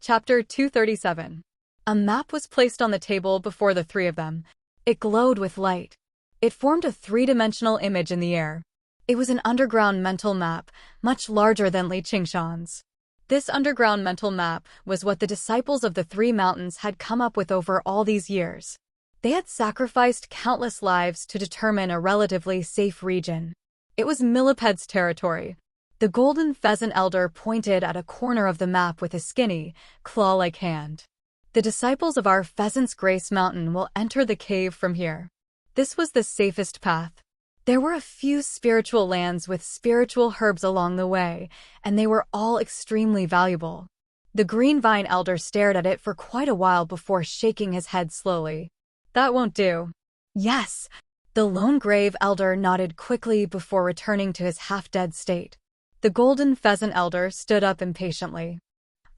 Chapter 237. A map was placed on the table before the three of them. It glowed with light. It formed a three-dimensional image in the air. It was an underground mental map, much larger than Li Qingshan's. This underground mental map was what the disciples of the Three Mountains had come up with over all these years. They had sacrificed countless lives to determine a relatively safe region. It was Milliped's territory. The golden pheasant elder pointed at a corner of the map with a skinny, claw-like hand. The disciples of our Pheasant's Grace Mountain will enter the cave from here. This was the safest path. There were a few spiritual lands with spiritual herbs along the way, and they were all extremely valuable. The green vine elder stared at it for quite a while before shaking his head slowly. That won't do. Yes. The lone grave elder nodded quickly before returning to his half-dead state. The golden pheasant elder stood up impatiently.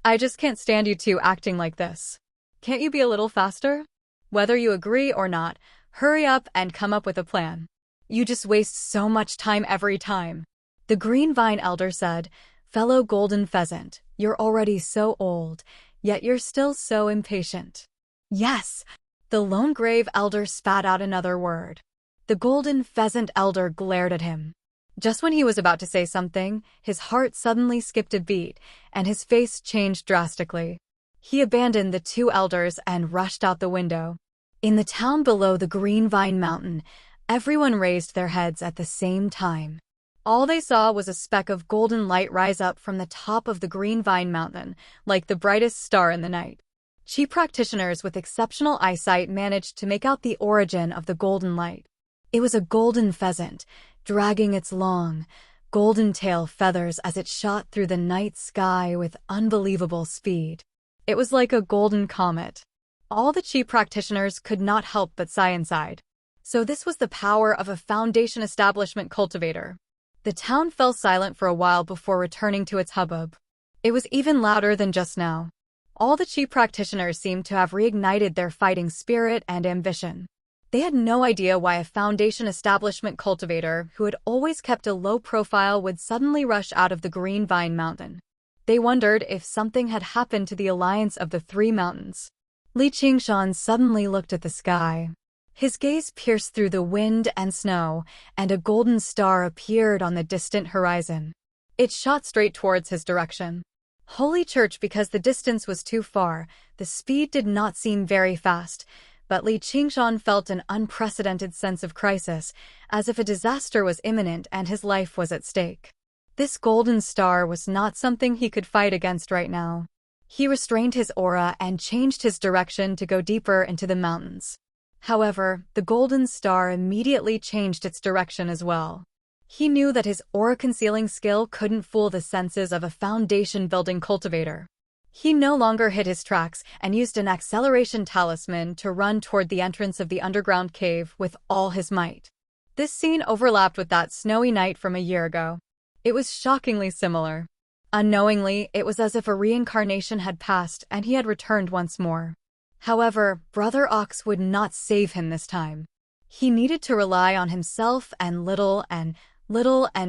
I just can't stand you two acting like this. Can't you be a little faster? Whether you agree or not, hurry up and come up with a plan. You just waste so much time every time. The green vine elder said, Fellow golden pheasant, you're already so old, yet you're still so impatient. Yes. The lone grave elder spat out another word. The golden pheasant elder glared at him. Just when he was about to say something, his heart suddenly skipped a beat, and his face changed drastically. He abandoned the two elders and rushed out the window. In the town below the Green Vine Mountain, everyone raised their heads at the same time. All they saw was a speck of golden light rise up from the top of the Green Vine Mountain, like the brightest star in the night. Chi practitioners with exceptional eyesight managed to make out the origin of the golden light. It was a golden pheasant, dragging its long, golden tail feathers as it shot through the night sky with unbelievable speed. It was like a golden comet. All the Chi practitioners could not help but sigh inside. So this was the power of a Foundation establishment cultivator. The town fell silent for a while before returning to its hubbub. It was even louder than just now. All the Chi practitioners seemed to have reignited their fighting spirit and ambition. They had no idea why a Foundation establishment cultivator who had always kept a low profile would suddenly rush out of the Green Vine Mountain. They wondered if something had happened to the alliance of the Three Mountains. Li Qingshan suddenly looked at the sky. His gaze pierced through the wind and snow, and a golden star appeared on the distant horizon. It shot straight towards his direction. Holy Church, because the distance was too far, the speed did not seem very fast, but Li Qingshan felt an unprecedented sense of crisis, as if a disaster was imminent and his life was at stake. This golden star was not something he could fight against right now. He restrained his aura and changed his direction to go deeper into the mountains. However, the golden star immediately changed its direction as well. He knew that his aura-concealing skill couldn't fool the senses of a foundation-building cultivator. He no longer hid his tracks and used an acceleration talisman to run toward the entrance of the underground cave with all his might. This scene overlapped with that snowy night from a year ago. It was shockingly similar. Unknowingly, it was as if a reincarnation had passed and he had returned once more. However, Brother Ox would not save him this time. He needed to rely on himself and little and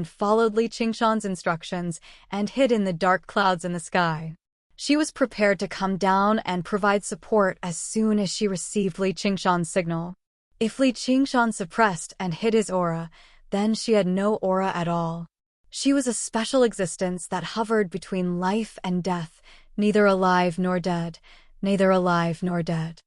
followed Li Qingshan's instructions and hid in the dark clouds in the sky. She was prepared to come down and provide support as soon as she received Li Qingshan's signal. If Li Qingshan suppressed and hid his aura, then she had no aura at all. She was a special existence that hovered between life and death, neither alive nor dead, neither alive nor dead.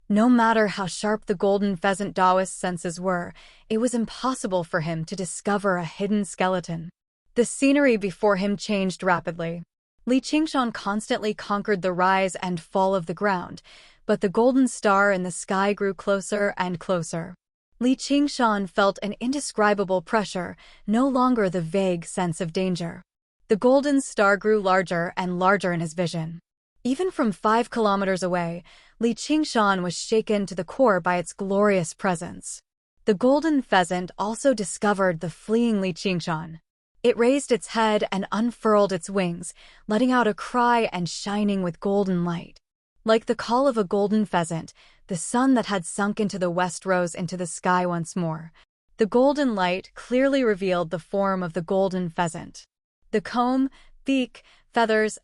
No matter how sharp the golden pheasant Taoist senses were, it was impossible for him to discover a hidden skeleton. The scenery before him changed rapidly. Li Qingshan constantly conquered the rise and fall of the ground, but the golden star in the sky grew closer and closer. Li Qingshan felt an indescribable pressure, no longer the vague sense of danger. The golden star grew larger and larger in his vision. Even from 5 kilometers away, Li Qingshan was shaken to the core by its glorious presence. The golden pheasant also discovered the fleeing Li Qingshan. It raised its head and unfurled its wings, letting out a cry and shining with golden light. Like the call of a golden pheasant, the sun that had sunk into the west rose into the sky once more. The golden light clearly revealed the form of the golden pheasant. The comb, beak, feathers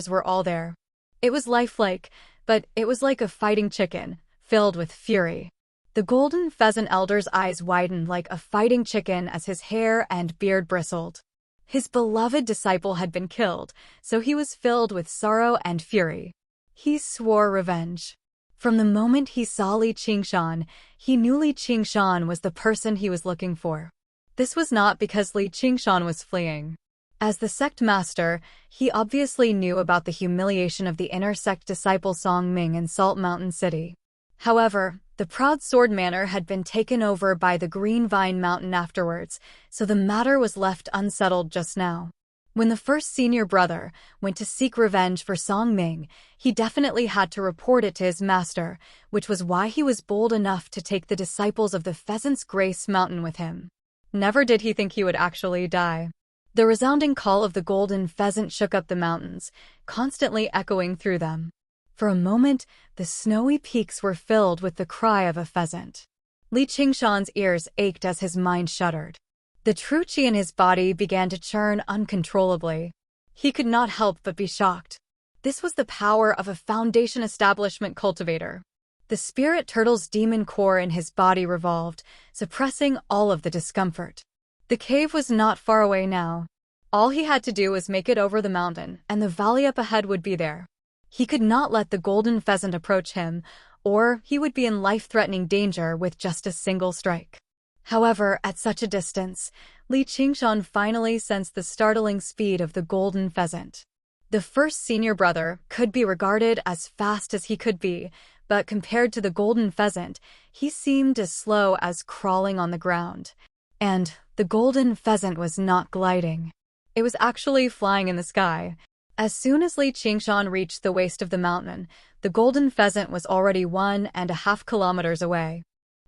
were all there. It was lifelike, but it was like a fighting chicken, filled with fury. The golden pheasant elder's eyes widened like a fighting chicken as his hair and beard bristled. His beloved disciple had been killed, so he was filled with sorrow and fury. He swore revenge. From the moment he saw Li Qingshan, he knew Li Qingshan was the person he was looking for. This was not because Li Qingshan was fleeing. As the sect master, he obviously knew about the humiliation of the inner sect disciple Song Ming in Salt Mountain City. However, the proud sword manor had been taken over by the Green Vine Mountain afterwards, so the matter was left unsettled just now. When the first senior brother went to seek revenge for Song Ming, he definitely had to report it to his master, which was why he was bold enough to take the disciples of the Pheasant's Grace Mountain with him. Never did he think he would actually die. The resounding call of the golden pheasant shook up the mountains, constantly echoing through them. For a moment, the snowy peaks were filled with the cry of a pheasant. Li Qingshan's ears ached as his mind shuddered. The true qi in his body began to churn uncontrollably. He could not help but be shocked. This was the power of a foundation establishment cultivator. The spirit turtle's demon core in his body revolved, suppressing all of the discomfort. The cave was not far away now. All he had to do was make it over the mountain, and the valley up ahead would be there. He could not let the golden pheasant approach him, or he would be in life-threatening danger with just a single strike. However, at such a distance, Li Qingshan finally sensed the startling speed of the golden pheasant. The first senior brother could be regarded as fast as he could be, but compared to the golden pheasant, he seemed as slow as crawling on the ground. And the golden pheasant was not gliding. It was actually flying in the sky. As soon as Li Qingshan reached the waist of the mountain, the golden pheasant was already 1.5 kilometers away.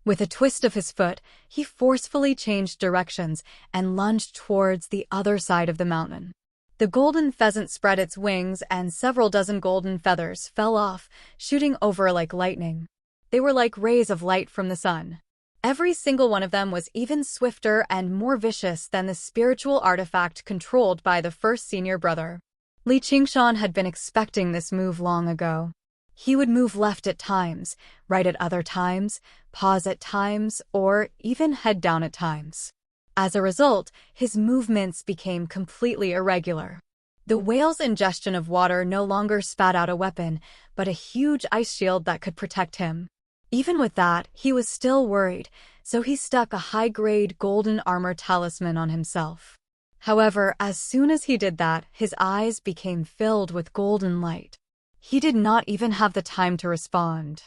With a twist of his foot, he forcefully changed directions and lunged towards the other side of the mountain. The golden pheasant spread its wings and several dozen golden feathers fell off, shooting over like lightning. They were like rays of light from the sun. Every single one of them was even swifter and more vicious than the spiritual artifact controlled by the first senior brother. Li Qingshan had been expecting this move long ago. He would move left at times, right at other times, pause at times, or even head down at times. As a result, his movements became completely irregular. The whale's ingestion of water no longer spat out a weapon, but a huge ice shield that could protect him. Even with that, he was still worried, so he stuck a high-grade golden armor talisman on himself. However, as soon as he did that, his eyes became filled with golden light. He did not even have the time to respond.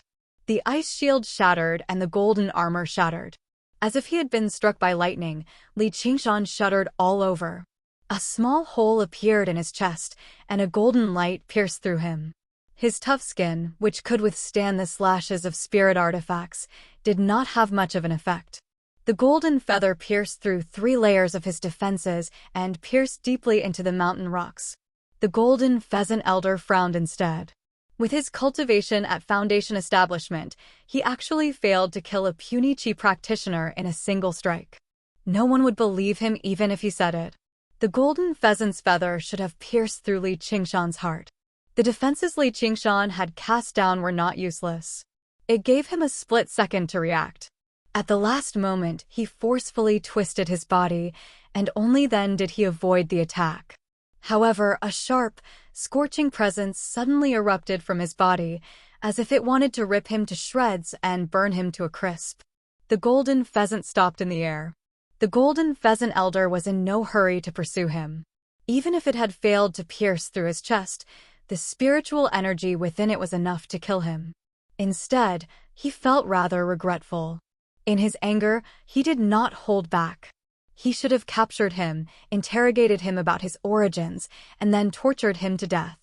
The ice shield shattered and the golden armor shattered. As if he had been struck by lightning, Li Qingshan shuddered all over. A small hole appeared in his chest, and a golden light pierced through him. His tough skin, which could withstand the slashes of spirit artifacts, did not have much of an effect. The golden feather pierced through 3 layers of his defenses and pierced deeply into the mountain rocks. The golden pheasant elder frowned instead. With his cultivation at Foundation Establishment, he actually failed to kill a puny chi practitioner in a single strike. No one would believe him even if he said it. The golden pheasant's feather should have pierced through Li Qingshan's heart. The defenses Li Qingshan had cast down were not useless. It gave him a split second to react. At the last moment, he forcefully twisted his body, and only then did he avoid the attack. However, a sharp, scorching presence suddenly erupted from his body, as if it wanted to rip him to shreds and burn him to a crisp. The golden pheasant stopped in the air. The golden pheasant elder was in no hurry to pursue him. Even if it had failed to pierce through his chest, the spiritual energy within it was enough to kill him. Instead, he felt rather regretful. In his anger, he did not hold back. He should have captured him, interrogated him about his origins, and then tortured him to death.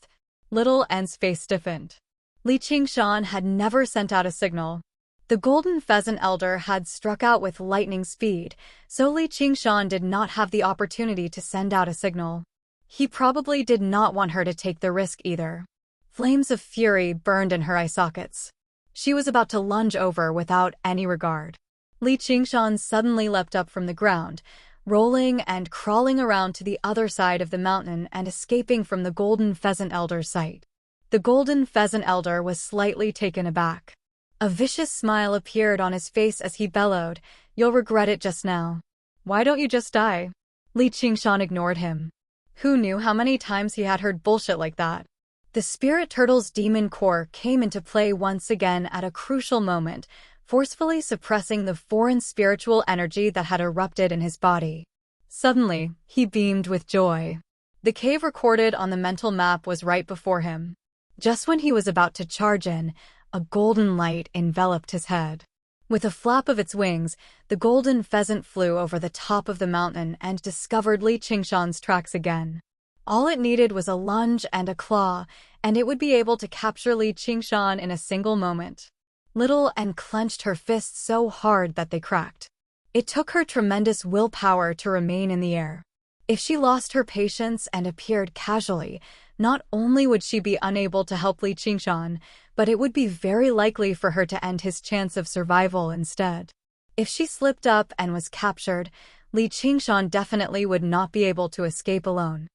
Little N's face stiffened. Li Qingshan had never sent out a signal. The golden pheasant elder had struck out with lightning speed, so Li Qingshan did not have the opportunity to send out a signal. He probably did not want her to take the risk either. Flames of fury burned in her eye sockets. She was about to lunge over without any regard. Li Qingshan suddenly leapt up from the ground, rolling and crawling around to the other side of the mountain and escaping from the golden pheasant elder's sight. The golden pheasant elder was slightly taken aback. A vicious smile appeared on his face as he bellowed, "You'll regret it just now. Why don't you just die?" Li Qingshan ignored him. Who knew how many times he had heard bullshit like that? The spirit turtle's demon core came into play once again at a crucial moment, forcefully suppressing the foreign spiritual energy that had erupted in his body. Suddenly, he beamed with joy. The cave recorded on the mental map was right before him. Just when he was about to charge in, a golden light enveloped his head. With a flap of its wings, the golden pheasant flew over the top of the mountain and discovered Li Qingshan's tracks again. All it needed was a lunge and a claw, and it would be able to capture Li Qingshan in a single moment. Little and clenched her fists so hard that they cracked. It took her tremendous willpower to remain in the air. If she lost her patience and appeared casually, not only would she be unable to help Li Qingshan, but it would be very likely for her to end his chance of survival instead. If she slipped up and was captured, Li Qingshan definitely would not be able to escape alone.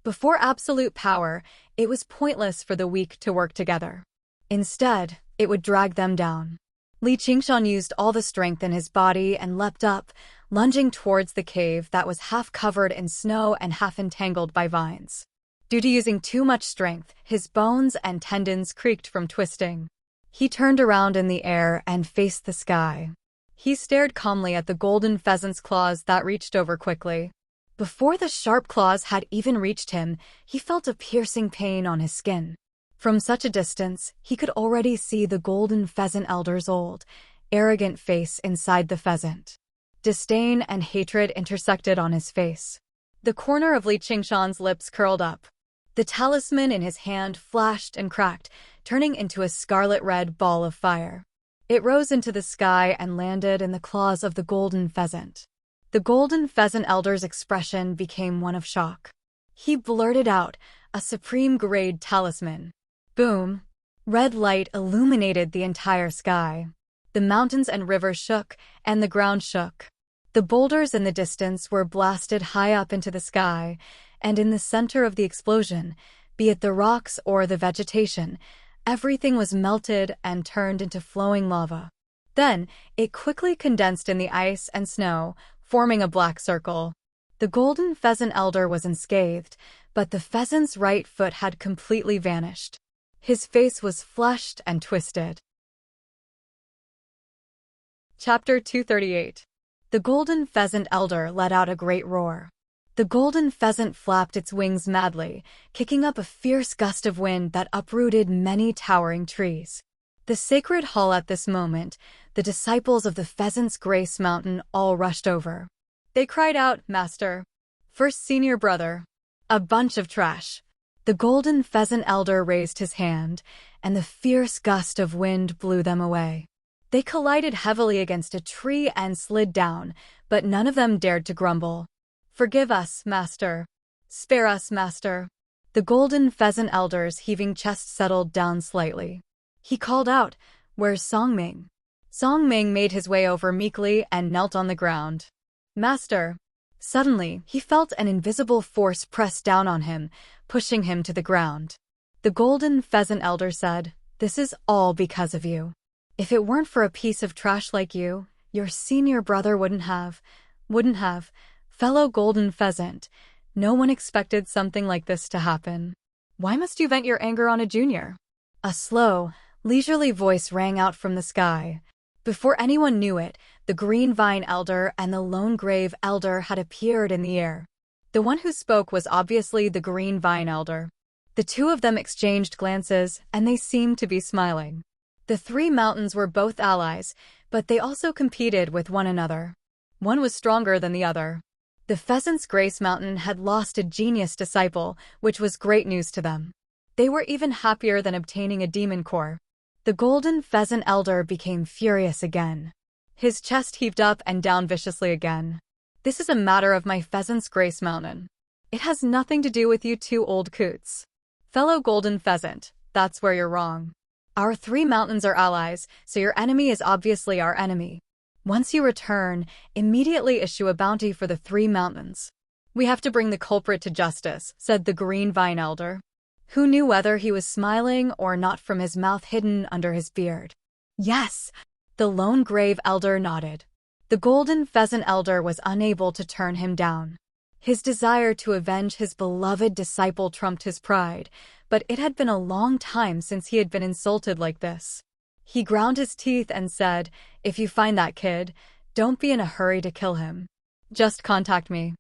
Before absolute power, it was pointless for the weak to work together. Instead, it would drag them down. Li Qingshan used all the strength in his body and leapt up, lunging towards the cave that was half covered in snow and half entangled by vines. Due to using too much strength, his bones and tendons creaked from twisting. He turned around in the air and faced the sky. He stared calmly at the golden pheasant's claws that reached over quickly. Before the sharp claws had even reached him, he felt a piercing pain on his skin. From such a distance, he could already see the golden pheasant elder's old, arrogant face inside the pheasant. Disdain and hatred intersected on his face. The corner of Li Qingshan's lips curled up. The talisman in his hand flashed and cracked, turning into a scarlet-red ball of fire. It rose into the sky and landed in the claws of the golden pheasant. The golden pheasant elder's expression became one of shock. He blurted out, "A supreme-grade talisman." Boom! Red light illuminated the entire sky. The mountains and rivers shook, and the ground shook. The boulders in the distance were blasted high up into the sky, and in the center of the explosion, be it the rocks or the vegetation, everything was melted and turned into flowing lava. Then, it quickly condensed in the ice and snow, forming a black circle. The golden pheasant elder was unscathed, but the pheasant's right foot had completely vanished. His face was flushed and twisted. Chapter 238. The golden pheasant elder let out a great roar. The golden pheasant flapped its wings madly, kicking up a fierce gust of wind that uprooted many towering trees. The sacred hall at this moment, the disciples of the Pheasant's Grace Mountain all rushed over. They cried out, "Master! First senior brother! A bunch of trash!" The golden pheasant elder raised his hand, and the fierce gust of wind blew them away. They collided heavily against a tree and slid down, but none of them dared to grumble. "Forgive us, Master. Spare us, Master." The golden pheasant elder's heaving chest settled down slightly. He called out, "Where's Songming?" Songming made his way over meekly and knelt on the ground. "Master." Suddenly, he felt an invisible force press down on him, pushing him to the ground. The golden pheasant elder said, "This is all because of you. If it weren't for a piece of trash like you, your senior brother wouldn't have. Fellow golden pheasant, no one expected something like this to happen. Why must you vent your anger on a junior?" A slow, leisurely voice rang out from the sky. Before anyone knew it, the green vine elder and the lone grave elder had appeared in the air. The one who spoke was obviously the green vine elder. The two of them exchanged glances, and they seemed to be smiling. The three mountains were both allies, but they also competed with one another. One was stronger than the other. The Pheasant's Grace Mountain had lost a genius disciple, which was great news to them. They were even happier than obtaining a demon core. The golden pheasant elder became furious again. His chest heaved up and down viciously again. "This is a matter of my Pheasant's Grace Mountain. It has nothing to do with you two old coots. Fellow golden pheasant, that's where you're wrong. Our three mountains are allies, so your enemy is obviously our enemy. Once you return, immediately issue a bounty for the three mountains." "We have to bring the culprit to justice," said the green vine elder. Who knew whether he was smiling or not from his mouth hidden under his beard? Yes, the lone grave elder nodded. The golden pheasant elder was unable to turn him down. His desire to avenge his beloved disciple trumped his pride, but it had been a long time since he had been insulted like this. He ground his teeth and said, "If you find that kid, don't be in a hurry to kill him. Just contact me.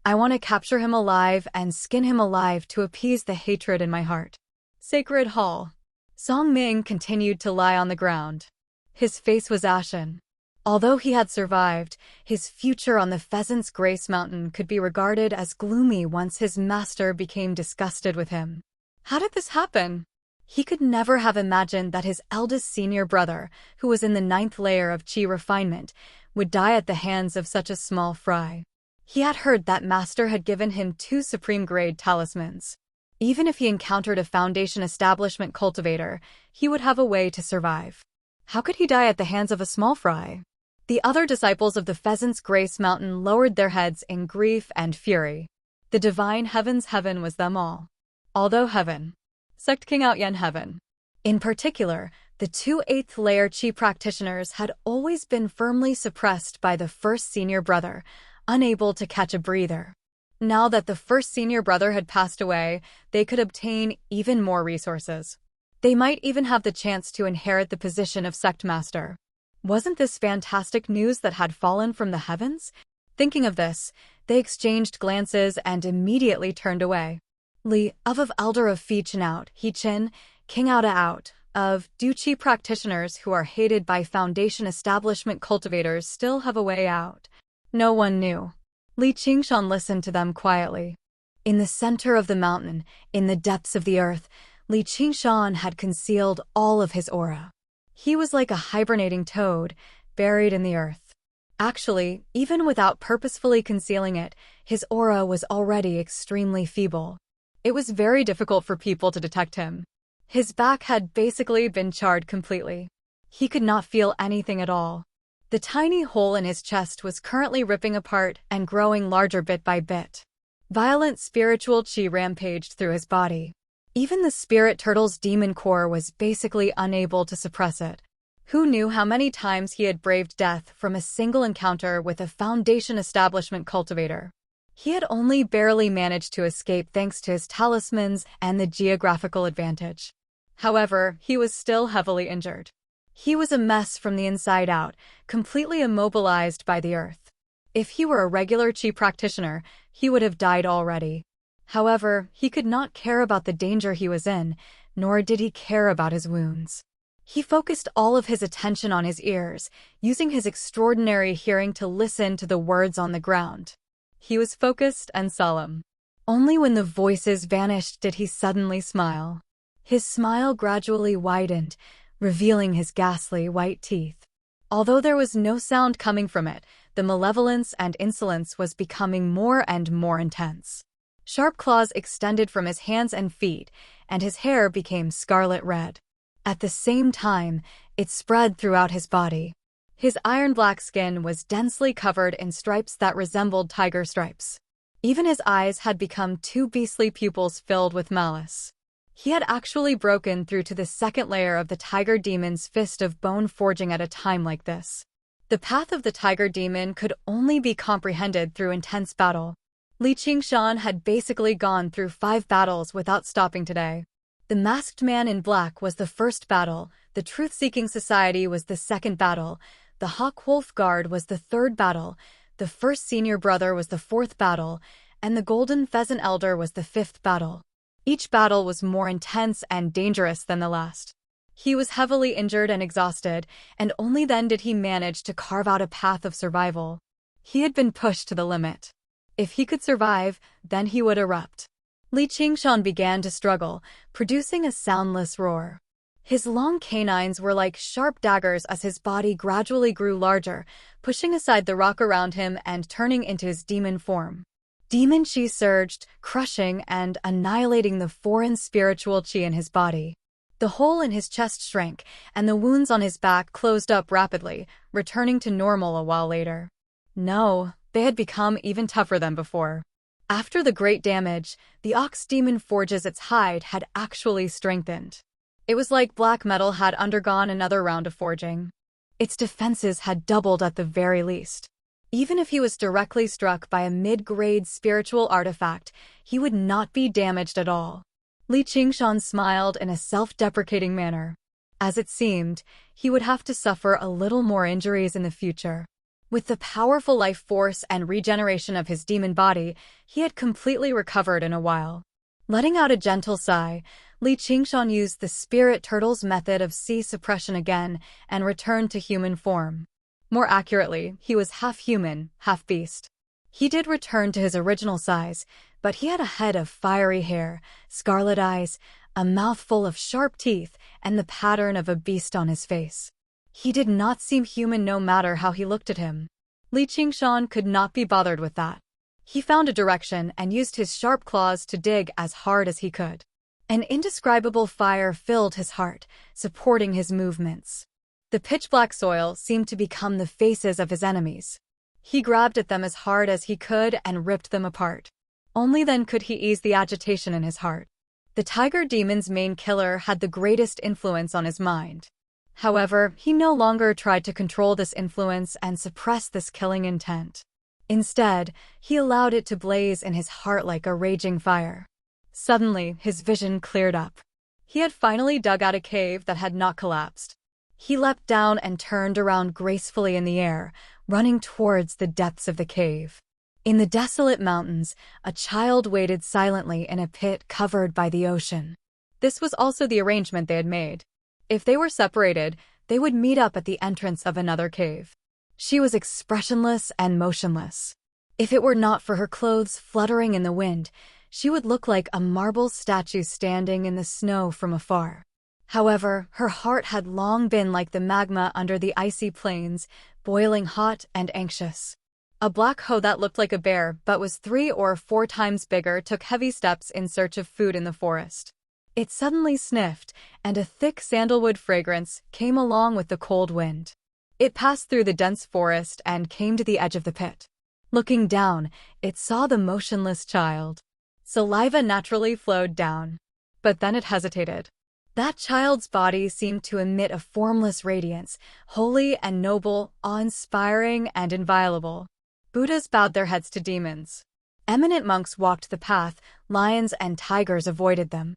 I want to capture him alive and skin him alive to appease the hatred in my heart." Sacred Hall. Song Ming continued to lie on the ground. His face was ashen. Although he had survived, his future on the Pheasant's Grace Mountain could be regarded as gloomy once his master became disgusted with him. How did this happen? He could never have imagined that his eldest senior brother, who was in the 9th layer of Qi refinement, would die at the hands of such a small fry. He had heard that master had given him 2 supreme-grade talismans. Even if he encountered a Foundation establishment cultivator, he would have a way to survive. How could he die at the hands of a small fry? The other disciples of the Pheasant's Grace Mountain lowered their heads in grief and fury. The divine heaven's heaven was them all. Although heaven. Sect King Out Yen Heaven. In particular, the 2 8th layer Qi practitioners had always been firmly suppressed by the first senior brother, unable to catch a breather. Now that the first senior brother had passed away, they could obtain even more resources. They might even have the chance to inherit the position of sect master. Wasn't this fantastic news that had fallen from the heavens? Thinking of this, they exchanged glances and immediately turned away. Li, of Elder of Fi Chen Out, He Chen, King Outa Out, of Duchi practitioners who are hated by Foundation establishment cultivators still have a way out. No one knew. Li Qingshan listened to them quietly. In the center of the mountain, in the depths of the earth, Li Qingshan had concealed all of his aura. He was like a hibernating toad, buried in the earth. Actually, even without purposefully concealing it, his aura was already extremely feeble. It was very difficult for people to detect him. His back had basically been charred completely. He could not feel anything at all. The tiny hole in his chest was currently ripping apart and growing larger bit by bit. Violent spiritual qi rampaged through his body. Even the spirit turtle's demon core was basically unable to suppress it. Who knew how many times he had braved death from a single encounter with a Foundation establishment cultivator? He had only barely managed to escape thanks to his talismans and the geographical advantage. However, he was still heavily injured. He was a mess from the inside out, completely immobilized by the earth. If he were a regular Qi practitioner, he would have died already. However, he could not care about the danger he was in, nor did he care about his wounds. He focused all of his attention on his ears, using his extraordinary hearing to listen to the words on the ground. He was focused and solemn. Only when the voices vanished did he suddenly smile. His smile gradually widened, revealing his ghastly white teeth. Although there was no sound coming from it, the malevolence and insolence was becoming more and more intense. Sharp claws extended from his hands and feet, and his hair became scarlet red. At the same time, it spread throughout his body. His iron-black skin was densely covered in stripes that resembled tiger stripes. Even his eyes had become 2 beastly pupils filled with malice. He had actually broken through to the 2nd layer of the tiger demon's fist of bone forging at a time like this. The path of the tiger demon could only be comprehended through intense battle. Li Qingshan had basically gone through 5 battles without stopping today. The Masked Man in Black was the first battle, the Truth-Seeking Society was the 2nd battle, the Hawk Wolf Guard was the 3rd battle, the first senior brother was the 4th battle, and the Golden Pheasant Elder was the 5th battle. Each battle was more intense and dangerous than the last. He was heavily injured and exhausted, and only then did he manage to carve out a path of survival. He had been pushed to the limit. If he could survive, then he would erupt. Li Qingshan began to struggle, producing a soundless roar. His long canines were like sharp daggers as his body gradually grew larger, pushing aside the rock around him and turning into his demon form. Demon Qi surged, crushing and annihilating the foreign spiritual Qi in his body. The hole in his chest shrank, and the wounds on his back closed up rapidly, returning to normal a while later. No, they had become even tougher than before. After the great damage, the ox demon forge's its hide had actually strengthened. It was like black metal had undergone another round of forging. Its defenses had doubled at the very least. Even if he was directly struck by a mid-grade spiritual artifact, he would not be damaged at all. Li Qingshan smiled in a self-deprecating manner. As it seemed, he would have to suffer a little more injuries in the future. With the powerful life force and regeneration of his demon body, he had completely recovered in a while. Letting out a gentle sigh, Li Qingshan used the spirit turtle's method of sea suppression again and returned to human form. More accurately, he was half human, half beast. He did return to his original size, but he had a head of fiery hair, scarlet eyes, a mouth full of sharp teeth, and the pattern of a beast on his face. He did not seem human no matter how he looked at him. Li Qingshan could not be bothered with that. He found a direction and used his sharp claws to dig as hard as he could. An indescribable fire filled his heart, supporting his movements. The pitch-black soil seemed to become the faces of his enemies. He grabbed at them as hard as he could and ripped them apart. Only then could he ease the agitation in his heart. The tiger demon's main killer had the greatest influence on his mind. However, he no longer tried to control this influence and suppress this killing intent. Instead, he allowed it to blaze in his heart like a raging fire. Suddenly, his vision cleared up. He had finally dug out a cave that had not collapsed. He leapt down and turned around gracefully in the air, running towards the depths of the cave. In the desolate mountains, a child waited silently in a pit covered by the ocean. This was also the arrangement they had made. If they were separated, they would meet up at the entrance of another cave. She was expressionless and motionless. If it were not for her clothes fluttering in the wind, she would look like a marble statue standing in the snow from afar. However, her heart had long been like the magma under the icy plains, boiling hot and anxious. A black hoe that looked like a bear but was 3 or 4 times bigger took heavy steps in search of food in the forest. It suddenly sniffed, and a thick sandalwood fragrance came along with the cold wind. It passed through the dense forest and came to the edge of the pit. Looking down, it saw the motionless child. Saliva naturally flowed down. But then it hesitated. That child's body seemed to emit a formless radiance, holy and noble, awe-inspiring and inviolable. Buddhas bowed their heads to demons. Eminent monks walked the path, lions and tigers avoided them.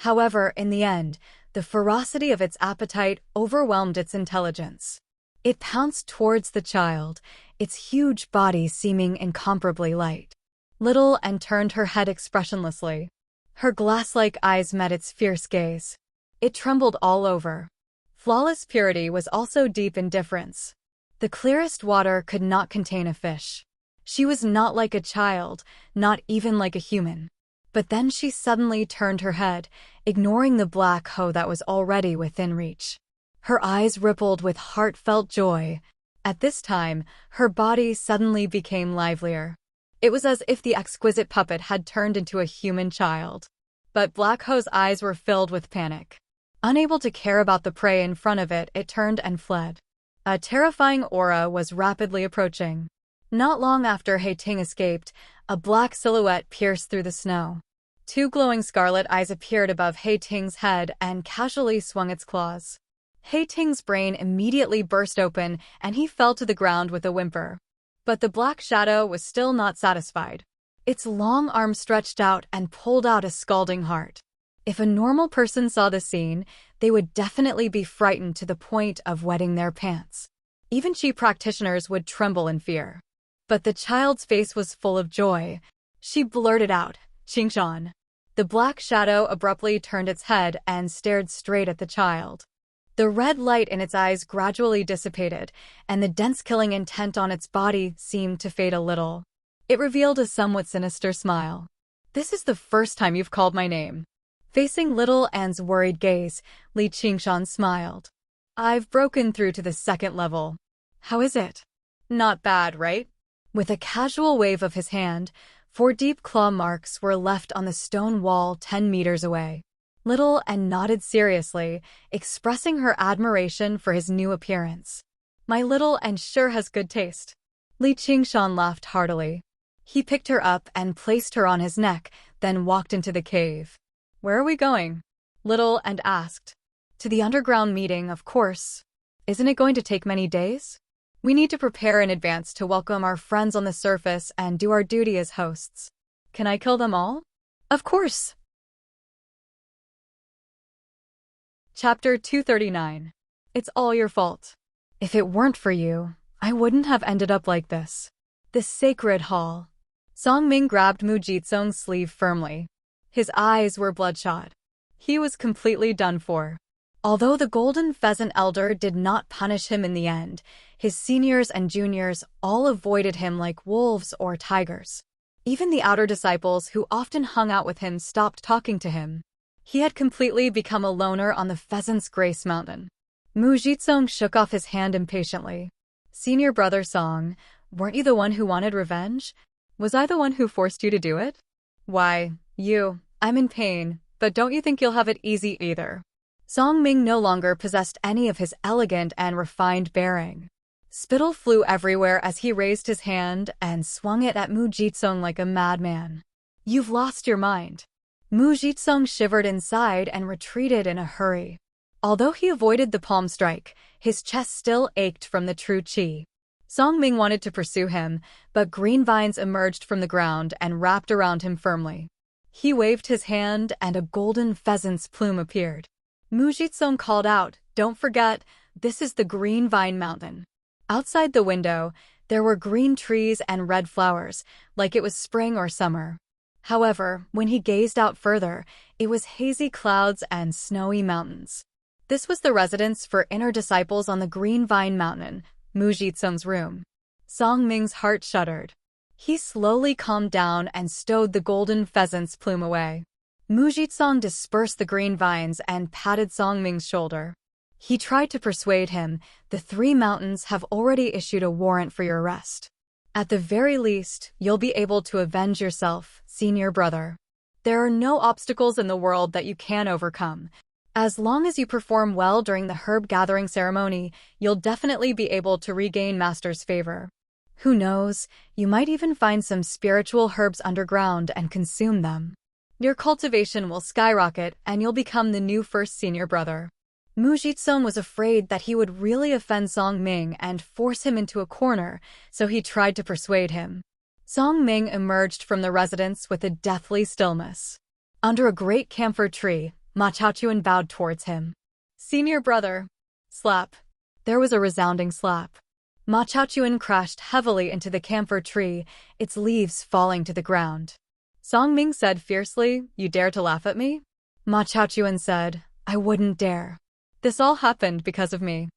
However, in the end, the ferocity of its appetite overwhelmed its intelligence. It pounced towards the child, its huge body seeming incomparably light. Little and turned her head expressionlessly. Her glass-like eyes met its fierce gaze. It trembled all over. Flawless purity was also deep indifference. The clearest water could not contain a fish. She was not like a child, not even like a human. But then she suddenly turned her head, ignoring the black hoe that was already within reach. Her eyes rippled with heartfelt joy. At this time, her body suddenly became livelier. It was as if the exquisite puppet had turned into a human child. But Black Hoe's eyes were filled with panic. Unable to care about the prey in front of it, it turned and fled. A terrifying aura was rapidly approaching. Not long after He Ting escaped, a black silhouette pierced through the snow. 2 glowing scarlet eyes appeared above He Ting's head and casually swung its claws. He Ting's brain immediately burst open and he fell to the ground with a whimper. But the black shadow was still not satisfied. Its long arm stretched out and pulled out a scalding heart. If a normal person saw the scene, they would definitely be frightened to the point of wetting their pants. Even Qi practitioners would tremble in fear. But the child's face was full of joy. She blurted out, "Qingshan." The black shadow abruptly turned its head and stared straight at the child. The red light in its eyes gradually dissipated, and the dense killing intent on its body seemed to fade a little. It revealed a somewhat sinister smile. "This is the first time you've called my name." Facing little Anne's worried gaze, Li Qingshan smiled. "I've broken through to the 2nd level. How is it?" "Not bad, right?" With a casual wave of his hand, 4 deep claw marks were left on the stone wall 10 meters away. Little Anne nodded seriously, expressing her admiration for his new appearance. "My little Anne sure has good taste." Li Qingshan laughed heartily. He picked her up and placed her on his neck, then walked into the cave. "Where are we going?" Little and asked. "To the underground meeting, of course. Isn't it going to take many days? We need to prepare in advance to welcome our friends on the surface and do our duty as hosts. Can I kill them all?" "Of course." Chapter 239. It's all your fault. If it weren't for you, I wouldn't have ended up like this. The sacred hall. Song Ming grabbed Mu Jitsung's sleeve firmly. His eyes were bloodshot. He was completely done for. Although the Golden Pheasant Elder did not punish him in the end, his seniors and juniors all avoided him like wolves or tigers. Even the outer disciples who often hung out with him stopped talking to him. He had completely become a loner on the Pheasant's Grace Mountain. Mu Jitsung shook off his hand impatiently. "Senior brother Song, weren't you the one who wanted revenge? Was I the one who forced you to do it?" "Why, I'm in pain, but don't you think you'll have it easy either?" Song Ming no longer possessed any of his elegant and refined bearing. Spittle flew everywhere as he raised his hand and swung it at Mu Jitsung like a madman. "You've lost your mind." Mu Jitsung shivered inside and retreated in a hurry. Although he avoided the palm strike, his chest still ached from the true qi. Song Ming wanted to pursue him, but green vines emerged from the ground and wrapped around him firmly. He waved his hand and a golden pheasant's plume appeared. Mu Jitsung called out, "Don't forget, this is the Green Vine Mountain." Outside the window, there were green trees and red flowers, like it was spring or summer. However, when he gazed out further, it was hazy clouds and snowy mountains. This was the residence for inner disciples on the Green Vine Mountain, Mu Jitsung's room. Song Ming's heart shuddered. He slowly calmed down and stowed the golden pheasant's plume away. Mu Jitsung dispersed the green vines and patted Song Ming's shoulder. He tried to persuade him, "The three mountains have already issued a warrant for your arrest. At the very least, you'll be able to avenge yourself, senior brother. There are no obstacles in the world that you can't overcome. As long as you perform well during the herb gathering ceremony, you'll definitely be able to regain Master's favor. Who knows, you might even find some spiritual herbs underground and consume them. Your cultivation will skyrocket and you'll become the new first senior brother." Mu Jitsung was afraid that he would really offend Song Ming and force him into a corner, so he tried to persuade him. Song Ming emerged from the residence with a deathly stillness. Under a great camphor tree, Ma Chaochuan bowed towards him. "Senior brother." Slap. There was a resounding slap. Ma Chaochuan crashed heavily into the camphor tree, its leaves falling to the ground. Song Ming said fiercely, "You dare to laugh at me?" Ma Chaochuan said, "I wouldn't dare. This all happened because of me.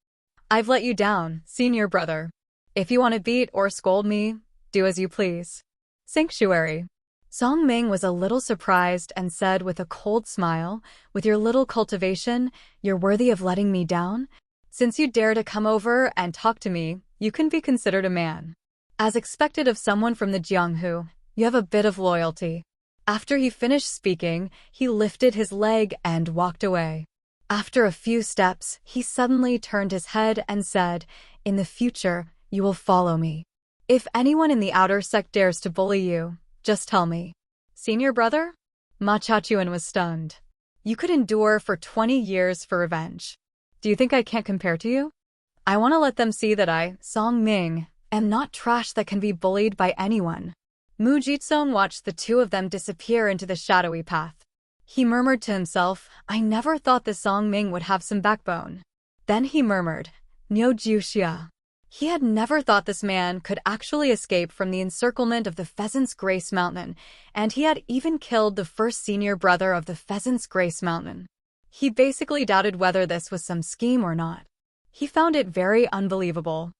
I've let you down, senior brother. If you want to beat or scold me, do as you please." Sanctuary. Song Ming was a little surprised and said with a cold smile, "With your little cultivation, you're worthy of letting me down? Since you dare to come over and talk to me, you can be considered a man. As expected of someone from the Jianghu, you have a bit of loyalty." After he finished speaking, he lifted his leg and walked away. After a few steps, he suddenly turned his head and said, "In the future, you will follow me. If anyone in the outer sect dares to bully you, just tell me." "Senior brother?" Ma Chaochuan was stunned. "You could endure for 20 years for revenge. Do you think I can't compare to you? I want to let them see that I, Song Ming, am not trash that can be bullied by anyone." Mu Jitsung watched the two of them disappear into the shadowy path. He murmured to himself, "I never thought the Song Ming would have some backbone." Then he murmured, "Niu Jiuxia." He had never thought this man could actually escape from the encirclement of the Pheasant's Grace Mountain, and he had even killed the first senior brother of the Pheasant's Grace Mountain. He basically doubted whether this was some scheme or not. He found it very unbelievable.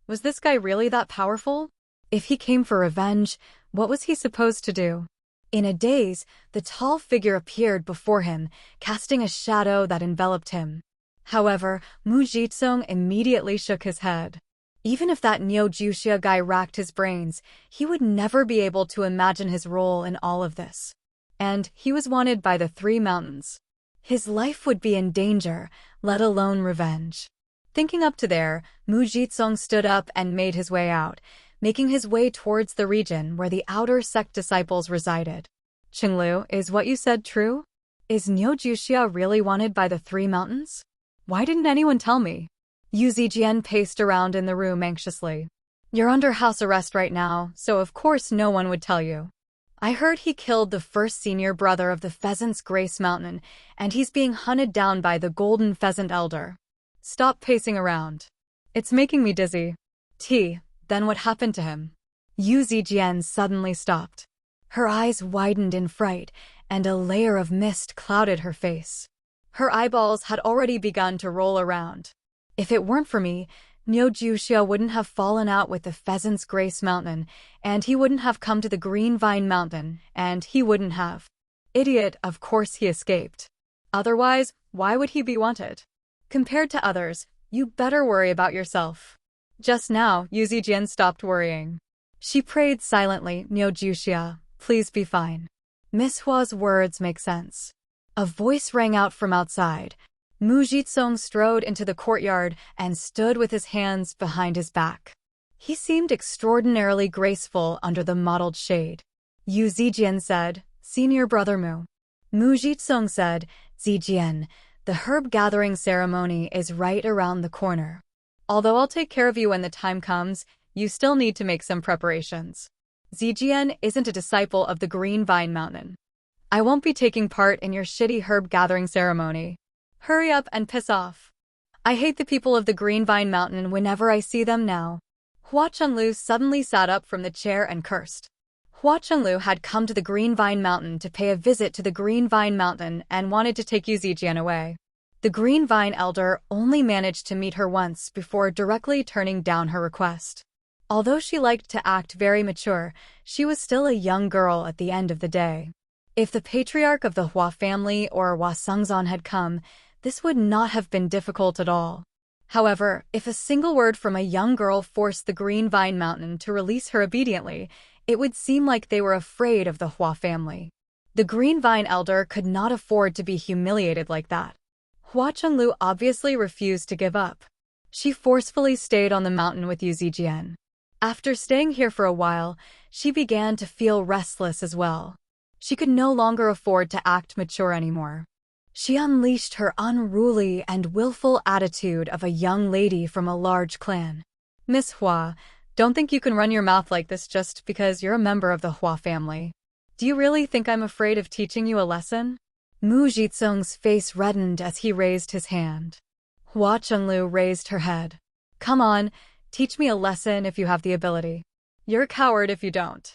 Was this guy really that powerful? If he came for revenge, what was he supposed to do? In a daze, the tall figure appeared before him, casting a shadow that enveloped him. However, Mu Jitsung immediately shook his head. Even if that Niu Jiuxia guy racked his brains, he would never be able to imagine his role in all of this. And he was wanted by the three mountains. His life would be in danger, let alone revenge. Thinking up to there, Mu Jitsung stood up and made his way out, making his way towards the region where the outer sect disciples resided. Qinglu, is what you said true? Is Niujuxia really wanted by the Three Mountains? Why didn't anyone tell me? Yu Zijian paced around in the room anxiously. You're under house arrest right now, so of course no one would tell you. I heard he killed the first senior brother of the Pheasant's Grace Mountain, and he's being hunted down by the Golden Pheasant Elder. Stop pacing around. It's making me dizzy. Then what happened to him? Yu Zijian suddenly stopped. Her eyes widened in fright, and a layer of mist clouded her face. Her eyeballs had already begun to roll around. If it weren't for me, Niujuxia wouldn't have fallen out with the Pheasant's Grace Mountain, and he wouldn't have come to the Green Vine Mountain, and he wouldn't have. Idiot, of course he escaped. Otherwise, why would he be wanted? Compared to others, you better worry about yourself. Just now, Yu Zijian stopped worrying. She prayed silently, Niujuxia, please be fine. Miss Hua's words make sense. A voice rang out from outside. Mu Jitsong strode into the courtyard and stood with his hands behind his back. He seemed extraordinarily graceful under the mottled shade. Yu Zijian said, Senior Brother Mu. Mu Jitsong said, Zijian, the herb gathering ceremony is right around the corner. Although I'll take care of you when the time comes, you still need to make some preparations. Zijian isn't a disciple of the Green Vine Mountain. I won't be taking part in your shitty herb gathering ceremony. Hurry up and piss off. I hate the people of the Green Vine Mountain whenever I see them now. Hua Chenglu suddenly sat up from the chair and cursed. Hua Chenglu had come to the Green Vine Mountain to pay a visit to the Green Vine Mountain and wanted to take Yu Zijian away. The Green Vine Elder only managed to meet her once before directly turning down her request. Although she liked to act very mature, she was still a young girl at the end of the day. If the patriarch of the Hua family or Hua Sengzan had come, this would not have been difficult at all. However, if a single word from a young girl forced the Green Vine Mountain to release her obediently, it would seem like they were afraid of the Hua family. The Green Vine Elder could not afford to be humiliated like that. Hua Chenglu obviously refused to give up. She forcefully stayed on the mountain with Yu Zijian. After staying here for a while, she began to feel restless as well. She could no longer afford to act mature anymore. She unleashed her unruly and willful attitude of a young lady from a large clan. Miss Hua, don't think you can run your mouth like this just because you're a member of the Hua family. Do you really think I'm afraid of teaching you a lesson? Mu Jitsong's face reddened as he raised his hand. Hua Chenglu raised her head. Come on, teach me a lesson if you have the ability. You're a coward if you don't.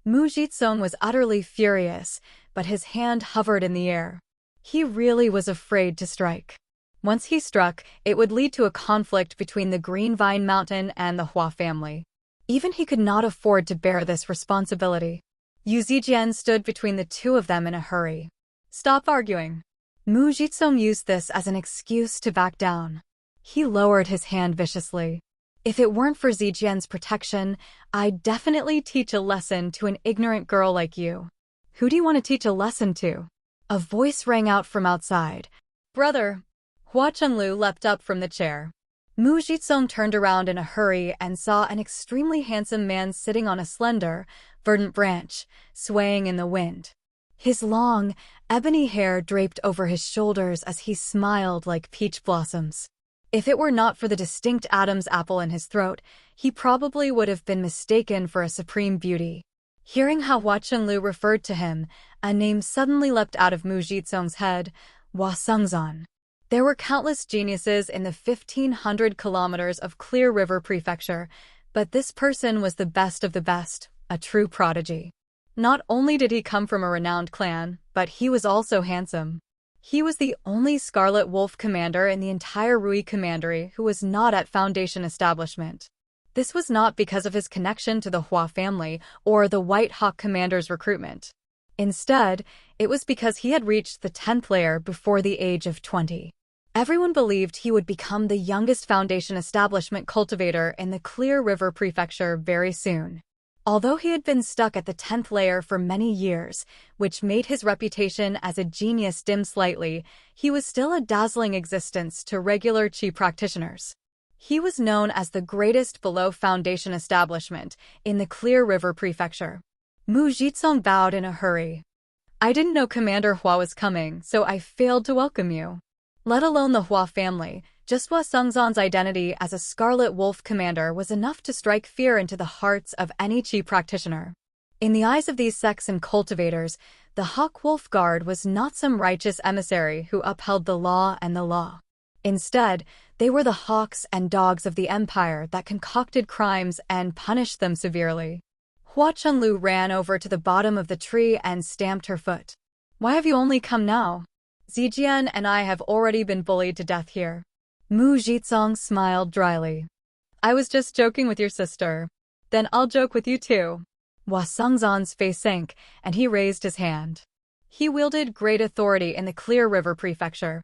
Mu Jitsong was utterly furious, but his hand hovered in the air. He really was afraid to strike. Once he struck, it would lead to a conflict between the Green Vine Mountain and the Hua family. Even he could not afford to bear this responsibility. Yu Zijian stood between the two of them in a hurry. Stop arguing. Mu Jitsong used this as an excuse to back down. He lowered his hand viciously. If it weren't for Zijian's protection, I'd definitely teach a lesson to an ignorant girl like you. Who do you want to teach a lesson to? A voice rang out from outside. Brother. Hua Chenglu leapt up from the chair. Mu Jitsong turned around in a hurry and saw an extremely handsome man sitting on a slender, verdant branch, swaying in the wind. His long, ebony hair draped over his shoulders as he smiled like peach blossoms. If it were not for the distinct Adam's apple in his throat, he probably would have been mistaken for a supreme beauty. Hearing how Hua Chenglu referred to him, a name suddenly leapt out of Mu Jitsong's head, Hua Sengzan. There were countless geniuses in the 1,500 kilometers of Clear River Prefecture, but this person was the best of the best, a true prodigy. Not only did he come from a renowned clan, but he was also handsome. He was the only Scarlet Wolf commander in the entire Rui Commandery who was not at Foundation establishment. This was not because of his connection to the Hua family or the White Hawk commander's recruitment. Instead, it was because he had reached the 10th layer before the age of 20. Everyone believed he would become the youngest Foundation establishment cultivator in the Clear River Prefecture very soon. Although he had been stuck at the 10th layer for many years, which made his reputation as a genius dim slightly, he was still a dazzling existence to regular Qi practitioners. He was known as the greatest below-foundation establishment in the Clear River Prefecture. Mu Jitsong bowed in a hurry. I didn't know Commander Hua was coming, so I failed to welcome you. Let alone the Hua family, just Hua Sungzon's identity as a Scarlet Wolf commander was enough to strike fear into the hearts of any Qi practitioner. In the eyes of these sects and cultivators, the Hawk Wolf Guard was not some righteous emissary who upheld the law and the law. Instead, they were the hawks and dogs of the empire that concocted crimes and punished them severely. Hua Chunlu ran over to the bottom of the tree and stamped her foot. Why have you only come now? Zijian and I have already been bullied to death here. Mu Jitsong smiled dryly. I was just joking with your sister. Then I'll joke with you too. Hua Sungzon's face sank, and he raised his hand. He wielded great authority in the Clear River Prefecture.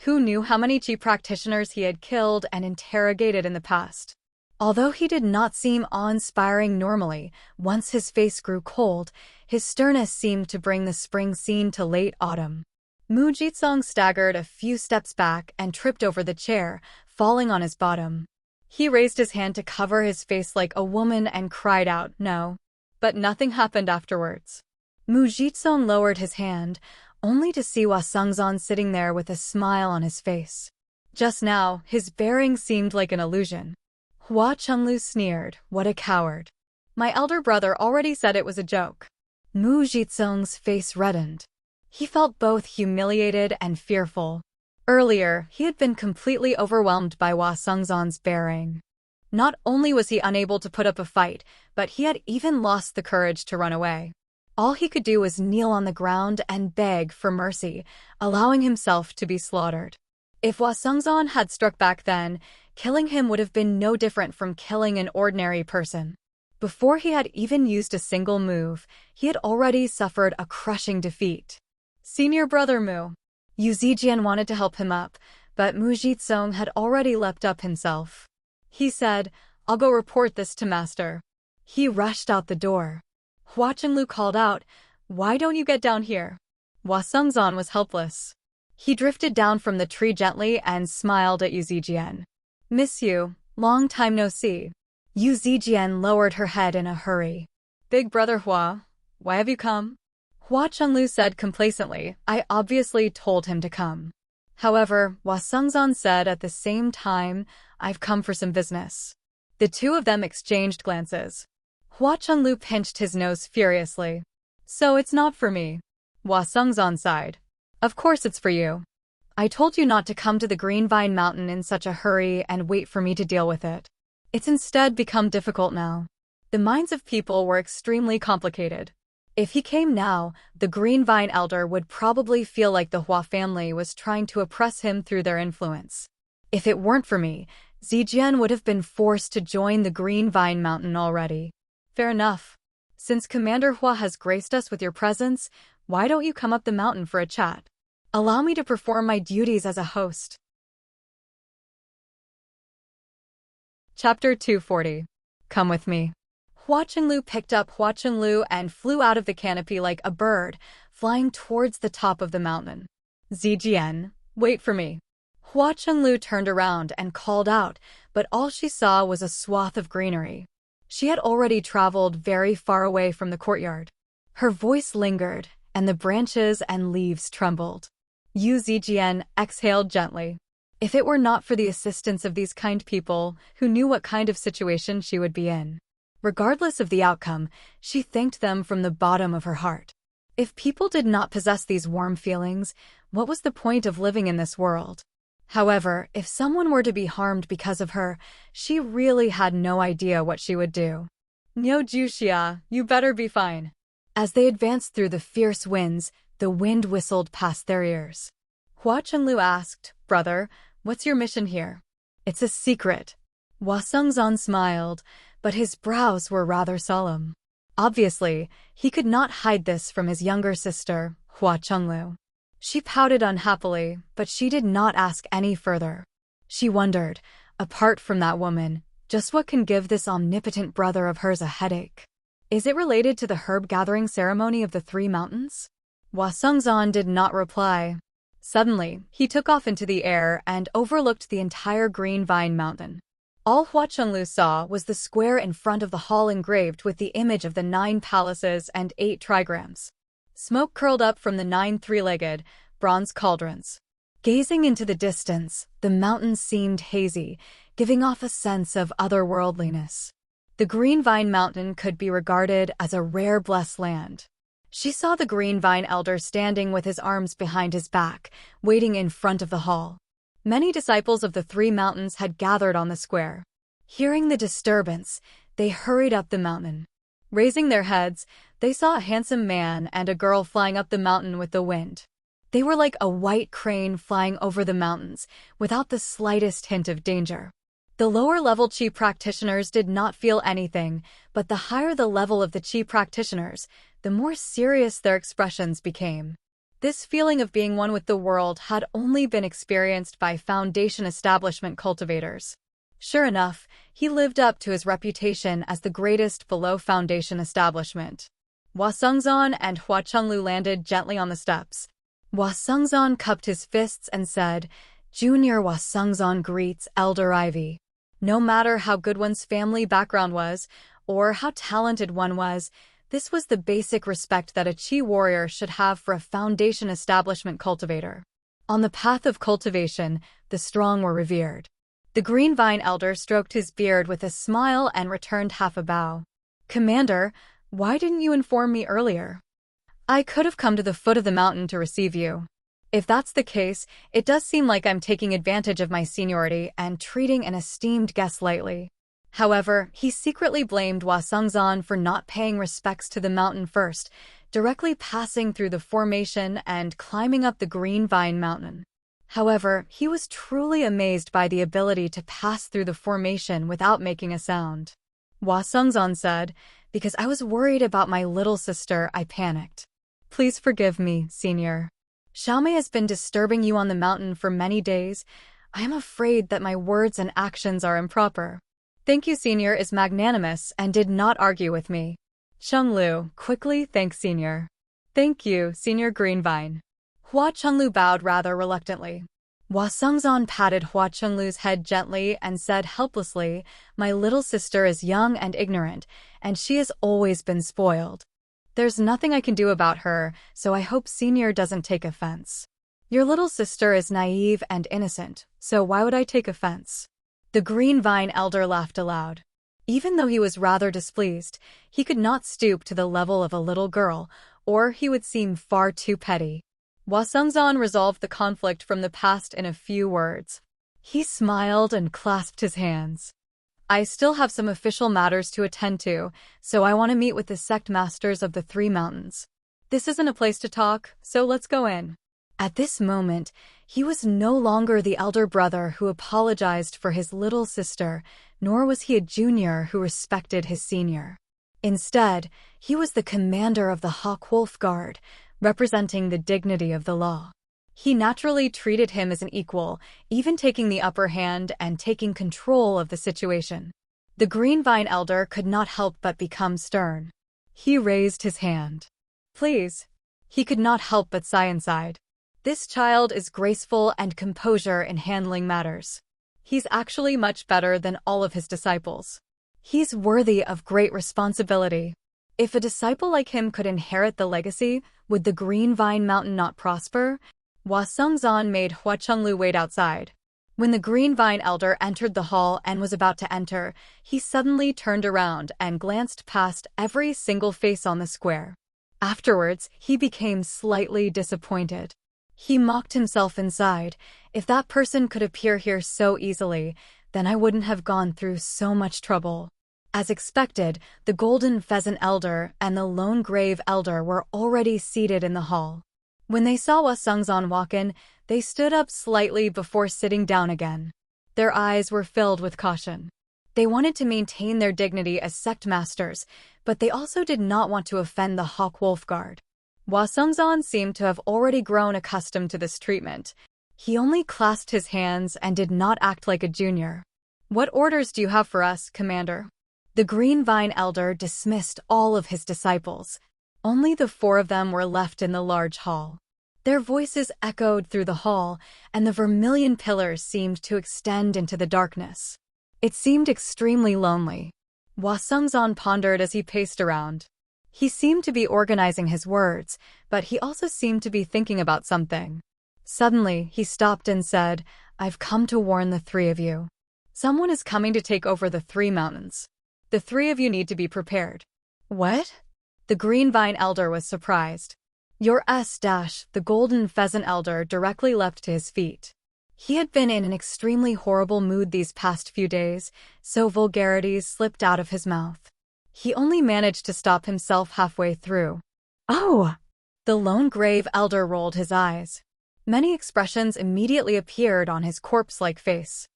Who knew how many Qi practitioners he had killed and interrogated in the past? Although he did not seem awe-inspiring normally, once his face grew cold, his sternness seemed to bring the spring scene to late autumn. Mu Jitsong staggered a few steps back and tripped over the chair, falling on his bottom. He raised his hand to cover his face like a woman and cried out, "No." But nothing happened afterwards. Mu Jitsong lowered his hand, only to see Hua Sungzon sitting there with a smile on his face. Just now, his bearing seemed like an illusion. Hua Chunlu sneered, "What a coward. My elder brother already said it was a joke." Mu Jitsong's face reddened. He felt both humiliated and fearful. Earlier, he had been completely overwhelmed by Hua Sungzon's bearing. Not only was he unable to put up a fight, but he had even lost the courage to run away. All he could do was kneel on the ground and beg for mercy, allowing himself to be slaughtered. If Hua Sungzon had struck back then, killing him would have been no different from killing an ordinary person. Before he had even used a single move, he had already suffered a crushing defeat. Senior brother Mu. Yu Zijian wanted to help him up, but Mu Jitsong had already leapt up himself. He said, "I'll go report this to master." He rushed out the door. Hua Chenglu called out, "Why don't you get down here?" Hua Sungzon was helpless. He drifted down from the tree gently and smiled at Yu Zijian. "Miss you, long time no see." Yu Zijian lowered her head in a hurry. "Big brother Hua, why have you come?" Hua Chenglu said complacently, "I obviously told him to come." However, Hua Sungzon said at the same time, "I've come for some business." The two of them exchanged glances. Hua Chenglu pinched his nose furiously. "So it's not for me." Hua Sungzon sighed. "Of course it's for you. I told you not to come to the Green Vine Mountain in such a hurry and wait for me to deal with it. It's instead become difficult now. The minds of people were extremely complicated. If he came now, the Green Vine Elder would probably feel like the Hua family was trying to oppress him through their influence. If it weren't for me, Zijian would have been forced to join the Green Vine Mountain already. Fair enough. Since Commander Hua has graced us with your presence, why don't you come up the mountain for a chat? Allow me to perform my duties as a host." Chapter 240. Come with me. Hua Chenglu picked up Hua Chenglu and flew out of the canopy like a bird, flying towards the top of the mountain. "Zijian, wait for me." Hua Chenglu turned around and called out, but all she saw was a swath of greenery. She had already traveled very far away from the courtyard. Her voice lingered, and the branches and leaves trembled. Yu Zijian exhaled gently. If it were not for the assistance of these kind people, who knew what kind of situation she would be in. Regardless of the outcome, she thanked them from the bottom of her heart. If people did not possess these warm feelings, what was the point of living in this world? However, if someone were to be harmed because of her, she really had no idea what she would do. "Niu Juxia, you better be fine." As they advanced through the fierce winds, the wind whistled past their ears. Hua Chenglu asked, "Brother, what's your mission here?" "It's a secret." Hua Sungzon smiled, but his brows were rather solemn. Obviously, he could not hide this from his younger sister, Hua Chenglu. She pouted unhappily, but she did not ask any further. She wondered, apart from that woman, just what can give this omnipotent brother of hers a headache. Is it related to the herb-gathering ceremony of the Three Mountains? Hua Sungzon did not reply. Suddenly, he took off into the air and overlooked the entire Green Vine Mountain. All Hua Chenglu saw was the square in front of the hall engraved with the image of the 9 palaces and 8 trigrams. Smoke curled up from the 9 three-legged, bronze cauldrons. Gazing into the distance, the mountains seemed hazy, giving off a sense of otherworldliness. The Green Vine Mountain could be regarded as a rare blessed land. She saw the Green Vine Elder standing with his arms behind his back, waiting in front of the hall. Many disciples of the 3 mountains had gathered on the square. Hearing the disturbance, they hurried up the mountain. Raising their heads, they saw a handsome man and a girl flying up the mountain with the wind. They were like a white crane flying over the mountains, without the slightest hint of danger. The lower-level Qi practitioners did not feel anything, but the higher the level of the Qi practitioners, the more serious their expressions became. This feeling of being one with the world had only been experienced by Foundation establishment cultivators. Sure enough, he lived up to his reputation as the greatest below Foundation establishment. Hua Sengzan and Hua Chenglu landed gently on the steps. Hua Sengzan cupped his fists and said, "Junior Hua Sengzan greets Elder Ivy." No matter how good one's family background was, or how talented one was, this was the basic respect that a Qi warrior should have for a Foundation establishment cultivator. On the path of cultivation, the strong were revered. The Green Vine Elder stroked his beard with a smile and returned half a bow. "Commander, why didn't you inform me earlier? I could have come to the foot of the mountain to receive you. If that's the case, it does seem like I'm taking advantage of my seniority and treating an esteemed guest lightly." However, he secretly blamed Hua Sengzan for not paying respects to the mountain first, directly passing through the formation and climbing up the Green Vine Mountain. However, he was truly amazed by the ability to pass through the formation without making a sound. Hua Sengzan said, "Because I was worried about my little sister, I panicked. Please forgive me, Senior. Xiaomei has been disturbing you on the mountain for many days. I am afraid that my words and actions are improper." "Thank you, Senior," is magnanimous and did not argue with me. Chenglu quickly thanked Senior. "Thank you, Senior Greenvine." Hua Chenglu bowed rather reluctantly. Hua Sengzan patted Hua Chenglu's head gently and said helplessly, "My little sister is young and ignorant, and she has always been spoiled. There's nothing I can do about her, so I hope Senior doesn't take offense. Your little sister is naive and innocent, so why would I take offense?" The Green Vine Elder laughed aloud. Even though he was rather displeased, he could not stoop to the level of a little girl, or he would seem far too petty. Hua Sengzan resolved the conflict from the past in a few words. He smiled and clasped his hands. "I still have some official matters to attend to, so I want to meet with the sect masters of the 3 mountains. This isn't a place to talk, so let's go in." At this moment, he was no longer the elder brother who apologized for his little sister, nor was he a junior who respected his senior. Instead, he was the commander of the Hawk Wolf Guard, representing the dignity of the law. He naturally treated him as an equal, even taking the upper hand and taking control of the situation. The Green Vine Elder could not help but become stern. He raised his hand. "Please." He could not help but sigh inside. This child is graceful and composure in handling matters. He's actually much better than all of his disciples. He's worthy of great responsibility. If a disciple like him could inherit the legacy, would the Green Vine Mountain not prosper? Hua Sengzan made Hua Chenglu wait outside. When the Green Vine Elder entered the hall and was about to enter, he suddenly turned around and glanced past every single face on the square. Afterwards, he became slightly disappointed. He mocked himself inside. If that person could appear here so easily, then I wouldn't have gone through so much trouble. As expected, the Golden Pheasant Elder and the Lone Grave Elder were already seated in the hall. When they saw Hua Sengzan walk in, they stood up slightly before sitting down again. Their eyes were filled with caution. They wanted to maintain their dignity as sect masters, but they also did not want to offend the Hawk Wolf Guard. Hua Sengzan seemed to have already grown accustomed to this treatment. He only clasped his hands and did not act like a junior. "What orders do you have for us, Commander?" The Green Vine Elder dismissed all of his disciples. Only the 4 of them were left in the large hall. Their voices echoed through the hall, and the vermilion pillars seemed to extend into the darkness. It seemed extremely lonely. Hua pondered as he paced around. He seemed to be organizing his words, but he also seemed to be thinking about something. Suddenly, he stopped and said, "I've come to warn the three of you. Someone is coming to take over the 3 mountains. The 3 of you need to be prepared." "What?" The Green Vine Elder was surprised. The Golden Pheasant Elder directly leapt to his feet. He had been in an extremely horrible mood these past few days, so vulgarities slipped out of his mouth. He only managed to stop himself halfway through. "Oh!" The Lone Grave Elder rolled his eyes. Many expressions immediately appeared on his corpse-like face.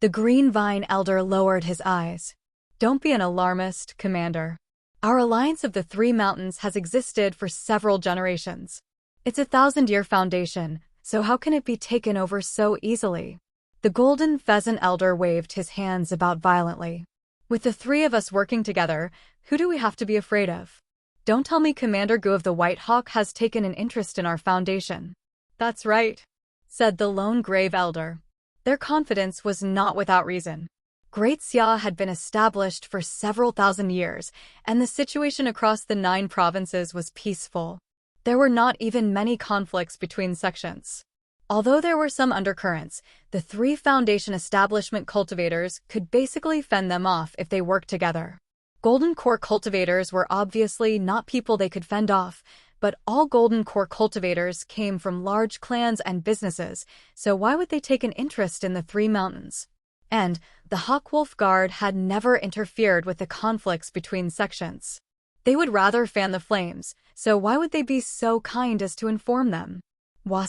The Green Vine Elder lowered his eyes. "Don't be an alarmist, Commander. Our alliance of the 3 mountains has existed for several generations. It's a 1,000-year foundation, so how can it be taken over so easily?" The Golden Pheasant Elder waved his hands about violently. "With the 3 of us working together, who do we have to be afraid of? Don't tell me Commander Gu of the White Hawk has taken an interest in our foundation." "That's right," said the Lone Grave Elder. Their confidence was not without reason. Great Xia had been established for several thousand years, and the situation across the 9 provinces was peaceful. There were not even many conflicts between sections. Although there were some undercurrents, the 3 foundation establishment cultivators could basically fend them off if they worked together. Golden Core cultivators were obviously not people they could fend off, but all Golden Core cultivators came from large clans and businesses, so why would they take an interest in the 3 mountains? And the Hawkwolf Guard had never interfered with the conflicts between sections. They would rather fan the flames, so why would they be so kind as to inform them? Hua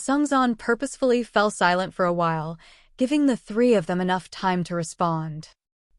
purposefully fell silent for a while, giving the 3 of them enough time to respond.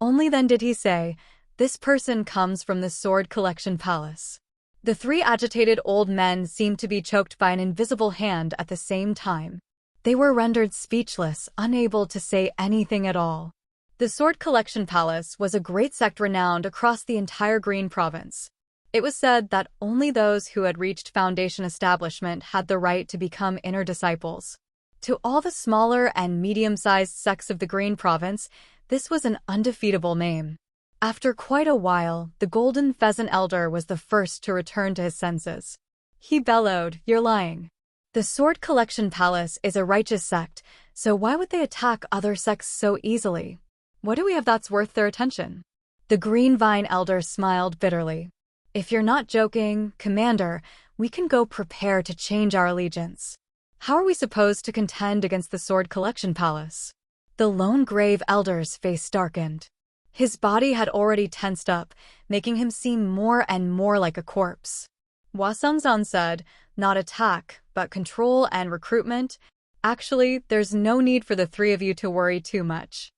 Only then did he say, "This person comes from the Sword Collection Palace." The 3 agitated old men seemed to be choked by an invisible hand at the same time. They were rendered speechless, unable to say anything at all. The Sword Collection Palace was a great sect renowned across the entire Green Province. It was said that only those who had reached foundation establishment had the right to become inner disciples. To all the smaller and medium-sized sects of the Green Province, this was an undefeatable name. After quite a while, the Golden Pheasant Elder was the first to return to his senses. He bellowed, "You're lying. The Sword Collection Palace is a righteous sect, so why would they attack other sects so easily? What do we have that's worth their attention?" The Green Vine Elder smiled bitterly. "If you're not joking, Commander, we can go prepare to change our allegiance. How are we supposed to contend against the Sword Collection Palace?" The Lone Grave Elder's face darkened. His body had already tensed up, making him seem more and more like a corpse. Hua said, "Not attack, but control and recruitment. Actually, there's no need for the 3 of you to worry too much.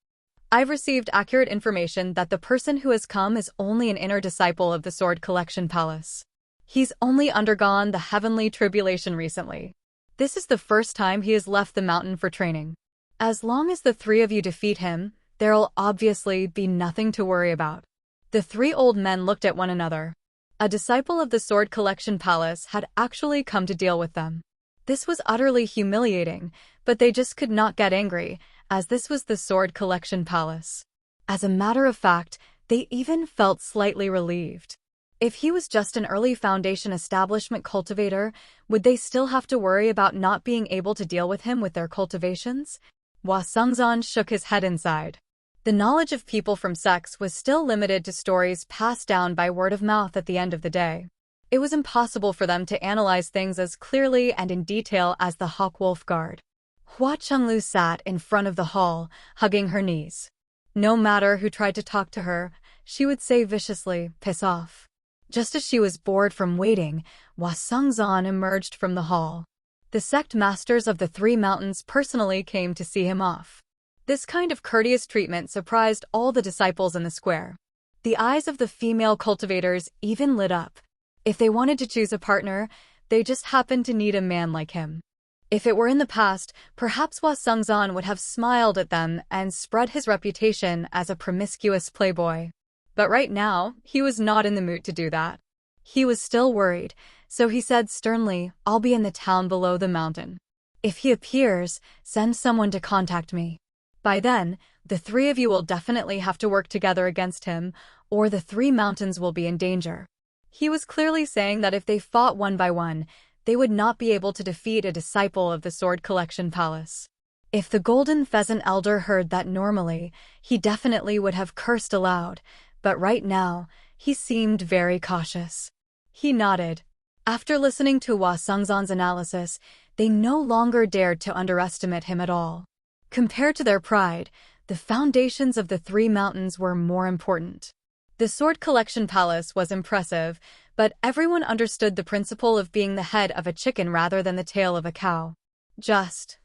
I've received accurate information that the person who has come is only an inner disciple of the Sword Collection Palace. He's only undergone the heavenly tribulation recently. This is the first time he has left the mountain for training. As long as the 3 of you defeat him, there'll obviously be nothing to worry about." The 3 old men looked at one another. A disciple of the Sword Collection Palace had actually come to deal with them. This was utterly humiliating, but they just could not get angry, as this was the Sword Collection Palace. As a matter of fact, they even felt slightly relieved. If he was just an early foundation establishment cultivator, would they still have to worry about not being able to deal with him with their cultivations? Hua shook his head inside. The knowledge of people from sects was still limited to stories passed down by word of mouth at the end of the day. It was impossible for them to analyze things as clearly and in detail as the Hawkwolf Guard. Hua Chenglu sat in front of the hall, hugging her knees. No matter who tried to talk to her, she would say viciously, "Piss off." Just as she was bored from waiting, Hua emerged from the hall. The sect masters of the 3 mountains personally came to see him off. This kind of courteous treatment surprised all the disciples in the square. The eyes of the female cultivators even lit up. If they wanted to choose a partner, they just happened to need a man like him. If it were in the past, perhaps Hua would have smiled at them and spread his reputation as a promiscuous playboy. But right now, he was not in the mood to do that. He was still worried, so he said sternly, "I'll be in the town below the mountain. If he appears, send someone to contact me." By then, The three of you will definitely have to work together against him, or the 3 mountains will be in danger. He was clearly saying that if they fought one by one, they would not be able to defeat a disciple of the Sword Collection Palace. If the Golden Pheasant Elder heard that normally, he definitely would have cursed aloud, but right now, he seemed very cautious. He nodded. After listening to Hua Sungzan's analysis, they no longer dared to underestimate him at all. Compared to their pride, the foundations of the 3 mountains were more important. The Sword Collection Palace was impressive, but everyone understood the principle of being the head of a chicken rather than the tail of a cow. Just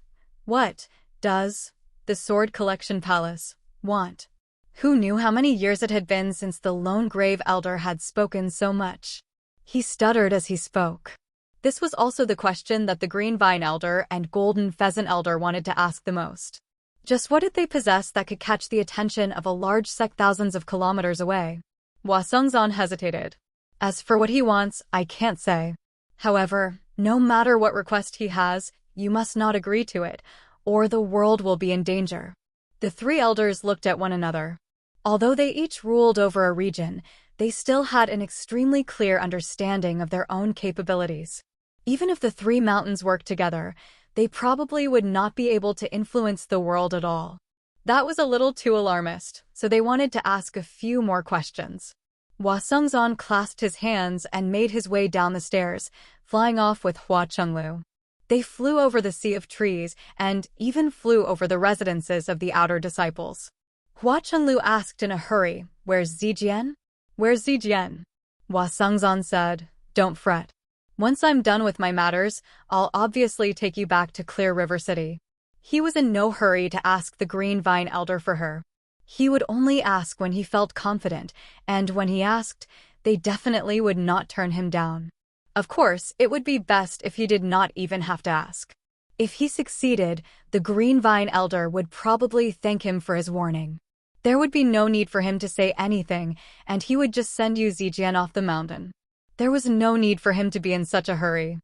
what does the Sword Collection Palace want? Who knew how many years it had been since the Lone Grave Elder had spoken so much? He stuttered as he spoke. This was also the question that the Green Vine Elder and Golden Pheasant Elder wanted to ask the most. Just what did they possess that could catch the attention of a large sect thousands of kilometers away? Hua Sungzan hesitated. As for what he wants, I can't say. However, no matter what request he has, you must not agree to it, or the world will be in danger. The 3 elders looked at one another. Although they each ruled over a region, they still had an extremely clear understanding of their own capabilities. Even if the 3 mountains worked together, they probably would not be able to influence the world at all. That was a little too alarmist, so they wanted to ask a few more questions. Hua Sungzan clasped his hands and made his way down the stairs, flying off with Hua Chenglu. They flew over the sea of trees and even flew over the residences of the outer disciples. Hua Chenglu asked in a hurry, "Where's Zijian?" "Where's Zijian?" Hua Sungzan said, "Don't fret. Once I'm done with my matters, I'll obviously take you back to Clear River City." He was in no hurry to ask the Green Vine Elder for her. He would only ask when he felt confident, and when he asked, they definitely would not turn him down. Of course, it would be best if he did not even have to ask. If he succeeded, the Green Vine Elder would probably thank him for his warning. There would be no need for him to say anything, and he would just send Yu Zijian off the mountain. There was no need for him to be in such a hurry.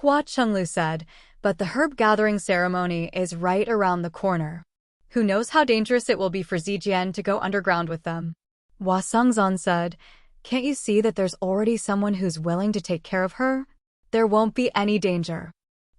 Hua Chenglu said, "But the herb gathering ceremony is right around the corner. Who knows how dangerous it will be for Zijian to go underground with them?" Hua Sungzan said, "Can't you see that there's already someone who's willing to take care of her? There won't be any danger.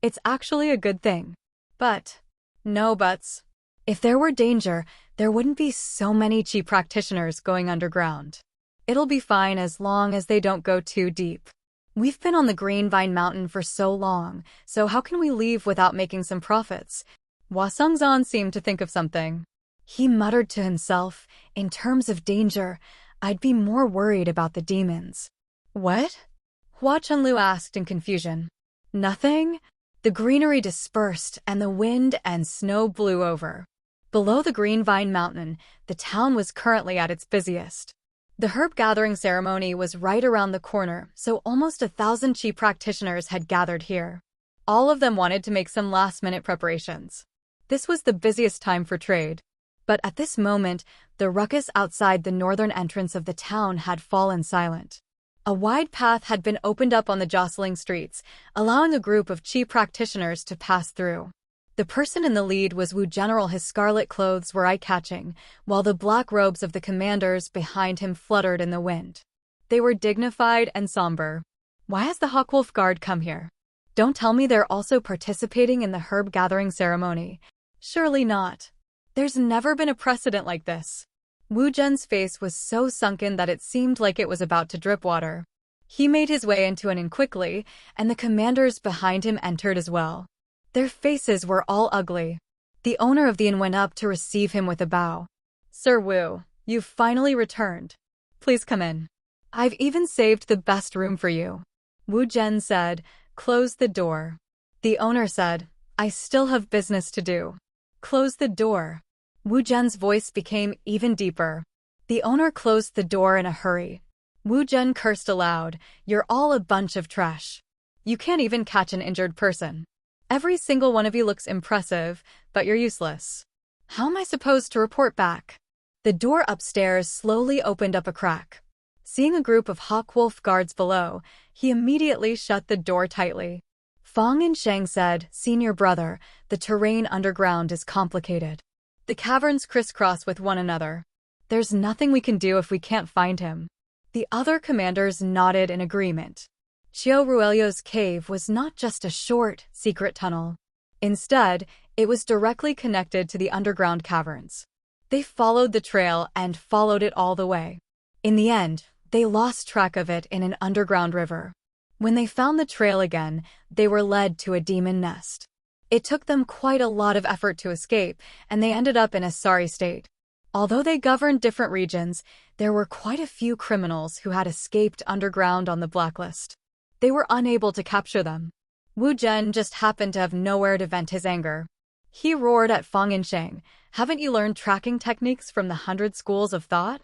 It's actually a good thing." But no buts. If there were danger, there wouldn't be so many chi practitioners going underground. It'll be fine as long as they don't go too deep. We've been on the Green Vine Mountain for so long, so how can we leave without making some profits? Hua Sungzan seemed to think of something. He muttered to himself, "In terms of danger, I'd be more worried about the demons." "What?" Hua Chenglu asked in confusion. "Nothing?" The greenery dispersed and the wind and snow blew over. Below the Green Vine Mountain, the town was currently at its busiest. The herb gathering ceremony was right around the corner, so almost 1,000 chi practitioners had gathered here. All of them wanted to make some last-minute preparations. This was the busiest time for trade. But at this moment, the ruckus outside the northern entrance of the town had fallen silent. A wide path had been opened up on the jostling streets, allowing a group of chi practitioners to pass through. The person in the lead was Wu General. His scarlet clothes were eye-catching, while the black robes of the commanders behind him fluttered in the wind. They were dignified and somber. Why has the Hawkwolf Guard come here? Don't tell me they're also participating in the herb gathering ceremony. Surely not. There's never been a precedent like this. Wu Zhen's face was so sunken that it seemed like it was about to drip water. He made his way into an inn quickly, and the commanders behind him entered as well. Their faces were all ugly. The owner of the inn went up to receive him with a bow. "Sir Wu, you've finally returned. Please come in. I've even saved the best room for you." Wu Zhen said, "Close the door." The owner said, "I still have business to do." "Close the door." Wu Zhen's voice became even deeper. The owner closed the door in a hurry. Wu Zhen cursed aloud, "You're all a bunch of trash. You can't even catch an injured person. Every single one of you looks impressive, but you're useless. How am I supposed to report back?" The door upstairs slowly opened up a crack. Seeing a group of Hawkwolf guards below, he immediately shut the door tightly. Fong and Shang said, "Senior brother, the terrain underground is complicated. The caverns crisscross with one another. There's nothing we can do if we can't find him. The other commanders nodded in agreement. Xiao Ruelio's cave was not just a short, secret tunnel. Instead, it was directly connected to the underground caverns. They followed the trail and followed it all the way. In the end, they lost track of it in an underground river. When they found the trail again, they were led to a demon nest. It took them quite a lot of effort to escape, and they ended up in a sorry state. Although they governed different regions, there were quite a few criminals who had escaped underground on the blacklist. They were unable to capture them. Wu Zhen just happened to have nowhere to vent his anger. He roared at Fang Yinsheng, "Haven't you learned tracking techniques from the 100 schools of thought?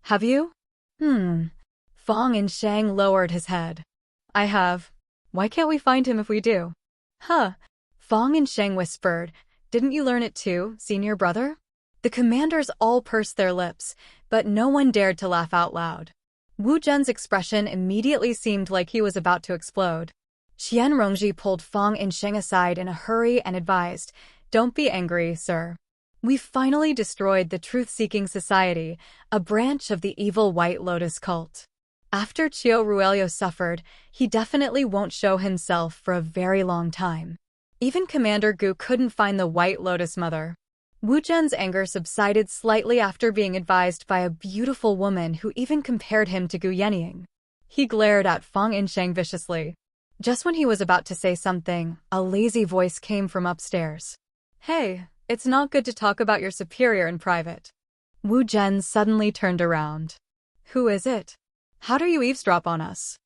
Have you?" Fang Yinsheng lowered his head. "I have. Why can't we find him if we do?" "Huh." Fang Yinsheng whispered, "Didn't you learn it too, senior brother?" The commanders all pursed their lips, but no one dared to laugh out loud. Wu Zhen's expression immediately seemed like he was about to explode. Qian Rongji pulled Fang Yinsheng aside in a hurry and advised, "Don't be angry, sir. We've finally destroyed the Truth-Seeking Society, a branch of the evil White Lotus cult. After Qiao Ruelio suffered, he definitely won't show himself for a very long time." Even Commander Gu couldn't find the White Lotus mother. Wu Zhen's anger subsided slightly after being advised by a beautiful woman who even compared him to Gu Yenying. He glared at Fang Yinsheng viciously. Just when he was about to say something, a lazy voice came from upstairs. "Hey, it's not good to talk about your superior in private." Wu Zhen suddenly turned around. "Who is it? How dare you eavesdrop on us?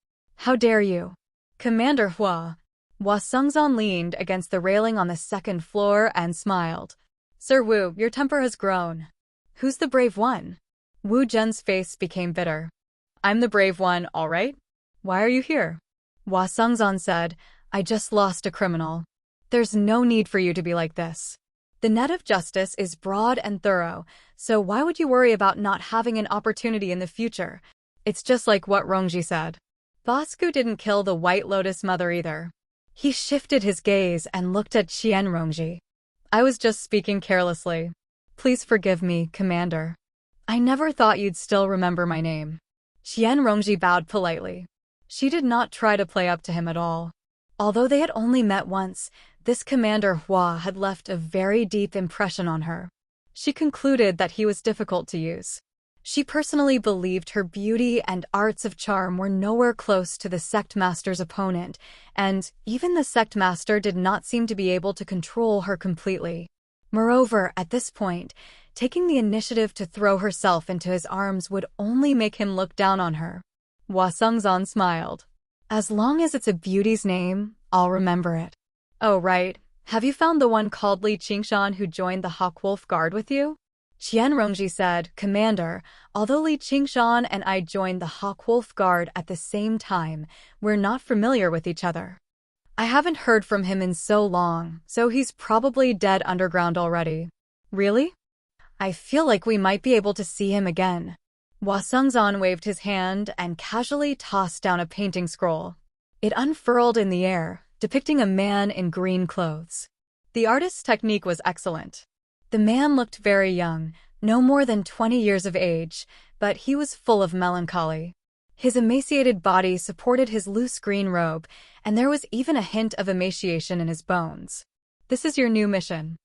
How dare you?" Commander Hua Sungzan leaned against the railing on the second floor and smiled. "Sir Wu, your temper has grown. Who's the brave one?" Wu Zhen's face became bitter. "I'm the brave one, all right. Why are you here?" Hua Sungzan said, "I just lost a criminal. There's no need for you to be like this. The net of justice is broad and thorough, so why would you worry about not having an opportunity in the future? It's just like what Rongji said." Bosku didn't kill the White Lotus mother either. He shifted his gaze and looked at Qian Rongji. "I was just speaking carelessly. Please forgive me, Commander. I never thought you'd still remember my name." Qian Rongji bowed politely. She did not try to play up to him at all. Although they had only met once, this Commander Hua had left a very deep impression on her. She concluded that he was difficult to use. She personally believed her beauty and arts of charm were nowhere close to the sect master's opponent, and even the sect master did not seem to be able to control her completely. Moreover, at this point, taking the initiative to throw herself into his arms would only make him look down on her. Hua Sungzan smiled. "As long as it's a beauty's name, I'll remember it." "Oh, right. Have you found the one called Li Qingshan who joined the Hawkwolf Guard with you?" Qian Rongji said, "Commander, although Li Qingshan and I joined the Hawkwolf Guard at the same time, we're not familiar with each other. I haven't heard from him in so long, so he's probably dead underground already." "Really? I feel like we might be able to see him again." Hua Sungzan waved his hand and casually tossed down a painting scroll. It unfurled in the air, depicting a man in green clothes. The artist's technique was excellent. The man looked very young, no more than 20 years of age, but he was full of melancholy. His emaciated body supported his loose green robe, and there was even a hint of emaciation in his bones. "This is your new mission.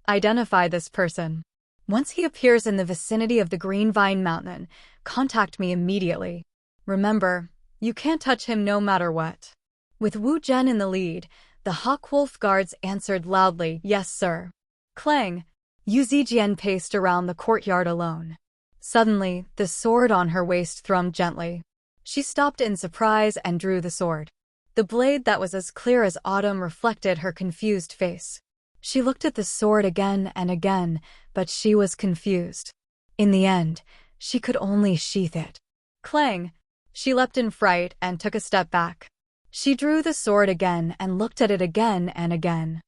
Identify this person. Once he appears in the vicinity of the Green Vine Mountain, contact me immediately. Remember, you can't touch him no matter what." With Wu Zhen in the lead, the Hawkwolf Guards answered loudly, "Yes, sir." Clang! Yu Zijian paced around the courtyard alone. Suddenly, the sword on her waist thrummed gently. She stopped in surprise and drew the sword. The blade that was as clear as autumn reflected her confused face. She looked at the sword again and again, but she was confused. In the end, she could only sheath it. Clang! She leapt in fright and took a step back. She drew the sword again and looked at it again and again.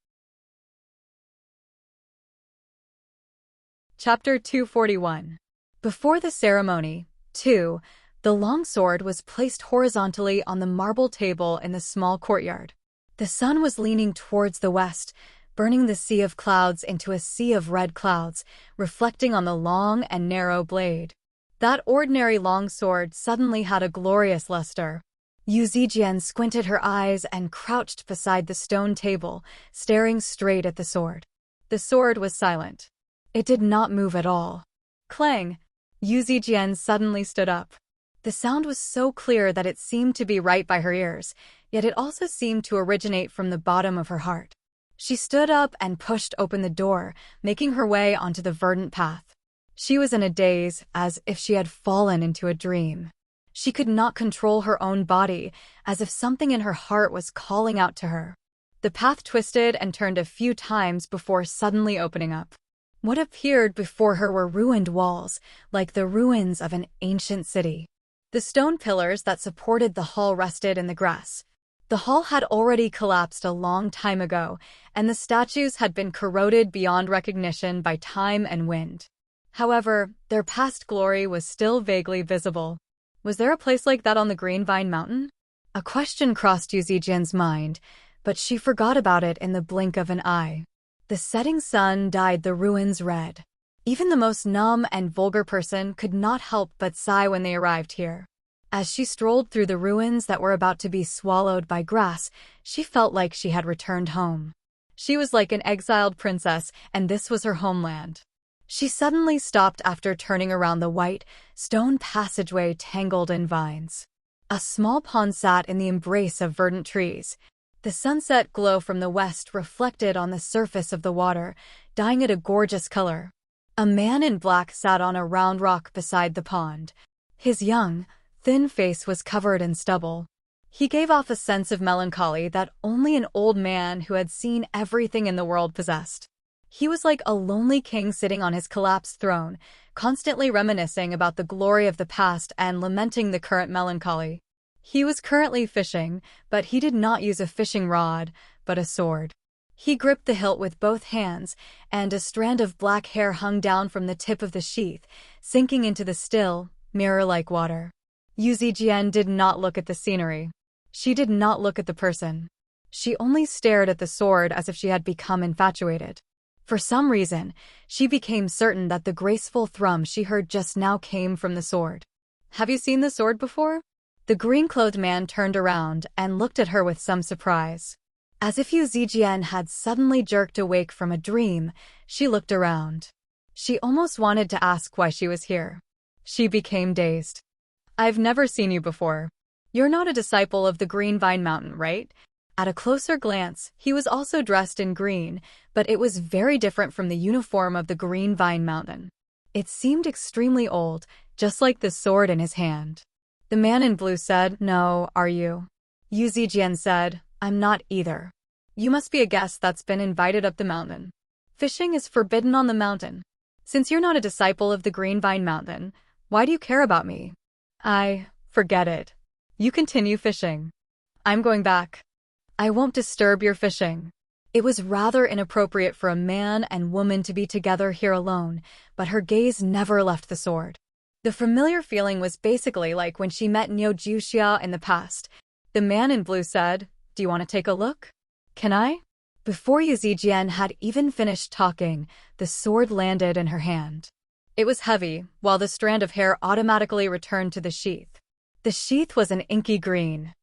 Chapter 241. Before the ceremony, too, the long sword was placed horizontally on the marble table in the small courtyard. The sun was leaning towards the west, burning the sea of clouds into a sea of red clouds, reflecting on the long and narrow blade. That ordinary long sword suddenly had a glorious luster. Yu Zijian squinted her eyes and crouched beside the stone table, staring straight at the sword. The sword was silent. It did not move at all. Clang! Yu Zijian suddenly stood up. The sound was so clear that it seemed to be right by her ears, yet it also seemed to originate from the bottom of her heart. She stood up and pushed open the door, making her way onto the verdant path. She was in a daze, as if she had fallen into a dream. She could not control her own body, as if something in her heart was calling out to her. The path twisted and turned a few times before suddenly opening up. What appeared before her were ruined walls, like the ruins of an ancient city. The stone pillars that supported the hall rested in the grass. The hall had already collapsed a long time ago, and the statues had been corroded beyond recognition by time and wind. However, their past glory was still vaguely visible. Was there a place like that on the Green Vine Mountain? A question crossed Yu Zijian's mind, but she forgot about it in the blink of an eye. The setting sun dyed the ruins red. Even the most numb and vulgar person could not help but sigh when they arrived here. As she strolled through the ruins that were about to be swallowed by grass, she felt like she had returned home. She was like an exiled princess, and this was her homeland. She suddenly stopped after turning around the white, stone passageway tangled in vines. A small pond sat in the embrace of verdant trees. The sunset glow from the west reflected on the surface of the water, dyeing it a gorgeous color. A man in black sat on a round rock beside the pond. His young, thin face was covered in stubble. He gave off a sense of melancholy that only an old man who had seen everything in the world possessed. He was like a lonely king sitting on his collapsed throne, constantly reminiscing about the glory of the past and lamenting the current melancholy. He was currently fishing, but he did not use a fishing rod, but a sword. He gripped the hilt with both hands, and a strand of black hair hung down from the tip of the sheath, sinking into the still, mirror-like water. Yu Zijian did not look at the scenery. She did not look at the person. She only stared at the sword as if she had become infatuated. For some reason, she became certain that the graceful thrum she heard just now came from the sword. Have you seen the sword before? The green-clothed man turned around and looked at her with some surprise. As if Yu Zijian had suddenly jerked awake from a dream, she looked around. She almost wanted to ask why she was here. She became dazed. I've never seen you before. You're not a disciple of the Green Vine Mountain, right? At a closer glance, he was also dressed in green, but it was very different from the uniform of the Green Vine Mountain. It seemed extremely old, just like the sword in his hand. The man in blue said, "No, are you?" Yu Zijian said, "I'm not either. You must be a guest that's been invited up the mountain. Fishing is forbidden on the mountain. Since you're not a disciple of the Green Vine Mountain, why do you care about me?" Forget it. You continue fishing. I'm going back. I won't disturb your fishing." It was rather inappropriate for a man and woman to be together here alone, but her gaze never left the sword. The familiar feeling was basically like when she met Niu Jiuxia in the past. The man in blue said, "Do you want to take a look?" "Can I?" Before Yu Zijian had even finished talking, the sword landed in her hand. It was heavy, while the strand of hair automatically returned to the sheath. The sheath was an inky green.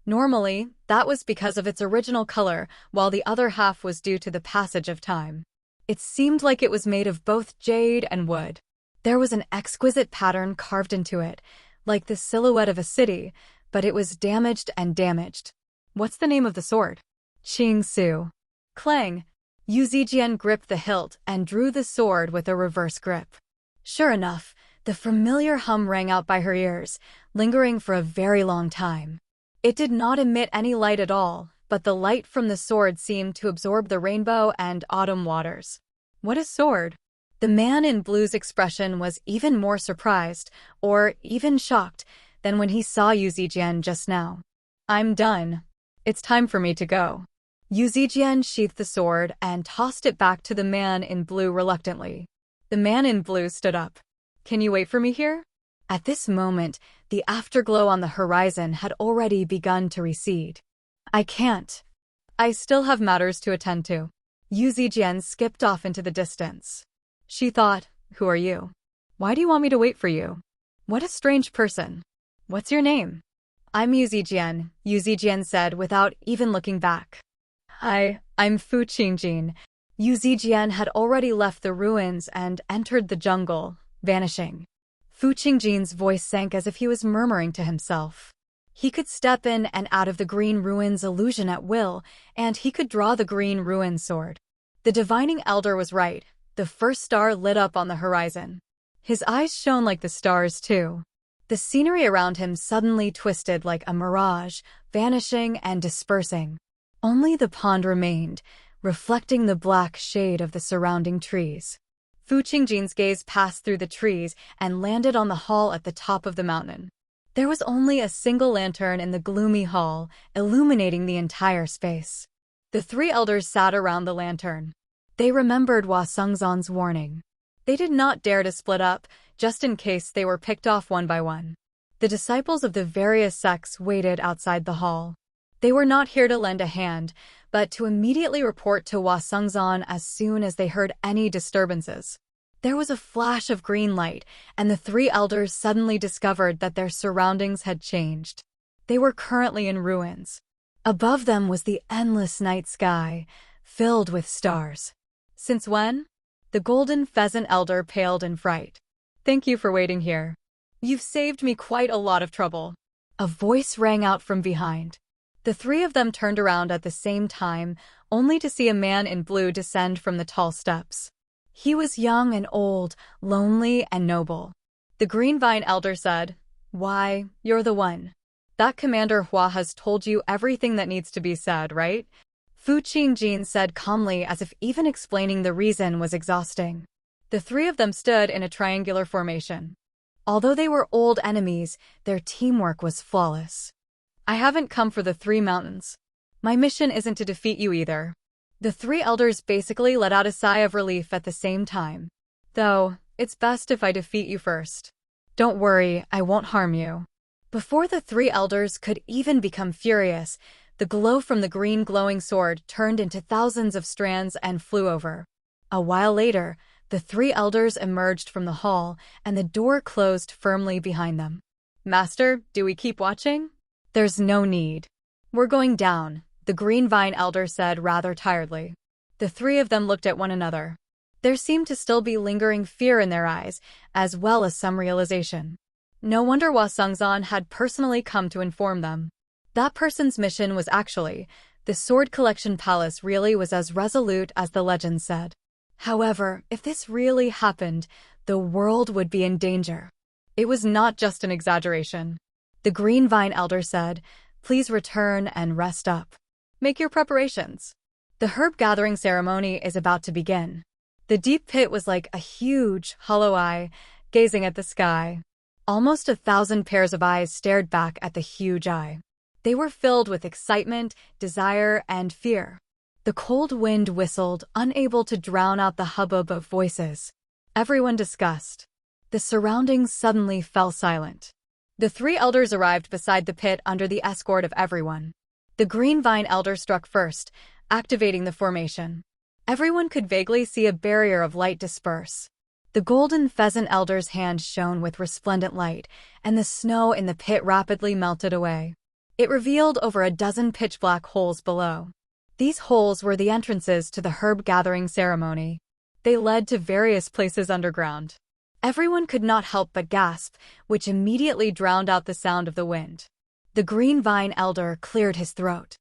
Normally, that was because of its original color, while the other half was due to the passage of time. It seemed like it was made of both jade and wood. There was an exquisite pattern carved into it, like the silhouette of a city, but it was damaged and damaged. "What's the name of the sword?" "Qing Su." Clang! Yu Zijian gripped the hilt and drew the sword with a reverse grip. Sure enough, the familiar hum rang out by her ears, lingering for a very long time. It did not emit any light at all, but the light from the sword seemed to absorb the rainbow and autumn waters. "What is sword?" The man in blue's expression was even more surprised, or even shocked, than when he saw Yu Zijian just now. "I'm done. It's time for me to go." Yu Zijian sheathed the sword and tossed it back to the man in blue reluctantly. The man in blue stood up. "Can you wait for me here?" At this moment, the afterglow on the horizon had already begun to recede. "I can't. I still have matters to attend to." Yu Zijian skipped off into the distance. She thought, "Who are you? Why do you want me to wait for you? What a strange person. What's your name?" "I'm Yu Zijian said without even looking back. I'm Fu Qingjin." Yu Zijian had already left the ruins and entered the jungle, vanishing. Fu Qingjin's voice sank as if he was murmuring to himself. He could step in and out of the green ruins illusion at will, and he could draw the green ruin sword. The divining elder was right. The first star lit up on the horizon. His eyes shone like the stars, too. The scenery around him suddenly twisted like a mirage, vanishing and dispersing. Only the pond remained, reflecting the black shade of the surrounding trees. Fu Qingjin's gaze passed through the trees and landed on the hall at the top of the mountain. There was only a single lantern in the gloomy hall, illuminating the entire space. The three elders sat around the lantern. They remembered Hua Sengzan's warning. They did not dare to split up, just in case they were picked off one by one. The disciples of the various sects waited outside the hall. They were not here to lend a hand, but to immediately report to Hua Sengzan as soon as they heard any disturbances. There was a flash of green light, and the three elders suddenly discovered that their surroundings had changed. They were currently in ruins. Above them was the endless night sky, filled with stars. "Since when?" The golden pheasant elder paled in fright. "Thank you for waiting here. You've saved me quite a lot of trouble." A voice rang out from behind. The three of them turned around at the same time, only to see a man in blue descend from the tall steps. He was young and old, lonely and noble. The Green Vine Elder said, "Why, you're the one. That Commander Hua has told you everything that needs to be said, right?" Fu Qingjin said calmly, as if even explaining the reason was exhausting. The three of them stood in a triangular formation. Although they were old enemies, their teamwork was flawless. "I haven't come for the three mountains. My mission isn't to defeat you either." The three elders basically let out a sigh of relief at the same time. "Though, it's best if I defeat you first. Don't worry, I won't harm you." Before the three elders could even become furious, the glow from the green glowing sword turned into thousands of strands and flew over. A while later, the three elders emerged from the hall, and the door closed firmly behind them. "Master, do we keep watching?" "There's no need. We're going down," the Green Vine Elder said rather tiredly. The three of them looked at one another. There seemed to still be lingering fear in their eyes, as well as some realization. No wonder Hua Sengzan had personally come to inform them. That person's mission was actually, the Sword Collection Palace really was as resolute as the legend said. However, if this really happened, the world would be in danger. It was not just an exaggeration. The Green Vine Elder said, "Please return and rest up. Make your preparations. The herb gathering ceremony is about to begin." The deep pit was like a huge, hollow eye, gazing at the sky. Almost 1,000 pairs of eyes stared back at the huge eye. They were filled with excitement, desire, and fear. The cold wind whistled, unable to drown out the hubbub of voices. Everyone discussed. The surroundings suddenly fell silent. The three elders arrived beside the pit under the escort of everyone. The Green Vine Elder struck first, activating the formation. Everyone could vaguely see a barrier of light disperse. The golden pheasant elder's hand shone with resplendent light, and the snow in the pit rapidly melted away. It revealed over a dozen pitch-black holes below. These holes were the entrances to the herb gathering ceremony. They led to various places underground. Everyone could not help but gasp, which immediately drowned out the sound of the wind. The Green Vine Elder cleared his throat.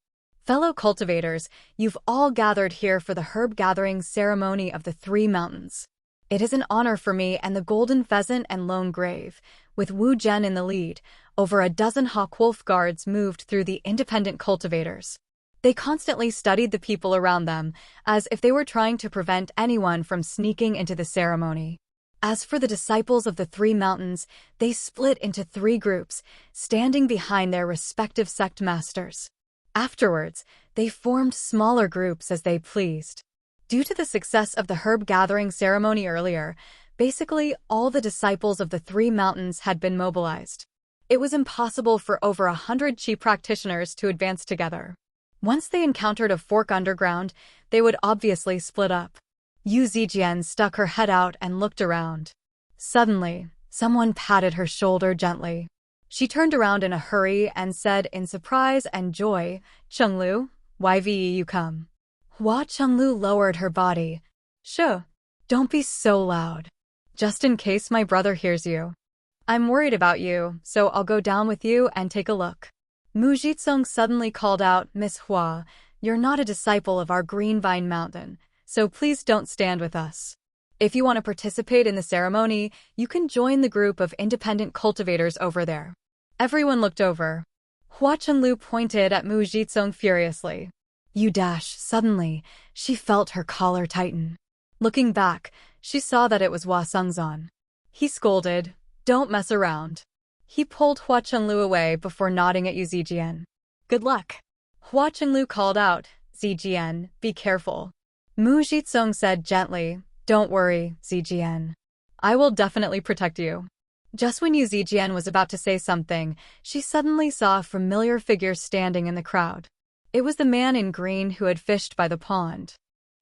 "Fellow cultivators, you've all gathered here for the herb gathering ceremony of the Three Mountains. It is an honor for me and the Golden Pheasant and Lone Grave, with Wu Zhen in the lead. Over a dozen Hawk Wolf guards moved through the independent cultivators. They constantly studied the people around them, as if they were trying to prevent anyone from sneaking into the ceremony. As for the disciples of the Three Mountains, they split into 3 groups, standing behind their respective sect masters. Afterwards, they formed smaller groups as they pleased. Due to the success of the herb gathering ceremony earlier, basically all the disciples of the Three Mountains had been mobilized. It was impossible for over 100 chi practitioners to advance together. Once they encountered a fork underground, they would obviously split up. Yu Zijian stuck her head out and looked around. Suddenly, someone patted her shoulder gently. She turned around in a hurry and said in surprise and joy, "Chenglu, YVE you come." Hua Chenglu lowered her body. "Sure, don't be so loud. Just in case my brother hears you. I'm worried about you, so I'll go down with you and take a look." Mu Jitsung suddenly called out, "Miss Hua, you're not a disciple of our Green Vine Mountain, so please don't stand with us. If you want to participate in the ceremony, you can join the group of independent cultivators over there." Everyone looked over. Hua Chenglu pointed at Mu Jitsung furiously. Suddenly, she felt her collar tighten. Looking back, she saw that it was Hua Sungzan. He scolded, "Don't mess around." He pulled Hua Chenglu away before nodding at Yu Zijian. "Good luck." Hua Chenglu called out, "Zijian, be careful." Mu Jitsung said gently, "Don't worry, Zijian. I will definitely protect you." Just when Yu Zijian was about to say something, she suddenly saw a familiar figure standing in the crowd. It was the man in green who had fished by the pond.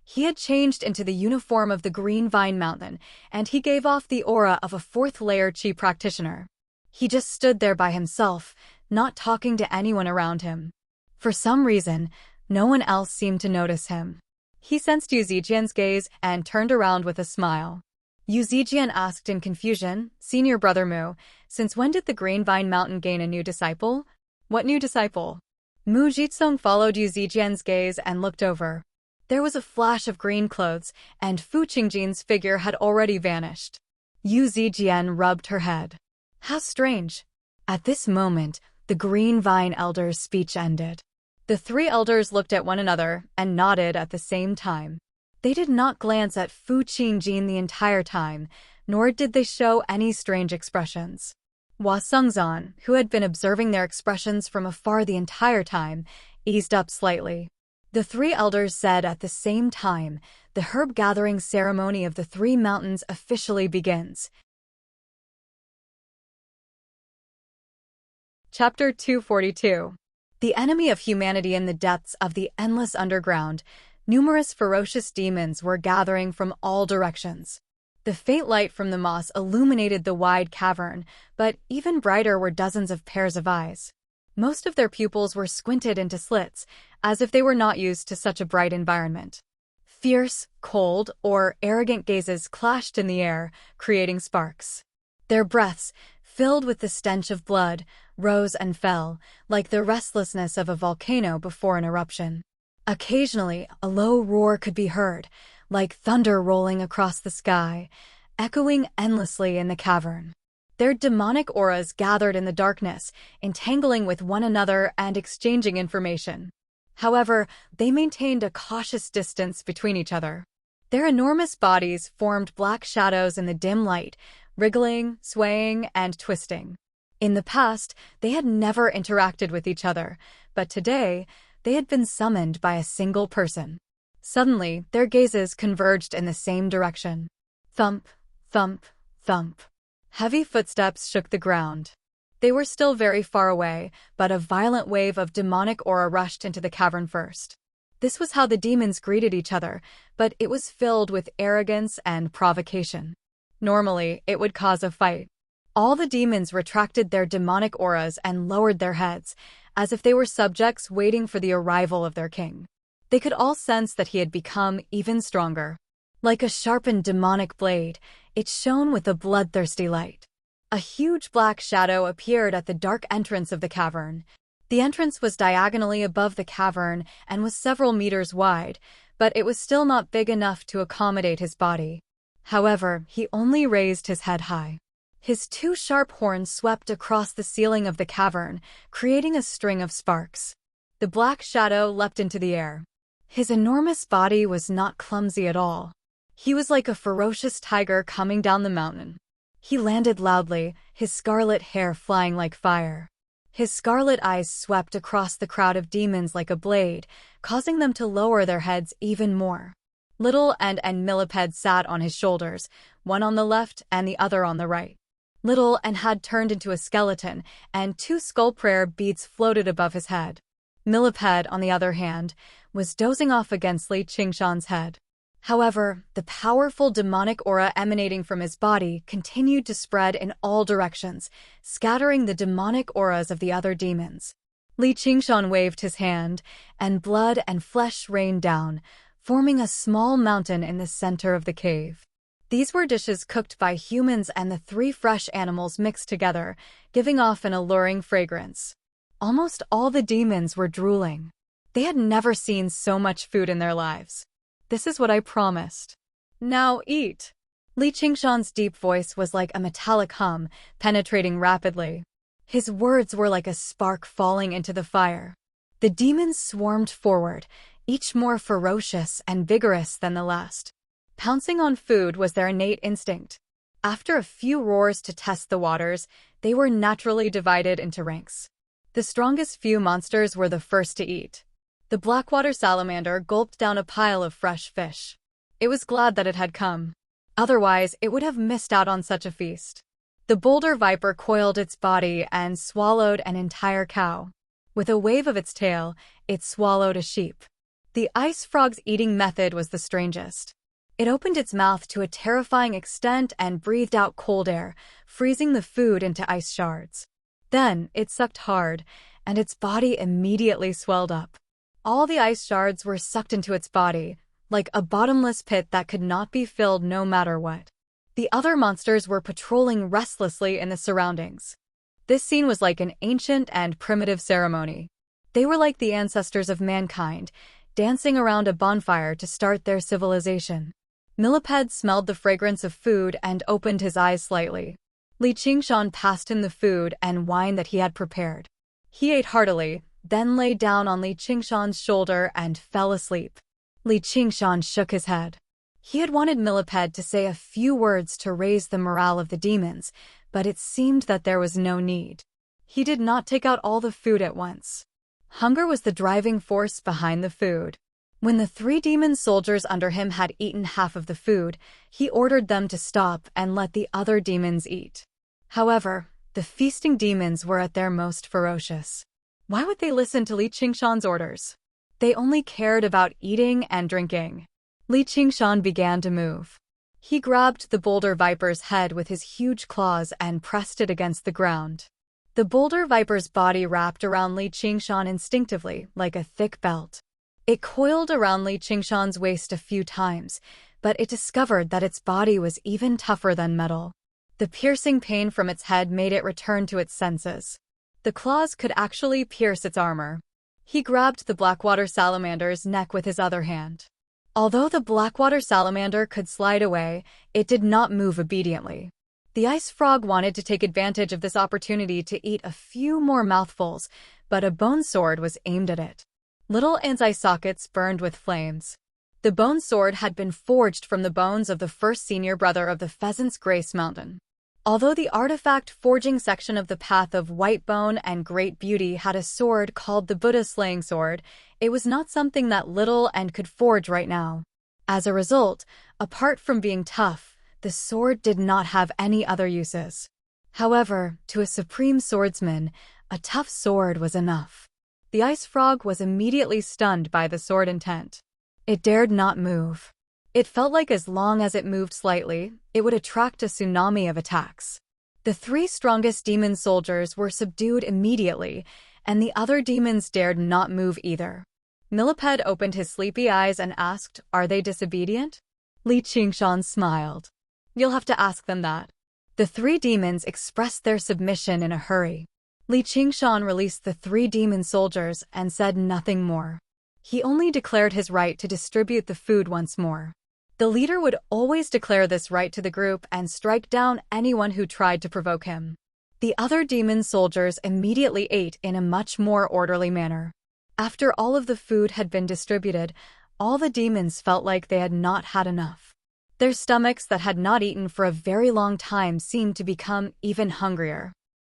He had changed into the uniform of the Green Vine Mountain, and he gave off the aura of a fourth-layer Qi practitioner. He just stood there by himself, not talking to anyone around him. For some reason, no one else seemed to notice him. He sensed Yu Zijian's gaze and turned around with a smile. Yu Zijian asked in confusion, "Senior Brother Mu, since when did the Green Vine Mountain gain a new disciple?" "What new disciple?" Mu Jitsung followed Yu Zijian's gaze and looked over. There was a flash of green clothes, and Fu Qingjin's figure had already vanished. Yu Zijian rubbed her head. How strange. At this moment, the Green Vine Elder's speech ended. The three elders looked at one another and nodded at the same time. They did not glance at Fu Qingjin the entire time, nor did they show any strange expressions. Hua Sungzan, who had been observing their expressions from afar the entire time, eased up slightly. The three elders said at the same time, "The herb gathering ceremony of the three mountains officially begins." Chapter 242. The enemy of humanity in the depths of the endless underground, numerous ferocious demons were gathering from all directions. The faint light from the moss illuminated the wide cavern, but even brighter were dozens of pairs of eyes. Most of their pupils were squinted into slits, as if they were not used to such a bright environment. Fierce, cold, or arrogant gazes clashed in the air, creating sparks. Their breaths, filled with the stench of blood, rose and fell, like the restlessness of a volcano before an eruption. Occasionally, a low roar could be heard, like thunder rolling across the sky, echoing endlessly in the cavern. Their demonic auras gathered in the darkness, entangling with one another and exchanging information. However, they maintained a cautious distance between each other. Their enormous bodies formed black shadows in the dim light, wriggling, swaying, and twisting. In the past, they had never interacted with each other, but today, they had been summoned by a single person. Suddenly, their gazes converged in the same direction. Thump, thump, thump. Heavy footsteps shook the ground. They were still very far away, but a violent wave of demonic aura rushed into the cavern first. This was how the demons greeted each other, but it was filled with arrogance and provocation. Normally, it would cause a fight. All the demons retracted their demonic auras and lowered their heads, as if they were subjects waiting for the arrival of their king. They could all sense that he had become even stronger. Like a sharpened demonic blade, it shone with a bloodthirsty light. A huge black shadow appeared at the dark entrance of the cavern. The entrance was diagonally above the cavern and was several meters wide, but it was still not big enough to accommodate his body. However, he only raised his head high. His two sharp horns swept across the ceiling of the cavern, creating a string of sparks. The black shadow leapt into the air. His enormous body was not clumsy at all. He was like a ferocious tiger coming down the mountain. He landed loudly, his scarlet hair flying like fire. His scarlet eyes swept across the crowd of demons like a blade, causing them to lower their heads even more. Little and Millipede sat on his shoulders, one on the left and the other on the right. Little and had turned into a skeleton, and two skull prayer beads floated above his head. Millipede, on the other hand, was dozing off against Li Qingshan's head. However, the powerful demonic aura emanating from his body continued to spread in all directions, scattering the demonic auras of the other demons. Li Qingshan waved his hand, and blood and flesh rained down, forming a small mountain in the center of the cave. These were dishes cooked by humans and the 3 fresh animals mixed together, giving off an alluring fragrance. Almost all the demons were drooling. They had never seen so much food in their lives. "This is what I promised. Now eat." Li Qingshan's deep voice was like a metallic hum, penetrating rapidly. His words were like a spark falling into the fire. The demons swarmed forward, each more ferocious and vigorous than the last. Pouncing on food was their innate instinct. After a few roars to test the waters, they were naturally divided into ranks. The strongest few monsters were the first to eat. The blackwater salamander gulped down a pile of fresh fish. It was glad that it had come. Otherwise, it would have missed out on such a feast. The boulder viper coiled its body and swallowed an entire cow. With a wave of its tail, it swallowed a sheep. The ice frog's eating method was the strangest. It opened its mouth to a terrifying extent and breathed out cold air, freezing the food into ice shards. Then, it sucked hard, and its body immediately swelled up. All the ice shards were sucked into its body, like a bottomless pit that could not be filled no matter what. The other monsters were patrolling restlessly in the surroundings. This scene was like an ancient and primitive ceremony. They were like the ancestors of mankind, dancing around a bonfire to start their civilization. Millipede smelled the fragrance of food and opened his eyes slightly. Li Qingshan passed him the food and wine that he had prepared. He ate heartily, then lay down on Li Qingshan's shoulder and fell asleep. Li Qingshan shook his head. He had wanted Millipede to say a few words to raise the morale of the demons, but it seemed that there was no need. He did not take out all the food at once. Hunger was the driving force behind the food. When the 3 demon soldiers under him had eaten half of the food, he ordered them to stop and let the other demons eat. However, the feasting demons were at their most ferocious. Why would they listen to Li Qingshan's orders? They only cared about eating and drinking. Li Qingshan began to move. He grabbed the boulder viper's head with his huge claws and pressed it against the ground. The boulder viper's body wrapped around Li Qingshan instinctively, like a thick belt. It coiled around Li Qingshan's waist a few times, but it discovered that its body was even tougher than metal. The piercing pain from its head made it return to its senses. The claws could actually pierce its armor. He grabbed the blackwater salamander's neck with his other hand. Although the blackwater salamander could slide away, it did not move obediently. The ice frog wanted to take advantage of this opportunity to eat a few more mouthfuls, but a bone sword was aimed at it. Little ants' eye sockets burned with flames. The bone sword had been forged from the bones of the first senior brother of the Pheasant's Grace Mountain. Although the artifact forging section of the Path of White Bone and Great Beauty had a sword called the Buddha Slaying Sword, it was not something that Little Ant could forge right now. As a result, apart from being tough, the sword did not have any other uses. However, to a supreme swordsman, a tough sword was enough. The ice frog was immediately stunned by the sword intent. It dared not move. It felt like as long as it moved slightly, it would attract a tsunami of attacks. The 3 strongest demon soldiers were subdued immediately, and the other demons dared not move either. Millipede opened his sleepy eyes and asked, "Are they disobedient?" Li Qingshan smiled. "You'll have to ask them that." The 3 demons expressed their submission in a hurry. Li Qingshan released the 3 demon soldiers and said nothing more. He only declared his right to distribute the food once more. The leader would always declare this right to the group and strike down anyone who tried to provoke him. The other demon soldiers immediately ate in a much more orderly manner. After all of the food had been distributed, all the demons felt like they had not had enough. Their stomachs that had not eaten for a very long time seemed to become even hungrier.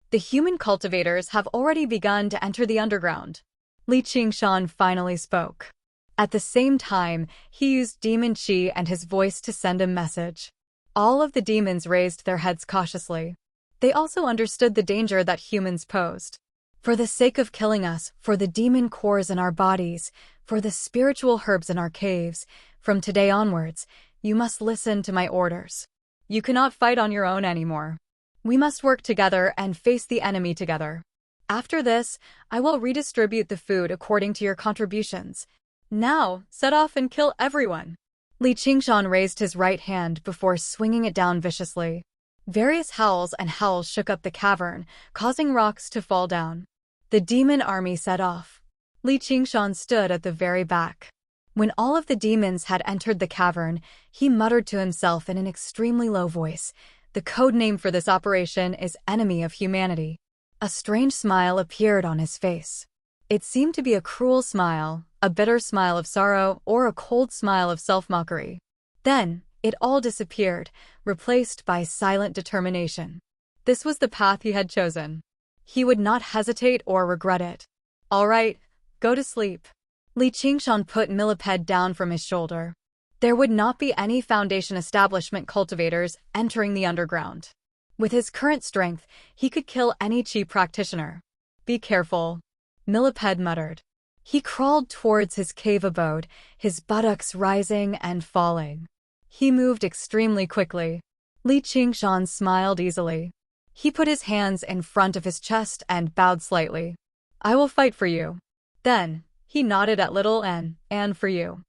The human cultivators have already begun to enter the underground. Li Qingshan finally spoke. At the same time, he used demon chi and his voice to send a message. All of the demons raised their heads cautiously. They also understood the danger that humans posed. For the sake of killing us, for the demon cores in our bodies, for the spiritual herbs in our caves, from today onwards, you must listen to my orders. You cannot fight on your own anymore. We must work together and face the enemy together. After this, I will redistribute the food according to your contributions. Now, set off and kill everyone. Li Qingshan raised his right hand before swinging it down viciously. Various howls and howls shook up the cavern, causing rocks to fall down. The demon army set off. Li Qingshan stood at the very back. When all of the demons had entered the cavern, he muttered to himself in an extremely low voice. The code name for this operation is Enemy of Humanity. A strange smile appeared on his face. It seemed to be a cruel smile, a bitter smile of sorrow, or a cold smile of self-mockery. Then, it all disappeared, replaced by silent determination. This was the path he had chosen. He would not hesitate or regret it. All right, go to sleep. Li Qingshan put Millipede down from his shoulder. There would not be any Foundation Establishment cultivators entering the underground. With his current strength, he could kill any Qi practitioner. Be careful, Millipede muttered. He crawled towards his cave abode, his buttocks rising and falling. He moved extremely quickly. Li Qingshan smiled easily. He put his hands in front of his chest and bowed slightly. I will fight for you. Then, he nodded at little N, and for you.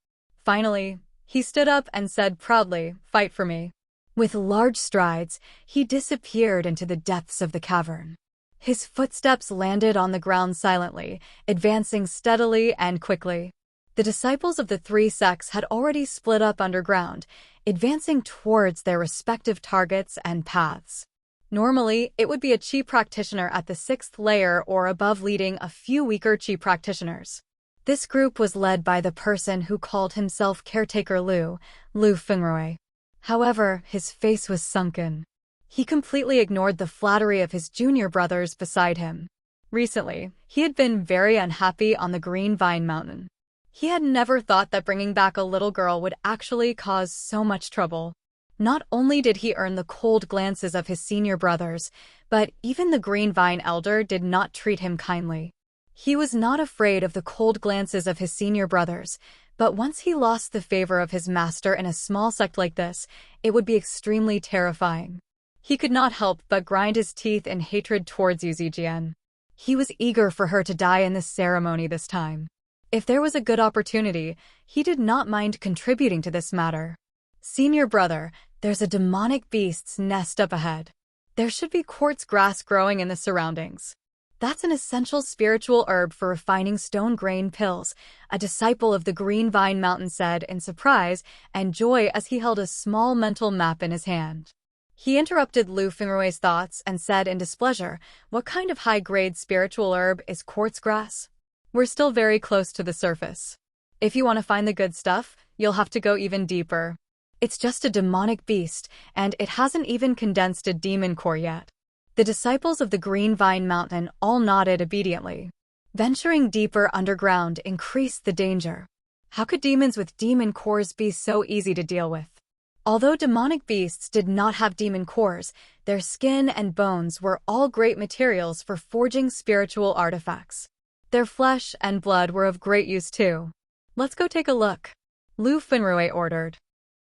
Finally, he stood up and said proudly, fight for me. With large strides, he disappeared into the depths of the cavern. His footsteps landed on the ground silently, advancing steadily and quickly. The disciples of the three sects had already split up underground, advancing towards their respective targets and paths. Normally, it would be a Qi practitioner at the 6th layer or above leading a few weaker Qi practitioners. This group was led by the person who called himself Caretaker Lu Fengrui. However, his face was sunken. He completely ignored the flattery of his junior brothers beside him. Recently, he had been very unhappy on the Green Vine Mountain. He had never thought that bringing back a little girl would actually cause so much trouble. Not only did he earn the cold glances of his senior brothers, but even the Green Vine Elder did not treat him kindly. He was not afraid of the cold glances of his senior brothers, but once he lost the favor of his master in a small sect like this, it would be extremely terrifying. He could not help but grind his teeth in hatred towards Yu Zijian. He was eager for her to die in this ceremony this time. If there was a good opportunity, he did not mind contributing to this matter. Senior brother, there's a demonic beast's nest up ahead. There should be quartz grass growing in the surroundings. That's an essential spiritual herb for refining stone grain pills, a disciple of the Green Vine Mountain said in surprise and joy as he held a small mental map in his hand. He interrupted Lu Fengrui's thoughts and said in displeasure, what kind of high-grade spiritual herb is quartz grass? We're still very close to the surface. If you want to find the good stuff, you'll have to go even deeper. It's just a demonic beast, and it hasn't even condensed a demon core yet. The disciples of the Green Vine Mountain all nodded obediently. Venturing deeper underground increased the danger. How could demons with demon cores be so easy to deal with? Although demonic beasts did not have demon cores, their skin and bones were all great materials for forging spiritual artifacts. Their flesh and blood were of great use too. Let's go take a look, Lu Fenrui ordered.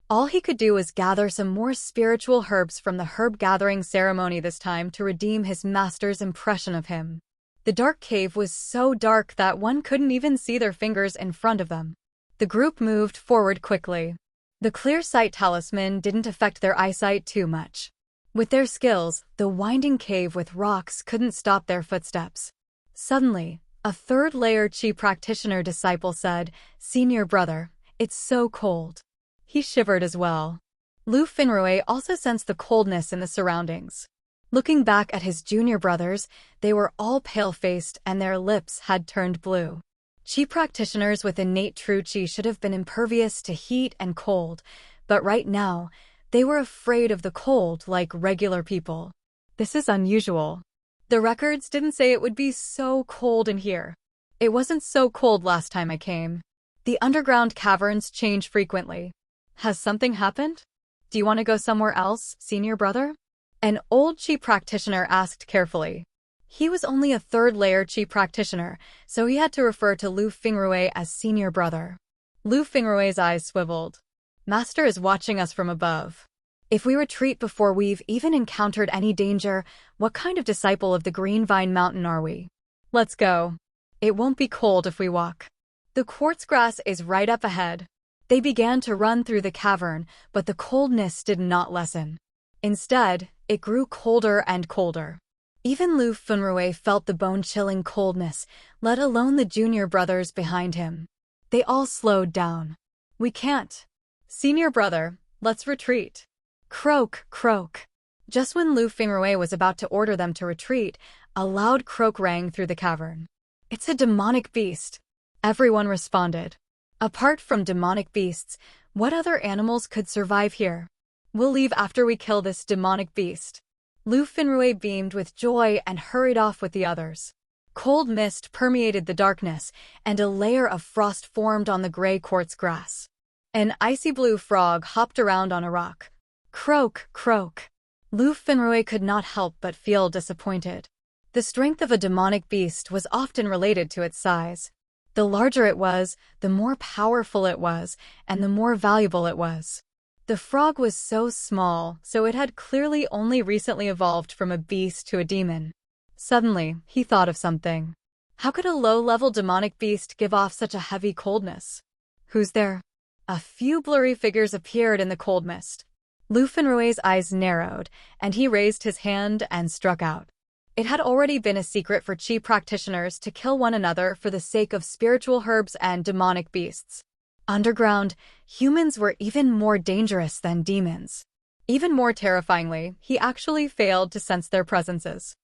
All he could do was gather some more spiritual herbs from the herb gathering ceremony this time to redeem his master's impression of him. The dark cave was so dark that one couldn't even see their fingers in front of them. The group moved forward quickly. The clear sight talisman didn't affect their eyesight too much. With their skills, the winding cave with rocks couldn't stop their footsteps. Suddenly, a third-layer Qi practitioner disciple said, "Senior brother, it's so cold." He shivered as well. Lu Fenrui also sensed the coldness in the surroundings. Looking back at his junior brothers, they were all pale-faced and their lips had turned blue. Qi practitioners with innate true Qi should have been impervious to heat and cold, but right now, they were afraid of the cold like regular people. This is unusual. The records didn't say it would be so cold in here. It wasn't so cold last time I came. The underground caverns change frequently. Has something happened? Do you want to go somewhere else, senior brother? An old Qi practitioner asked carefully. He was only a third-layer Qi practitioner, so he had to refer to Lu Fingrui as senior brother. Lu Fingrui's eyes swiveled. Master is watching us from above. If we retreat before we've even encountered any danger, what kind of disciple of the Green Vine Mountain are we? Let's go. It won't be cold if we walk. The quartz grass is right up ahead. They began to run through the cavern, but the coldness did not lessen. Instead, it grew colder and colder. Even Lu Funrui felt the bone-chilling coldness, let alone the junior brothers behind him. They all slowed down. We can't. Senior brother, let's retreat. Croak, croak. Just when Lu Fingrui was about to order them to retreat, a loud croak rang through the cavern. It's a demonic beast. Everyone responded. Apart from demonic beasts, what other animals could survive here? We'll leave after we kill this demonic beast. Lu Finrui beamed with joy and hurried off with the others. Cold mist permeated the darkness, and a layer of frost formed on the gray quartz grass. An icy blue frog hopped around on a rock. Croak, croak. Lu Finrui could not help but feel disappointed. The strength of a demonic beast was often related to its size. The larger it was, the more powerful it was, and the more valuable it was. The frog was so small, so it had clearly only recently evolved from a beast to a demon. Suddenly, he thought of something. How could a low-level demonic beast give off such a heavy coldness? Who's there? A few blurry figures appeared in the cold mist. Lu Finrui's eyes narrowed, and he raised his hand and struck out. It had already been a secret for Qi practitioners to kill one another for the sake of spiritual herbs and demonic beasts. Underground, humans were even more dangerous than demons. Even more terrifyingly, he actually failed to sense their presences.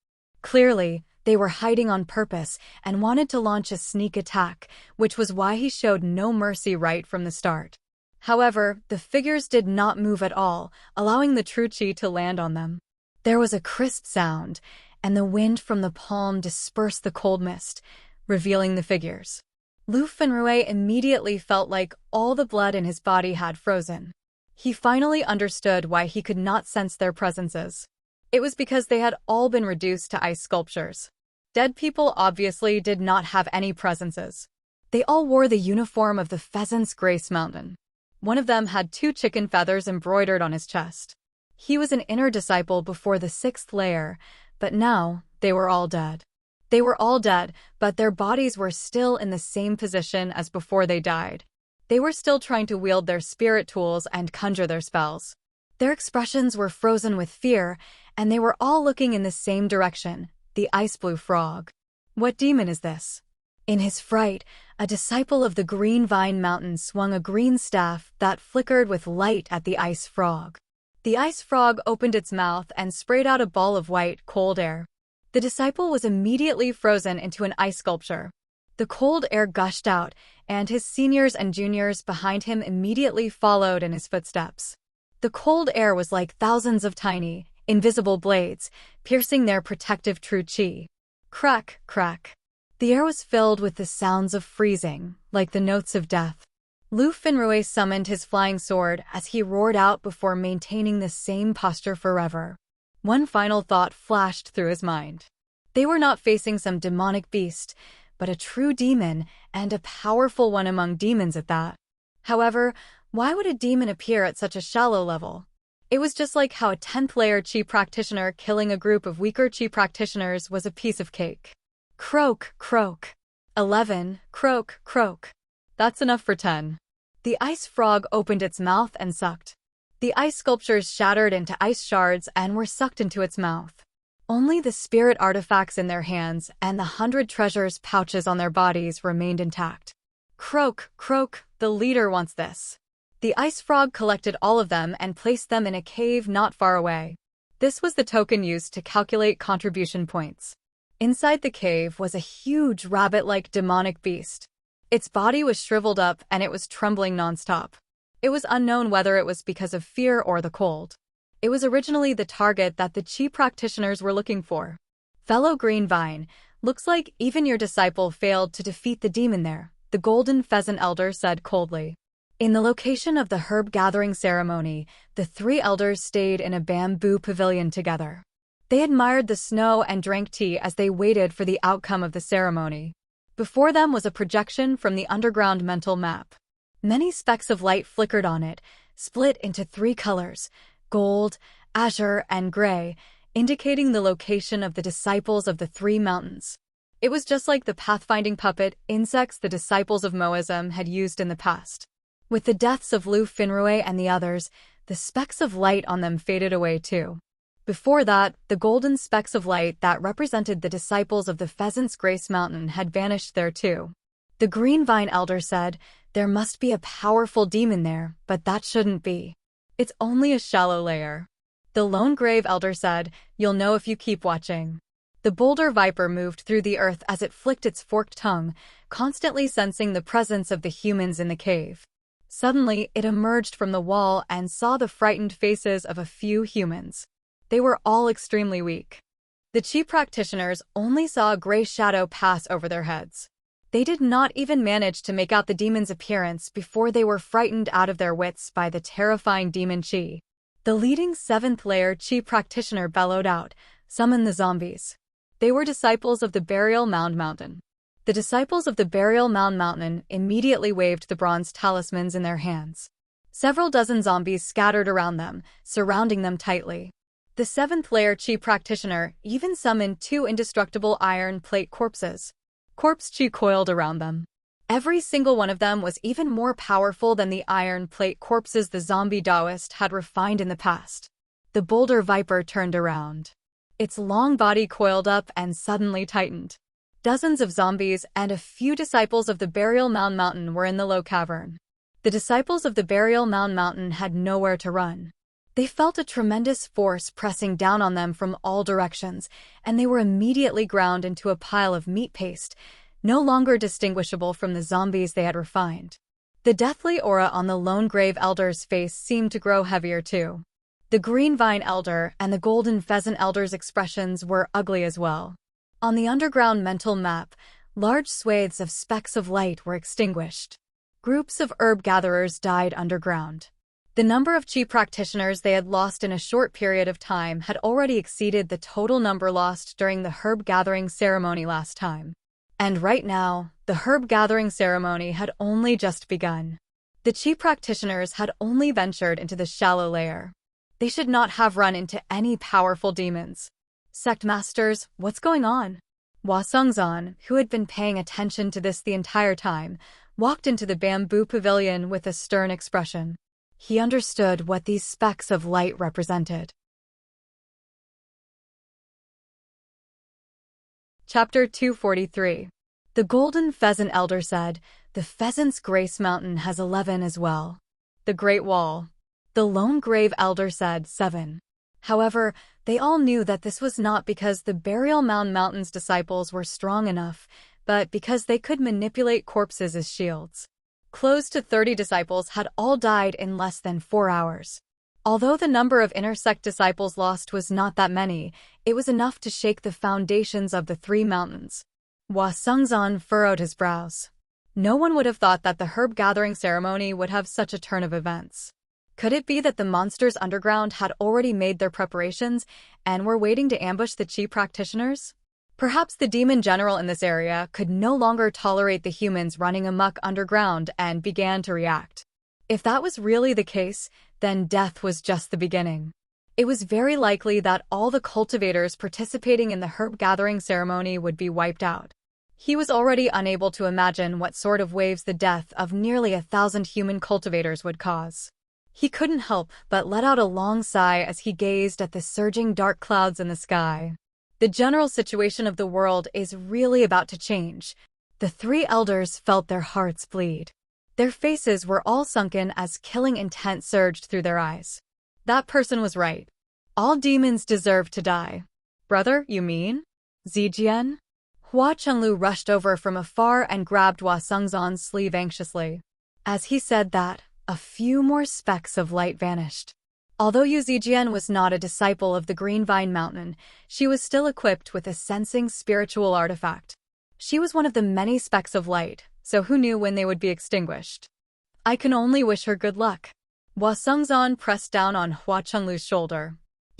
Clearly, they were hiding on purpose and wanted to launch a sneak attack, which was why he showed no mercy right from the start. However, the figures did not move at all, allowing the true Qi to land on them. There was a crisp sound, and the wind from the palm dispersed the cold mist, revealing the figures. Lu Finrui immediately felt like all the blood in his body had frozen. He finally understood why he could not sense their presences. It was because they had all been reduced to ice sculptures. Dead people obviously did not have any presences. They all wore the uniform of the Pheasant's Grace Mountain. One of them had 2 chicken feathers embroidered on his chest. He was an inner disciple before the 6th layer, but now they were all dead. They were all dead, but their bodies were still in the same position as before they died. They were still trying to wield their spirit tools and conjure their spells. Their expressions were frozen with fear, and they were all looking in the same direction, the ice blue frog. What demon is this? In his fright, a disciple of the Green Vine Mountain swung a green staff that flickered with light at the ice frog. The ice frog opened its mouth and sprayed out a ball of white, cold air. The disciple was immediately frozen into an ice sculpture. The cold air gushed out, and his seniors and juniors behind him immediately followed in his footsteps. The cold air was like thousands of tiny, invisible blades, piercing their protective true Qi. Crack, crack. The air was filled with the sounds of freezing, like the notes of death. Lu Finrui summoned his flying sword as he roared out before maintaining the same posture forever. One final thought flashed through his mind. They were not facing some demonic beast, but a true demon, and a powerful one among demons at that. However, why would a demon appear at such a shallow level? It was just like how a 10th layer Qi practitioner killing a group of weaker Qi practitioners was a piece of cake. Croak, croak. 11, croak, croak. That's enough for 10. The ice frog opened its mouth and sucked. The ice sculptures shattered into ice shards and were sucked into its mouth. Only the spirit artifacts in their hands and the 100 treasures pouches on their bodies remained intact. Croak, croak, the leader wants this. The ice frog collected all of them and placed them in a cave not far away. This was the token used to calculate contribution points. Inside the cave was a huge rabbit-like demonic beast. Its body was shriveled up and it was trembling nonstop. It was unknown whether it was because of fear or the cold. It was originally the target that the Qi practitioners were looking for. Fellow Green Vine, looks like even your disciple failed to defeat the demon there, the Golden Pheasant Elder said coldly. In the location of the herb gathering ceremony, the 3 elders stayed in a bamboo pavilion together. They admired the snow and drank tea as they waited for the outcome of the ceremony. Before them was a projection from the underground mental map. Many specks of light flickered on it, split into 3 colors: gold, azure, and gray, indicating the location of the disciples of the 3 mountains. It was just like the pathfinding puppet insects the disciples of Moism had used in the past. With the deaths of Lu Finrue and the others, the specks of light on them faded away too. Before that, the golden specks of light that represented the disciples of the Pheasant's Grace Mountain had vanished there too. The Green Vine Elder said, "There must be a powerful demon there, but that shouldn't be. It's only a shallow layer." The Lone Grave Elder said, "You'll know if you keep watching." The Boulder Viper moved through the earth as it flicked its forked tongue, constantly sensing the presence of the humans in the cave. Suddenly, it emerged from the wall and saw the frightened faces of a few humans. They were all extremely weak. The Chi practitioners only saw a gray shadow pass over their heads. They did not even manage to make out the demon's appearance before they were frightened out of their wits by the terrifying demon Chi. The leading 7th layer Chi practitioner bellowed out, "Summon the zombies." They were disciples of the Burial Mound Mountain. The disciples of the Burial Mound Mountain immediately waved the bronze talismans in their hands. Several dozen zombies scattered around them, surrounding them tightly. The 7th layer Chi practitioner even summoned 2 indestructible iron plate corpses. Corpse Chi coiled around them. Every single one of them was even more powerful than the iron plate corpses the zombie Taoist had refined in the past. The Boulder Viper turned around. Its long body coiled up and suddenly tightened. Dozens of zombies and a few disciples of the Burial Mound Mountain were in the low cavern. The disciples of the Burial Mound Mountain had nowhere to run. They felt a tremendous force pressing down on them from all directions, and they were immediately ground into a pile of meat paste, no longer distinguishable from the zombies they had refined. The deathly aura on the Lone Grave Elder's face seemed to grow heavier too. The Green Vine Elder and the Golden Pheasant Elder's expressions were ugly as well. On the underground mental map, large swathes of specks of light were extinguished. Groups of herb gatherers died underground. The number of Chi practitioners they had lost in a short period of time had already exceeded the total number lost during the herb gathering ceremony last time. And right now, the herb gathering ceremony had only just begun. The Chi practitioners had only ventured into the shallow layer. They should not have run into any powerful demons. "Sect Masters, what's going on?" Hua Sungzan, who had been paying attention to this the entire time, walked into the bamboo pavilion with a stern expression. He understood what these specks of light represented. Chapter 243. The Golden Pheasant Elder said, "The Pheasant's Grace Mountain has 11 as well. The Great Wall." The Lone Grave Elder said 7. However, they all knew that this was not because the Burial Mound Mountain's disciples were strong enough, but because they could manipulate corpses as shields. Close to 30 disciples had all died in less than 4 hours. Although the number of intersect disciples lost was not that many, it was enough to shake the foundations of the 3 mountains. Hua Sungzan furrowed his brows. No one would have thought that the herb gathering ceremony would have such a turn of events. Could it be that the monsters underground had already made their preparations and were waiting to ambush the Chi practitioners? Perhaps the demon general in this area could no longer tolerate the humans running amok underground and began to react. If that was really the case, then death was just the beginning. It was very likely that all the cultivators participating in the herb gathering ceremony would be wiped out. He was already unable to imagine what sort of waves the death of nearly 1,000 human cultivators would cause. He couldn't help but let out a long sigh as he gazed at the surging dark clouds in the sky. The general situation of the world is really about to change. The 3 elders felt their hearts bleed. Their faces were all sunken as killing intent surged through their eyes. That person was right. All demons deserve to die. "Brother, you mean?" Zijian? Hua Chenglu rushed over from afar and grabbed Hua Sungzan's sleeve anxiously. As he said that, a few more specks of light vanished. Although Yu Zijian was not a disciple of the Green Vine Mountain, she was still equipped with a sensing spiritual artifact. She was one of the many specks of light, so who knew when they would be extinguished? "I can only wish her good luck." Hua Sungzan pressed down on Hua Chenglu's shoulder.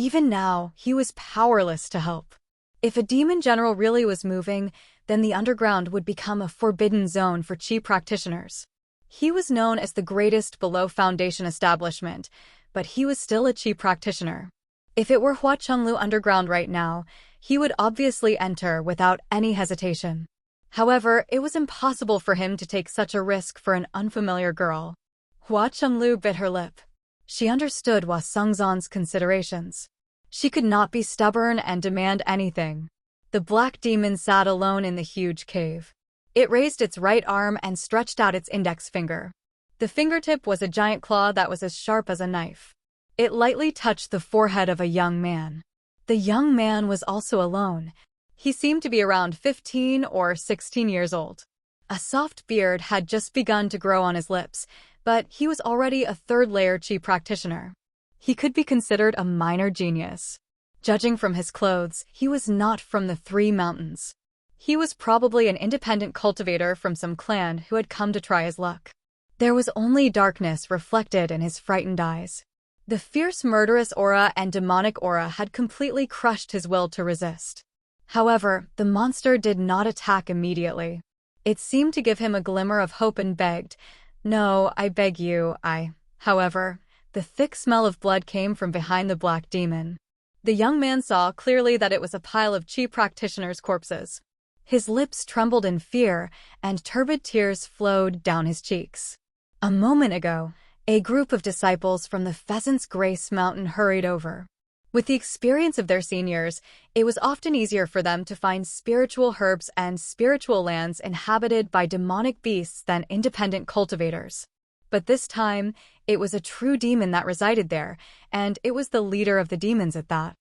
Even now, he was powerless to help. If a demon general really was moving, then the underground would become a forbidden zone for Qi practitioners. He was known as the greatest below Foundation establishment, but he was still a Qi practitioner. If it were Hua Chenglu underground right now, he would obviously enter without any hesitation. However, it was impossible for him to take such a risk for an unfamiliar girl. Hua Chenglu bit her lip. She understood Hua Sengzan's considerations. She could not be stubborn and demand anything. The black demon sat alone in the huge cave. It raised its right arm and stretched out its index finger. The fingertip was a giant claw that was as sharp as a knife. It lightly touched the forehead of a young man. The young man was also alone. He seemed to be around 15 or 16 years old. A soft beard had just begun to grow on his lips, but he was already a third-layer Qi practitioner. He could be considered a minor genius. Judging from his clothes, he was not from the Three Mountains. He was probably an independent cultivator from some clan who had come to try his luck. There was only darkness reflected in his frightened eyes. The fierce murderous aura and demonic aura had completely crushed his will to resist. However, the monster did not attack immediately. It seemed to give him a glimmer of hope and begged, "No, I beg you, However, the thick smell of blood came from behind the black demon. The young man saw clearly that it was a pile of Qi practitioners' corpses. His lips trembled in fear, and turbid tears flowed down his cheeks. A moment ago, a group of disciples from the Pheasant's Grace Mountain hurried over. With the experience of their seniors, it was often easier for them to find spiritual herbs and spiritual lands inhabited by demonic beasts than independent cultivators. But this time, it was a true demon that resided there, and it was the leader of the demons at that.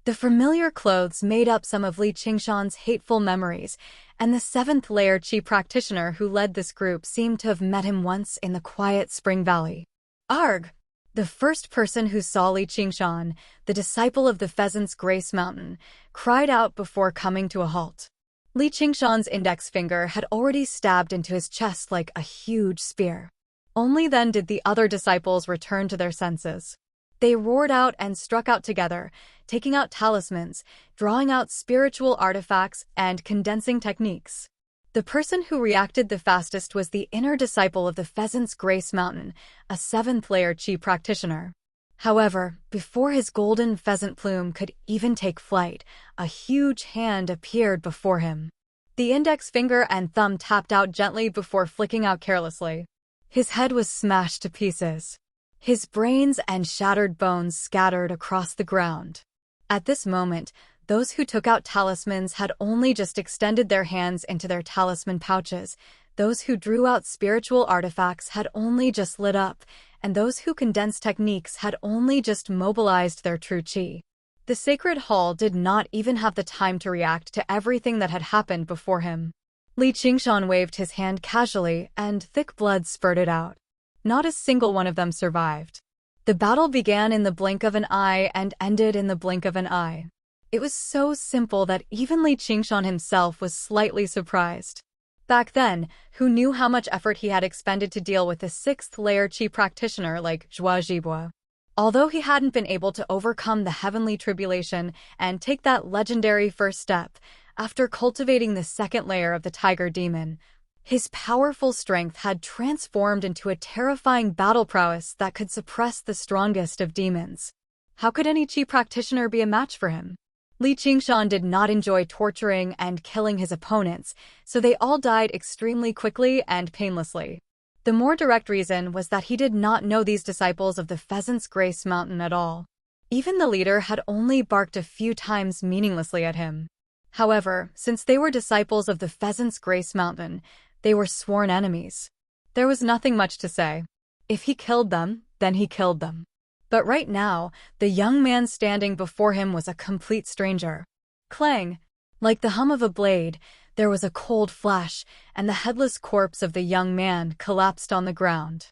The familiar clothes made up some of Li Qingshan's hateful memories, and the seventh-layer Qi practitioner who led this group seemed to have met him once in the quiet Spring Valley. Arg! The first person who saw Li Qingshan, the disciple of the Pheasant's Grace Mountain, cried out before coming to a halt. Li Qingshan's index finger had already stabbed into his chest like a huge spear. Only then did the other disciples return to their senses. They roared out and struck out together, taking out talismans, drawing out spiritual artifacts, and condensing techniques. The person who reacted the fastest was the inner disciple of the Pheasant's Grace Mountain, a seventh-layer Qi practitioner. However, before his golden pheasant plume could even take flight, a huge hand appeared before him. The index finger and thumb tapped out gently before flicking out carelessly. His head was smashed to pieces. His brains and shattered bones scattered across the ground. At this moment, those who took out talismans had only just extended their hands into their talisman pouches, those who drew out spiritual artifacts had only just lit up, and those who condensed techniques had only just mobilized their true Qi. The sacred hall did not even have the time to react to everything that had happened before him. Li Qingshan waved his hand casually, and thick blood spurted out. Not a single one of them survived. The battle began in the blink of an eye and ended in the blink of an eye. It was so simple that even Li Qingshan himself was slightly surprised. Back then, who knew how much effort he had expended to deal with a sixth-layer Qi practitioner like Zhua Zhibua? Although he hadn't been able to overcome the heavenly tribulation and take that legendary first step, after cultivating the second layer of the tiger demon, his powerful strength had transformed into a terrifying battle prowess that could suppress the strongest of demons. How could any Qi practitioner be a match for him? Li Qingshan did not enjoy torturing and killing his opponents, so they all died extremely quickly and painlessly. The more direct reason was that he did not know these disciples of the Pheasant's Grace Mountain at all. Even the leader had only barked a few times meaninglessly at him. However, since they were disciples of the Pheasant's Grace Mountain, they were sworn enemies. There was nothing much to say. If he killed them, then he killed them. But right now, the young man standing before him was a complete stranger. Clang! Like the hum of a blade, there was a cold flash, and the headless corpse of the young man collapsed on the ground.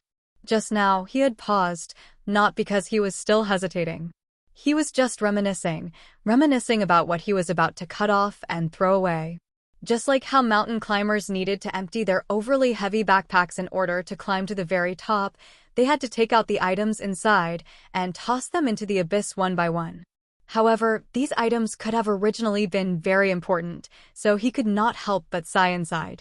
Just now, he had paused, not because he was still hesitating. He was just reminiscing about what he was about to cut off and throw away. Just like how mountain climbers needed to empty their overly heavy backpacks in order to climb to the very top, they had to take out the items inside and toss them into the abyss one by one. However, these items could have originally been very important, so he could not help but sigh inside.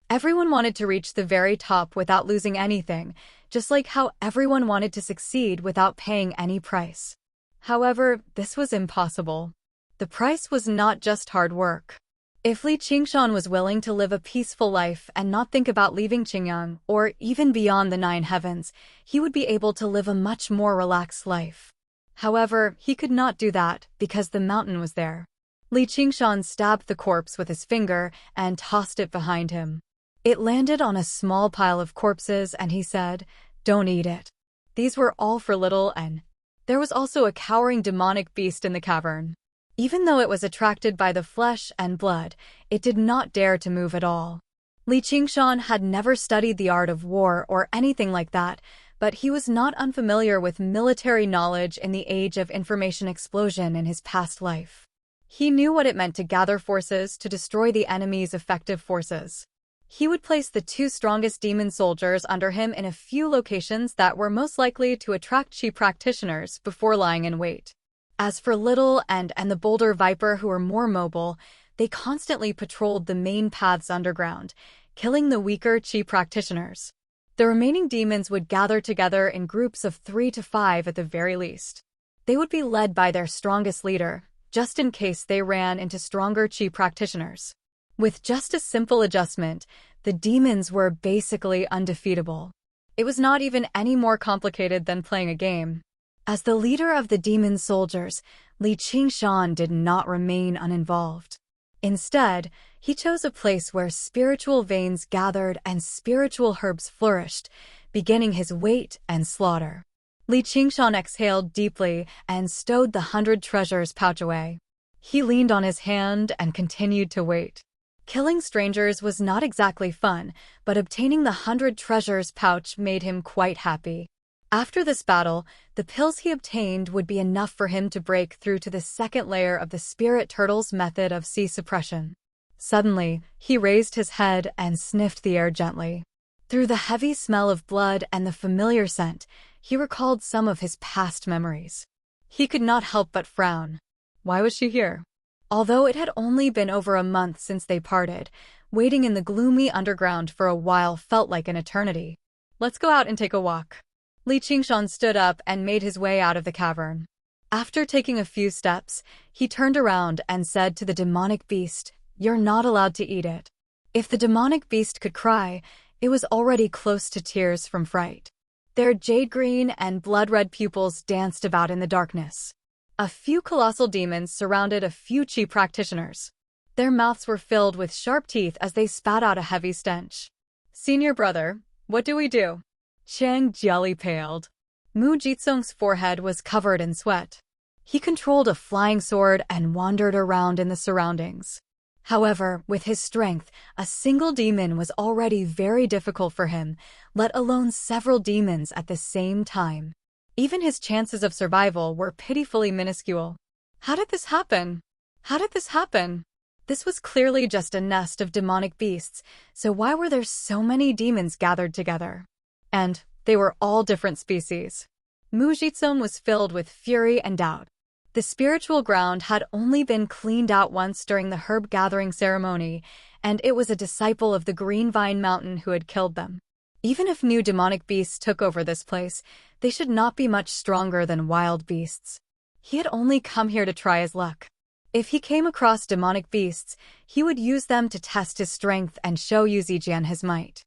Everyone wanted to reach the very top without losing anything, just like how everyone wanted to succeed without paying any price. However, this was impossible. The price was not just hard work. If Li Qingshan was willing to live a peaceful life and not think about leaving Qingyang or even beyond the 9 heavens, he would be able to live a much more relaxed life. However, he could not do that because the mountain was there. Li Qingshan stabbed the corpse with his finger and tossed it behind him. It landed on a small pile of corpses and he said, "Don't eat it." These were all for little N. There was also a cowering demonic beast in the cavern. Even though it was attracted by the flesh and blood, it did not dare to move at all. Li Qingshan had never studied the art of war or anything like that, but he was not unfamiliar with military knowledge in the age of information explosion in his past life. He knew what it meant to gather forces to destroy the enemy's effective forces. He would place the 2 strongest demon soldiers under him in a few locations that were most likely to attract chi practitioners before lying in wait. As for Little and the Boulder Viper, who were more mobile, they constantly patrolled the main paths underground, killing the weaker chi practitioners. The remaining demons would gather together in groups of 3 to 5 at the very least. They would be led by their strongest leader, just in case they ran into stronger chi practitioners. With just a simple adjustment, the demons were basically undefeatable. It was not even any more complicated than playing a game. As the leader of the demon soldiers, Li Qingshan did not remain uninvolved. Instead, he chose a place where spiritual veins gathered and spiritual herbs flourished, beginning his wait and slaughter. Li Qingshan exhaled deeply and stowed the 100 treasures pouch away. He leaned on his hand and continued to wait. Killing strangers was not exactly fun, but obtaining the 100 treasures pouch made him quite happy. After this battle, the pills he obtained would be enough for him to break through to the 2nd layer of the spirit turtle's method of sea suppression. Suddenly, he raised his head and sniffed the air gently. Through the heavy smell of blood and the familiar scent, he recalled some of his past memories. He could not help but frown. Why was she here? Although it had only been over a month since they parted, waiting in the gloomy underground for a while felt like an eternity. Let's go out and take a walk. Li Qingshan stood up and made his way out of the cavern. After taking a few steps, he turned around and said to the demonic beast, "You're not allowed to eat it." If the demonic beast could cry, it was already close to tears from fright. Their jade-green and blood-red pupils danced about in the darkness. A few colossal demons surrounded a few chi practitioners. Their mouths were filled with sharp teeth as they spat out a heavy stench. "Senior brother, what do we do?" Chang Jiali paled. Mu Jitsung's forehead was covered in sweat. He controlled a flying sword and wandered around in the surroundings. However, with his strength, a single demon was already very difficult for him, let alone several demons at the same time. Even his chances of survival were pitifully minuscule. How did this happen? How did this happen? This was clearly just a nest of demonic beasts, so why were there so many demons gathered together? And they were all different species. Mu Jitsung was filled with fury and doubt. The spiritual ground had only been cleaned out once during the herb gathering ceremony, and it was a disciple of the Green Vine Mountain who had killed them. Even if new demonic beasts took over this place, they should not be much stronger than wild beasts. He had only come here to try his luck. If he came across demonic beasts, he would use them to test his strength and show Yu Zijian his might.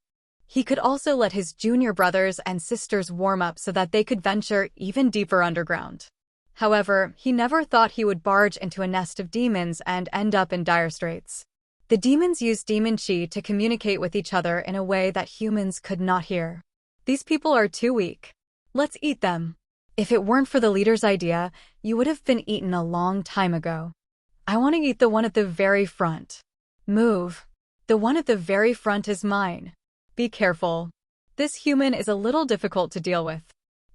He could also let his junior brothers and sisters warm up so that they could venture even deeper underground. However, he never thought he would barge into a nest of demons and end up in dire straits. The demons used demon chi to communicate with each other in a way that humans could not hear. These people are too weak. Let's eat them. If it weren't for the leader's idea, you would have been eaten a long time ago. I want to eat the one at the very front. Move. The one at the very front is mine. Be careful. This human is a little difficult to deal with.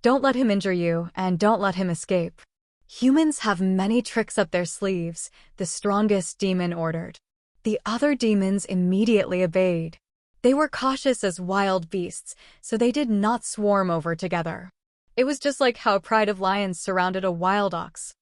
Don't let him injure you, and don't let him escape. Humans have many tricks up their sleeves, the strongest demon ordered. The other demons immediately obeyed. They were cautious as wild beasts, so they did not swarm over together. It was just like how a pride of lions surrounded a wild ox.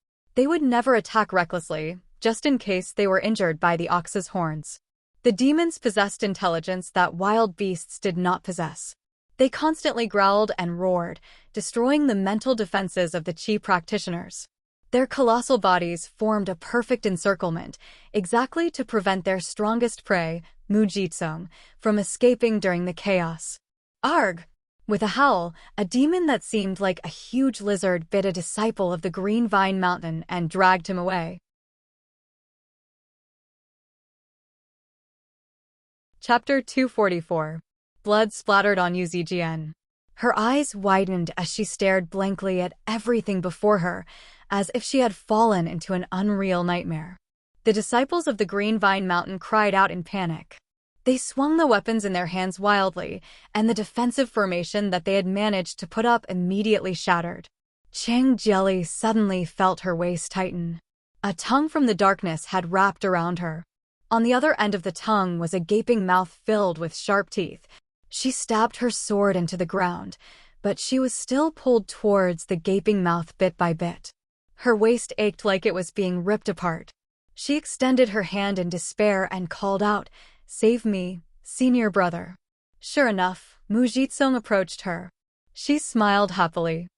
They would never attack recklessly, just in case they were injured by the ox's horns. The demons possessed intelligence that wild beasts did not possess. They constantly growled and roared, destroying the mental defenses of the Qi practitioners. Their colossal bodies formed a perfect encirclement, exactly to prevent their strongest prey, Mujitsong, from escaping during the chaos. Arg! With a howl, a demon that seemed like a huge lizard bit a disciple of the Green Vine Mountain and dragged him away. Chapter 244. Blood splattered on Yu Zijian. Her eyes widened as she stared blankly at everything before her, as if she had fallen into an unreal nightmare. The disciples of the Green Vine Mountain cried out in panic. They swung the weapons in their hands wildly, and the defensive formation that they had managed to put up immediately shattered. Chang Jelly suddenly felt her waist tighten. A tongue from the darkness had wrapped around her. On the other end of the tongue was a gaping mouth filled with sharp teeth. She stabbed her sword into the ground, but she was still pulled towards the gaping mouth bit by bit. Her waist ached like it was being ripped apart. She extended her hand in despair and called out, "Save me, senior brother." Sure enough, Mujitsong approached her. She smiled happily.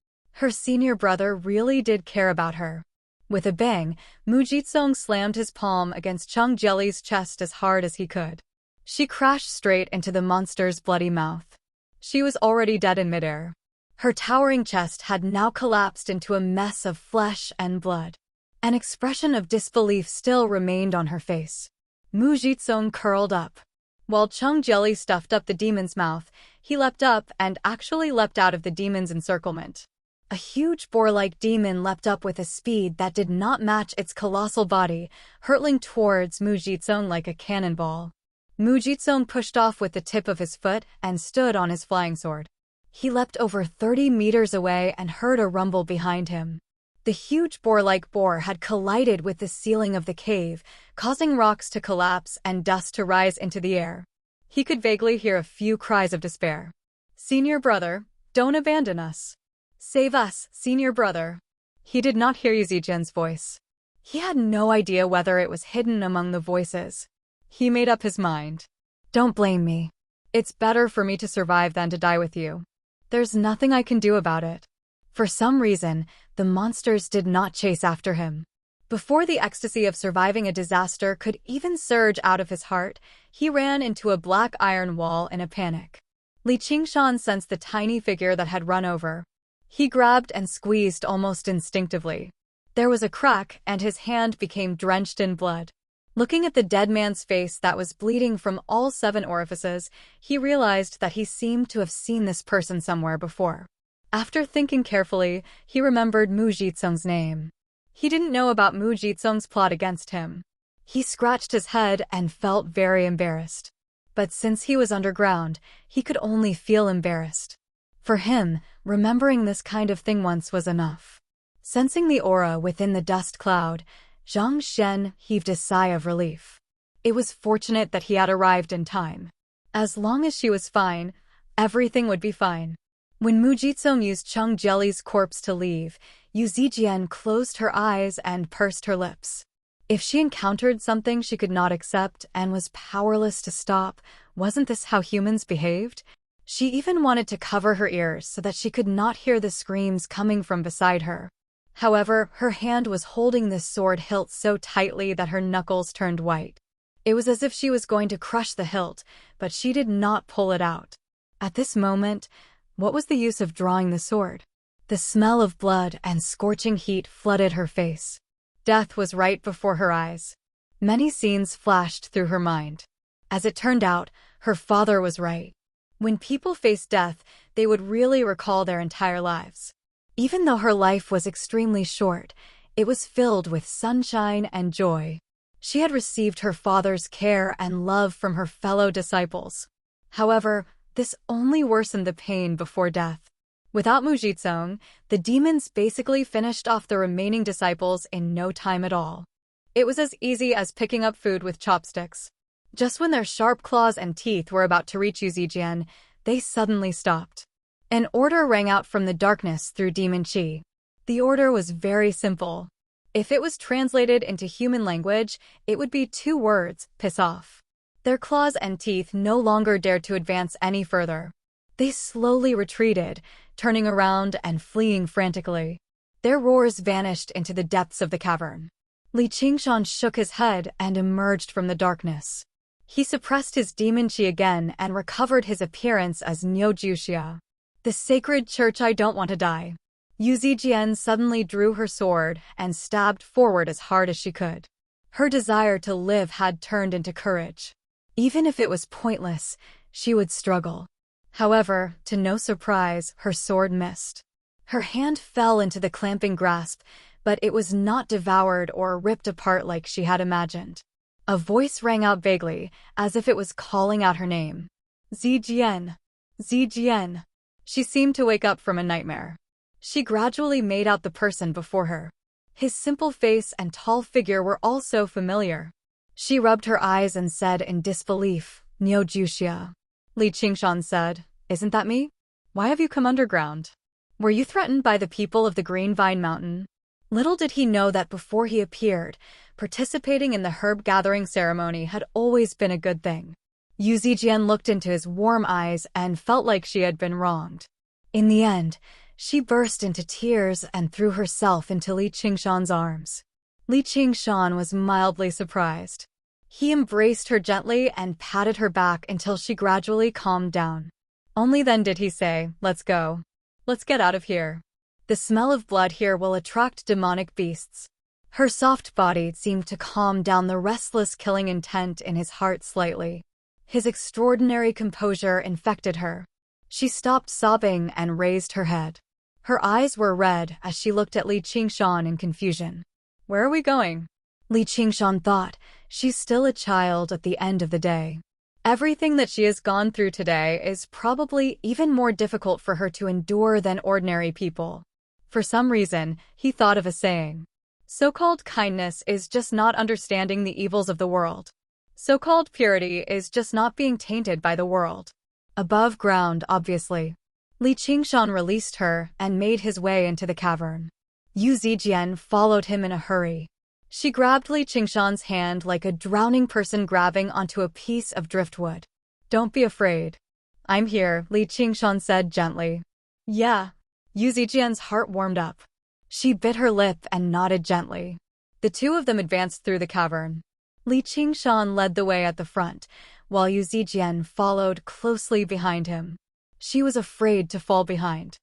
Her senior brother really did care about her. With a bang, Mujitsong slammed his palm against Chang Jelly's chest as hard as he could. She crashed straight into the monster's bloody mouth. She was already dead in midair. Her towering chest had now collapsed into a mess of flesh and blood. An expression of disbelief still remained on her face. Mujitsong curled up. While Chang Jelly stuffed up the demon's mouth, he leapt up and actually leapt out of the demon's encirclement. A huge boar-like demon leapt up with a speed that did not match its colossal body, hurtling towards Mujitsong like a cannonball. Mujitsong pushed off with the tip of his foot and stood on his flying sword. He leapt over 30 meters away and heard a rumble behind him. The huge boar-like boar had collided with the ceiling of the cave, causing rocks to collapse and dust to rise into the air. He could vaguely hear a few cries of despair. "Senior brother, don't abandon us. Save us, senior brother." He did not hear Yu Zijian's voice. He had no idea whether it was hidden among the voices. He made up his mind. "Don't blame me. It's better for me to survive than to die with you. There's nothing I can do about it." For some reason, the monsters did not chase after him. Before the ecstasy of surviving a disaster could even surge out of his heart, he ran into a black iron wall in a panic. Li Qingshan sensed the tiny figure that had run over. He grabbed and squeezed almost instinctively. There was a crack, and his hand became drenched in blood. Looking at the dead man's face that was bleeding from all 7 orifices, he realized that he seemed to have seen this person somewhere before. After thinking carefully, he remembered Mujitsong's name. He didn't know about Mujitsong's plot against him. He scratched his head and felt very embarrassed. But since he was underground, he could only feel embarrassed. For him, remembering this kind of thing once was enough. Sensing the aura within the dust cloud, Zhang Shen heaved a sigh of relief. It was fortunate that he had arrived in time. As long as she was fine, everything would be fine. When Mujitsong used Chang Jelly's corpse to leave, Yu Zijian closed her eyes and pursed her lips. If she encountered something she could not accept and was powerless to stop, wasn't this how humans behaved? She even wanted to cover her ears so that she could not hear the screams coming from beside her. However, her hand was holding the sword hilt so tightly that her knuckles turned white. It was as if she was going to crush the hilt, but she did not pull it out. At this moment, what was the use of drawing the sword? The smell of blood and scorching heat flooded her face. Death was right before her eyes. Many scenes flashed through her mind. As it turned out, her father was right. When people faced death, they would really recall their entire lives. Even though her life was extremely short, it was filled with sunshine and joy. She had received her father's care and love from her fellow disciples. However, this only worsened the pain before death. Without Mujitsong, the demons basically finished off the remaining disciples in no time at all. It was as easy as picking up food with chopsticks. Just when their sharp claws and teeth were about to reach Yu Zijian, they suddenly stopped. An order rang out from the darkness through demon qi. The order was very simple. If it was translated into human language, it would be 2 words, piss off. Their claws and teeth no longer dared to advance any further. They slowly retreated, turning around and fleeing frantically. Their roars vanished into the depths of the cavern. Li Qingshan shook his head and emerged from the darkness. He suppressed his demon chi again and recovered his appearance as Niu Juxia. The sacred church, I don't want to die. Yu Zijian suddenly drew her sword and stabbed forward as hard as she could. Her desire to live had turned into courage. Even if it was pointless, she would struggle. However, to no surprise, her sword missed. Her hand fell into the clamping grasp, but it was not devoured or ripped apart like she had imagined. A voice rang out vaguely, as if it was calling out her name. Zijian. Zijian. She seemed to wake up from a nightmare. She gradually made out the person before her. His simple face and tall figure were all so familiar. She rubbed her eyes and said in disbelief, Niu Juxia. Li Qingshan said, Isn't that me? Why have you come underground? Were you threatened by the people of the Green Vine Mountain? Little did he know that before he appeared, participating in the herb-gathering ceremony had always been a good thing. Yu Zijian looked into his warm eyes and felt like she had been wronged. In the end, she burst into tears and threw herself into Li Qingshan's arms. Li Qingshan was mildly surprised. He embraced her gently and patted her back until she gradually calmed down. Only then did he say, Let's go. Let's get out of here. The smell of blood here will attract demonic beasts. Her soft body seemed to calm down the restless killing intent in his heart slightly. His extraordinary composure infected her. She stopped sobbing and raised her head. Her eyes were red as she looked at Li Qingshan in confusion. Where are we going? Li Qingshan thought, she's still a child at the end of the day. Everything that she has gone through today is probably even more difficult for her to endure than ordinary people. For some reason, he thought of a saying. So-called kindness is just not understanding the evils of the world. So-called purity is just not being tainted by the world. Above ground, obviously. Li Qingshan released her and made his way into the cavern. Yu Zijian followed him in a hurry. She grabbed Li Qingshan's hand like a drowning person grabbing onto a piece of driftwood. Don't be afraid. I'm here, Li Qingshan said gently. Yeah. Yu Zijian's heart warmed up. She bit her lip and nodded gently. The two of them advanced through the cavern. Li Qingshan led the way at the front, while Yu Zijian followed closely behind him. She was afraid to fall behind.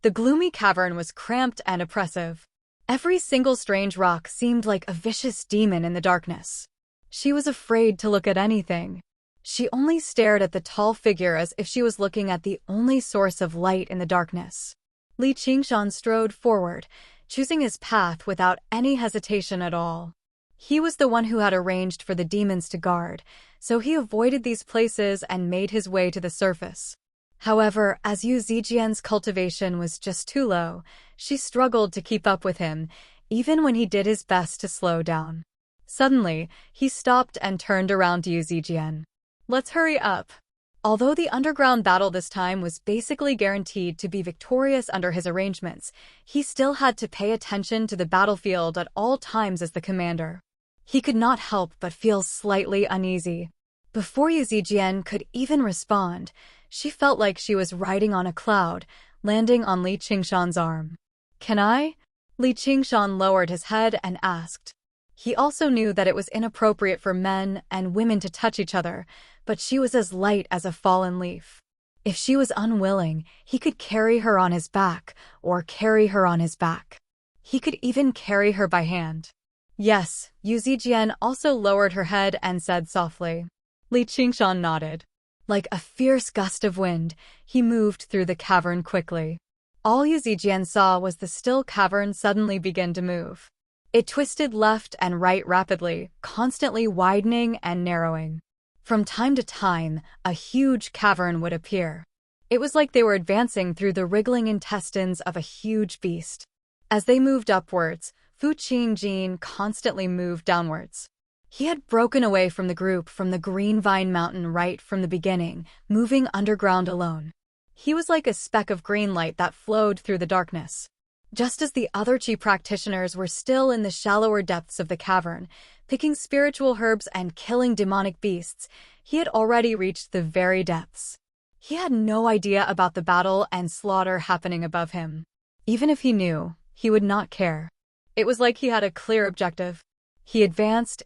The gloomy cavern was cramped and oppressive. Every single strange rock seemed like a vicious demon in the darkness. She was afraid to look at anything. She only stared at the tall figure as if she was looking at the only source of light in the darkness. Li Qingshan strode forward, choosing his path without any hesitation at all. He was the one who had arranged for the demons to guard, so he avoided these places and made his way to the surface. However, as Yu Zijian's cultivation was just too low, she struggled to keep up with him, even when he did his best to slow down. Suddenly, he stopped and turned around to Yu Zijian. Let's hurry up. Although the underground battle this time was basically guaranteed to be victorious under his arrangements, he still had to pay attention to the battlefield at all times as the commander. He could not help but feel slightly uneasy. Before Yu Zijian could even respond, she felt like she was riding on a cloud, landing on Li Qingshan's arm. Can I? Li Qingshan lowered his head and asked. He also knew that it was inappropriate for men and women to touch each other, but she was as light as a fallen leaf. If she was unwilling, he could carry her on his back, or carry her on his back. He could even carry her by hand. Yes, Yu Zijian also lowered her head and said softly. Li Qingshan nodded. Like a fierce gust of wind, he moved through the cavern quickly. All Yu Zijian saw was the still cavern suddenly begin to move. It twisted left and right rapidly, constantly widening and narrowing. From time to time, a huge cavern would appear. It was like they were advancing through the wriggling intestines of a huge beast. As they moved upwards, Fu Qingjin constantly moved downwards. He had broken away from the group from the Green Vine Mountain right from the beginning, moving underground alone. He was like a speck of green light that flowed through the darkness. Just as the other chi practitioners were still in the shallower depths of the cavern, picking spiritual herbs and killing demonic beasts, he had already reached the very depths. He had no idea about the battle and slaughter happening above him. Even if he knew, he would not care. It was like he had a clear objective. He advanced,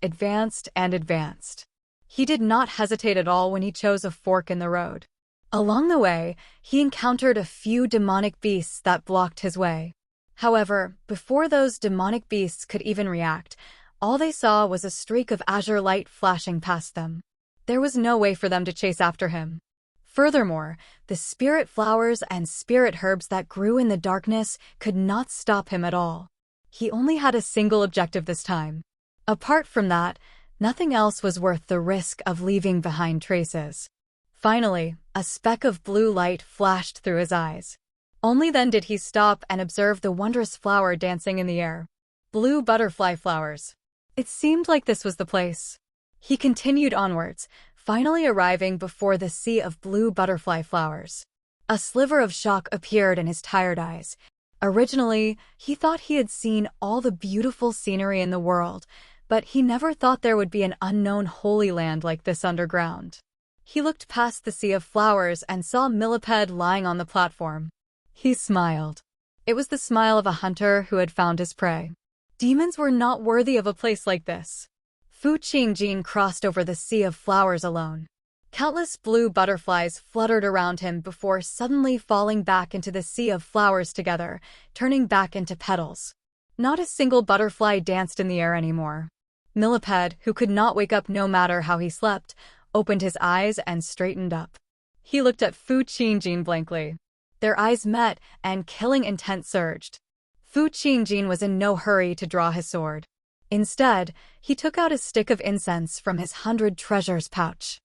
and advanced. He did not hesitate at all when he chose a fork in the road. Along the way, he encountered a few demonic beasts that blocked his way. However, before those demonic beasts could even react, all they saw was a streak of azure light flashing past them. There was no way for them to chase after him. Furthermore, the spirit flowers and spirit herbs that grew in the darkness could not stop him at all. He only had a single objective this time. Apart from that, nothing else was worth the risk of leaving behind traces. Finally, a speck of blue light flashed through his eyes. Only then did he stop and observe the wondrous flower dancing in the air. Blue butterfly flowers. It seemed like this was the place. He continued onwards, finally arriving before the sea of blue butterfly flowers. A sliver of shock appeared in his tired eyes. Originally, he thought he had seen all the beautiful scenery in the world, but he never thought there would be an unknown holy land like this underground. He looked past the sea of flowers and saw Millipede lying on the platform. He smiled. It was the smile of a hunter who had found his prey. Demons were not worthy of a place like this. Fu Qingjin crossed over the sea of flowers alone. Countless blue butterflies fluttered around him before suddenly falling back into the sea of flowers together, turning back into petals. Not a single butterfly danced in the air anymore. Millipede, who could not wake up no matter how he slept, opened his eyes and straightened up. He looked at Fu Qingjin blankly. Their eyes met, and killing intent surged. Fu Qingjin was in no hurry to draw his sword. Instead, he took out a stick of incense from his 100 treasures pouch.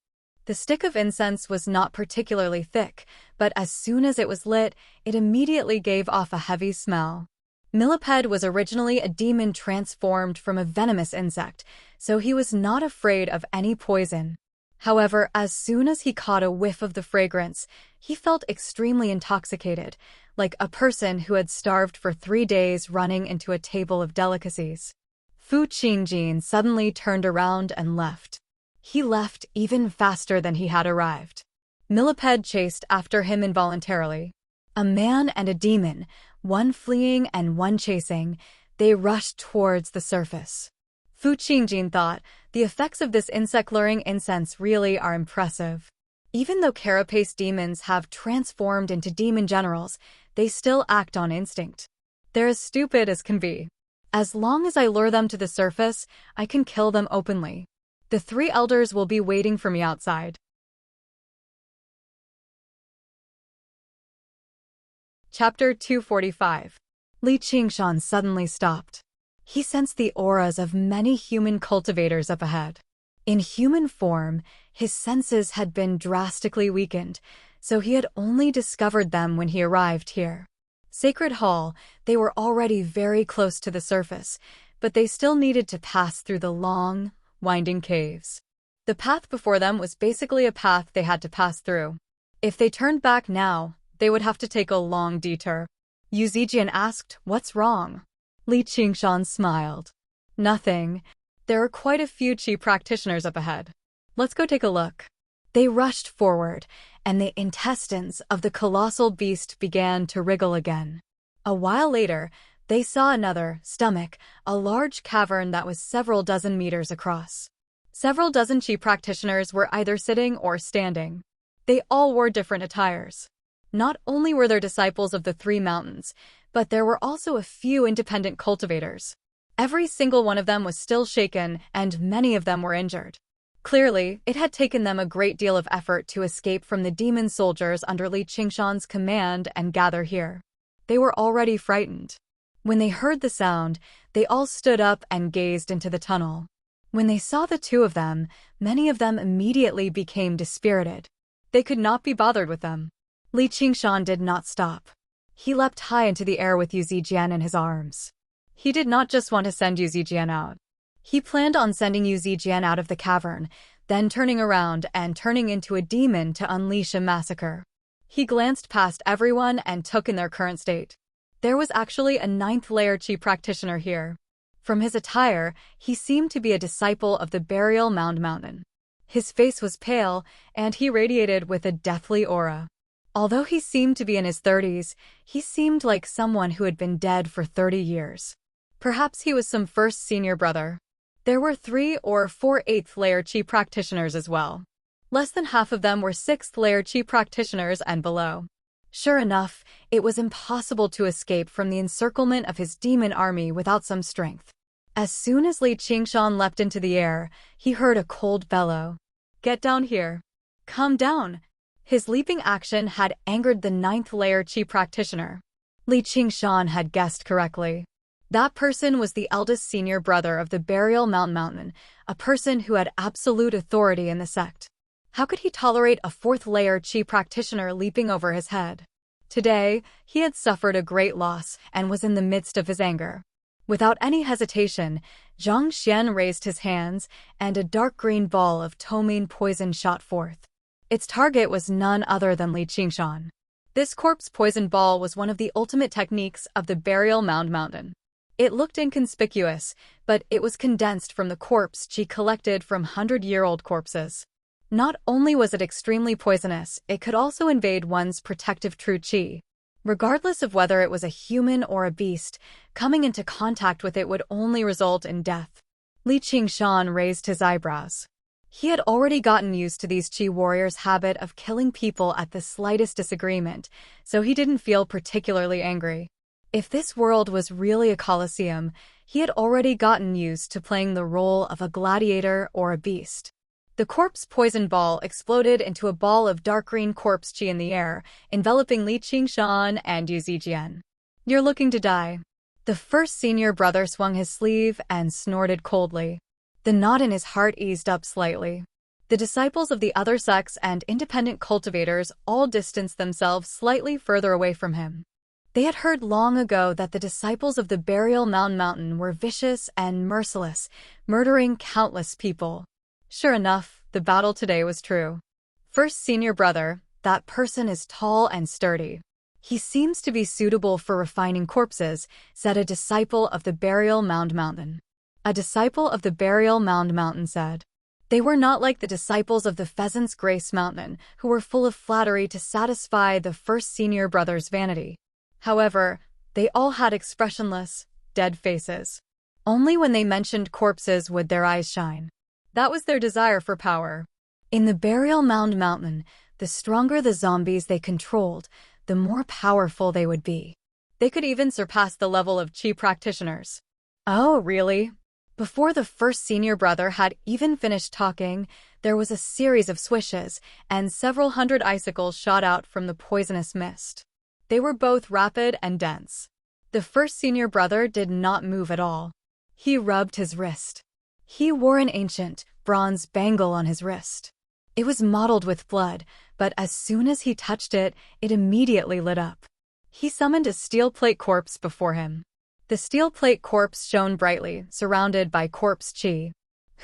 The stick of incense was not particularly thick, but as soon as it was lit, it immediately gave off a heavy smell. Millipede was originally a demon transformed from a venomous insect, so he was not afraid of any poison. However, as soon as he caught a whiff of the fragrance, he felt extremely intoxicated, like a person who had starved for 3 days running into a table of delicacies. Fu Qingjin suddenly turned around and left. He left even faster than he had arrived. Millipede chased after him involuntarily. A man and a demon, one fleeing and one chasing, they rushed towards the surface. Fu Qingjin thought, the effects of this insect-luring incense really are impressive. Even though carapace demons have transformed into demon generals, they still act on instinct. They're as stupid as can be. As long as I lure them to the surface, I can kill them openly. The 3 elders will be waiting for me outside. Chapter 245. Li Qingshan suddenly stopped. He sensed the auras of many human cultivators up ahead. In human form, his senses had been drastically weakened, so he had only discovered them when he arrived here. Sacred Hall, they were already very close to the surface, but they still needed to pass through the long, winding caves. The path before them was basically a path they had to pass through. If they turned back now, they would have to take a long detour. Yu Zijian asked, "What's wrong?" Li Qingshan smiled. "Nothing. There are quite a few chi practitioners up ahead. Let's go take a look." They rushed forward, and the intestines of the colossal beast began to wriggle again. A while later, they saw another stomach, a large cavern that was several dozen meters across. Several dozen chi practitioners were either sitting or standing. They all wore different attires. Not only were there disciples of the 3 mountains, but there were also a few independent cultivators. Every single one of them was still shaken, and many of them were injured. Clearly, it had taken them a great deal of effort to escape from the demon soldiers under Li Qingshan's command and gather here. They were already frightened. When they heard the sound, they all stood up and gazed into the tunnel. When they saw the 2 of them, many of them immediately became dispirited. They could not be bothered with them. Li Qingshan did not stop. He leapt high into the air with Yu Zijian in his arms. He did not just want to send Yu Zijian out. He planned on sending Yu Zijian out of the cavern, then turning around and turning into a demon to unleash a massacre. He glanced past everyone and took in their current state. There was actually a ninth-layer Qi practitioner here. From his attire, he seemed to be a disciple of the burial mound mountain. His face was pale, and he radiated with a deathly aura. Although he seemed to be in his 30s, he seemed like someone who had been dead for 30 years. Perhaps he was some first senior brother. There were 3 or 4 eighth-layer Qi practitioners as well. Less than half of them were 6th-layer Qi practitioners and below. Sure enough, it was impossible to escape from the encirclement of his demon army without some strength. As soon as Li Qingshan leapt into the air, he heard a cold bellow. "Get down here. Come down." His leaping action had angered the 9th-layer Qi practitioner. Li Qingshan had guessed correctly. That person was the eldest senior brother of the burial mountain, a person who had absolute authority in the sect. How could he tolerate a 4th-layer Qi practitioner leaping over his head? Today, he had suffered a great loss and was in the midst of his anger. Without any hesitation, Zhang Xian raised his hands, and a dark green ball of tourmaline poison shot forth. Its target was none other than Li Qingshan. This corpse poison ball was one of the ultimate techniques of the burial mountain. It looked inconspicuous, but it was condensed from the corpse Qi collected from 100-year-old corpses. Not only was it extremely poisonous, it could also invade one's protective true Qi. Regardless of whether it was a human or a beast, coming into contact with it would only result in death. Li Qingshan raised his eyebrows. He had already gotten used to these Qi warriors' habit of killing people at the slightest disagreement, so he didn't feel particularly angry. If this world was really a coliseum, he had already gotten used to playing the role of a gladiator or a beast. The corpse poison ball exploded into a ball of dark green corpse Qi in the air, enveloping Li Qingshan and Yu Zijian. "You're looking to die." The first senior brother swung his sleeve and snorted coldly. The knot in his heart eased up slightly. The disciples of the other sects and independent cultivators all distanced themselves slightly further away from him. They had heard long ago that the disciples of the burial mountain were vicious and merciless, murdering countless people. Sure enough, the battle today was true. First senior brother, that person is tall and sturdy. He seems to be suitable for refining corpses, said a disciple of the burial mountain. A disciple of the burial mountain said. They were not like the disciples of the Pheasant's Grace Mountain, who were full of flattery to satisfy the first senior brother's vanity. However, they all had expressionless, dead faces. Only when they mentioned corpses would their eyes shine. That was their desire for power. In the burial mountain, the stronger the zombies they controlled, the more powerful they would be. They could even surpass the level of Qi practitioners. Oh, really? Before the first senior brother had even finished talking, there was a series of swishes, and several hundred icicles shot out from the poisonous mist. They were both rapid and dense. The first senior brother did not move at all. He rubbed his wrist. He wore an ancient, bronze bangle on his wrist. It was mottled with blood, but as soon as he touched it, it immediately lit up. He summoned a steel plate corpse before him. The steel plate corpse shone brightly, surrounded by corpse Qi.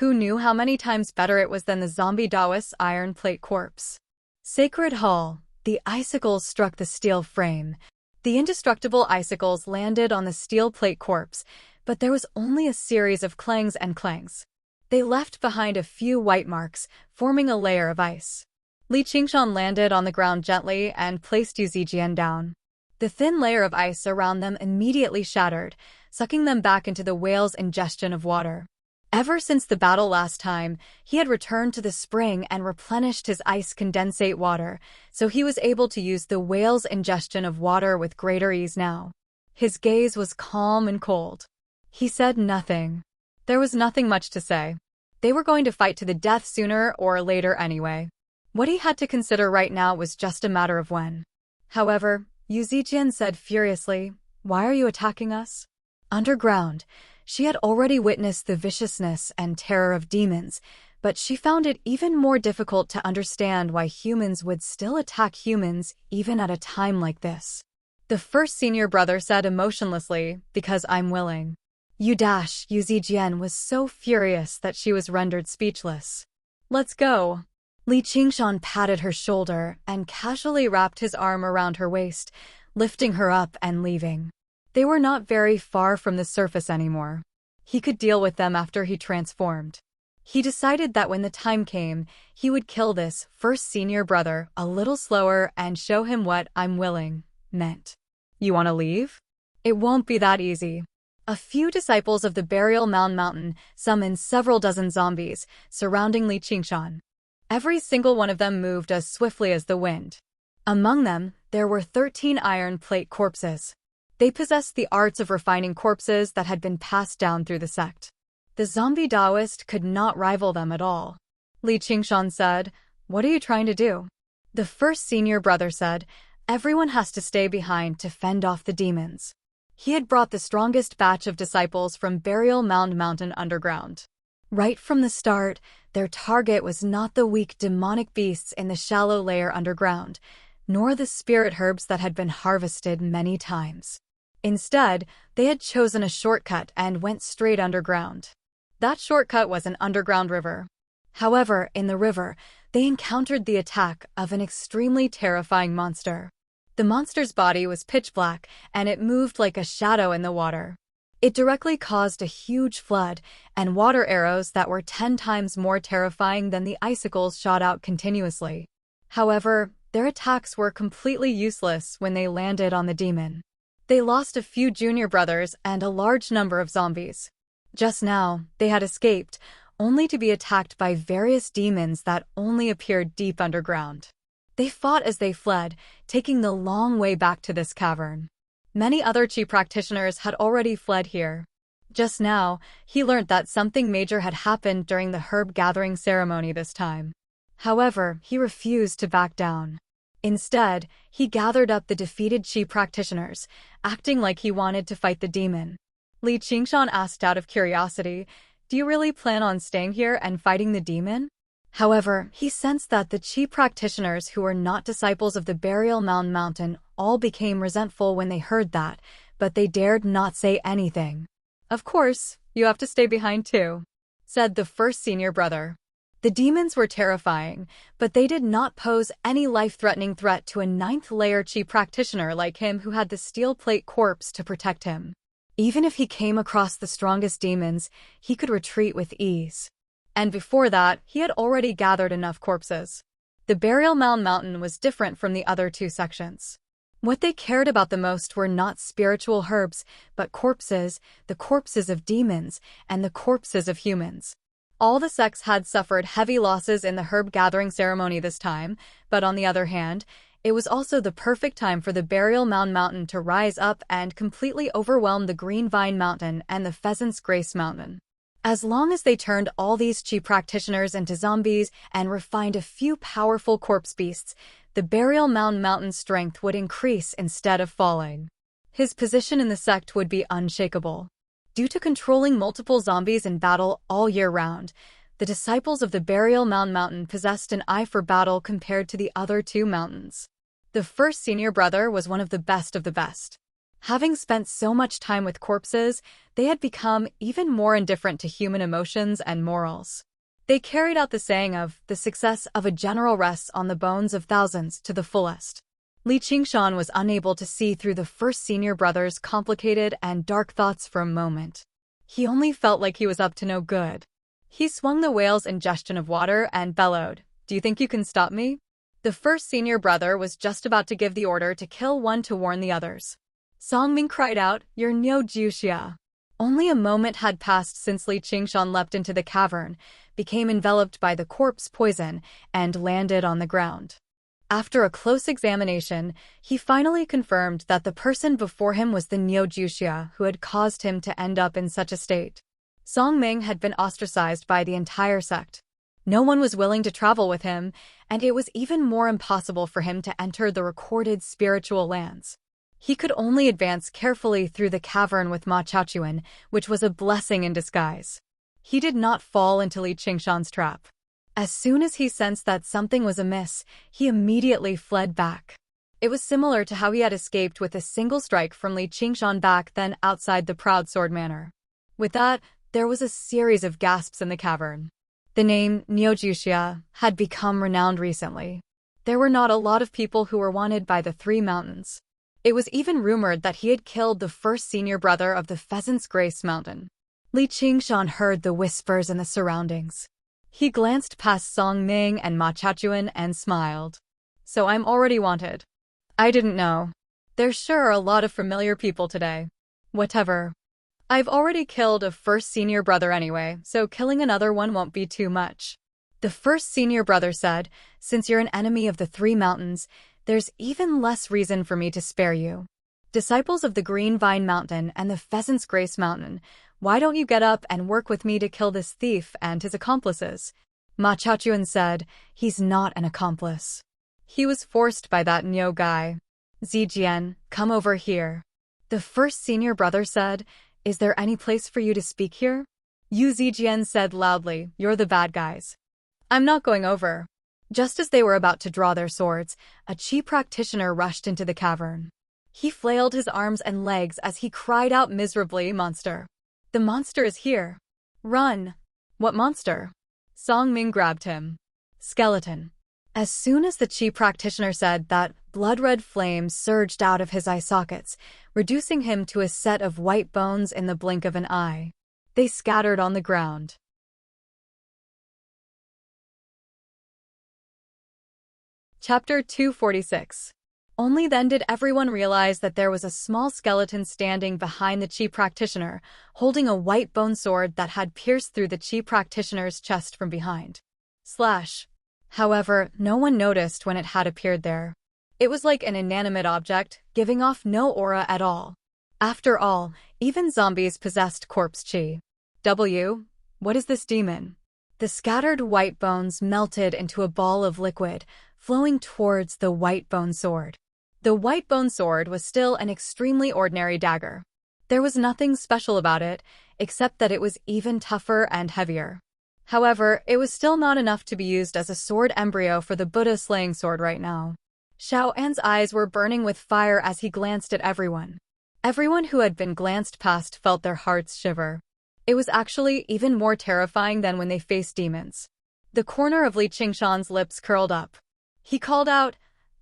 Who knew how many times better it was than the zombie Taoist's iron plate corpse? Sacred Hall. The icicles struck the steel frame. The indestructible icicles landed on the steel plate corpse, but there was only a series of clangs and clangs. They left behind a few white marks, forming a layer of ice. Li Qingshan landed on the ground gently and placed Yu Zijian down. The thin layer of ice around them immediately shattered, sucking them back into the whale's ingestion of water. Ever since the battle last time, he had returned to the spring and replenished his ice condensate water, so he was able to use the whale's ingestion of water with greater ease now. His gaze was calm and cold. He said nothing. There was nothing much to say. They were going to fight to the death sooner or later anyway. What he had to consider right now was just a matter of when. However, Yu Zijian said furiously, "Why are you attacking us?" Underground, she had already witnessed the viciousness and terror of demons, but she found it even more difficult to understand why humans would still attack humans even at a time like this. The first senior brother said emotionlessly, "Because I'm willing." Yu Zijian was so furious that she was rendered speechless. "Let's go." Li Qingshan patted her shoulder and casually wrapped his arm around her waist, lifting her up and leaving. They were not very far from the surface anymore. He could deal with them after he transformed. He decided that when the time came, he would kill this first senior brother a little slower and show him what "I'm willing" meant. You want to leave? It won't be that easy. A few disciples of the Burial Mound Mountain summoned several dozen zombies surrounding Li Qingshan. Every single one of them moved as swiftly as the wind. Among them, there were 13 iron plate corpses. They possessed the arts of refining corpses that had been passed down through the sect. The zombie Taoist could not rival them at all. Li Qingshan said, "What are you trying to do?" The first senior brother said, "Everyone has to stay behind to fend off the demons." He had brought the strongest batch of disciples from Burial Mound Mountain underground. Right from the start, their target was not the weak demonic beasts in the shallow layer underground, nor the spirit herbs that had been harvested many times. Instead, they had chosen a shortcut and went straight underground. That shortcut was an underground river. However, in the river, they encountered the attack of an extremely terrifying monster. The monster's body was pitch black, and it moved like a shadow in the water. It directly caused a huge flood, and water arrows that were 10 times more terrifying than the icicles shot out continuously. However, their attacks were completely useless when they landed on the demon. They lost a few junior brothers and a large number of zombies. Just now, they had escaped, only to be attacked by various demons that only appeared deep underground. They fought as they fled, taking the long way back to this cavern. Many other Qi practitioners had already fled here. Just now, he learned that something major had happened during the herb gathering ceremony this time. However, he refused to back down. Instead, he gathered up the defeated Qi practitioners, acting like he wanted to fight the demon. Li Qingshan asked out of curiosity, "Do you really plan on staying here and fighting the demon?" However, he sensed that the Qi practitioners who were not disciples of the Burial Mound Mountain all became resentful when they heard that, but they dared not say anything. "Of course, you have to stay behind too," said the first senior brother. The demons were terrifying, but they did not pose any life-threatening threat to a 9th-layer Qi practitioner like him who had the steel plate corpse to protect him. Even if he came across the strongest demons, he could retreat with ease. And before that, he had already gathered enough corpses. The Burial Mound Mountain was different from the other two sections. What they cared about the most were not spiritual herbs, but corpses, the corpses of demons, and the corpses of humans. All the sects had suffered heavy losses in the herb gathering ceremony this time, but on the other hand, it was also the perfect time for the Burial Mound Mountain to rise up and completely overwhelm the Green Vine Mountain and the Pheasant's Grace Mountain. As long as they turned all these Qi practitioners into zombies and refined a few powerful corpse beasts, the Burial Mound Mountain's strength would increase instead of falling. His position in the sect would be unshakable. Due to controlling multiple zombies in battle all year round, the disciples of the Burial Mound Mountain possessed an eye for battle compared to the other two mountains. The first senior brother was one of the best of the best. Having spent so much time with corpses, they had become even more indifferent to human emotions and morals. They carried out the saying of, "The success of a general rests on the bones of thousands," to the fullest. Li Qingshan was unable to see through the first senior brother's complicated and dark thoughts for a moment. He only felt like he was up to no good. He swung the whale's ingestion of water and bellowed, "Do you think you can stop me?" The first senior brother was just about to give the order to kill one to warn the others. Songming cried out, "You're Niu Juxia." Only a moment had passed since Li Qingshan leapt into the cavern, became enveloped by the corpse poison, and landed on the ground. After a close examination, he finally confirmed that the person before him was the Niu Juxia who had caused him to end up in such a state. Songming had been ostracized by the entire sect. No one was willing to travel with him, and it was even more impossible for him to enter the recorded spiritual lands. He could only advance carefully through the cavern with Ma Chaochuan, which was a blessing in disguise. He did not fall into Li Qingshan's trap. As soon as he sensed that something was amiss, he immediately fled back. It was similar to how he had escaped with a single strike from Li Qingshan back then outside the Proud Sword Manor. With that, there was a series of gasps in the cavern. The name Niu Juxia had become renowned recently. There were not a lot of people who were wanted by the Three Mountains. It was even rumored that he had killed the first senior brother of the Pheasant's Grace Mountain. Li Qingshan heard the whispers in the surroundings. He glanced past Song Ming and Ma Chachuan and smiled. So I'm already wanted. I didn't know. There sure are a lot of familiar people today. Whatever. I've already killed a first senior brother anyway, so killing another one won't be too much. The first senior brother said, since you're an enemy of the Three Mountains, there's even less reason for me to spare you. Disciples of the Green Vine Mountain and the Pheasant's Grace Mountain, why don't you get up and work with me to kill this thief and his accomplices? Ma Chachuan said, he's not an accomplice. He was forced by that Niu guy. Zijian, come over here. The first senior brother said, is there any place for you to speak here? Yu Zijian said loudly, you're the bad guys. I'm not going over. Just as they were about to draw their swords, a Qi practitioner rushed into the cavern. He flailed his arms and legs as he cried out miserably, monster. The monster is here. Run. What monster? Song Ming grabbed him. Skeleton. As soon as the Qi practitioner said that, blood-red flames surged out of his eye sockets, reducing him to a set of white bones in the blink of an eye. They scattered on the ground. Chapter 246. Only then did everyone realize that there was a small skeleton standing behind the Qi practitioner, holding a white bone sword that had pierced through the Qi practitioner's chest from behind. Slash. However, no one noticed when it had appeared there. It was like an inanimate object, giving off no aura at all. After all, even zombies possessed corpse Qi. What is this demon? The scattered white bones melted into a ball of liquid, flowing towards the white bone sword. The white bone sword was still an extremely ordinary dagger. There was nothing special about it, except that it was even tougher and heavier. However, it was still not enough to be used as a sword embryo for the Buddha-slaying sword right now. Xiao An's eyes were burning with fire as he glanced at everyone. Everyone who had been glanced past felt their hearts shiver. It was actually even more terrifying than when they faced demons. The corner of Li Qingshan's lips curled up. He called out,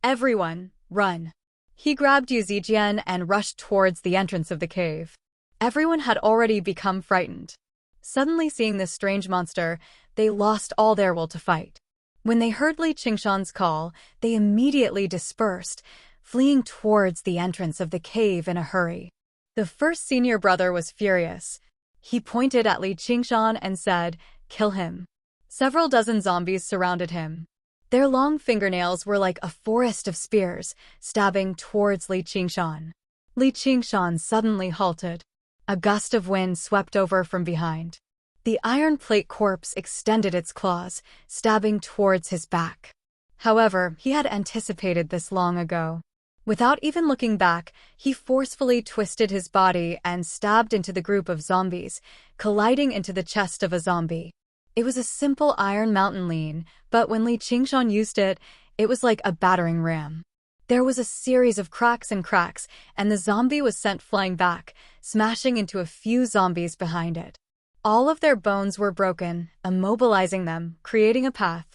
everyone, run. He grabbed Yu Zijian and rushed towards the entrance of the cave. Everyone had already become frightened. Suddenly seeing this strange monster, they lost all their will to fight. When they heard Li Qingshan's call, they immediately dispersed, fleeing towards the entrance of the cave in a hurry. The first senior brother was furious. He pointed at Li Qingshan and said, kill him. Several dozen zombies surrounded him. Their long fingernails were like a forest of spears, stabbing towards Li Qingshan. Li Qingshan suddenly halted. A gust of wind swept over from behind. The iron plate corpse extended its claws, stabbing towards his back. However, he had anticipated this long ago. Without even looking back, he forcefully twisted his body and stabbed into the group of zombies, colliding into the chest of a zombie. It was a simple iron mountain lean, but when Li Qingshan used it, it was like a battering ram. There was a series of cracks, and the zombie was sent flying back, smashing into a few zombies behind it. All of their bones were broken, immobilizing them, creating a path.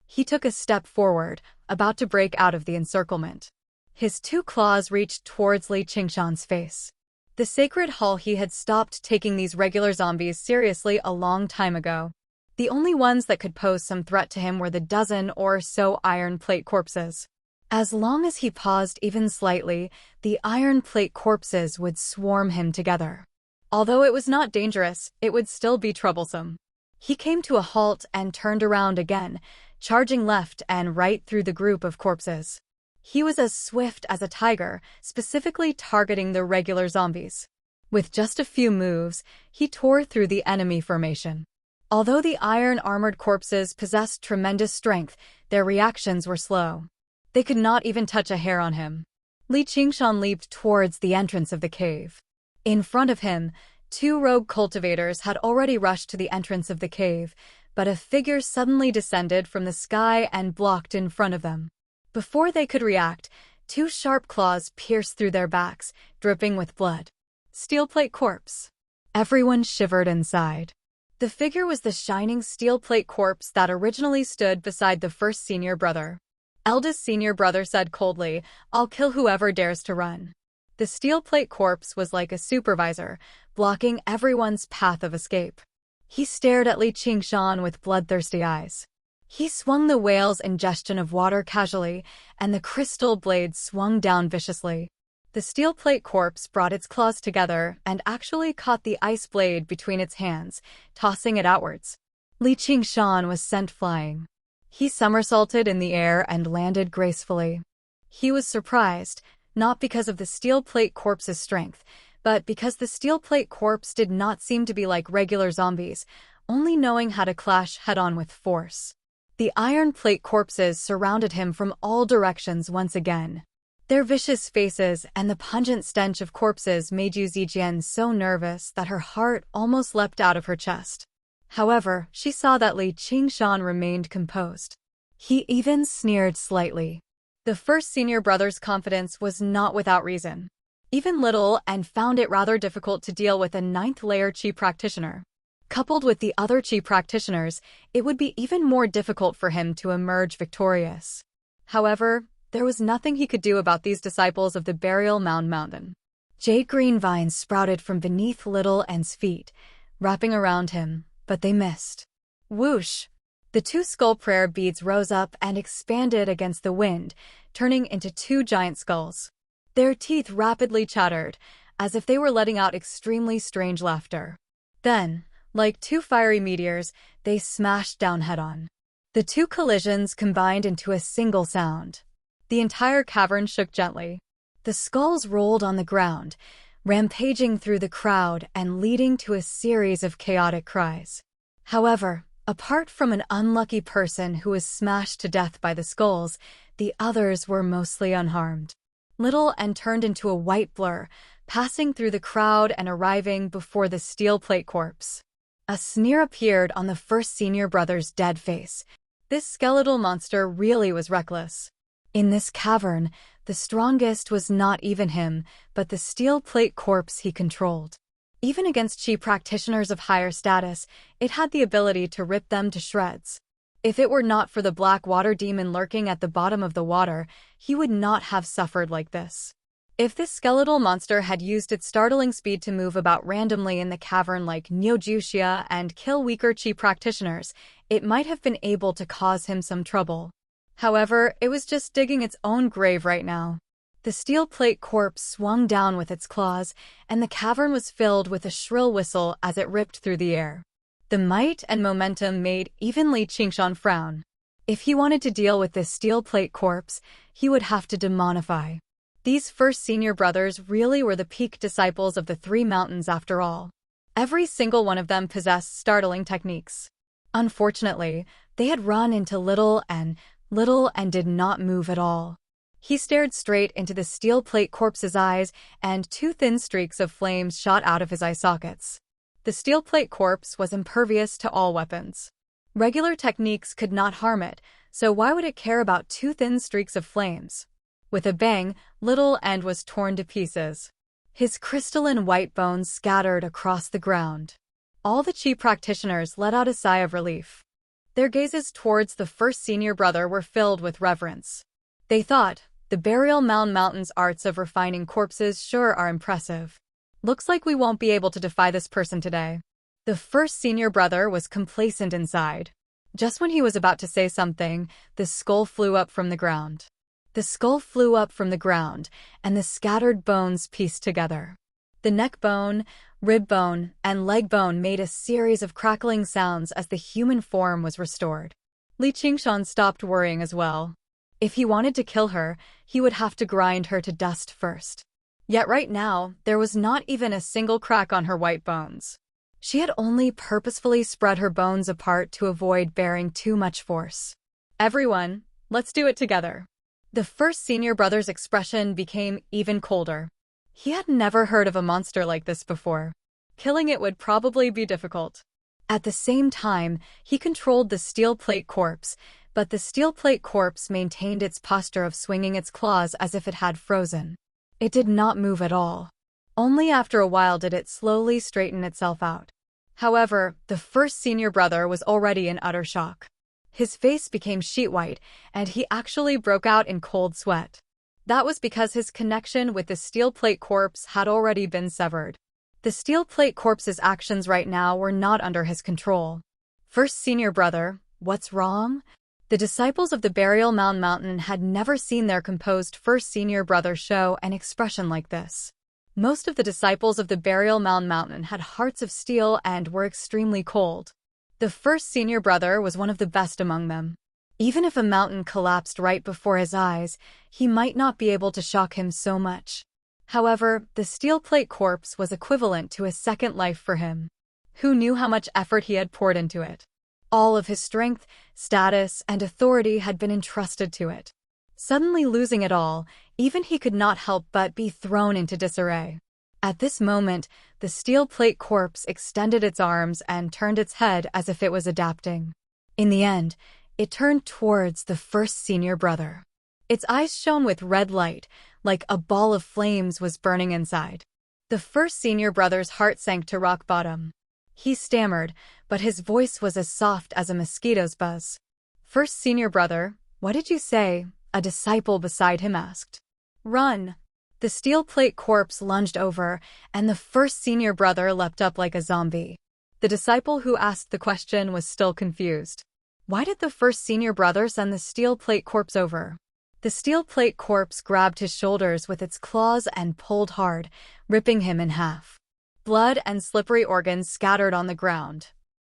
He took a step forward, about to break out of the encirclement. His two claws reached towards Li Qingshan's face. The sacred hall he had stopped taking these regular zombies seriously a long time ago. The only ones that could pose some threat to him were the dozen or so iron plate corpses. As long as he paused even slightly, the iron plate corpses would swarm him together. Although it was not dangerous, it would still be troublesome. He came to a halt and turned around again, charging left and right through the group of corpses. He was as swift as a tiger, specifically targeting the regular zombies. With just a few moves, he tore through the enemy formation. Although the iron-armored corpses possessed tremendous strength, their reactions were slow. They could not even touch a hair on him. Li Qingshan leaped towards the entrance of the cave. In front of him, two rogue cultivators had already rushed to the entrance of the cave, but a figure suddenly descended from the sky and blocked in front of them. Before they could react, two sharp claws pierced through their backs, dripping with blood. Steel plate corpse. Everyone shivered inside. The figure was the shining steel plate corpse that originally stood beside the first senior brother. Eldest senior brother said coldly, I'll kill whoever dares to run. The steel plate corpse was like a supervisor, blocking everyone's path of escape. He stared at Li Qingshan with bloodthirsty eyes. He swung the whale's ingestion of water casually, and the crystal blade swung down viciously. The steel plate corpse brought its claws together and actually caught the ice blade between its hands, tossing it outwards. Li Qingshan was sent flying. He somersaulted in the air and landed gracefully. He was surprised, not because of the steel plate corpse's strength, but because the steel plate corpse did not seem to be like regular zombies, only knowing how to clash head-on with force. The iron plate corpses surrounded him from all directions once again. Their vicious faces and the pungent stench of corpses made Yu Zijian so nervous that her heart almost leapt out of her chest. However, she saw that Li Qingshan remained composed. He even sneered slightly. The first senior brother's confidence was not without reason. Even Little and found it rather difficult to deal with a 9th-layer Qi practitioner. Coupled with the other Qi practitioners, it would be even more difficult for him to emerge victorious. However, there was nothing he could do about these disciples of the burial mound mountain. Jade green vines sprouted from beneath Little and's feet, wrapping around him, but they missed. Whoosh! The 2 skull prayer beads rose up and expanded against the wind, turning into 2 giant skulls. Their teeth rapidly chattered, as if they were letting out extremely strange laughter. Then, like 2 fiery meteors, they smashed down head-on. The 2 collisions combined into a single sound. The entire cavern shook gently. The skulls rolled on the ground, rampaging through the crowd and leading to a series of chaotic cries. However, apart from an unlucky person who was smashed to death by the skulls, the others were mostly unharmed. Little and turned into a white blur, passing through the crowd and arriving before the steel plate corpse. A sneer appeared on the first senior brother's dead face. This skeletal monster really was reckless. In this cavern, the strongest was not even him, but the steel plate corpse he controlled. Even against Qi practitioners of higher status, it had the ability to rip them to shreds. If it were not for the black water demon lurking at the bottom of the water, he would not have suffered like this. If this skeletal monster had used its startling speed to move about randomly in the cavern like Nyojuxia and kill weaker Qi practitioners, it might have been able to cause him some trouble. However, it was just digging its own grave right now. The steel plate corpse swung down with its claws, and the cavern was filled with a shrill whistle as it ripped through the air. The might and momentum made even Li Qingshan frown. If he wanted to deal with this steel plate corpse, he would have to demonify. These first senior brothers really were the peak disciples of the 3 mountains after all. Every single one of them possessed startling techniques. Unfortunately, they had run into Little and did not move at all. He stared straight into the steel plate corpse's eyes, and 2 thin streaks of flames shot out of his eye sockets. The steel plate corpse was impervious to all weapons. Regular techniques could not harm it, so why would it care about 2 thin streaks of flames? With a bang, Little End was torn to pieces. His crystalline white bones scattered across the ground. All the Qi practitioners let out a sigh of relief. Their gazes towards the first senior brother were filled with reverence. They thought, the burial mound mountain's arts of refining corpses sure are impressive. Looks like we won't be able to defy this person today. The first senior brother was complacent inside. Just when he was about to say something, the skull flew up from the ground. The skull flew up from the ground, and the scattered bones pieced together. The neck bone, rib bone, and leg bone made a series of crackling sounds as the human form was restored. Li Qingshan stopped worrying as well. If he wanted to kill her, he would have to grind her to dust first. Yet right now, there was not even a single crack on her white bones. She had only purposefully spread her bones apart to avoid bearing too much force. Everyone, let's do it together. The first senior brother's expression became even colder. He had never heard of a monster like this before. Killing it would probably be difficult. At the same time, he controlled the steel plate corpse, but the steel plate corpse maintained its posture of swinging its claws as if it had frozen. It did not move at all. Only after a while did it slowly straighten itself out. However, the first senior brother was already in utter shock. His face became sheet white, and he actually broke out in cold sweat. That was because his connection with the steel plate corpse had already been severed. The steel plate corpse's actions right now were not under his control. First senior brother, what's wrong? The disciples of the burial mountain had never seen their composed first senior brother show an expression like this. Most of the disciples of the burial mountain had hearts of steel and were extremely cold. The first senior brother was one of the best among them. Even if a mountain collapsed right before his eyes, he might not be able to shock him so much. However, the steel plate corpse was equivalent to a second life for him. Who knew how much effort he had poured into it? All of his strength, status, and authority had been entrusted to it. Suddenly losing it all, even he could not help but be thrown into disarray. At this moment, the steel plate corpse extended its arms and turned its head as if it was adapting. In the end, it turned towards the first senior brother. Its eyes shone with red light, like a ball of flames was burning inside. The first senior brother's heart sank to rock bottom. He stammered, but his voice was as soft as a mosquito's buzz. First senior brother, what did you say? A disciple beside him asked. Run! The steel plate corpse lunged over, and the first senior brother leapt up like a zombie. The disciple who asked the question was still confused. Why did the first senior brother send the steel plate corpse over? The steel plate corpse grabbed his shoulders with its claws and pulled hard, ripping him in half. Blood and slippery organs scattered on the ground.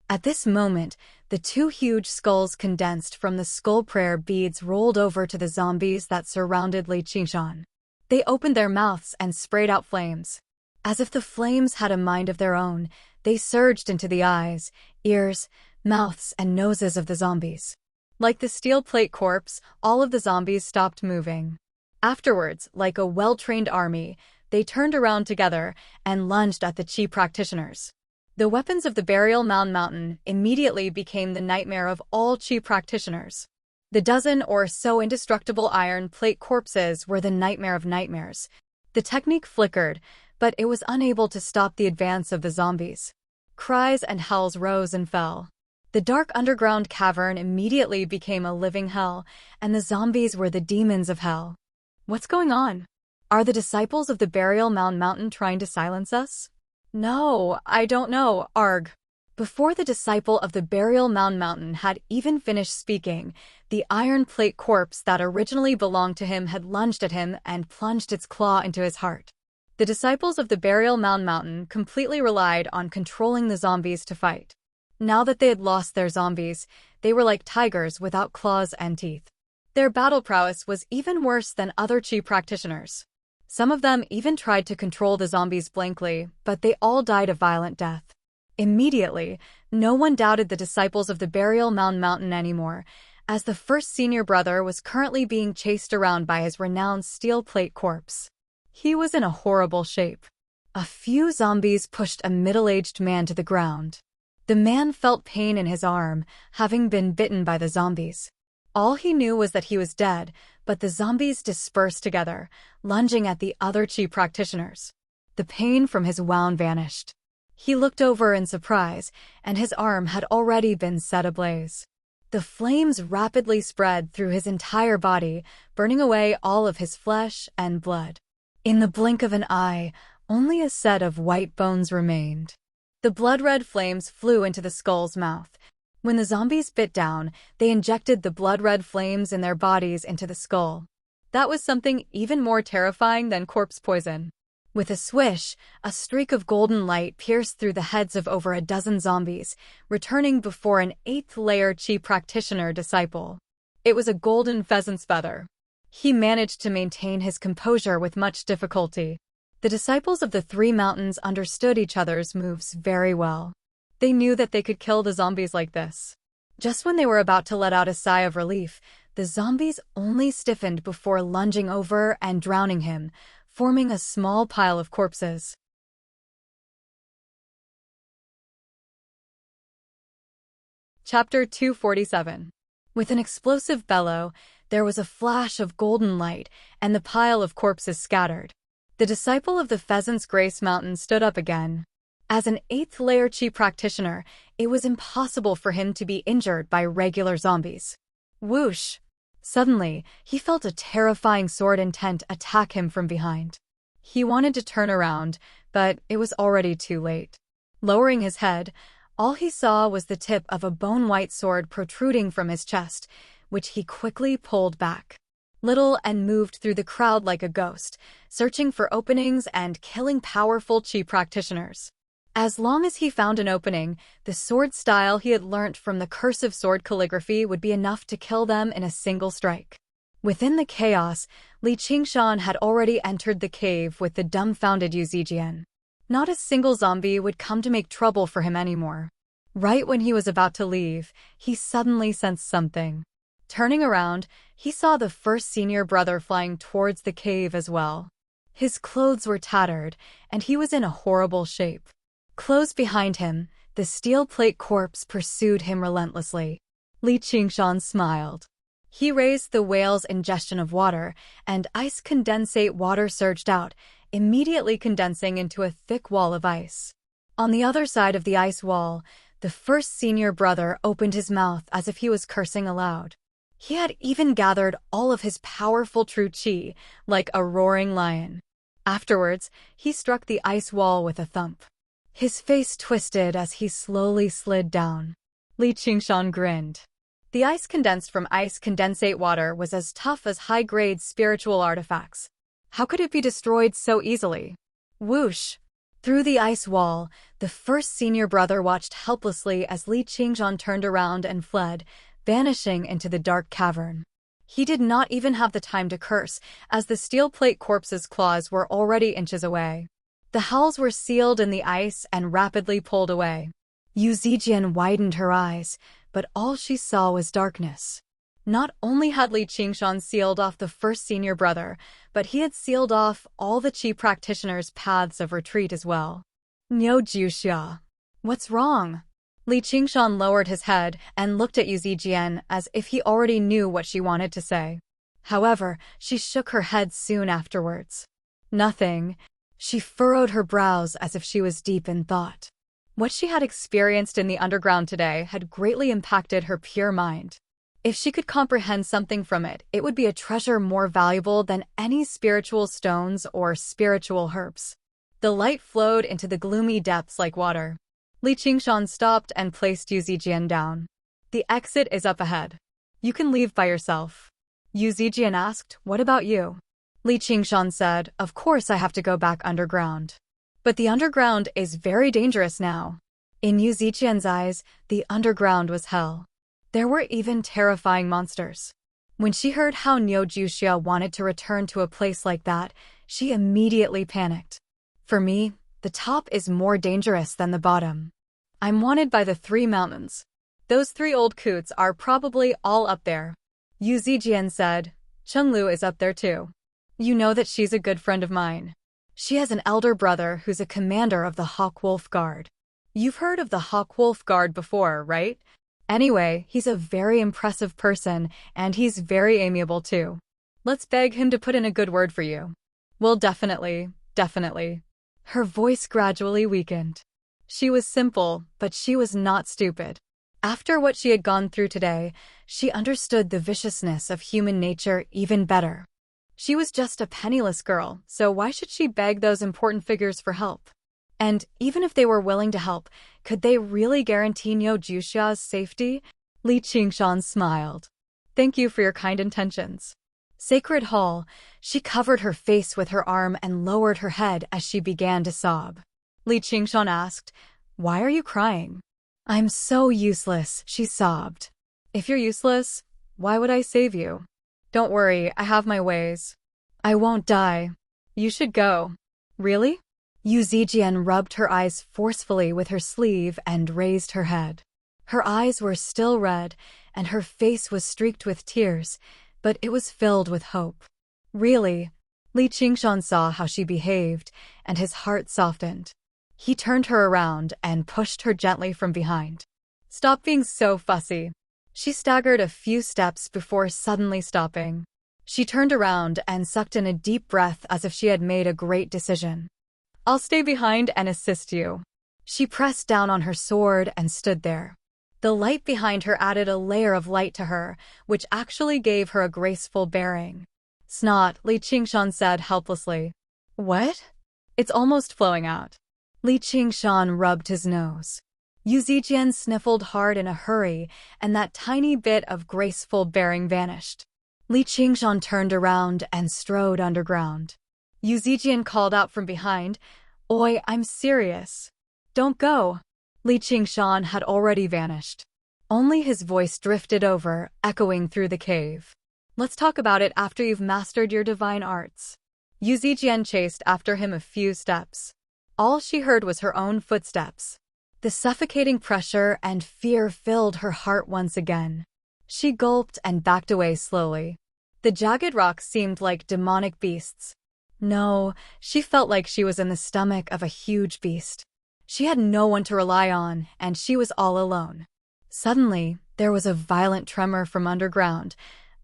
At this moment, the two huge skulls condensed from the skull prayer beads rolled over to the zombies that surrounded Li Qingshan. They opened their mouths and sprayed out flames. As if the flames had a mind of their own, they surged into the eyes, ears, mouths, and noses of the zombies. Like the steel plate corpse, all of the zombies stopped moving. Afterwards, like a well-trained army, they turned around together and lunged at the Qi practitioners. The weapons of the burial mountain immediately became the nightmare of all Qi practitioners. The dozen or so indestructible iron plate corpses were the nightmare of nightmares. The technique flickered, but it was unable to stop the advance of the zombies. Cries and howls rose and fell. The dark underground cavern immediately became a living hell, and the zombies were the demons of hell. What's going on? Are the disciples of the burial mountain trying to silence us? No, I don't know, arg. Before the disciple of the burial mountain had even finished speaking, the iron plate corpse that originally belonged to him had lunged at him and plunged its claw into his heart. The disciples of the burial mountain completely relied on controlling the zombies to fight. Now that they had lost their zombies, they were like tigers without claws and teeth. Their battle prowess was even worse than other Qi practitioners. Some of them even tried to control the zombies blankly, but they all died a violent death. Immediately, no one doubted the disciples of the burial mountain anymore, as the first senior brother was currently being chased around by his renowned steel plate corpse. He was in a horrible shape. A few zombies pushed a middle-aged man to the ground. The man felt pain in his arm, having been bitten by the zombies. All he knew was that he was dead, but the zombies dispersed together, lunging at the other Qi practitioners. The pain from his wound vanished. He looked over in surprise, and his arm had already been set ablaze. The flames rapidly spread through his entire body, burning away all of his flesh and blood. In the blink of an eye, only a set of white bones remained. The blood-red flames flew into the skull's mouth. When the zombies bit down, they injected the blood-red flames in their bodies into the skull. That was something even more terrifying than corpse poison. With a swish, a streak of golden light pierced through the heads of over a dozen zombies, returning before an 8th-layer Qi practitioner disciple. It was a golden pheasant's feather. He managed to maintain his composure with much difficulty. The disciples of the three mountains understood each other's moves very well. They knew that they could kill the zombies like this. Just when they were about to let out a sigh of relief, the zombies only stiffened before lunging over and drowning him, forming a small pile of corpses. Chapter 247. With an explosive bellow, there was a flash of golden light, and the pile of corpses scattered. The disciple of the Pheasant's Grace Mountain stood up again. As an 8th-layer Qi practitioner, it was impossible for him to be injured by regular zombies. Whoosh! Suddenly, he felt a terrifying sword intent attack him from behind. He wanted to turn around, but it was already too late. Lowering his head, all he saw was the tip of a bone-white sword protruding from his chest, which he quickly pulled back. Little and moved through the crowd like a ghost, searching for openings and killing powerful chi practitioners. As long as he found an opening, the sword style he had learnt from the cursive sword calligraphy would be enough to kill them in a single strike. Within the chaos, Li Qingshan had already entered the cave with the dumbfounded Yu Zijian. Not a single zombie would come to make trouble for him anymore. Right when he was about to leave, he suddenly sensed something. Turning around, he saw the first senior brother flying towards the cave as well. His clothes were tattered, and he was in a horrible shape. Close behind him, the steel plate corpse pursued him relentlessly. Li Qingshan smiled. He raised the whale's ingestion of water, and ice condensate water surged out, immediately condensing into a thick wall of ice. On the other side of the ice wall, the first senior brother opened his mouth as if he was cursing aloud. He had even gathered all of his powerful true qi, like a roaring lion. Afterwards, he struck the ice wall with a thump. His face twisted as he slowly slid down. Li Qingshan grinned. The ice condensed from ice condensate water was as tough as high-grade spiritual artifacts. How could it be destroyed so easily? Whoosh! Through the ice wall, the first senior brother watched helplessly as Li Qingshan turned around and fled, vanishing into the dark cavern. He did not even have the time to curse, as the steel plate corpse's claws were already inches away. The howls were sealed in the ice and rapidly pulled away. Yu Zijian widened her eyes, but all she saw was darkness. Not only had Li Qingshan sealed off the first senior brother, but he had sealed off all the chi practitioners' paths of retreat as well. Niu Jiuxia. What's wrong? Li Qingshan lowered his head and looked at Yu Zijian as if he already knew what she wanted to say. However, she shook her head soon afterwards. Nothing. She furrowed her brows as if she was deep in thought. What she had experienced in the underground today had greatly impacted her pure mind. If she could comprehend something from it, it would be a treasure more valuable than any spiritual stones or spiritual herbs. The light flowed into the gloomy depths like water. Li Qingshan stopped and placed Yu Zijian down. The exit is up ahead. You can leave by yourself. Yu Zijian asked, "What about you?" Li Qingshan said, "Of course I have to go back underground. But the underground is very dangerous now." In Yu Zijian's eyes, the underground was hell. There were even terrifying monsters. When she heard how Niu Jiuxia wanted to return to a place like that, she immediately panicked. For me, the top is more dangerous than the bottom. I'm wanted by the 3 mountains. Those 3 old coots are probably all up there. Yu Zijian said, "Chenglu is up there too. You know that she's a good friend of mine. She has an elder brother who's a commander of the Hawk Wolf Guard. You've heard of the Hawk Wolf Guard before, right? Anyway, he's a very impressive person, and he's very amiable too. Let's beg him to put in a good word for you." "Well, definitely. Her voice gradually weakened. She was simple, but she was not stupid. After what she had gone through today, she understood the viciousness of human nature even better. She was just a penniless girl, so why should she beg those important figures for help? And even if they were willing to help, could they really guarantee Niu Jiuxia's safety? Li Qingshan smiled. "Thank you for your kind intentions." Sacred Hall, she covered her face with her arm and lowered her head as she began to sob. Li Qingshan asked, "Why are you crying?" "I'm so useless," she sobbed. "If you're useless, why would I save you? Don't worry, I have my ways. I won't die. You should go." "Really?" Yu Zijian rubbed her eyes forcefully with her sleeve and raised her head. Her eyes were still red, and her face was streaked with tears, but it was filled with hope. "Really?" Li Qingshan saw how she behaved, and his heart softened. He turned her around and pushed her gently from behind. "Stop being so fussy." She staggered a few steps before suddenly stopping. She turned around and sucked in a deep breath as if she had made a great decision. "I'll stay behind and assist you." She pressed down on her sword and stood there. The light behind her added a layer of light to her, which actually gave her a graceful bearing. Snot, Li Qingshan said helplessly. What? It's almost flowing out. Li Qingshan rubbed his nose. Yu Zijian sniffled hard in a hurry, and that tiny bit of graceful bearing vanished. Li Qingshan turned around and strode underground. Yu Zijian called out from behind, Oi, I'm serious. Don't go. Li Qingshan had already vanished. Only his voice drifted over, echoing through the cave. Let's talk about it after you've mastered your divine arts. Yu Zijian chased after him a few steps. All she heard was her own footsteps. The suffocating pressure and fear filled her heart once again. She gulped and backed away slowly. The jagged rocks seemed like demonic beasts. No, she felt like she was in the stomach of a huge beast. She had no one to rely on, and she was all alone. Suddenly, there was a violent tremor from underground,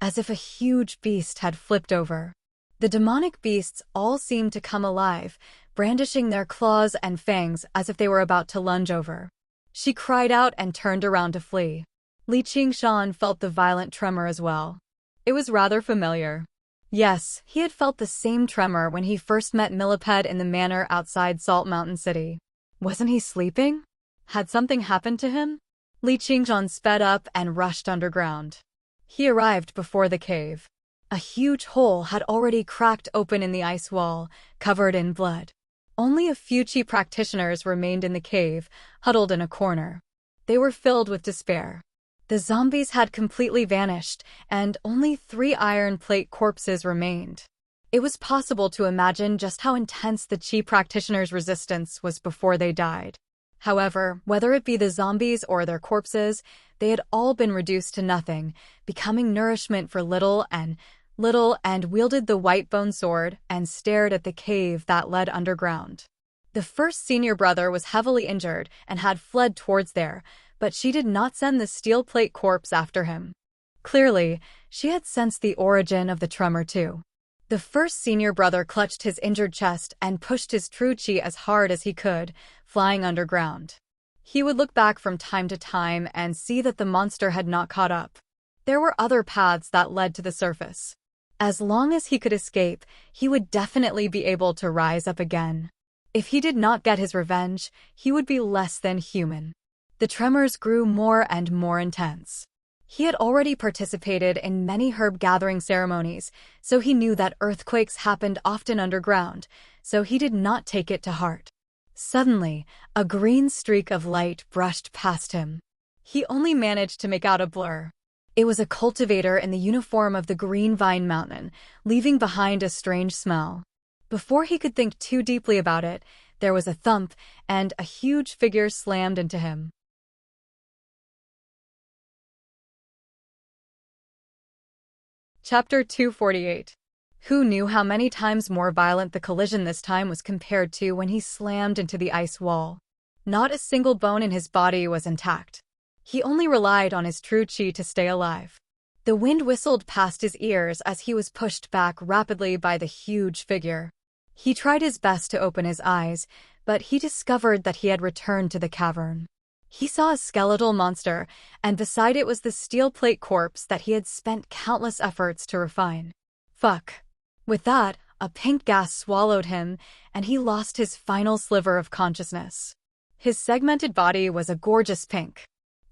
as if a huge beast had flipped over. The demonic beasts all seemed to come alive, brandishing their claws and fangs as if they were about to lunge over. She cried out and turned around to flee. Li Qingshan felt the violent tremor as well. It was rather familiar. Yes, he had felt the same tremor when he first met Millipede in the manor outside Salt Mountain City. Wasn't he sleeping? Had something happened to him? Li Qingshan sped up and rushed underground. He arrived before the cave. A huge hole had already cracked open in the ice wall, covered in blood. Only a few Qi practitioners remained in the cave, huddled in a corner. They were filled with despair. The zombies had completely vanished, and only 3 iron plate corpses remained. It was possible to imagine just how intense the Qi practitioners' resistance was before they died. However, whether it be the zombies or their corpses, they had all been reduced to nothing, becoming nourishment for Little and wielded the white bone sword and stared at the cave that led underground. The first senior brother was heavily injured and had fled towards there, but she did not send the steel plate corpse after him. Clearly, she had sensed the origin of the tremor too. The first senior brother clutched his injured chest and pushed his true Qi as hard as he could, flying underground. He would look back from time to time and see that the monster had not caught up. There were other paths that led to the surface. As long as he could escape, he would definitely be able to rise up again. If he did not get his revenge, he would be less than human. The tremors grew more and more intense. He had already participated in many herb gathering ceremonies, so he knew that earthquakes happened often underground, so he did not take it to heart. Suddenly, a green streak of light brushed past him. He only managed to make out a blur. It was a cultivator in the uniform of the Green Vine Mountain, leaving behind a strange smell. Before he could think too deeply about it, there was a thump, and a huge figure slammed into him. Chapter 248. Who knew how many times more violent the collision this time was compared to when he slammed into the ice wall? Not a single bone in his body was intact. He only relied on his true Qi to stay alive. The wind whistled past his ears as he was pushed back rapidly by the huge figure. He tried his best to open his eyes, but he discovered that he had returned to the cavern. He saw a skeletal monster, and beside it was the steel plate corpse that he had spent countless efforts to refine. Fuck. With that, a pink gas swallowed him, and he lost his final sliver of consciousness. His segmented body was a gorgeous pink.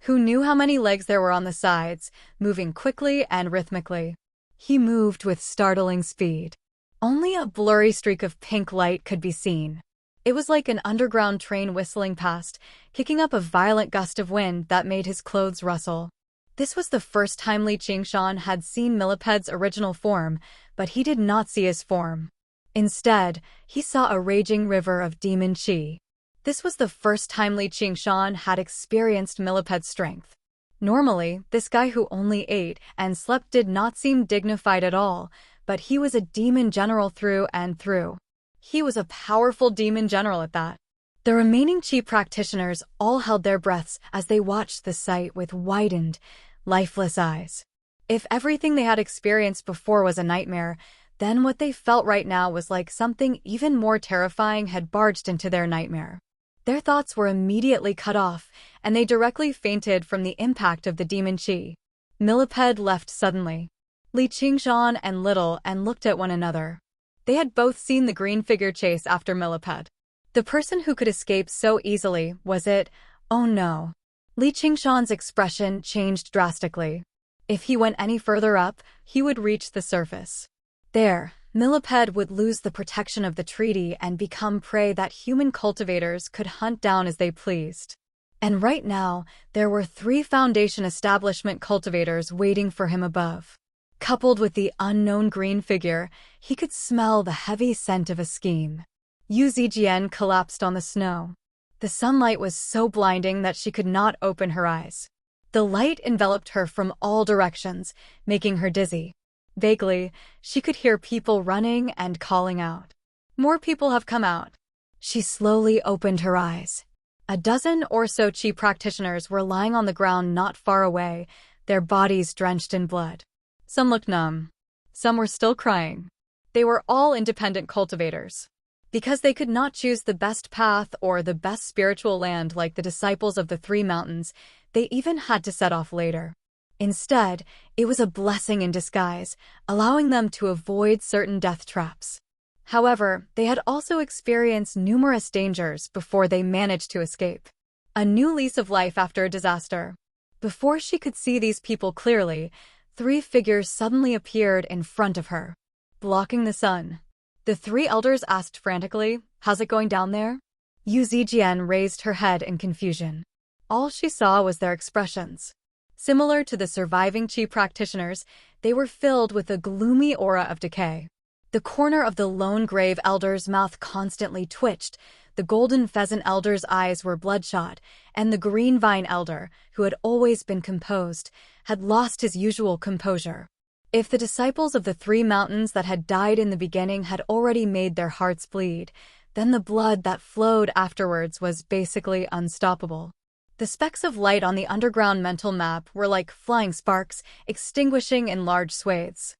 Who knew how many legs there were on the sides, moving quickly and rhythmically. He moved with startling speed. Only a blurry streak of pink light could be seen. It was like an underground train whistling past, kicking up a violent gust of wind that made his clothes rustle. This was the first time Li Qingshan had seen Millipede's original form, but he did not see his form. Instead, he saw a raging river of demon qi. This was the first time Li Qingshan had experienced Millipede's strength. Normally, this guy who only ate and slept did not seem dignified at all, but he was a demon general through and through. He was a powerful demon general at that. The remaining Qi practitioners all held their breaths as they watched the sight with widened, lifeless eyes. If everything they had experienced before was a nightmare, then what they felt right now was like something even more terrifying had barged into their nightmare. Their thoughts were immediately cut off, and they directly fainted from the impact of the demon chi. Millipede left suddenly. Li Qingshan and Little and looked at one another. They had both seen the green figure chase after Millipede. The person who could escape so easily, was it? Oh no. Li Qingshan's expression changed drastically. If he went any further up, he would reach the surface. There, Millipede would lose the protection of the treaty and become prey that human cultivators could hunt down as they pleased. And right now, there were 3 Foundation establishment cultivators waiting for him above. Coupled with the unknown green figure, he could smell the heavy scent of a scheme. Yu Zijian collapsed on the snow. The sunlight was so blinding that she could not open her eyes. The light enveloped her from all directions, making her dizzy. Vaguely, she could hear people running and calling out. More people have come out. She slowly opened her eyes. A dozen or so Qi practitioners were lying on the ground not far away, their bodies drenched in blood. Some looked numb. Some were still crying. They were all independent cultivators. Because they could not choose the best path or the best spiritual land like the disciples of the 3 mountains, they even had to set off later. Instead, it was a blessing in disguise, allowing them to avoid certain death traps. However, they had also experienced numerous dangers before they managed to escape. A new lease of life after a disaster. Before she could see these people clearly, 3 figures suddenly appeared in front of her, blocking the sun. The 3 elders asked frantically, "How's it going down there?" Yu Zijian raised her head in confusion. All she saw was their expressions. Similar to the surviving Qi practitioners, they were filled with a gloomy aura of decay. The corner of the lone grave elder's mouth constantly twitched, the golden pheasant elder's eyes were bloodshot, and the green vine elder, who had always been composed, had lost his usual composure. If the disciples of the 3 mountains that had died in the beginning had already made their hearts bleed, then the blood that flowed afterwards was basically unstoppable. The specks of light on the underground mental map were like flying sparks, extinguishing in large swathes.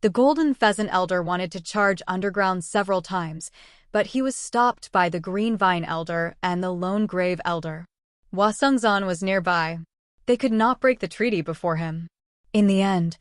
The golden pheasant elder wanted to charge underground several times, but he was stopped by the green vine elder and the lone grave elder. Hua Sengzan was nearby. They could not break the treaty before him. In the end,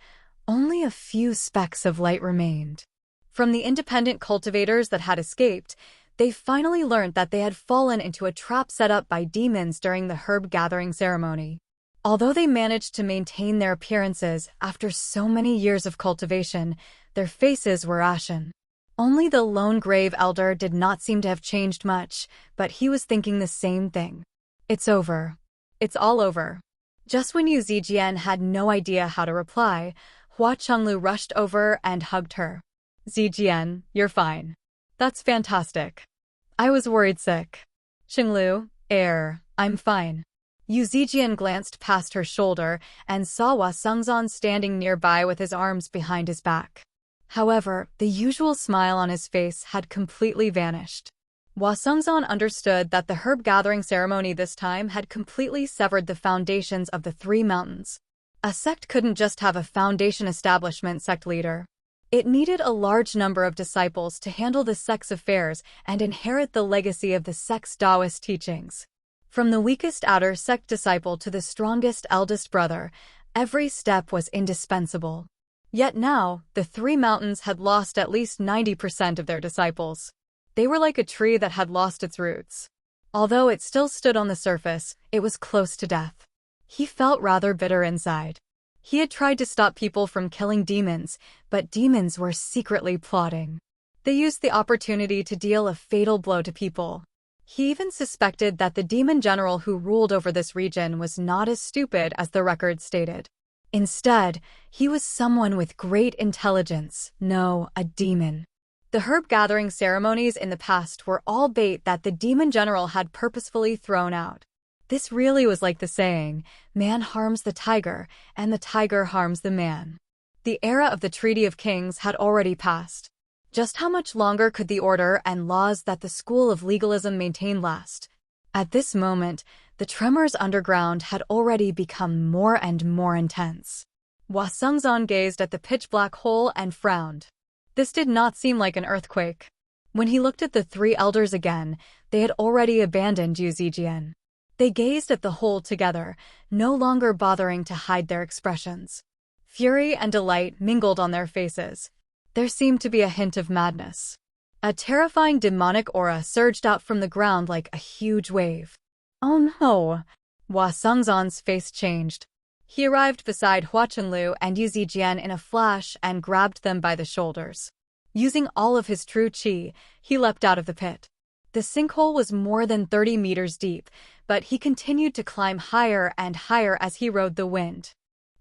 only a few specks of light remained. From the independent cultivators that had escaped, they finally learned that they had fallen into a trap set up by demons during the herb gathering ceremony. Although they managed to maintain their appearances after so many years of cultivation, their faces were ashen. Only the lone grave elder did not seem to have changed much, but he was thinking the same thing. It's over. It's all over. Just when Yu Zijian had no idea how to reply, Hua Chenglu rushed over and hugged her. Zijian, you're fine. That's fantastic. I was worried sick. Chenglu, I'm fine. Yu Zijian glanced past her shoulder and saw Hua Sengzan standing nearby with his arms behind his back. However, the usual smile on his face had completely vanished. Hua Sengzan understood that the herb gathering ceremony this time had completely severed the foundations of the 3 mountains. A sect couldn't just have a foundation establishment sect leader. It needed a large number of disciples to handle the sect's affairs and inherit the legacy of the sect's Taoist teachings. From the weakest outer sect disciple to the strongest eldest brother, every step was indispensable. Yet now, the 3 mountains had lost at least 90% of their disciples. They were like a tree that had lost its roots. Although it still stood on the surface, it was close to death. He felt rather bitter inside. He had tried to stop people from killing demons, but demons were secretly plotting. They used the opportunity to deal a fatal blow to people. He even suspected that the demon general who ruled over this region was not as stupid as the record stated. Instead, he was someone with great intelligence, no, a demon. The herb gathering ceremonies in the past were all bait that the demon general had purposefully thrown out. This really was like the saying, man harms the tiger, and the tiger harms the man. The era of the Treaty of Kings had already passed. Just how much longer could the order and laws that the school of legalism maintained last? At this moment, the tremors underground had already become more and more intense. Hua Sengzan gazed at the pitch-black hole and frowned. This did not seem like an earthquake. When he looked at the three elders again, they had already abandoned Yu Zijian. They gazed at the hole together, no longer bothering to hide their expressions. Fury and delight mingled on their faces. There seemed to be a hint of madness. A terrifying demonic aura surged out from the ground like a huge wave. Oh no! Hua Sengzan's face changed. He arrived beside Hua Chunlu and Yu Zijian in a flash and grabbed them by the shoulders. Using all of his true qi, he leapt out of the pit. The sinkhole was more than 30 meters deep, but he continued to climb higher and higher as he rode the wind.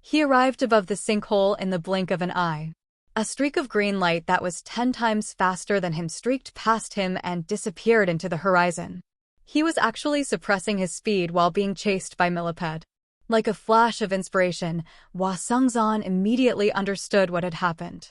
He arrived above the sinkhole in the blink of an eye. A streak of green light that was 10 times faster than him streaked past him and disappeared into the horizon. He was actually suppressing his speed while being chased by Millipede. Like a flash of inspiration, Hua Sengzan immediately understood what had happened.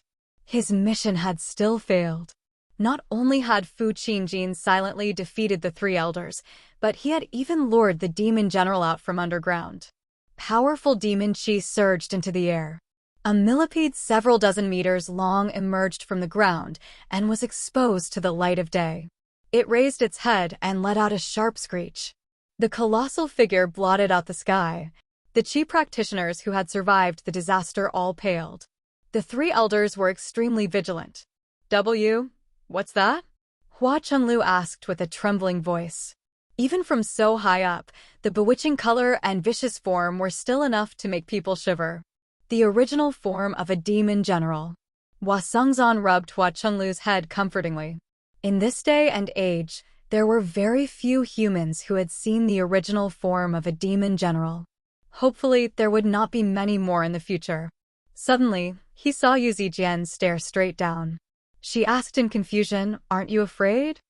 His mission had still failed. Not only had Fu Qingjin silently defeated the three elders, but he had even lured the demon general out from underground. Powerful demon qi surged into the air. A millipede several dozen meters long emerged from the ground and was exposed to the light of day. It raised its head and let out a sharp screech. The colossal figure blotted out the sky. The qi practitioners who had survived the disaster all paled. The three elders were extremely vigilant. What's that? Hua Chunlu asked with a trembling voice. Even from so high up, the bewitching color and vicious form were still enough to make people shiver. The original form of a demon general. Hua Sengzan rubbed Hua Chunlu's head comfortingly. In this day and age, there were very few humans who had seen the original form of a demon general. Hopefully, there would not be many more in the future. Suddenly, he saw Yu Zijian stare straight down. She asked in confusion, "Aren't you afraid?"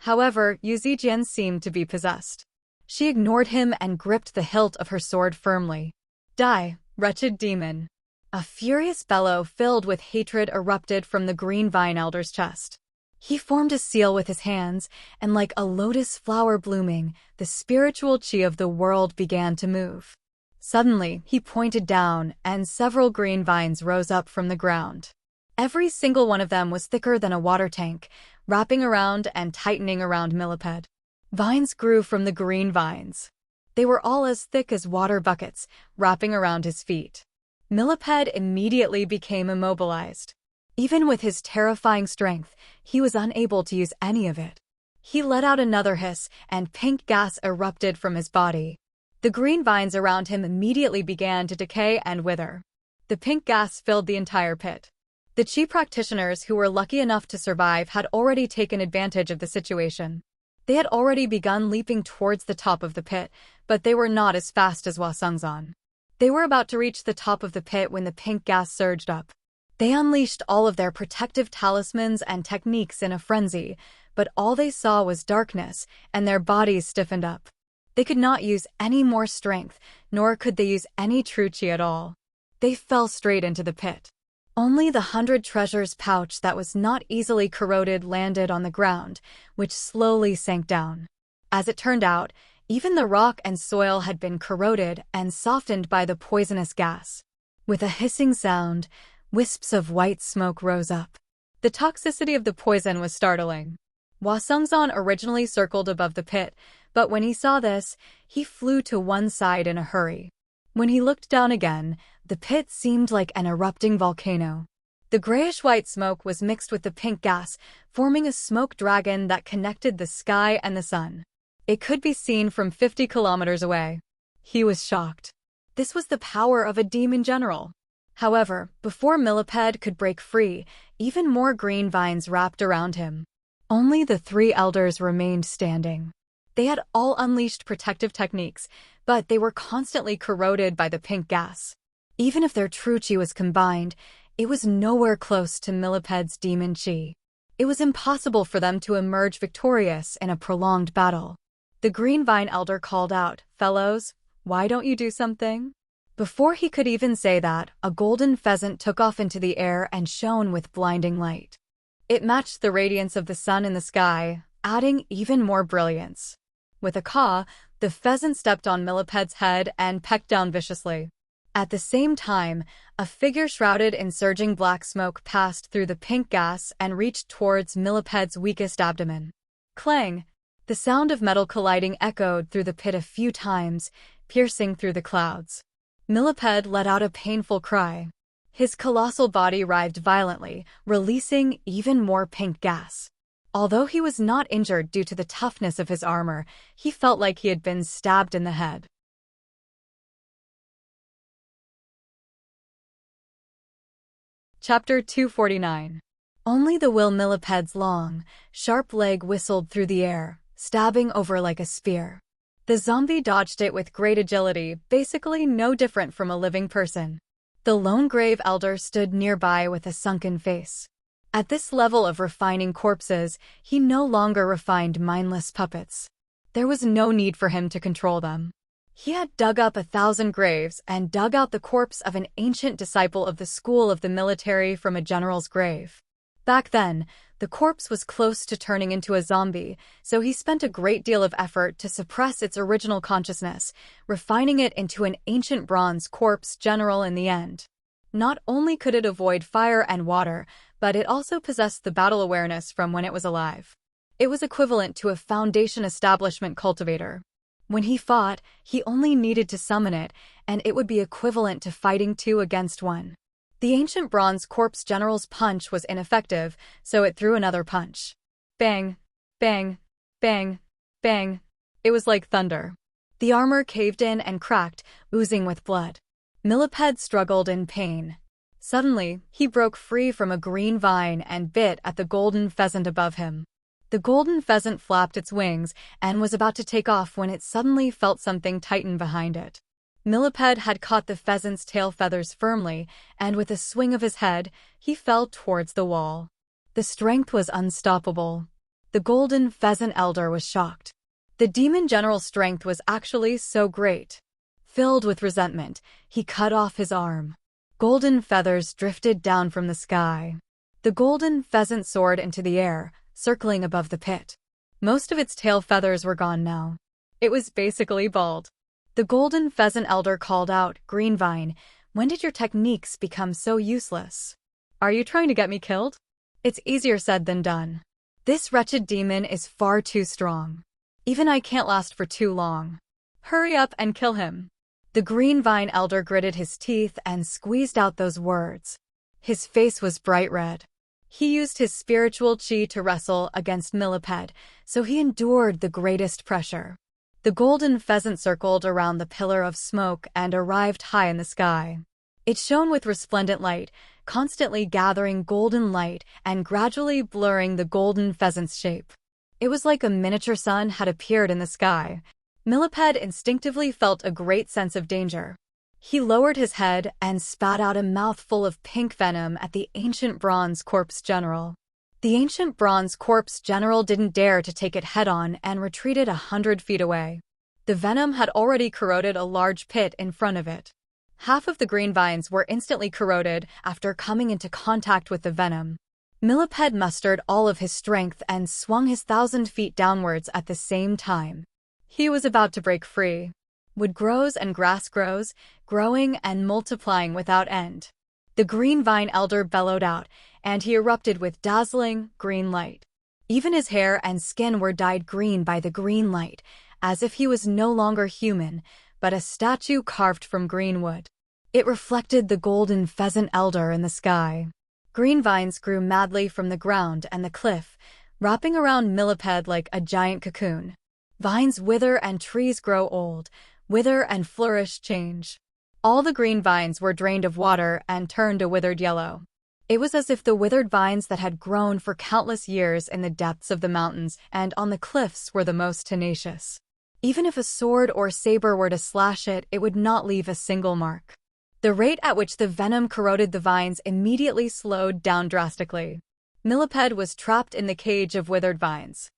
However, Yu Zijian seemed to be possessed. She ignored him and gripped the hilt of her sword firmly. "Die, wretched demon." A furious bellow filled with hatred erupted from the green vine elder's chest. He formed a seal with his hands, and like a lotus flower blooming, the spiritual qi of the world began to move. Suddenly, he pointed down, and several green vines rose up from the ground. Every single one of them was thicker than a water tank, wrapping around and tightening around Millipede. Vines grew from the green vines. They were all as thick as water buckets, wrapping around his feet. Millipede immediately became immobilized. Even with his terrifying strength, he was unable to use any of it. He let out another hiss, and pink gas erupted from his body. The green vines around him immediately began to decay and wither. The pink gas filled the entire pit. The qi practitioners who were lucky enough to survive had already taken advantage of the situation. They had already begun leaping towards the top of the pit, but they were not as fast as Hua Sengzan. They were about to reach the top of the pit when the pink gas surged up. They unleashed all of their protective talismans and techniques in a frenzy, but all they saw was darkness, and their bodies stiffened up. They could not use any more strength, nor could they use any true qi at all. They fell straight into the pit. Only the 100 treasures pouch that was not easily corroded landed on the ground, which slowly sank down. As it turned out, even the rock and soil had been corroded and softened by the poisonous gas. With a hissing sound, wisps of white smoke rose up. The toxicity of the poison was startling. Hua Sengzan originally circled above the pit, but when he saw this, he flew to one side in a hurry. When he looked down again, the pit seemed like an erupting volcano. The grayish-white smoke was mixed with the pink gas, forming a smoke dragon that connected the sky and the sun. It could be seen from 50 kilometers away. He was shocked. This was the power of a demon general. However, before Millipede could break free, even more green vines wrapped around him. Only the three elders remained standing. They had all unleashed protective techniques, but they were constantly corroded by the pink gas. Even if their true qi was combined, it was nowhere close to Millipede's demon qi. It was impossible for them to emerge victorious in a prolonged battle. The green vine elder called out, "Fellows, why don't you do something?" Before he could even say that, a golden pheasant took off into the air and shone with blinding light. It matched the radiance of the sun in the sky, adding even more brilliance. With a caw, the pheasant stepped on Millipede's head and pecked down viciously. At the same time, a figure shrouded in surging black smoke passed through the pink gas and reached towards Milliped's weakest abdomen. Clang! The sound of metal colliding echoed through the pit a few times, piercing through the clouds. Milliped let out a painful cry. His colossal body writhed violently, releasing even more pink gas. Although he was not injured due to the toughness of his armor, he felt like he had been stabbed in the head. Chapter 249. Only the will. Milliped's long, sharp leg whistled through the air, stabbing over like a spear. The zombie dodged it with great agility, basically no different from a living person. The lone grave elder stood nearby with a sunken face. At this level of refining corpses, he no longer refined mindless puppets. There was no need for him to control them. He had dug up 1,000 graves and dug out the corpse of an ancient disciple of the school of the military from a general's grave. Back then, the corpse was close to turning into a zombie, so he spent a great deal of effort to suppress its original consciousness, refining it into an ancient bronze corpse general in the end. Not only could it avoid fire and water, but it also possessed the battle awareness from when it was alive. It was equivalent to a Foundation establishment cultivator. When he fought, he only needed to summon it, and it would be equivalent to fighting 2 against 1. The ancient bronze corpse general's punch was ineffective, so it threw another punch. Bang, bang, bang, bang. It was like thunder. The armor caved in and cracked, oozing with blood. Milliped struggled in pain. Suddenly, he broke free from a green vine and bit at the golden pheasant above him. The golden pheasant flapped its wings and was about to take off when it suddenly felt something tighten behind it. Milliped had caught the pheasant's tail feathers firmly, and with a swing of his head, he fell towards the wall. The strength was unstoppable. The golden pheasant elder was shocked. The demon general's strength was actually so great. Filled with resentment, he cut off his arm. Golden feathers drifted down from the sky. The golden pheasant soared into the air, circling above the pit. Most of its tail feathers were gone now. It was basically bald. The golden pheasant elder called out, "Greenvine, when did your techniques become so useless? Are you trying to get me killed?" It's easier said than done. This wretched demon is far too strong. Even I can't last for too long. Hurry up and kill him. The Greenvine elder gritted his teeth and squeezed out those words. His face was bright red. He used his spiritual chi to wrestle against Milliped, so he endured the greatest pressure. The golden pheasant circled around the pillar of smoke and arrived high in the sky. It shone with resplendent light, constantly gathering golden light and gradually blurring the golden pheasant's shape. It was like a miniature sun had appeared in the sky. Milliped instinctively felt a great sense of danger. He lowered his head and spat out a mouthful of pink venom at the ancient bronze corpse general. The ancient bronze corpse general didn't dare to take it head-on and retreated 100 feet away. The venom had already corroded a large pit in front of it. Half of the green vines were instantly corroded after coming into contact with the venom. Milliped mustered all of his strength and swung his 1,000 feet downwards at the same time. He was about to break free. Wood grows and grass grows, growing and multiplying without end. The green vine elder bellowed out, and he erupted with dazzling, green light. Even his hair and skin were dyed green by the green light, as if he was no longer human, but a statue carved from green wood. It reflected the golden pheasant elder in the sky. Green vines grew madly from the ground and the cliff, wrapping around Milliped like a giant cocoon. Vines wither and trees grow old, wither and flourish change. All the green vines were drained of water and turned a withered yellow. It was as if the withered vines that had grown for countless years in the depths of the mountains and on the cliffs were the most tenacious. Even if a sword or saber were to slash it, it would not leave a single mark. The rate at which the venom corroded the vines immediately slowed down drastically. Milliped was trapped in the cage of withered vines.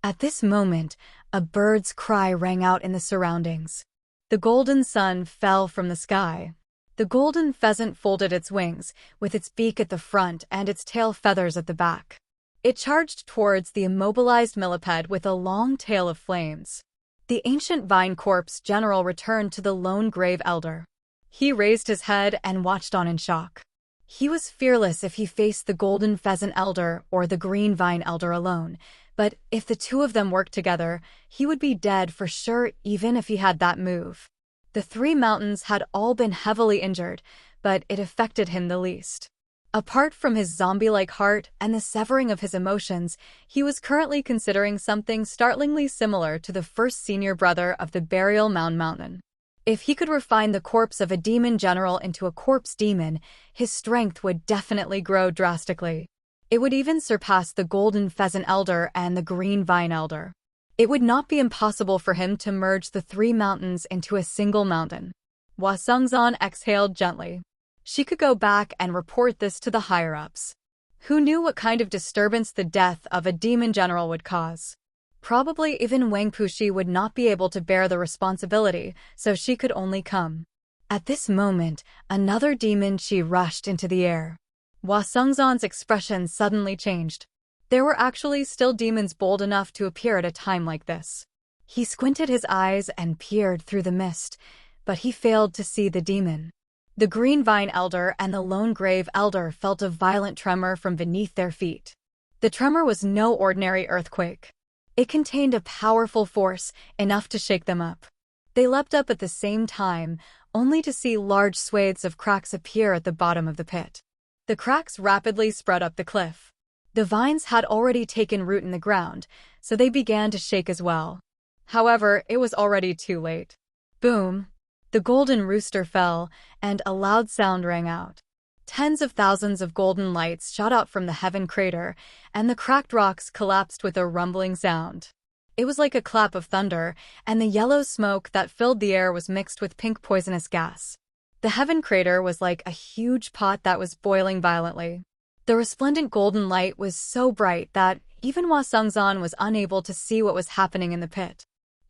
At this moment, a bird's cry rang out in the surroundings. The golden sun fell from the sky. The golden pheasant folded its wings, with its beak at the front and its tail feathers at the back. It charged towards the immobilized Milliped with a long tail of flames. The ancient vine corpse general returned to the lone grave elder. He raised his head and watched on in shock. He was fearless if he faced the golden pheasant elder or the green vine elder alone, but if the two of them worked together, he would be dead for sure even if he had that move. The three mountains had all been heavily injured, but it affected him the least. Apart from his zombie-like heart and the severing of his emotions, he was currently considering something startlingly similar to the first senior brother of the Burial Mound Mountain. If he could refine the corpse of a demon general into a corpse demon, his strength would definitely grow drastically. It would even surpass the golden pheasant elder and the green vine elder. It would not be impossible for him to merge the three mountains into a single mountain. Hua Sungzan exhaled gently. She could go back and report this to the higher-ups. Who knew what kind of disturbance the death of a demon general would cause? Probably even Wang Puxi would not be able to bear the responsibility, so she could only come. At this moment, another demon chi rushed into the air. Hua Sungzan's expression suddenly changed. There were actually still demons bold enough to appear at a time like this. He squinted his eyes and peered through the mist, but he failed to see the demon. The Green Vine Elder and the Lone Grave Elder felt a violent tremor from beneath their feet. The tremor was no ordinary earthquake. It contained a powerful force, enough to shake them up. They leapt up at the same time, only to see large swathes of cracks appear at the bottom of the pit. The cracks rapidly spread up the cliff. The vines had already taken root in the ground, so they began to shake as well. However, it was already too late. Boom! The golden rooster fell, and a loud sound rang out. Tens of thousands of golden lights shot out from the heaven crater, and the cracked rocks collapsed with a rumbling sound. It was like a clap of thunder, and the yellow smoke that filled the air was mixed with pink poisonous gas. The heaven crater was like a huge pot that was boiling violently. The resplendent golden light was so bright that even Hua Sungzan was unable to see what was happening in the pit.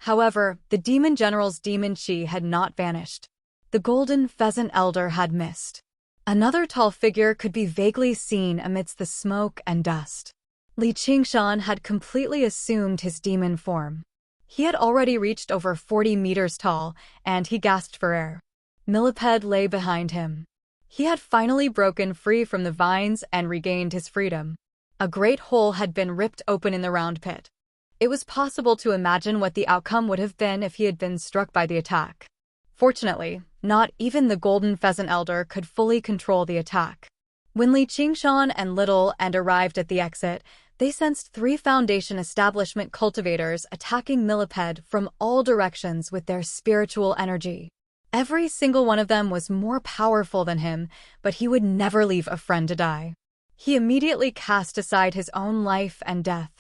However, the demon general's demon chi had not vanished. The golden pheasant elder had missed. Another tall figure could be vaguely seen amidst the smoke and dust. Li Qingshan had completely assumed his demon form. He had already reached over 40 meters tall, and he gasped for air. Millipede lay behind him. He had finally broken free from the vines and regained his freedom. A great hole had been ripped open in the round pit. It was possible to imagine what the outcome would have been if he had been struck by the attack. Fortunately, not even the golden pheasant elder could fully control the attack. When Li Qingshan and Little and arrived at the exit, they sensed 3 Foundation establishment cultivators attacking Millipede from all directions with their spiritual energy. Every single one of them was more powerful than him, but he would never leave a friend to die. He immediately cast aside his own life and death.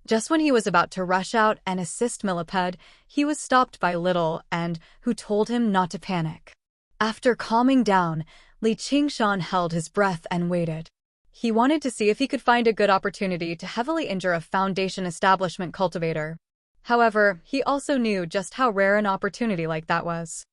Just when he was about to rush out and assist Millipede, he was stopped by Little and who told him not to panic. After calming down, Li Qingshan held his breath and waited. He wanted to see if he could find a good opportunity to heavily injure a Foundation establishment cultivator. However, he also knew just how rare an opportunity like that was.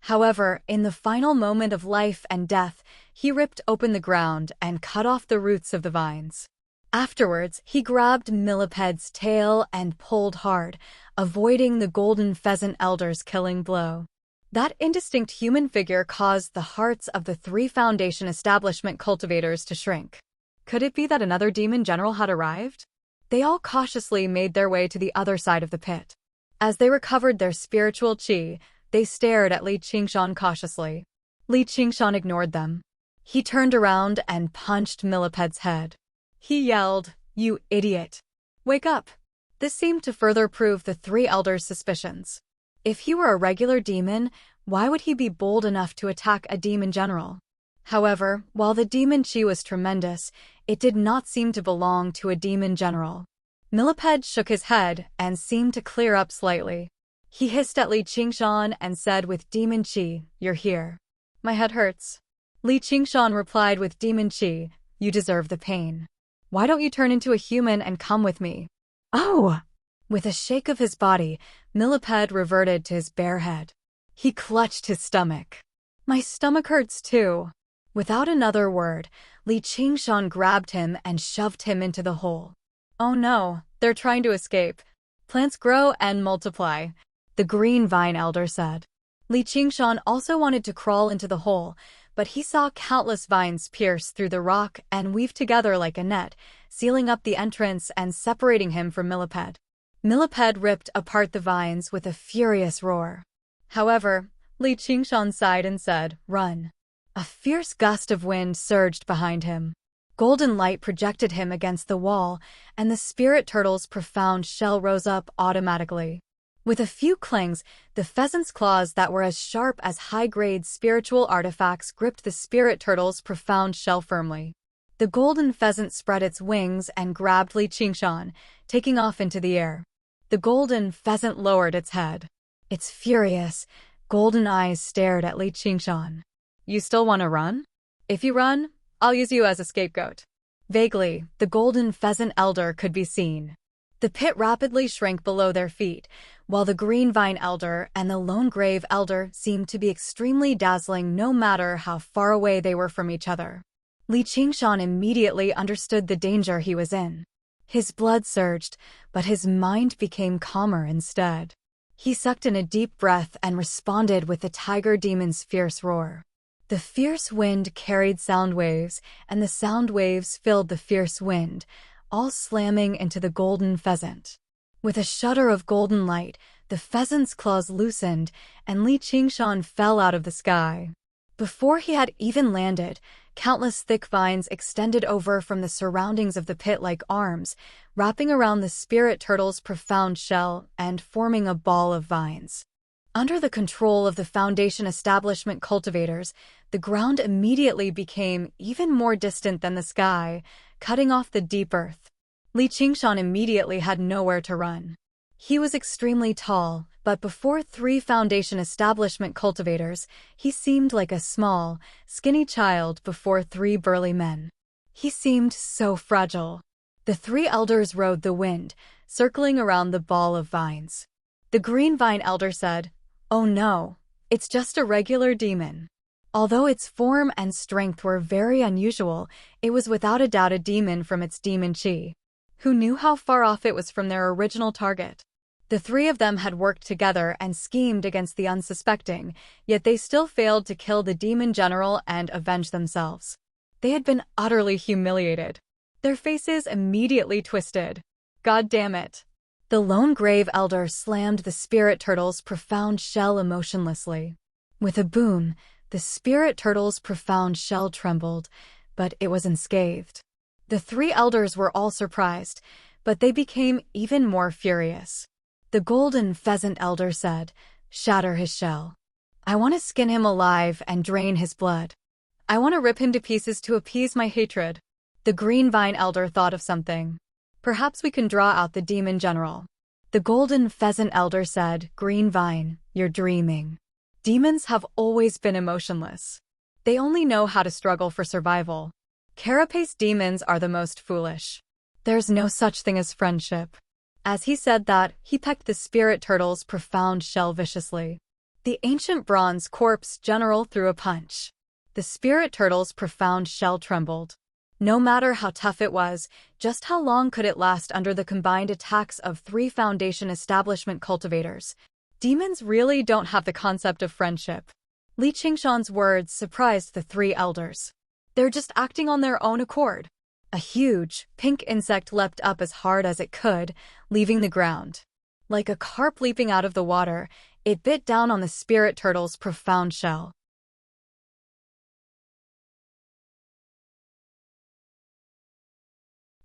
However, in the final moment of life and death, he ripped open the ground and cut off the roots of the vines. Afterwards, he grabbed Millipede's tail and pulled hard, avoiding the golden pheasant elder's killing blow. That indistinct human figure caused the hearts of the 3 Foundation establishment cultivators to shrink. Could it be that another demon general had arrived? They all cautiously made their way to the other side of the pit. As they recovered their spiritual chi, they stared at Li Qingshan cautiously. Li Qingshan ignored them. He turned around and punched Millipede's head. He yelled, "You idiot! Wake up!" This seemed to further prove the 3 elders' suspicions. If he were a regular demon, why would he be bold enough to attack a demon general? However, while the demon chi was tremendous, it did not seem to belong to a demon general. Millipede shook his head and seemed to clear up slightly. He hissed at Li Qingshan and said with demon chi, "You're here. My head hurts." Li Qingshan replied with demon chi, "You deserve the pain. Why don't you turn into a human and come with me?" "Oh!" With a shake of his body, Millipede reverted to his bare head. He clutched his stomach. "My stomach hurts too." Without another word, Li Qingshan grabbed him and shoved him into the hole. "Oh no, they're trying to escape. Plants grow and multiply," the Green Vine Elder said. Li Qingshan also wanted to crawl into the hole, but he saw countless vines pierce through the rock and weave together like a net, sealing up the entrance and separating him from Millipede. Millipede ripped apart the vines with a furious roar. However, Li Qingshan sighed and said, "Run." A fierce gust of wind surged behind him. Golden light projected him against the wall, and the spirit turtle's profound shell rose up automatically. With a few clings, the pheasant's claws that were as sharp as high-grade spiritual artifacts gripped the spirit turtle's profound shell firmly. The golden pheasant spread its wings and grabbed Li Qingshan, taking off into the air. The golden pheasant lowered its head. Its furious, golden eyes stared at Li Qingshan. "You still want to run? If you run, I'll use you as a scapegoat." Vaguely, the golden pheasant elder could be seen. The pit rapidly shrank below their feet, while the green vine elder and the lone grave elder seemed to be extremely dazzling no matter how far away they were from each other. Li Qingshan immediately understood the danger he was in. His blood surged, but his mind became calmer instead. He sucked in a deep breath and responded with the tiger demon's fierce roar. The fierce wind carried sound waves, and the sound waves filled the fierce wind, all slamming into the golden pheasant. With a shudder of golden light, the pheasant's claws loosened, and Li Qingshan fell out of the sky. Before he had even landed, countless thick vines extended over from the surroundings of the pit like arms, wrapping around the spirit turtle's profound shell and forming a ball of vines. Under the control of the Foundation establishment cultivators, the ground immediately became even more distant than the sky, cutting off the deep earth. Li Qingshan immediately had nowhere to run. He was extremely tall, but before 3 Foundation establishment cultivators, he seemed like a small, skinny child before 3 burly men. He seemed so fragile. The 3 elders rode the wind, circling around the ball of vines. The green vine elder said, "Oh no, it's just a regular demon." Although its form and strength were very unusual, it was without a doubt a demon from its demon chi. Who knew how far off it was from their original target? The 3 of them had worked together and schemed against the unsuspecting, yet they still failed to kill the demon general and avenge themselves. They had been utterly humiliated. Their faces immediately twisted. God damn it. The lone grave elder slammed the spirit turtle's profound shell emotionlessly. With a boom, the spirit turtle's profound shell trembled, but it was unscathed. The 3 elders were all surprised, but they became even more furious. The golden pheasant elder said, "Shatter his shell. I want to skin him alive and drain his blood. I want to rip him to pieces to appease my hatred." The green vine elder thought of something. "Perhaps we can draw out the demon general." The golden pheasant elder said, "Green vine, you're dreaming. Demons have always been emotionless. They only know how to struggle for survival. Carapace demons are the most foolish. There's no such thing as friendship." As he said that, he pecked the spirit turtle's profound shell viciously. The ancient bronze corpse general threw a punch. The spirit turtle's profound shell trembled. No matter how tough it was, just how long could it last under the combined attacks of 3 Foundation establishment cultivators? Demons really don't have the concept of friendship. Li Qingshan's words surprised the 3 elders. They're just acting on their own accord. A huge, pink insect leapt up as hard as it could, leaving the ground. Like a carp leaping out of the water, it bit down on the spirit turtle's profound shell.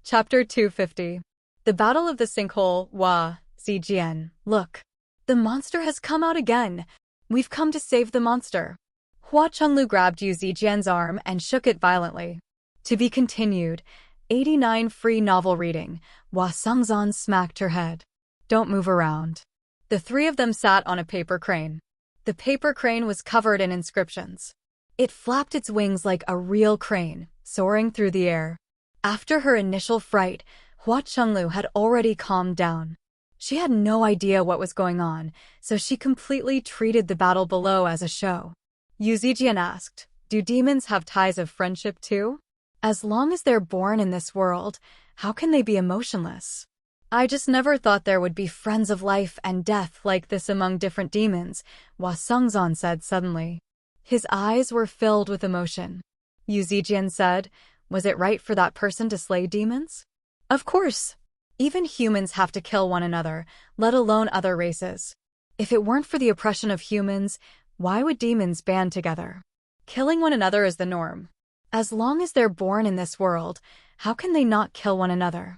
Chapter 250. The Battle of the Sinkhole, Wa, Zijian. Look. The monster has come out again. We've come to save the monster. Hua Chenglu grabbed Yu Zijian's arm and shook it violently. To be continued. 89 free novel reading. Hua Sengzan smacked her head. Don't move around. The 3 of them sat on a paper crane. The paper crane was covered in inscriptions. It flapped its wings like a real crane, soaring through the air. After her initial fright, Hua Chenglu had already calmed down. She had no idea what was going on, so she completely treated the battle below as a show. Yu Zijian asked, "Do demons have ties of friendship too? As long as they're born in this world, how can they be emotionless?" I just never thought there would be friends of life and death like this among different demons, Hua Sungzan said suddenly. His eyes were filled with emotion. Yu Zijian said, was it right for that person to slay demons? Of course. Even humans have to kill one another, let alone other races. If it weren't for the oppression of humans, why would demons band together? Killing one another is the norm. As long as they're born in this world, how can they not kill one another?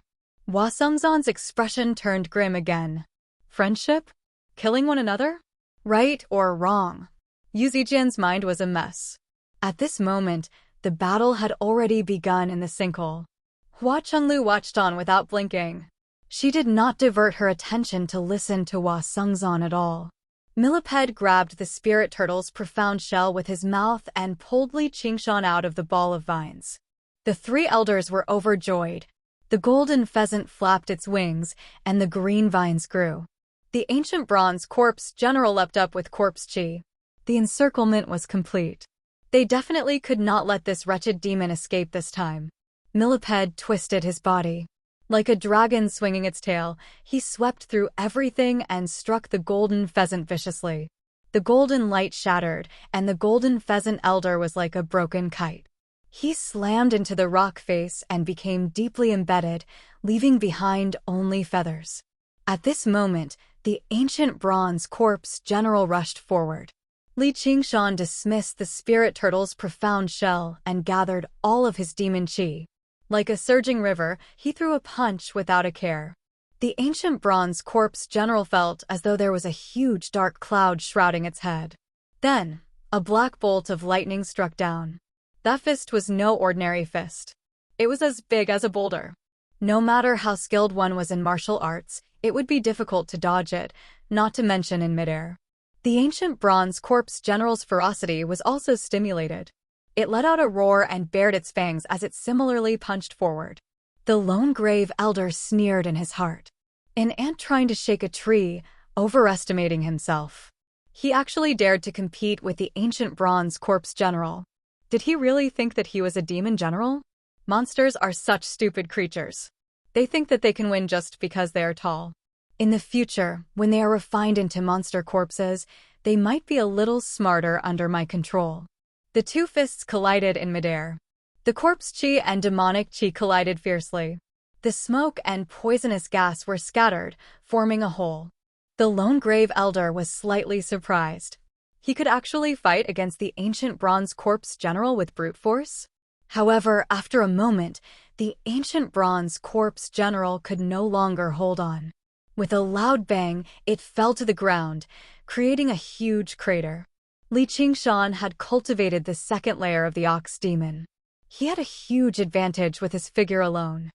Hua Sungzan's expression turned grim again. Friendship? Killing one another? Right or wrong? Yu Zijian's mind was a mess. At this moment, the battle had already begun in the sinkhole. Hua Chenglu watched on without blinking. She did not divert her attention to listen to Hua Sungzan at all. Millipede grabbed the spirit turtle's profound shell with his mouth and pulled Li Qingshan out of the ball of vines. The three elders were overjoyed. The golden pheasant flapped its wings, and the green vines grew. The ancient bronze corpse general leapt up with corpse chi. The encirclement was complete. They definitely could not let this wretched demon escape this time. Millipede twisted his body. Like a dragon swinging its tail, he swept through everything and struck the golden pheasant viciously. The golden light shattered, and the golden pheasant elder was like a broken kite. He slammed into the rock face and became deeply embedded, leaving behind only feathers. At this moment, the ancient bronze corpse general rushed forward. Li Qingshan dismissed the spirit turtle's profound shell and gathered all of his demon chi. Like a surging river, he threw a punch without a care. The ancient bronze corpse general felt as though there was a huge dark cloud shrouding its head. Then, a black bolt of lightning struck down. That fist was no ordinary fist. It was as big as a boulder. No matter how skilled one was in martial arts, it would be difficult to dodge it, not to mention in midair. The ancient bronze corpse general's ferocity was also stimulated. It let out a roar and bared its fangs as it similarly punched forward. The lone grave elder sneered in his heart. An ant trying to shake a tree, overestimating himself. He actually dared to compete with the ancient bronze corpse general. Did he really think that he was a demon general? Monsters are such stupid creatures. They think that they can win just because they are tall. In the future, when they are refined into monster corpses, they might be a little smarter under my control. The two fists collided in midair. The corpse chi and demonic chi collided fiercely. The smoke and poisonous gas were scattered, forming a hole. The lone grave elder was slightly surprised. He could actually fight against the ancient bronze corpse general with brute force? However, after a moment, the ancient bronze corpse general could no longer hold on. With a loud bang, it fell to the ground, creating a huge crater. Li Qingshan had cultivated the second layer of the ox demon. He had a huge advantage with his figure alone.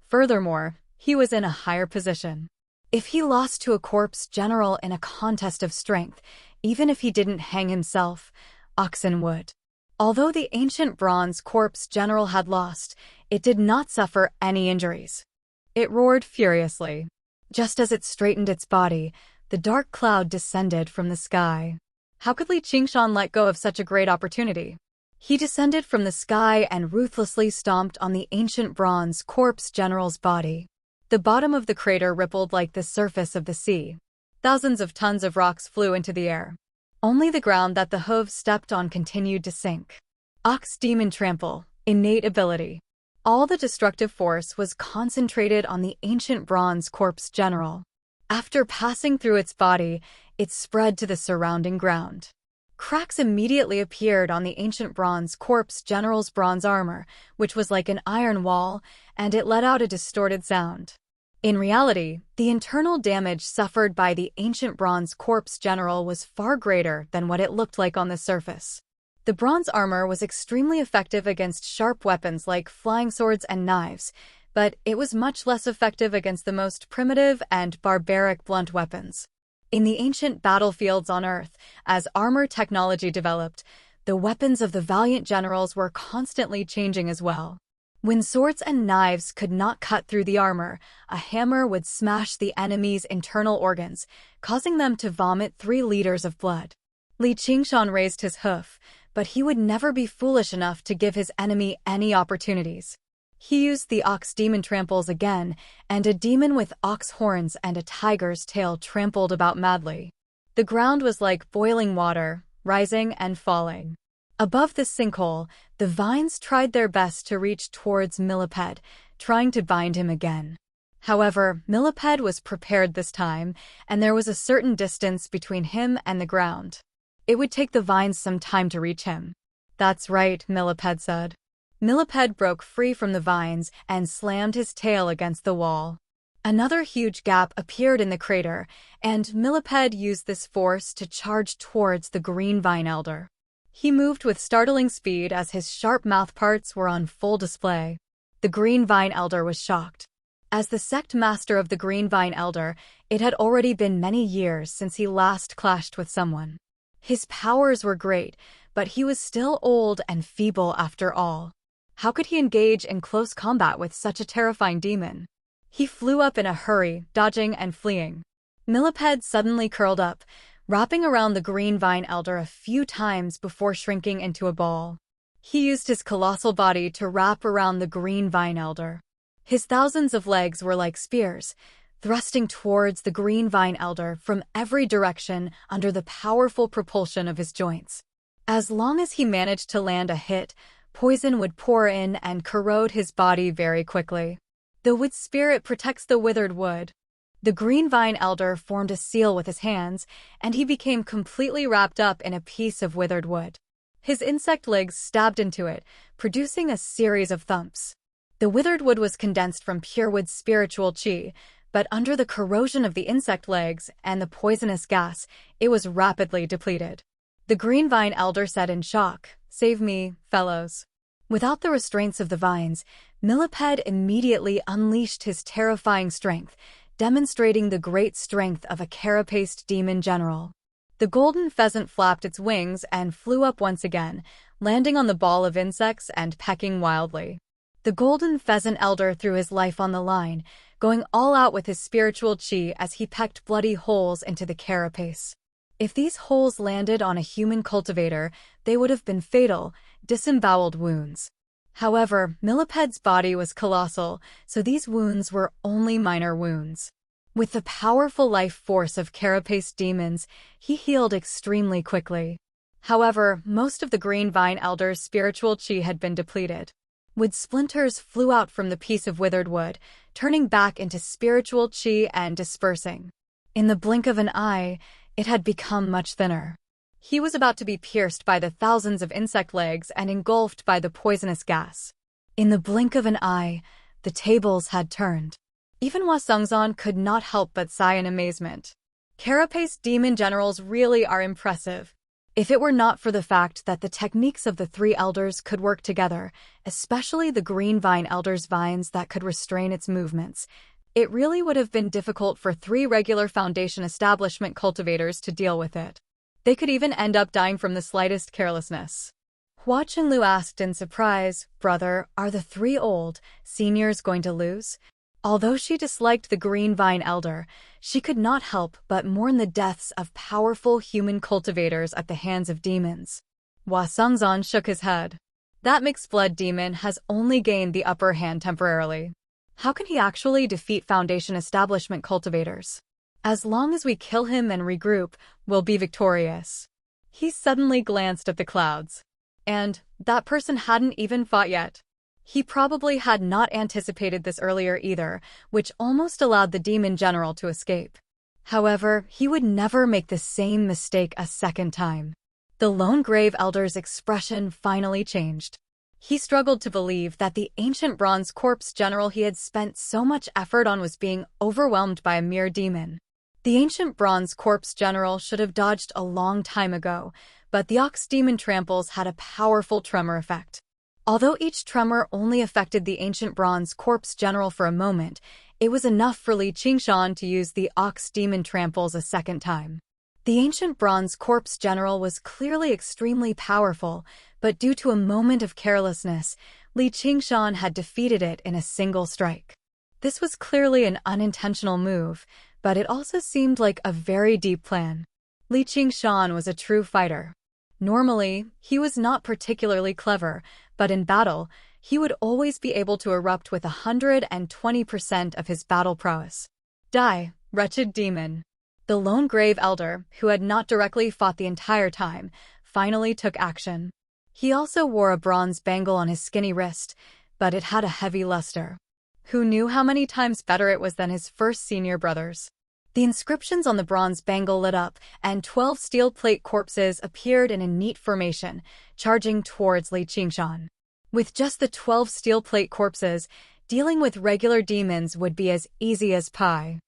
Furthermore, he was in a higher position. If he lost to a corpse general in a contest of strength, even if he didn't hang himself, oxen would. Although the ancient bronze corpse general had lost, it did not suffer any injuries. It roared furiously. Just as it straightened its body, the dark cloud descended from the sky. How could Li Qingshan let go of such a great opportunity? He descended from the sky and ruthlessly stomped on the ancient bronze corpse general's body. The bottom of the crater rippled like the surface of the sea. Thousands of tons of rocks flew into the air. Only the ground that the hooves stepped on continued to sink. Ox Demon Trample, innate ability. All the destructive force was concentrated on the ancient bronze corpse general. After passing through its body, it spread to the surrounding ground. Cracks immediately appeared on the ancient bronze corpse general's bronze armor, which was like an iron wall, and it let out a distorted sound. In reality, the internal damage suffered by the ancient bronze corpse general was far greater than what it looked like on the surface. The bronze armor was extremely effective against sharp weapons like flying swords and knives, but it was much less effective against the most primitive and barbaric blunt weapons. In the ancient battlefields on Earth, as armor technology developed, the weapons of the valiant generals were constantly changing as well. When swords and knives could not cut through the armor, a hammer would smash the enemy's internal organs, causing them to vomit 3 liters of blood. Li Qingshan raised his hoof, but he would never be foolish enough to give his enemy any opportunities. He used the ox demon tramples again, and a demon with ox horns and a tiger's tail trampled about madly. The ground was like boiling water, rising and falling. Above the sinkhole, the vines tried their best to reach towards Millipede, trying to bind him again. However, Millipede was prepared this time, and there was a certain distance between him and the ground. It would take the vines some time to reach him. "That's right," Millipede said. Millipede broke free from the vines and slammed his tail against the wall. Another huge gap appeared in the crater, and Millipede used this force to charge towards the green vine elder. He moved with startling speed as his sharp mouthparts were on full display. The green vine elder was shocked. As the sect master of the green vine elder, it had already been many years since he last clashed with someone. His powers were great, but he was still old and feeble after all. How could he engage in close combat with such a terrifying demon? He flew up in a hurry, dodging and fleeing. Millipede suddenly curled up, wrapping around the green vine elder a few times before shrinking into a ball. He used his colossal body to wrap around the green vine elder. His thousands of legs were like spears, thrusting towards the green vine elder from every direction under the powerful propulsion of his joints. As long as he managed to land a hit, poison would pour in and corrode his body very quickly. The wood spirit protects the withered wood. The green vine elder formed a seal with his hands, and he became completely wrapped up in a piece of withered wood. His insect legs stabbed into it, producing a series of thumps. The withered wood was condensed from pure wood's spiritual chi, but under the corrosion of the insect legs and the poisonous gas, it was rapidly depleted. The green vine elder said in shock, "Save me, fellows." Without the restraints of the vines, Millipede immediately unleashed his terrifying strength, demonstrating the great strength of a carapaced demon general. The golden pheasant flapped its wings and flew up once again, landing on the ball of insects and pecking wildly. The golden pheasant elder threw his life on the line, going all out with his spiritual chi as he pecked bloody holes into the carapace. If these holes landed on a human cultivator, they would have been fatal, disemboweled wounds. However, Millipede's body was colossal, so these wounds were only minor wounds. With the powerful life force of carapace demons, he healed extremely quickly. However, most of the green vine elder's spiritual chi had been depleted. Wood splinters flew out from the piece of withered wood, turning back into spiritual chi and dispersing. In the blink of an eye, it had become much thinner. He was about to be pierced by the thousands of insect legs and engulfed by the poisonous gas. In the blink of an eye, the tables had turned. Even Hwasungzon could not help but sigh in amazement. Carapace demon generals really are impressive. If it were not for the fact that the techniques of the three elders could work together, especially the green vine elder's vines that could restrain its movements, it really would have been difficult for three regular foundation establishment cultivators to deal with it. They could even end up dying from the slightest carelessness. Hua Chenglu asked in surprise, "Brother, are the three old seniors going to lose?" Although she disliked the green vine elder, she could not help but mourn the deaths of powerful human cultivators at the hands of demons. Hwasungzon shook his head. That mixed-blood demon has only gained the upper hand temporarily. How can he actually defeat Foundation establishment cultivators? As long as we kill him and regroup, we'll be victorious. He suddenly glanced at the clouds. And that person hadn't even fought yet. He probably had not anticipated this earlier either, which almost allowed the demon general to escape. However, he would never make the same mistake a second time. The lone grave elder's expression finally changed. He struggled to believe that the ancient bronze corpse general he had spent so much effort on was being overwhelmed by a mere demon. The ancient bronze corpse general should have dodged a long time ago, but the ox demon tramples had a powerful tremor effect. Although each tremor only affected the ancient bronze corpse general for a moment, it was enough for Li Qingshan to use the ox demon tramples a second time. The ancient bronze corpse general was clearly extremely powerful, but due to a moment of carelessness, Li Qingshan had defeated it in a single strike. This was clearly an unintentional move, but it also seemed like a very deep plan. Li Qingshan was a true fighter. Normally, he was not particularly clever, but in battle, he would always be able to erupt with 120% of his battle prowess. Die, wretched demon. The lone grave elder, who had not directly fought the entire time, finally took action. He also wore a bronze bangle on his skinny wrist, but it had a heavy luster. Who knew how many times better it was than his first senior brother's? The inscriptions on the bronze bangle lit up, and 12 steel plate corpses appeared in a neat formation, charging towards Li Qingshan. With just the 12 steel plate corpses, dealing with regular demons would be as easy as pie.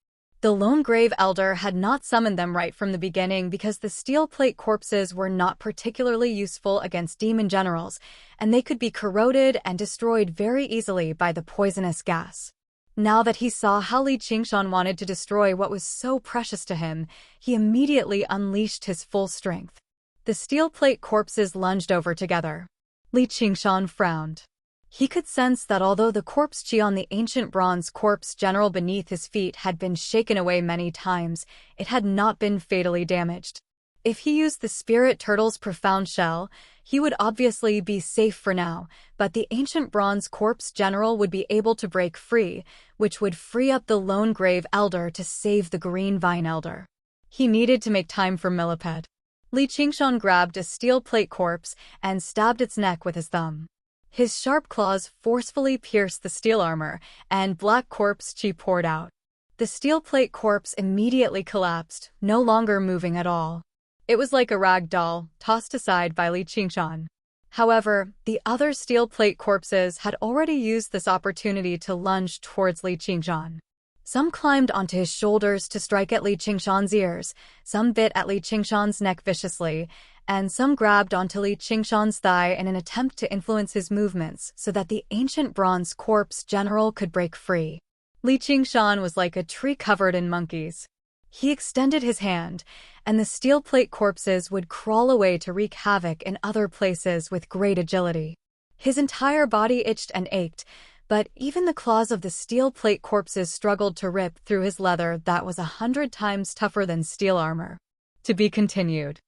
The lone grave elder had not summoned them right from the beginning because the steel plate corpses were not particularly useful against demon generals, and they could be corroded and destroyed very easily by the poisonous gas. Now that he saw how Li Qingshan wanted to destroy what was so precious to him, he immediately unleashed his full strength. The steel plate corpses lunged over together. Li Qingshan frowned. He could sense that although the corpse chi on the ancient bronze corpse general beneath his feet had been shaken away many times, it had not been fatally damaged. If he used the spirit turtle's profound shell, he would obviously be safe for now, but the ancient bronze corpse general would be able to break free, which would free up the lone grave elder to save the green vine elder. He needed to make time for Millipede. Li Qingshan grabbed a steel plate corpse and stabbed its neck with his thumb. His sharp claws forcefully pierced the steel armor, and black corpse chi poured out. The steel plate corpse immediately collapsed, no longer moving at all. It was like a rag doll, tossed aside by Li Qingshan. However, the other steel plate corpses had already used this opportunity to lunge towards Li Qingshan. Some climbed onto his shoulders to strike at Li Qingshan's ears, some bit at Li Qingshan's neck viciously, and some grabbed onto Li Qingshan's thigh in an attempt to influence his movements so that the ancient bronze corpse general could break free. Li Qingshan was like a tree covered in monkeys. He extended his hand, and the steel plate corpses would crawl away to wreak havoc in other places with great agility. His entire body itched and ached, but even the claws of the steel plate corpses struggled to rip through his leather that was 100 times tougher than steel armor. To be continued.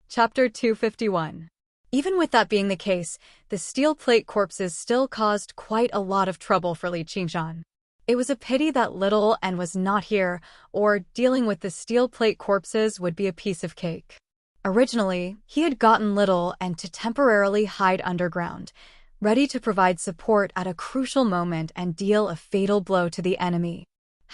Chapter 251. Even with that being the case, the steel plate corpses still caused quite a lot of trouble for Li Qingshan. It was a pity that Little and was not here, or dealing with the steel plate corpses would be a piece of cake. Originally, he had gotten Little and to temporarily hide underground, ready to provide support at a crucial moment and deal a fatal blow to the enemy.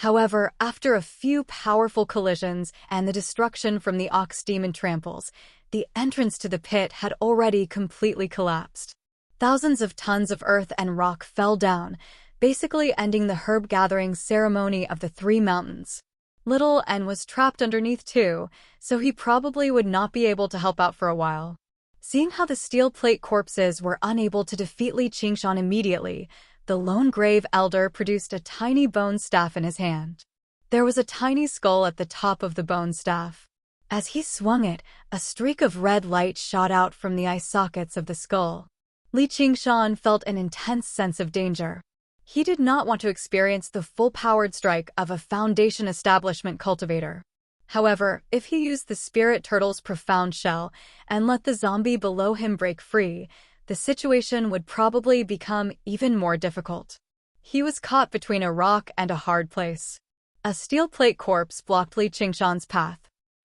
However, after a few powerful collisions and the destruction from the ox demon tramples, the entrance to the pit had already completely collapsed. Thousands of tons of earth and rock fell down, basically ending the herb-gathering ceremony of the three mountains. Little N was trapped underneath too, so he probably would not be able to help out for a while. Seeing how the steel plate corpses were unable to defeat Li Qingshan immediately, the lone grave elder produced a tiny bone staff in his hand. There was a tiny skull at the top of the bone staff. As he swung it, a streak of red light shot out from the eye sockets of the skull. Li Qingshan felt an intense sense of danger. He did not want to experience the full-powered strike of a Foundation establishment cultivator. However, if he used the spirit turtle's profound shell and let the zombie below him break free, the situation would probably become even more difficult. He was caught between a rock and a hard place. A steel plate corpse blocked Li Qingshan's path.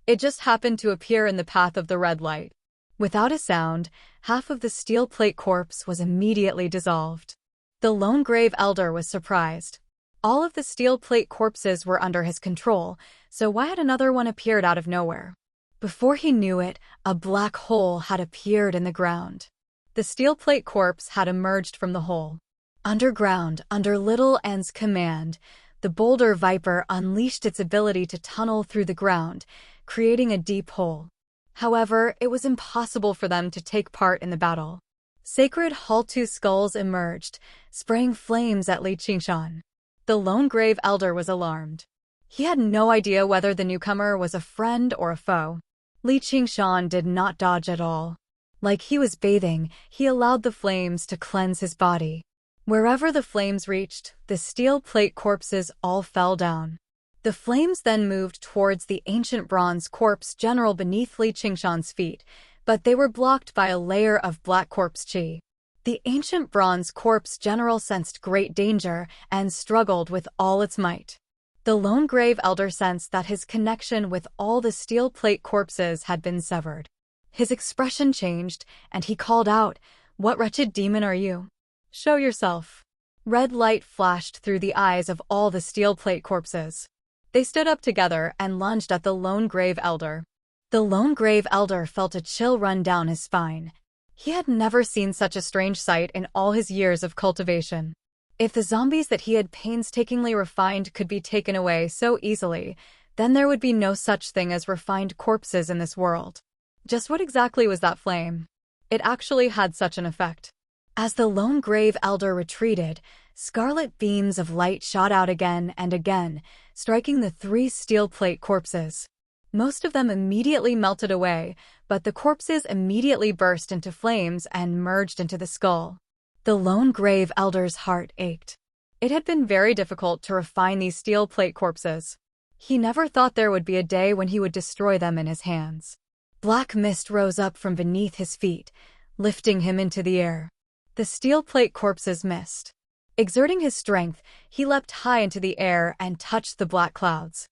It just happened to appear in the path of the red light. Without a sound, half of the steel plate corpse was immediately dissolved. The lone grave elder was surprised. All of the steel plate corpses were under his control, so why had another one appeared out of nowhere? Before he knew it, a black hole had appeared in the ground. The steel plate corpse had emerged from the hole. Underground, under Little N's command, the boulder viper unleashed its ability to tunnel through the ground, creating a deep hole. However, it was impossible for them to take part in the battle. Sacred Haltu skulls emerged, spraying flames at Li Qingshan. The lone grave elder was alarmed. He had no idea whether the newcomer was a friend or a foe. Li Qingshan did not dodge at all. Like he was bathing, he allowed the flames to cleanse his body. Wherever the flames reached, the steel plate corpses all fell down. The flames then moved towards the ancient bronze corpse general beneath Li Qingshan's feet, but they were blocked by a layer of black corpse qi. The ancient bronze corpse general sensed great danger and struggled with all its might. The lone grave elder sensed that his connection with all the steel plate corpses had been severed. His expression changed, and he called out, "What wretched demon are you? Show yourself." Red light flashed through the eyes of all the steel plate corpses. They stood up together and lunged at the lone grave elder. The lone grave elder felt a chill run down his spine. He had never seen such a strange sight in all his years of cultivation. If the zombies that he had painstakingly refined could be taken away so easily, then there would be no such thing as refined corpses in this world. Just what exactly was that flame? It actually had such an effect. As the lone grave elder retreated, scarlet beams of light shot out again and again, striking the 3 steel plate corpses. Most of them immediately melted away, but the corpses immediately burst into flames and merged into the skull. The lone grave elder's heart ached. It had been very difficult to refine these steel plate corpses. He never thought there would be a day when he would destroy them in his hands. Black mist rose up from beneath his feet, lifting him into the air. The steel plate corpses missed. Exerting his strength, he leapt high into the air and touched the black clouds.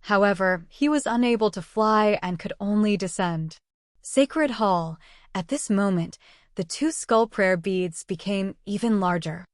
However, he was unable to fly and could only descend. Sacred Hall. At this moment, the 2 skull prayer beads became even larger.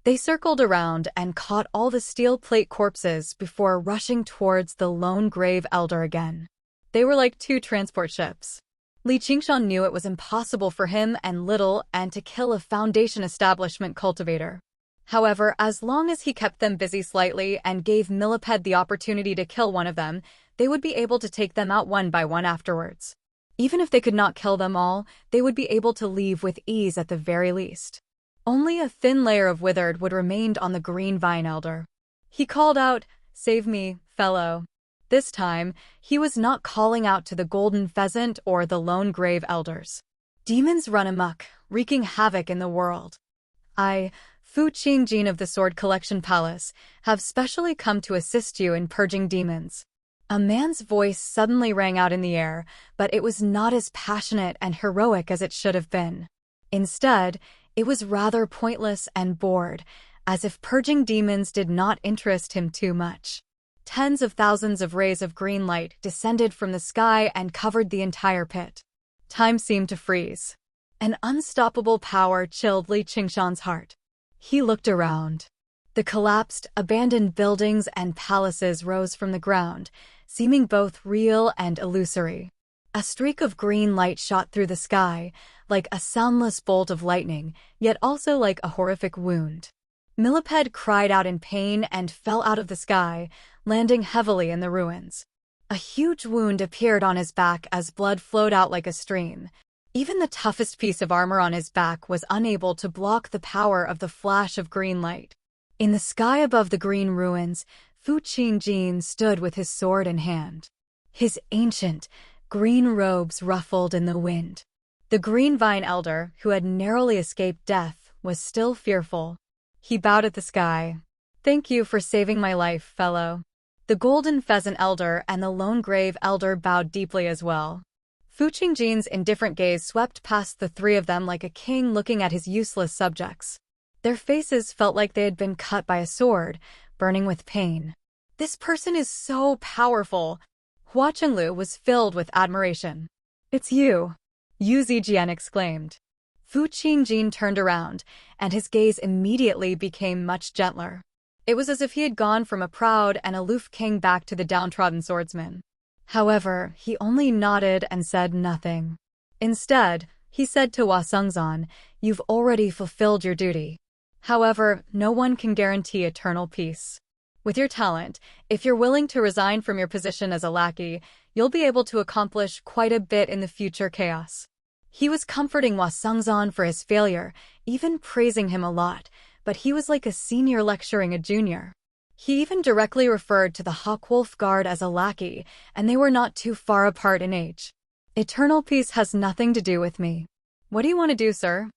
They circled around and caught all the steel plate corpses before rushing towards the lone grave elder again. They were like 2 transport ships. Li Qingshan knew it was impossible for him and Little and to kill a Foundation establishment cultivator. However, as long as he kept them busy slightly and gave Millipede the opportunity to kill one of them, they would be able to take them out one by one afterwards. Even if they could not kill them all, they would be able to leave with ease at the very least. Only a thin layer of withered would remain on the green vine elder. He called out, "Save me, fellow." This time, he was not calling out to the golden pheasant or the lone grave elders. Demons run amok, wreaking havoc in the world. I, Fu Qingjin of the Sword Collection Palace, have specially come to assist you in purging demons. A man's voice suddenly rang out in the air, but it was not as passionate and heroic as it should have been. Instead, it was rather pointless and bored, as if purging demons did not interest him too much. Tens of thousands of rays of green light descended from the sky and covered the entire pit. Time seemed to freeze. An unstoppable power chilled Li Qingshan's heart. He looked around. The collapsed, abandoned buildings and palaces rose from the ground, seeming both real and illusory. A streak of green light shot through the sky, like a soundless bolt of lightning, yet also like a horrific wound. Millipede cried out in pain and fell out of the sky, landing heavily in the ruins. A huge wound appeared on his back as blood flowed out like a stream. Even the toughest piece of armor on his back was unable to block the power of the flash of green light. In the sky above the green ruins, Fu Qingjin stood with his sword in hand. His ancient, green robes ruffled in the wind. The green vine elder, who had narrowly escaped death, was still fearful. He bowed at the sky. "Thank you for saving my life, fellow." The golden pheasant elder and the lone grave elder bowed deeply as well. Fu Qingjin's indifferent gaze swept past the 3 of them like a king looking at his useless subjects. Their faces felt like they had been cut by a sword, burning with pain. "This person is so powerful." Hua Chenglu was filled with admiration. "It's you," Yu Zijian exclaimed. Fu Qingjin turned around, and his gaze immediately became much gentler. It was as if he had gone from a proud and aloof king back to the downtrodden swordsman. However, he only nodded and said nothing. Instead, he said to Hua Sengzan, "You've already fulfilled your duty. However, no one can guarantee eternal peace. With your talent, if you're willing to resign from your position as a lackey, you'll be able to accomplish quite a bit in the future chaos." He was comforting Hua Sengzan for his failure, even praising him a lot, but he was like a senior lecturing a junior. He even directly referred to the Hawkwolf Guard as a lackey, and they were not too far apart in age. "Eternal peace has nothing to do with me. What do you want to do, sir?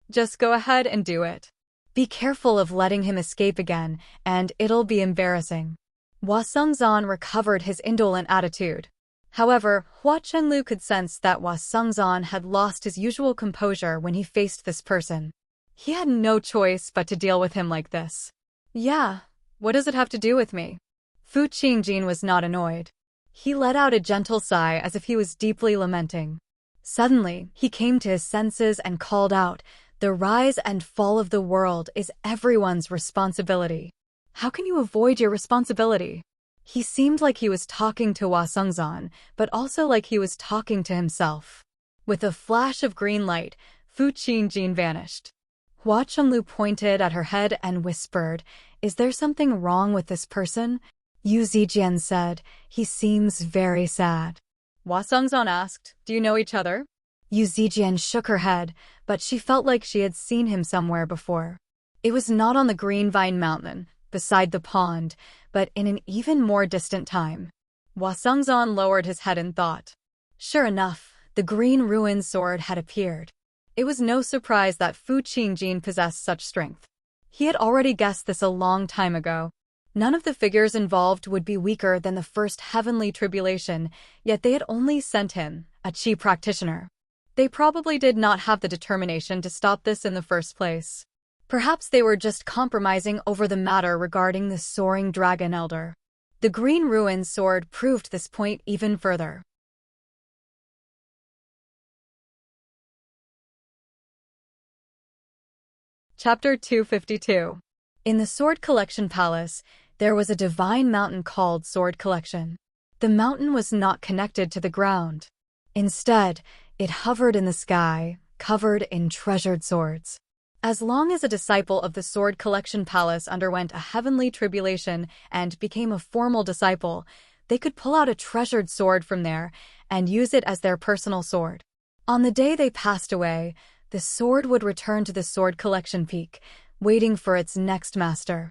Just go ahead and do it. Be careful of letting him escape again, and it'll be embarrassing." Hua Sengzan recovered his indolent attitude. However, Hua Chenlu could sense that Hua Sengzan had lost his usual composure when he faced this person. He had no choice but to deal with him like this. Yeah, what does it have to do with me? Fu Qingjin was not annoyed. He let out a gentle sigh as if he was deeply lamenting. Suddenly, he came to his senses and called out, "The rise and fall of the world is everyone's responsibility. How can you avoid your responsibility?" He seemed like he was talking to Hua Sengzan, but also like he was talking to himself. With a flash of green light, Fu Qingjin vanished. Hua Chenlu pointed at her head and whispered, "Is there something wrong with this person?" Yu Zijian said, "He seems very sad." Hua Sengzan asked, "Do you know each other?" Yu Zijian shook her head, but she felt like she had seen him somewhere before. It was not on the Green Vine Mountain, beside the pond, but in an even more distant time. Hua Sengzan lowered his head in thought. Sure enough, the green ruin sword had appeared. It was no surprise that Fu Qingjin possessed such strength. He had already guessed this a long time ago. None of the figures involved would be weaker than the first heavenly tribulation, yet they had only sent him, a chi practitioner. They probably did not have the determination to stop this in the first place. Perhaps they were just compromising over the matter regarding the soaring dragon elder. The green ruin sword proved this point even further. Chapter 252. In the Sword Collection Palace, there was a divine mountain called Sword Collection. The mountain was not connected to the ground. Instead, it hovered in the sky, covered in treasured swords. As long as a disciple of the Sword Collection Palace underwent a heavenly tribulation and became a formal disciple, they could pull out a treasured sword from there and use it as their personal sword. On the day they passed away, the sword would return to the Sword Collection Peak, waiting for its next master.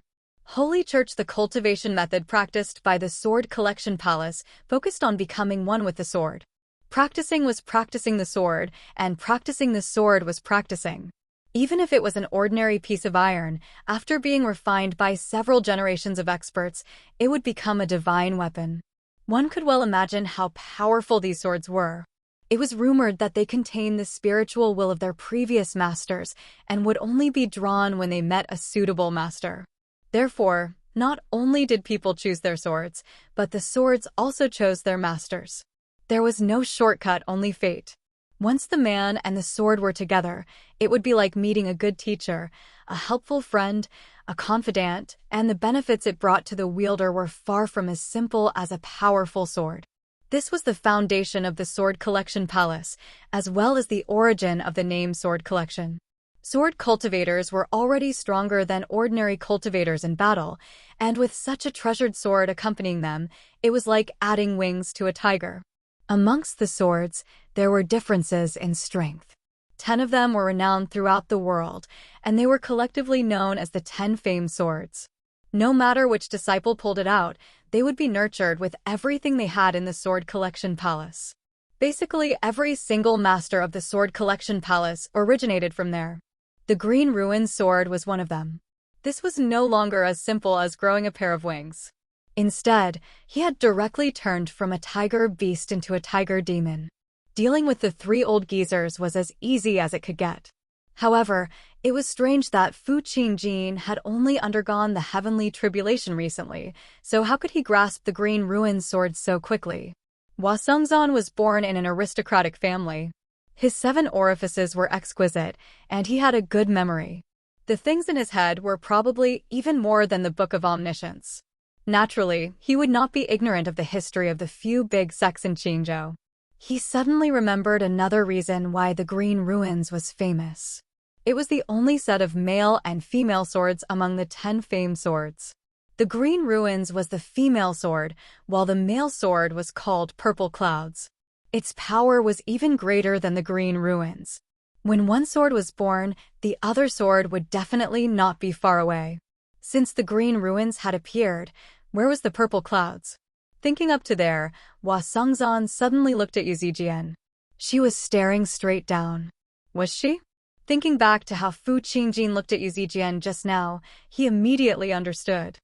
Holy Church. The cultivation method practiced by the Sword Collection Palace focused on becoming one with the sword. Practicing was practicing the sword, and practicing the sword was practicing. Even if it was an ordinary piece of iron, after being refined by several generations of experts, it would become a divine weapon. One could well imagine how powerful these swords were. It was rumored that they contained the spiritual will of their previous masters and would only be drawn when they met a suitable master. Therefore, not only did people choose their swords, but the swords also chose their masters. There was no shortcut, only fate. Once the man and the sword were together, it would be like meeting a good teacher, a helpful friend, a confidant, and the benefits it brought to the wielder were far from as simple as a powerful sword. This was the foundation of the Sword Collection Palace, as well as the origin of the name Sword Collection. Sword cultivators were already stronger than ordinary cultivators in battle, and with such a treasured sword accompanying them, it was like adding wings to a tiger. Amongst the swords, there were differences in strength. 10 of them were renowned throughout the world, and they were collectively known as the 10 famed swords. No matter which disciple pulled it out, they would be nurtured with everything they had in the Sword Collection Palace. Basically, every single master of the Sword Collection Palace originated from there. The green ruin sword was one of them. This was no longer as simple as growing a pair of wings. Instead, he had directly turned from a tiger beast into a tiger demon. Dealing with the 3 old geezers was as easy as it could get. However, it was strange that Fu Qingjin had only undergone the heavenly tribulation recently, so how could he grasp the green ruin sword so quickly? Hua Sengzan was born in an aristocratic family. His 7 orifices were exquisite, and he had a good memory. The things in his head were probably even more than the Book of Omniscience. Naturally, he would not be ignorant of the history of the few big sects in Qingzhou. He suddenly remembered another reason why the Green Ruins was famous. It was the only set of male and female swords among the 10 famed swords. The Green Ruins was the female sword, while the male sword was called Purple Clouds. Its power was even greater than the Green Ruins. When one sword was born, the other sword would definitely not be far away. Since the Green Ruins had appeared, where was the Purple Clouds? Thinking up to there, Hua Sengzan suddenly looked at Yu Zijian. She was staring straight down. Was she? Thinking back to how Fu Qingjin looked at Yu Zijian just now, he immediately understood.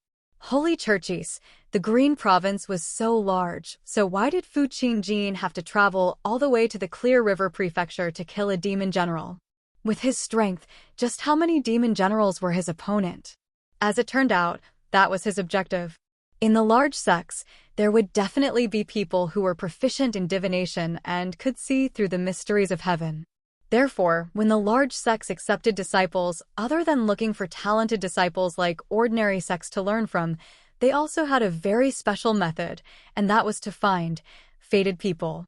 Holy churchies, the Green Province was so large, so why did Fu Qingjin have to travel all the way to the Clear River Prefecture to kill a demon general? With his strength, just how many demon generals were his opponent? As it turned out, that was his objective. In the large sects, there would definitely be people who were proficient in divination and could see through the mysteries of heaven. Therefore, when the large sects accepted disciples, other than looking for talented disciples like ordinary sects to learn from, they also had a very special method, and that was to find fated people.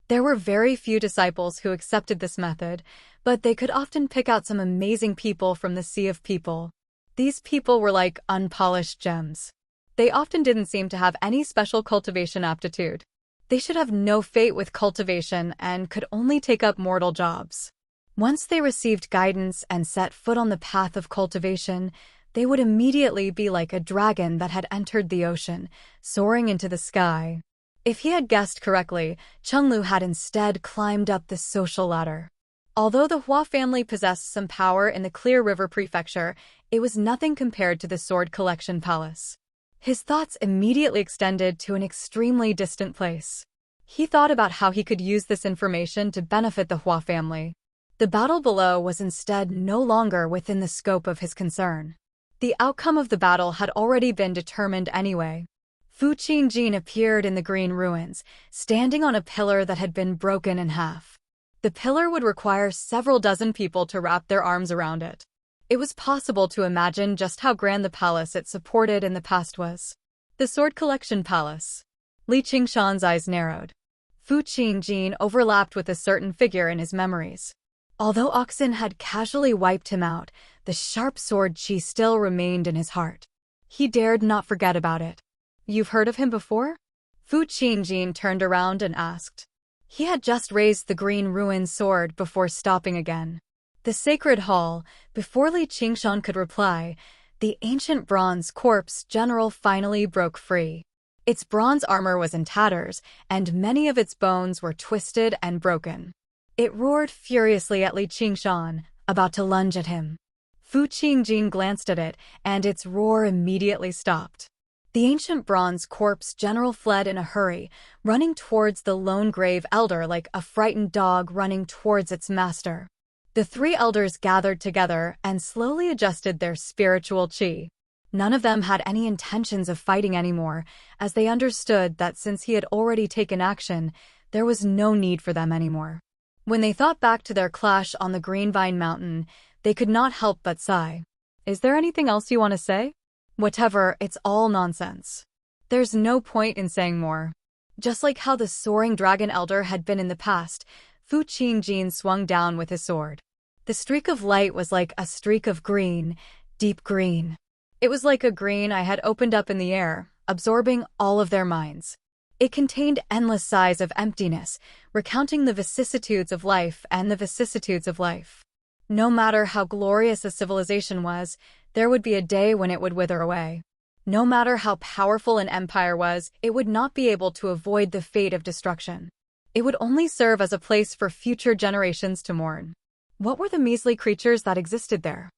There were very few disciples who accepted this method, but they could often pick out some amazing people from the sea of people. These people were like unpolished gems. They often didn't seem to have any special cultivation aptitude. They should have no fate with cultivation and could only take up mortal jobs. Once they received guidance and set foot on the path of cultivation, they would immediately be like a dragon that had entered the ocean, soaring into the sky. If he had guessed correctly, Chenglu had instead climbed up the social ladder. Although the Hua family possessed some power in the Clear River Prefecture, it was nothing compared to the Sword Collection Palace. His thoughts immediately extended to an extremely distant place. He thought about how he could use this information to benefit the Hua family. The battle below was instead no longer within the scope of his concern. The outcome of the battle had already been determined anyway. Fu Qingjin appeared in the green ruins, standing on a pillar that had been broken in half. The pillar would require several dozen people to wrap their arms around it. It was possible to imagine just how grand the palace it supported in the past was. The Sword Collection Palace. Li Qingshan's eyes narrowed. Fu Qingjin overlapped with a certain figure in his memories. Although Oxen had casually wiped him out, the sharp sword chi still remained in his heart. He dared not forget about it. You've heard of him before? Fu Qingjin turned around and asked. He had just raised the green ruin sword before stopping again. The sacred hall, before Li Qingshan could reply, the ancient bronze corpse general finally broke free. Its bronze armor was in tatters, and many of its bones were twisted and broken. It roared furiously at Li Qingshan, about to lunge at him. Fu Qingjin glanced at it, and its roar immediately stopped. The ancient bronze corpse general fled in a hurry, running towards the lone grave elder like a frightened dog running towards its master. The three elders gathered together and slowly adjusted their spiritual chi. None of them had any intentions of fighting anymore, as they understood that since he had already taken action, there was no need for them anymore. When they thought back to their clash on the Greenvine Mountain, they could not help but sigh. Is there anything else you want to say? Whatever, it's all nonsense. There's no point in saying more. Just like how the soaring dragon elder had been in the past, Fu Qingjin swung down with his sword. The streak of light was like a streak of green, deep green. It was like a green eye had opened up in the air, absorbing all of their minds. It contained endless sighs of emptiness, recounting the vicissitudes of life and the vicissitudes of life. No matter how glorious a civilization was, there would be a day when it would wither away. No matter how powerful an empire was, it would not be able to avoid the fate of destruction. It would only serve as a place for future generations to mourn. What were the measly creatures that existed there?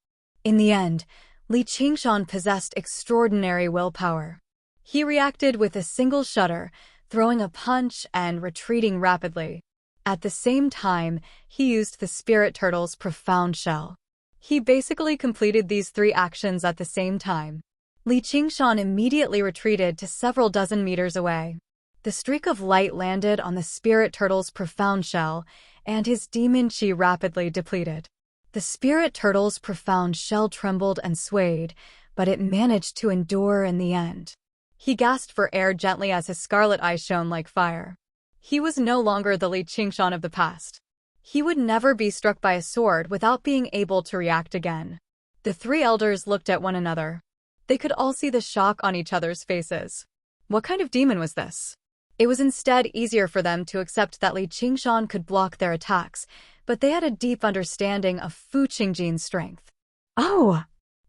In the end, Li Qingshan possessed extraordinary willpower. He reacted with a single shudder, throwing a punch and retreating rapidly. At the same time, he used the spirit turtle's profound shell. He basically completed these three actions at the same time. Li Qingshan immediately retreated to several dozen meters away. The streak of light landed on the spirit turtle's profound shell, and his demon chi rapidly depleted. The spirit turtle's profound shell trembled and swayed, but it managed to endure in the end. He gasped for air gently as his scarlet eyes shone like fire. He was no longer the Li Qingshan of the past. He would never be struck by a sword without being able to react again. The three elders looked at one another. They could all see the shock on each other's faces. What kind of demon was this? It was instead easier for them to accept that Li Qingshan could block their attacks, but they had a deep understanding of Fu Qingjin's strength. Oh!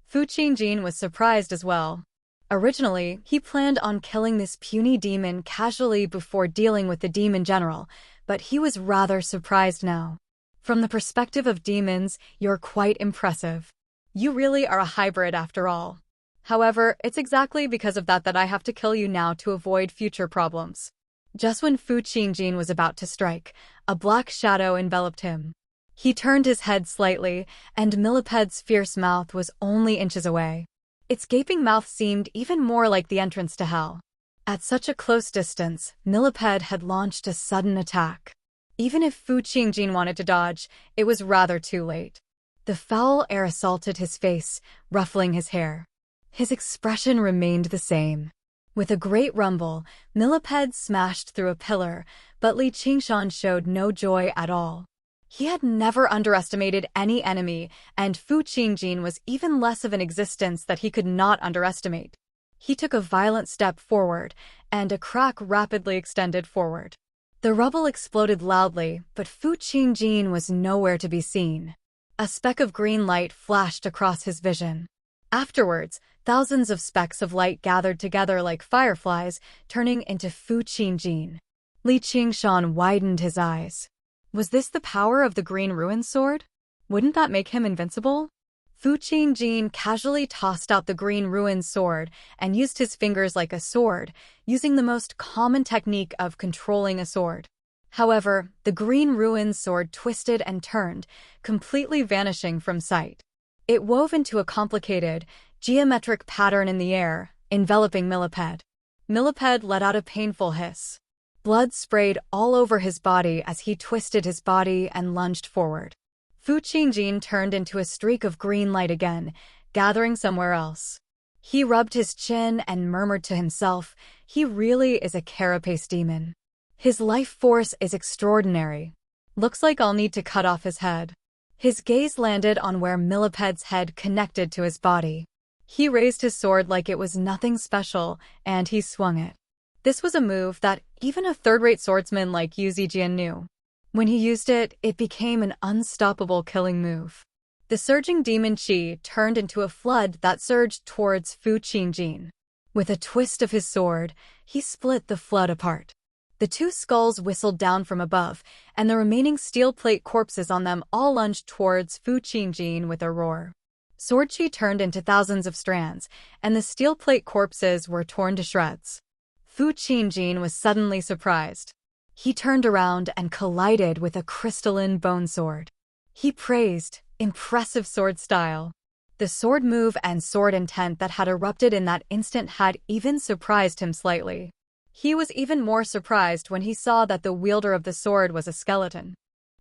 Fu Qingjin was surprised as well. Originally, he planned on killing this puny demon casually before dealing with the demon general, but he was rather surprised now. From the perspective of demons, you're quite impressive. You really are a hybrid after all. However, it's exactly because of that I have to kill you now to avoid future problems. Just when Fu Qingjin was about to strike, a black shadow enveloped him. He turned his head slightly, and Milliped's fierce mouth was only inches away. Its gaping mouth seemed even more like the entrance to hell. At such a close distance, Millipede had launched a sudden attack. Even if Fu Qingjin wanted to dodge, it was rather too late. The foul air assaulted his face, ruffling his hair. His expression remained the same. With a great rumble, Millipede smashed through a pillar, but Li Qingshan showed no joy at all. He had never underestimated any enemy, and Fu Qingjin was even less of an existence that he could not underestimate. He took a violent step forward, and a crack rapidly extended forward. The rubble exploded loudly, but Fu Qingjin was nowhere to be seen. A speck of green light flashed across his vision. Afterwards, thousands of specks of light gathered together like fireflies, turning into Fu Qingjin. Li Qingshan widened his eyes. Was this the power of the Green Ruin Sword? Wouldn't that make him invincible? Fu Qingjin casually tossed out the Green Ruin Sword and used his fingers like a sword, using the most common technique of controlling a sword. However, the Green Ruin Sword twisted and turned, completely vanishing from sight. It wove into a complicated, geometric pattern in the air, enveloping Millipede. Millipede let out a painful hiss. Blood sprayed all over his body as he twisted his body and lunged forward. Fu Qingjin turned into a streak of green light again, gathering somewhere else. He rubbed his chin and murmured to himself, "He really is a carapace demon. His life force is extraordinary. Looks like I'll need to cut off his head." His gaze landed on where Millipede's head connected to his body. He raised his sword like it was nothing special, and he swung it. This was a move that even a third-rate swordsman like Yu Zijian knew. When he used it, it became an unstoppable killing move. The surging demon qi turned into a flood that surged towards Fu Qingjin. With a twist of his sword, he split the flood apart. The two skulls whistled down from above, and the remaining steel plate corpses on them all lunged towards Fu Qingjin with a roar. Sword qi turned into thousands of strands, and the steel plate corpses were torn to shreds. Fu Qingjin was suddenly surprised. He turned around and collided with a crystalline bone sword. He praised, "Impressive sword style." The sword move and sword intent that had erupted in that instant had even surprised him slightly. He was even more surprised when he saw that the wielder of the sword was a skeleton.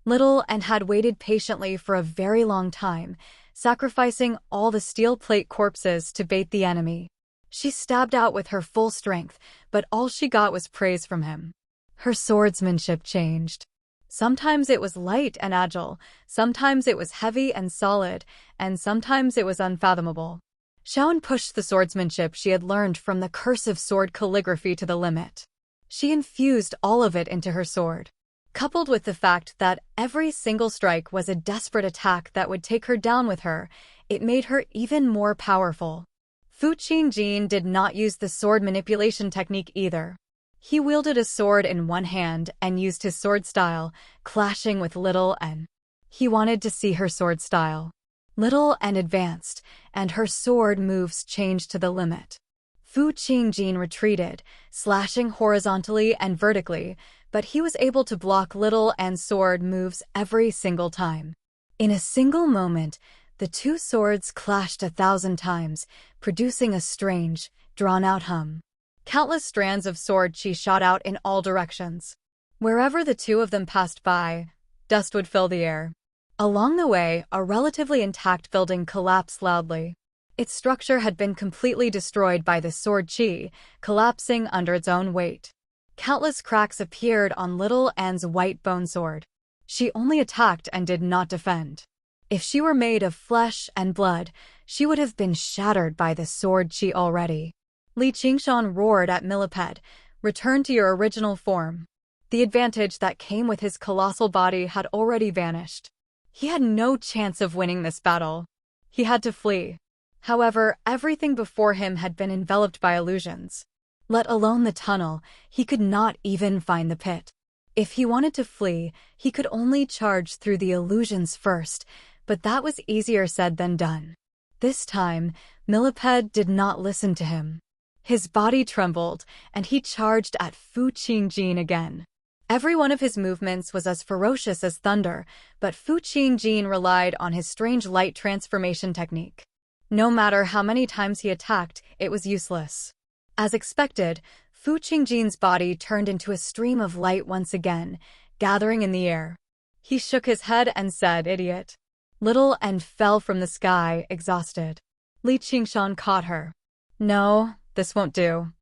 Little and had waited patiently for a very long time, sacrificing all the steel plate corpses to bait the enemy. She stabbed out with her full strength, but all she got was praise from him. Her swordsmanship changed. Sometimes it was light and agile, sometimes it was heavy and solid, and sometimes it was unfathomable. Shaun pushed the swordsmanship she had learned from the cursive sword calligraphy to the limit. She infused all of it into her sword. Coupled with the fact that every single strike was a desperate attack that would take her down with her, it made her even more powerful. Fu Qingjin did not use the sword manipulation technique either. He wielded a sword in one hand and used his sword style, clashing with Little N. He wanted to see her sword style. Little N advanced, and her sword moves changed to the limit. Fu Qingjin retreated, slashing horizontally and vertically, but he was able to block Little N's sword moves every single time. In a single moment, the two swords clashed 1,000 times, producing a strange, drawn-out hum. Countless strands of sword qi shot out in all directions. Wherever the two of them passed by, dust would fill the air. Along the way, a relatively intact building collapsed loudly. Its structure had been completely destroyed by the sword qi, collapsing under its own weight. Countless cracks appeared on Little N's white bone sword. She only attacked and did not defend. If she were made of flesh and blood, she would have been shattered by the sword qi already. Li Qingshan roared at Millipede, "Return to your original form." The advantage that came with his colossal body had already vanished. He had no chance of winning this battle. He had to flee. However, everything before him had been enveloped by illusions. Let alone the tunnel, he could not even find the pit. If he wanted to flee, he could only charge through the illusions first, but that was easier said than done. This time, Millipede did not listen to him. His body trembled, and he charged at Fu Qingjin again. Every one of his movements was as ferocious as thunder, but Fu Qingjin relied on his strange light transformation technique. No matter how many times he attacked, it was useless. As expected, Fu Qingjin's body turned into a stream of light once again, gathering in the air. He shook his head and said, "Idiot." Little and fell from the sky, exhausted. Li Qingshan caught her. "No, this won't do.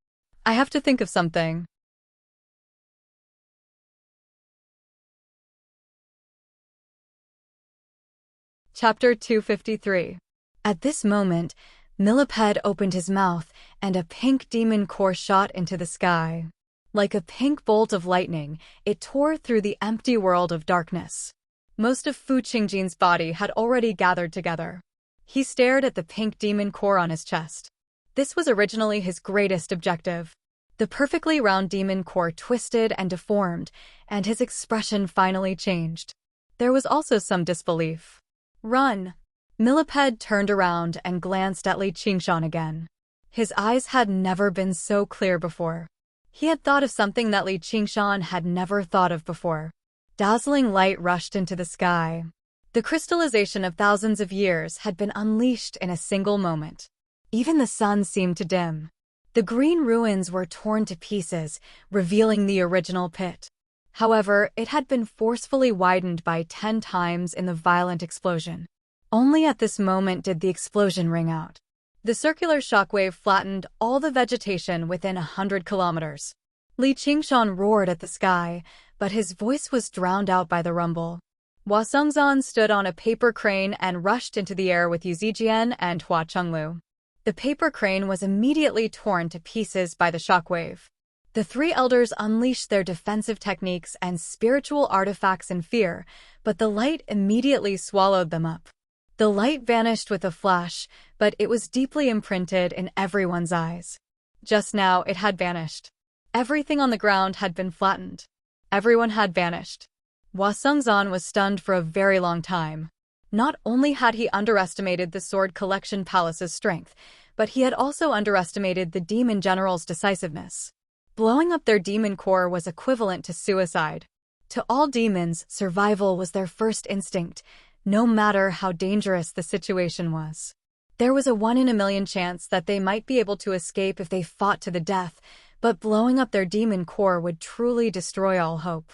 I have to think of something." Chapter 253. At this moment, Millipede opened his mouth, and a pink demon core shot into the sky. Like a pink bolt of lightning, it tore through the empty world of darkness. Most of Fu Qingjin's body had already gathered together. He stared at the pink demon core on his chest. This was originally his greatest objective. The perfectly round demon core twisted and deformed, and his expression finally changed. There was also some disbelief. "Run!" Millipede turned around and glanced at Li Qingshan again. His eyes had never been so clear before. He had thought of something that Li Qingshan had never thought of before. Dazzling light rushed into the sky. The crystallization of thousands of years had been unleashed in a single moment. Even the sun seemed to dim. The green ruins were torn to pieces, revealing the original pit. However, it had been forcefully widened by 10 times in the violent explosion. Only at this moment did the explosion ring out. The circular shockwave flattened all the vegetation within 100 kilometers. Li Qingshan roared at the sky, but his voice was drowned out by the rumble. Hua Sengzan stood on a paper crane and rushed into the air with Yu Zijian and Hua Chenglu. The paper crane was immediately torn to pieces by the shockwave. The 3 elders unleashed their defensive techniques and spiritual artifacts in fear, but the light immediately swallowed them up. The light vanished with a flash, but it was deeply imprinted in everyone's eyes. Just now, it had vanished. Everything on the ground had been flattened. Everyone had vanished. Hua Sengzan was stunned for a very long time. Not only had he underestimated the Sword Collection Palace's strength, but he had also underestimated the Demon General's decisiveness. Blowing up their demon core was equivalent to suicide. To all demons, survival was their first instinct, no matter how dangerous the situation was. There was a 1 in a million chance that they might be able to escape if they fought to the death, but blowing up their demon core would truly destroy all hope.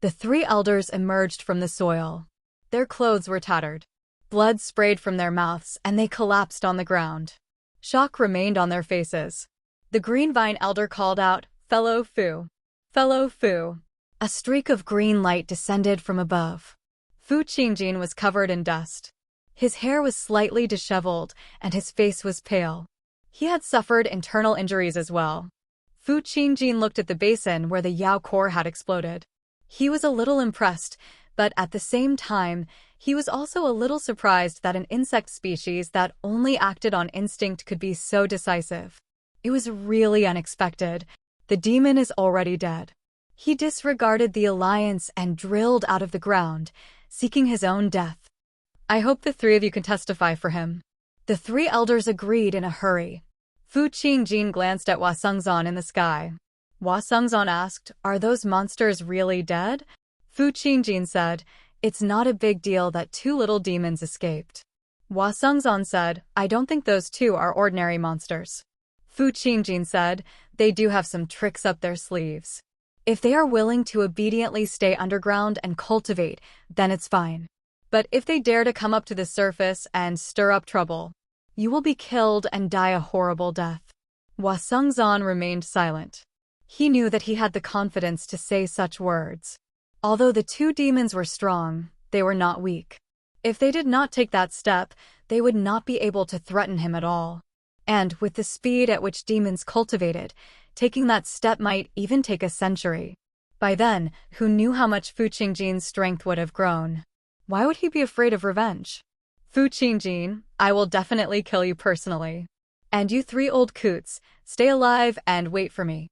The 3 elders emerged from the soil. Their clothes were tattered. Blood sprayed from their mouths, and they collapsed on the ground. Shock remained on their faces. The Green Vine Elder called out, "Fellow Fu! Fellow Fu!" A streak of green light descended from above. Fu Qingjin was covered in dust. His hair was slightly disheveled, and his face was pale. He had suffered internal injuries as well. Fu Qingjin looked at the basin where the Yao core had exploded. He was a little impressed, but at the same time, he was also a little surprised that an insect species that only acted on instinct could be so decisive. It was really unexpected. The demon is already dead. He disregarded the alliance and drilled out of the ground, seeking his own death. "I hope the 3 of you can testify for him." The 3 elders agreed in a hurry. Fu Qingjin glanced at Hua Sengzan in the sky. Hua Sengzan asked, "Are those monsters really dead?" Fu Qingjin said, "It's not a big deal that 2 little demons escaped." Hua Sengzan said, "I don't think those 2 are ordinary monsters." Fu Qingjin said, "They do have some tricks up their sleeves. If they are willing to obediently stay underground and cultivate, then it's fine. But if they dare to come up to the surface and stir up trouble, you will be killed and die a horrible death." Hua Sengzan remained silent. He knew that he had the confidence to say such words. Although the 2 demons were strong, they were not weak. If they did not take that step, they would not be able to threaten him at all. And with the speed at which demons cultivated, taking that step might even take a century. By then, who knew how much Fu Qingjin's strength would have grown? Why would he be afraid of revenge? "Fu Qingjin, I will definitely kill you personally. And you 3 old coots, stay alive and wait for me."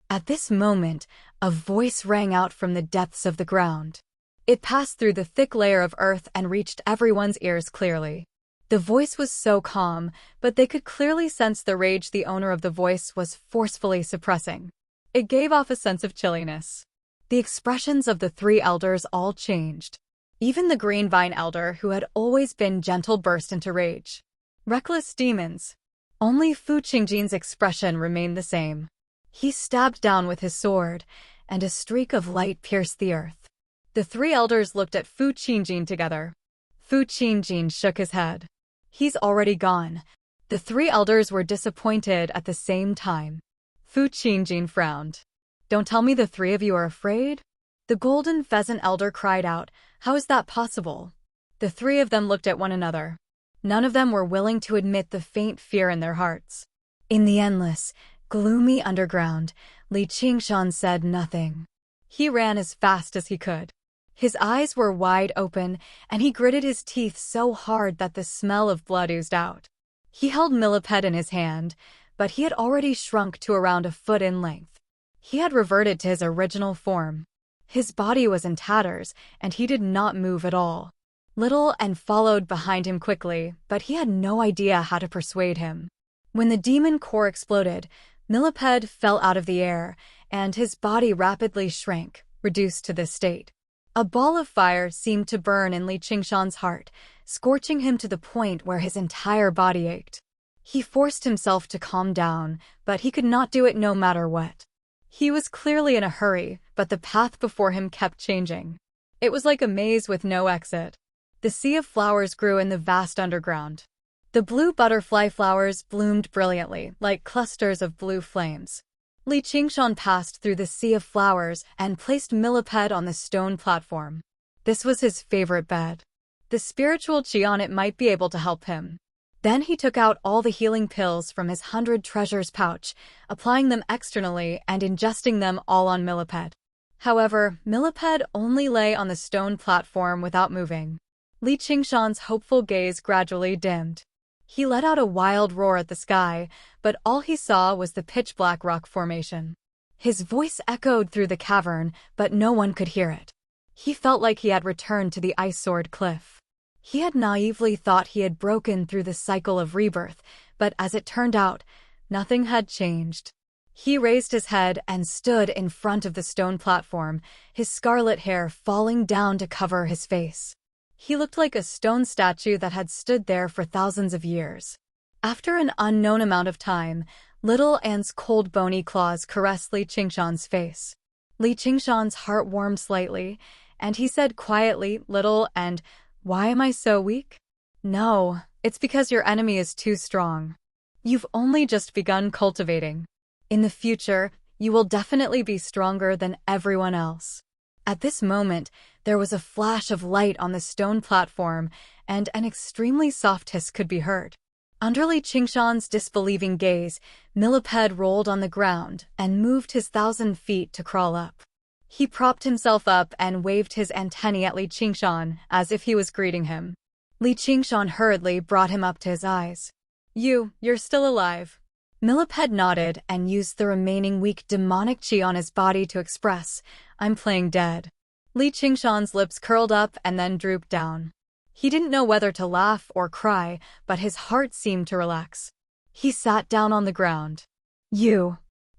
At this moment, a voice rang out from the depths of the ground. It passed through the thick layer of earth and reached everyone's ears clearly. The voice was so calm, but they could clearly sense the rage the owner of the voice was forcefully suppressing. It gave off a sense of chilliness. The expressions of the three elders all changed. Even the green vine elder, who had always been gentle, burst into rage. Reckless demons. Only Fu Qingjin's expression remained the same. He stabbed down with his sword, and a streak of light pierced the earth. The three elders looked at Fu Qingjin together. Fu Qingjin shook his head. He's already gone. The three elders were disappointed at the same time. Fu Qingjin frowned. Don't tell me the three of you are afraid? The golden pheasant elder cried out. How is that possible? The three of them looked at one another. None of them were willing to admit the faint fear in their hearts. In the endless, gloomy underground, Li Qingshan said nothing. He ran as fast as he could. His eyes were wide open, and he gritted his teeth so hard that the smell of blood oozed out. He held Millipede in his hand, but he had already shrunk to around a foot in length. He had reverted to his original form. His body was in tatters, and he did not move at all. Little and followed behind him quickly, but he had no idea how to persuade him. When the demon core exploded, Millipede fell out of the air, and his body rapidly shrank, reduced to this state. A ball of fire seemed to burn in Li Qingshan's heart, scorching him to the point where his entire body ached. He forced himself to calm down, but he could not do it no matter what. He was clearly in a hurry, but the path before him kept changing. It was like a maze with no exit. The sea of flowers grew in the vast underground. The blue butterfly flowers bloomed brilliantly, like clusters of blue flames. Li Qingshan passed through the sea of flowers and placed Millipede on the stone platform. This was his favorite bed. The spiritual chi on it might be able to help him. Then he took out all the healing pills from his 100 treasures pouch, applying them externally and ingesting them all on Millipede. However, Millipede only lay on the stone platform without moving. Li Qingshan's hopeful gaze gradually dimmed. He let out a wild roar at the sky, but all he saw was the pitch-black rock formation. His voice echoed through the cavern, but no one could hear it. He felt like he had returned to the ice-sword cliff. He had naively thought he had broken through the cycle of rebirth, but as it turned out, nothing had changed. He raised his head and stood in front of the stone platform, his scarlet hair falling down to cover his face. He looked like a stone statue that had stood there for thousands of years. After an unknown amount of time, little Anne's cold bony claws caressed Li Qingshan's face. Li Qingshan's heart warmed slightly, and he said quietly, "Little and, why am I so weak?" "No, it's because your enemy is too strong. You've only just begun cultivating. In the future, you will definitely be stronger than everyone else." At this moment, there was a flash of light on the stone platform, and an extremely soft hiss could be heard. Under Li Qingshan's disbelieving gaze, Millipede rolled on the ground and moved his 1,000 feet to crawl up. He propped himself up and waved his antennae at Li Qingshan as if he was greeting him. Li Qingshan hurriedly brought him up to his eyes. You're still alive." Millipede nodded and used the remaining weak demonic chi on his body to express, "I'm playing dead." Li Qingshan's lips curled up and then drooped down. He didn't know whether to laugh or cry, but his heart seemed to relax. He sat down on the ground.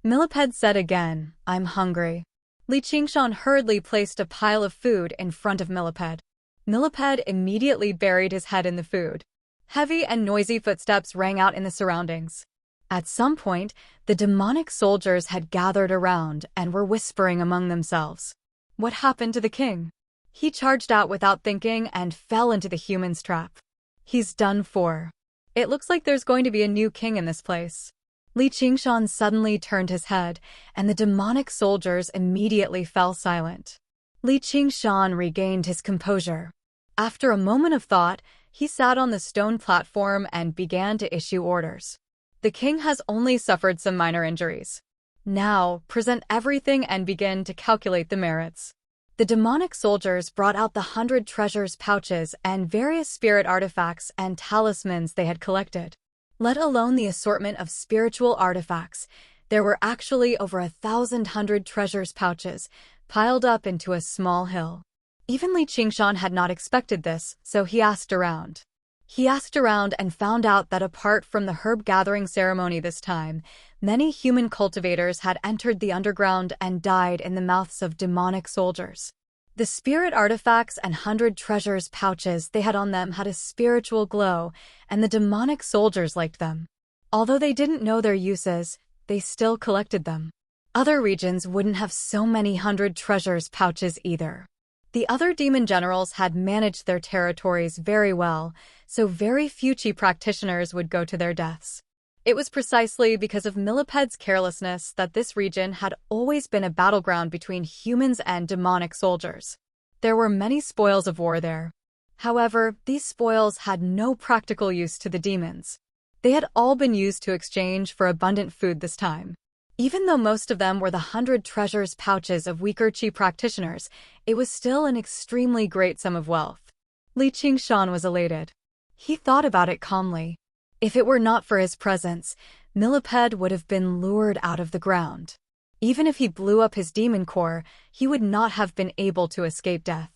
Millipede said again, "I'm hungry." Li Qingshan hurriedly placed a pile of food in front of Millipede. Millipede immediately buried his head in the food. Heavy and noisy footsteps rang out in the surroundings. At some point, the demonic soldiers had gathered around and were whispering among themselves. What happened to the king? He charged out without thinking and fell into the human's trap. He's done for. It looks like there's going to be a new king in this place. Li Qingshan suddenly turned his head, and the demonic soldiers immediately fell silent. Li Qingshan regained his composure. After a moment of thought, he sat on the stone platform and began to issue orders. The king has only suffered some minor injuries. Now, present everything and begin to calculate the merits. The demonic soldiers brought out the 100 treasures pouches and various spirit artifacts and talismans they had collected. Let alone the assortment of spiritual artifacts, there were actually over 1,000 treasures pouches, piled up into a small hill. Even Li Qingshan had not expected this, so he asked around. He asked around and found out that apart from the herb-gathering ceremony this time, many human cultivators had entered the underground and died in the mouths of demonic soldiers. The spirit artifacts and 100 treasures pouches they had on them had a spiritual glow, and the demonic soldiers liked them. Although they didn't know their uses, they still collected them. Other regions wouldn't have so many 100 treasures pouches either. The other demon generals had managed their territories very well, so very few chi practitioners would go to their deaths. It was precisely because of Milliped's carelessness that this region had always been a battleground between humans and demonic soldiers. There were many spoils of war there. However, these spoils had no practical use to the demons. They had all been used to exchange for abundant food this time. Even though most of them were the 100 treasures pouches of weaker chi practitioners, it was still an extremely great sum of wealth. Li Qingshan was elated. He thought about it calmly. If it were not for his presence, Millipede would have been lured out of the ground. Even if he blew up his demon core, he would not have been able to escape death.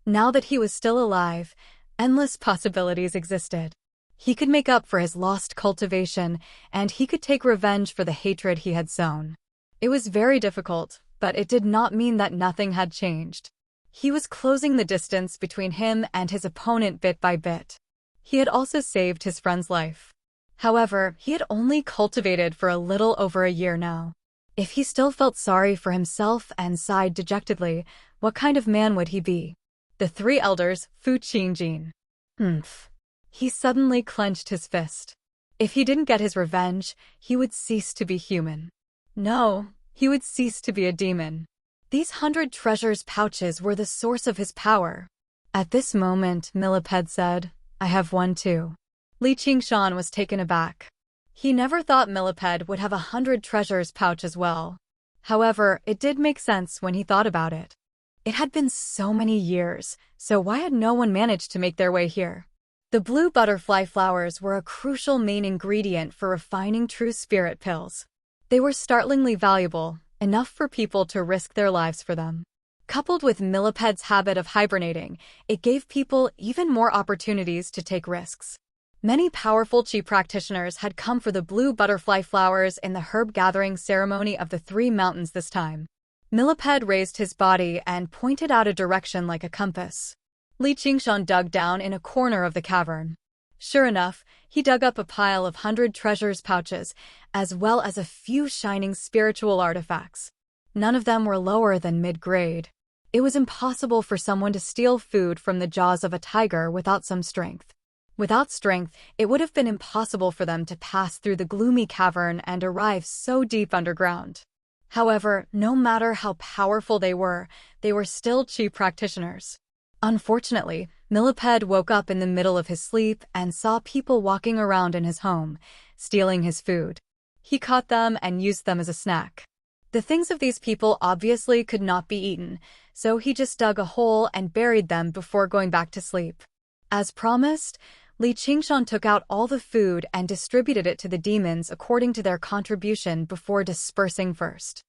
Now that he was still alive, endless possibilities existed. He could make up for his lost cultivation, and he could take revenge for the hatred he had sown. It was very difficult, but it did not mean that nothing had changed. He was closing the distance between him and his opponent bit by bit. He had also saved his friend's life. However, he had only cultivated for a little over a year now. If he still felt sorry for himself and sighed dejectedly, what kind of man would he be? The three elders, Fu Qingjin. He suddenly clenched his fist. If he didn't get his revenge, he would cease to be human. No, he would cease to be a demon. These 100 treasures pouches were the source of his power. At this moment, Millipede said, "I have one too." Li Qingshan was taken aback. He never thought Millipede would have 100 treasures pouch as well. However, it did make sense when he thought about it. It had been so many years, so why had no one managed to make their way here? The blue butterfly flowers were a crucial main ingredient for refining true spirit pills. They were startlingly valuable, enough for people to risk their lives for them. Coupled with Millipede's habit of hibernating, it gave people even more opportunities to take risks. Many powerful chi practitioners had come for the blue butterfly flowers in the herb-gathering ceremony of the three mountains this time. Millipede raised his body and pointed out a direction like a compass. Li Qingshan dug down in a corner of the cavern. Sure enough, he dug up a pile of 100 treasures pouches, as well as a few shining spiritual artifacts. None of them were lower than mid-grade. It was impossible for someone to steal food from the jaws of a tiger without some strength. Without strength, it would have been impossible for them to pass through the gloomy cavern and arrive so deep underground. However, no matter how powerful they were still chi practitioners. Unfortunately, Millipede woke up in the middle of his sleep and saw people walking around in his home, stealing his food. He caught them and used them as a snack. The things of these people obviously could not be eaten, so he just dug a hole and buried them before going back to sleep. As promised, Li Qingshan took out all the food and distributed it to the demons according to their contribution before dispersing first.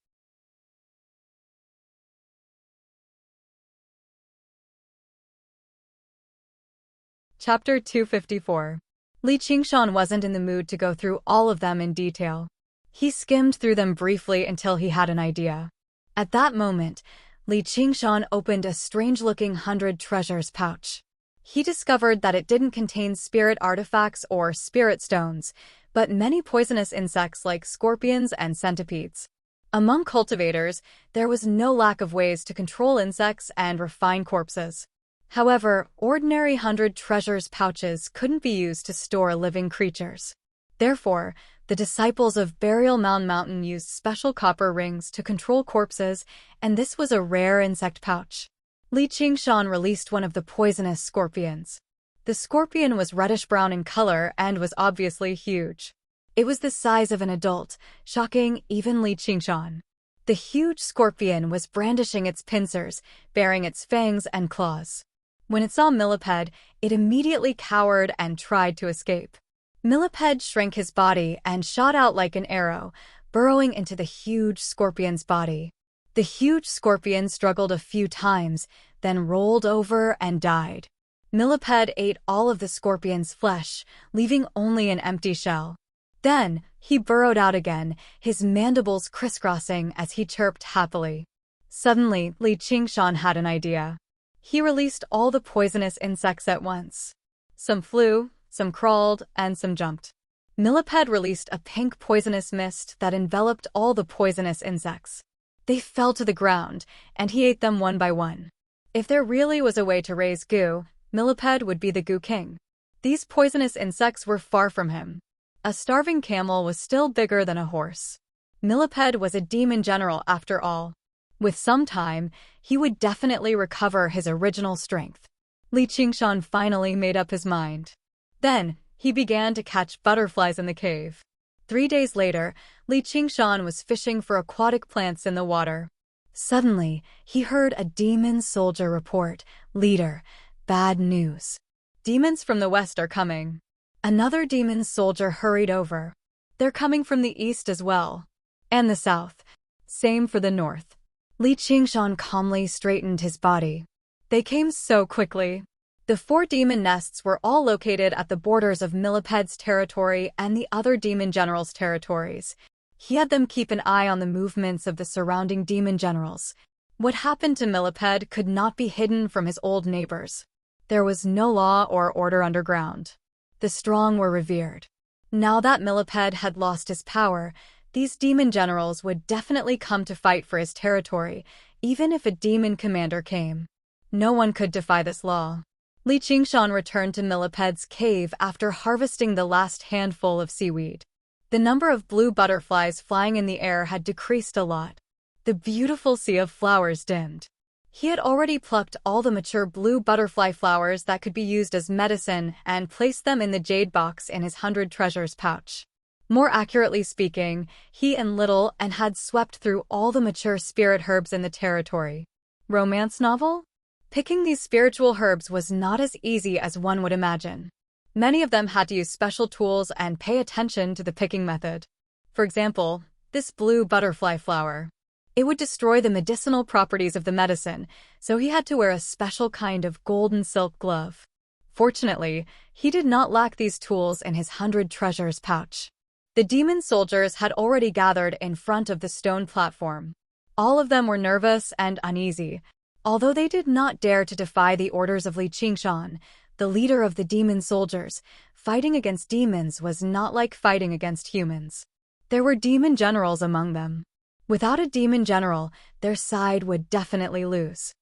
Chapter 254. Li Qingshan wasn't in the mood to go through all of them in detail. He skimmed through them briefly until he had an idea. At that moment, Li Qingshan opened a strange-looking 100 treasures pouch. He discovered that it didn't contain spirit artifacts or spirit stones, but many poisonous insects like scorpions and centipedes. Among cultivators, there was no lack of ways to control insects and refine corpses. However, ordinary 100 treasures pouches couldn't be used to store living creatures. Therefore, the disciples of Burial Mountain used special copper rings to control corpses, and this was a rare insect pouch. Li Qingshan released one of the poisonous scorpions. The scorpion was reddish-brown in color and was obviously huge. It was the size of an adult, shocking even Li Qingshan. The huge scorpion was brandishing its pincers, baring its fangs and claws. When it saw Millipede, it immediately cowered and tried to escape. Millipede shrank his body and shot out like an arrow, burrowing into the huge scorpion's body. The huge scorpion struggled a few times, then rolled over and died. Millipede ate all of the scorpion's flesh, leaving only an empty shell. Then, he burrowed out again, his mandibles crisscrossing as he chirped happily. Suddenly, Li Qingshan had an idea. He released all the poisonous insects at once. Some flew, some crawled, and some jumped. Millipede released a pink poisonous mist that enveloped all the poisonous insects. They fell to the ground, and he ate them one by one. If there really was a way to raise goo, Millipede would be the goo king. These poisonous insects were far from him. A starving camel was still bigger than a horse. Millipede was a demon general after all. With some time, he would definitely recover his original strength. Li Qingshan finally made up his mind. Then, he began to catch butterflies in the cave. 3 days later, Li Qingshan was fishing for aquatic plants in the water. Suddenly, he heard a demon soldier report, "Leader, bad news. Demons from the west are coming." Another demon soldier hurried over. "They're coming from the east as well. And the south. Same for the north." Li Qingshan calmly straightened his body. They came so quickly. The 4 demon nests were all located at the borders of Millipede's territory and the other demon generals' territories. He had them keep an eye on the movements of the surrounding demon generals. What happened to Millipede could not be hidden from his old neighbors. There was no law or order underground. The strong were revered. Now that Millipede had lost his power, these demon generals would definitely come to fight for his territory, even if a demon commander came. No one could defy this law. Li Qingshan returned to Millipede's cave after harvesting the last handful of seaweed. The number of blue butterflies flying in the air had decreased a lot. The beautiful sea of flowers dimmed. He had already plucked all the mature blue butterfly flowers that could be used as medicine and placed them in the jade box in his 100 treasures pouch. More accurately speaking, he and Little and had swept through all the mature spirit herbs in the territory. Romance novel? Picking these spiritual herbs was not as easy as one would imagine. Many of them had to use special tools and pay attention to the picking method. For example, this blue butterfly flower. It would destroy the medicinal properties of the medicine, so he had to wear a special kind of golden silk glove. Fortunately, he did not lack these tools in his 100 treasures pouch. The demon soldiers had already gathered in front of the stone platform. All of them were nervous and uneasy. Although they did not dare to defy the orders of Li Qingshan, the leader of the demon soldiers, fighting against demons was not like fighting against humans. There were demon generals among them. Without a demon general, their side would definitely lose.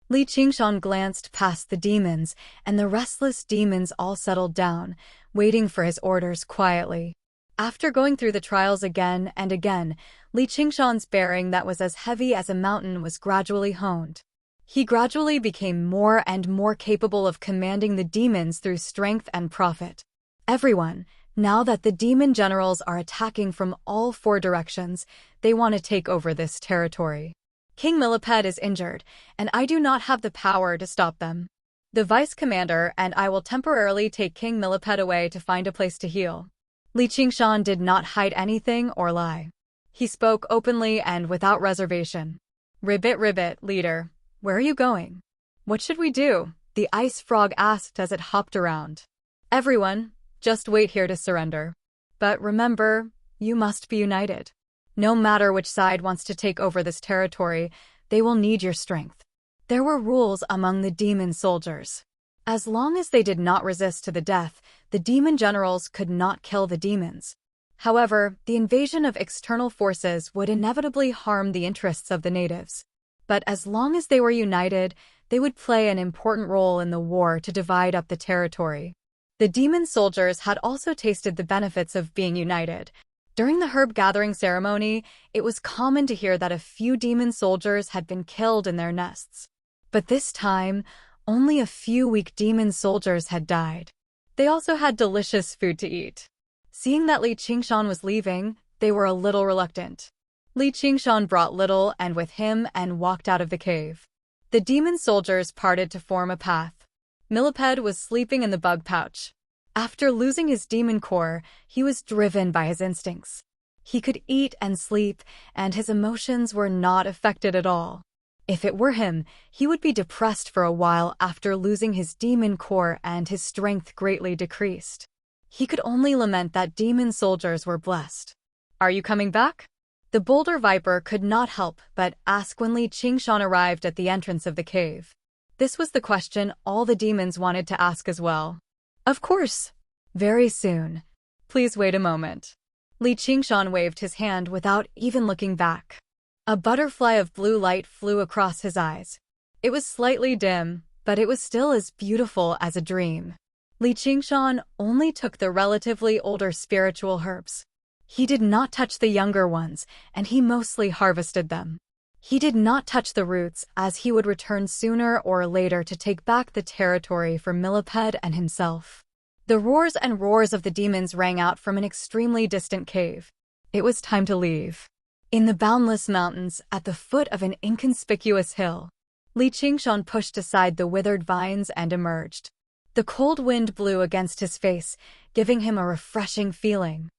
Li Qingshan glanced past the demons, and the restless demons all settled down, waiting for his orders quietly. After going through the trials again and again, Li Qingshan's bearing that was as heavy as a mountain was gradually honed. He gradually became more and more capable of commanding the demons through strength and profit. Everyone, now that the demon generals are attacking from all 4 directions, they want to take over this territory. King Millipede is injured, and I do not have the power to stop them. The vice commander and I will temporarily take King Millipede away to find a place to heal. Li Qingshan did not hide anything or lie. He spoke openly and without reservation. "Ribbit, ribbit, leader, where are you going?" "What should we do?" the ice frog asked as it hopped around. "Everyone, just wait here to surrender. But remember, you must be united. No matter which side wants to take over this territory, they will need your strength." There were rules among the demon soldiers. As long as they did not resist to the death, the demon generals could not kill the demons. However, the invasion of external forces would inevitably harm the interests of the natives. But as long as they were united, they would play an important role in the war to divide up the territory. The demon soldiers had also tasted the benefits of being united. During the herb gathering ceremony, it was common to hear that a few demon soldiers had been killed in their nests. But this time, only a few weak demon soldiers had died. They also had delicious food to eat. Seeing that Li Qingshan was leaving, they were a little reluctant. Li Qingshan brought Little and with him and walked out of the cave. The demon soldiers parted to form a path. Millipede was sleeping in the bug pouch. After losing his demon core, he was driven by his instincts. He could eat and sleep, and his emotions were not affected at all. If it were him, he would be depressed for a while after losing his demon core and his strength greatly decreased. He could only lament that demon soldiers were blessed. "Are you coming back?" The Boulder Viper could not help but ask when Li Qingshan arrived at the entrance of the cave. This was the question all the demons wanted to ask as well. "Of course. Very soon. Please wait a moment." Li Qingshan waved his hand without even looking back. A butterfly of blue light flew across his eyes. It was slightly dim, but it was still as beautiful as a dream. Li Qingshan only took the relatively older spiritual herbs. He did not touch the younger ones, and he mostly harvested them. He did not touch the roots, as he would return sooner or later to take back the territory for Millipede and himself. The roars and roars of the demons rang out from an extremely distant cave. It was time to leave. In the boundless mountains, at the foot of an inconspicuous hill, Li Qingshan pushed aside the withered vines and emerged. The cold wind blew against his face, giving him a refreshing feeling.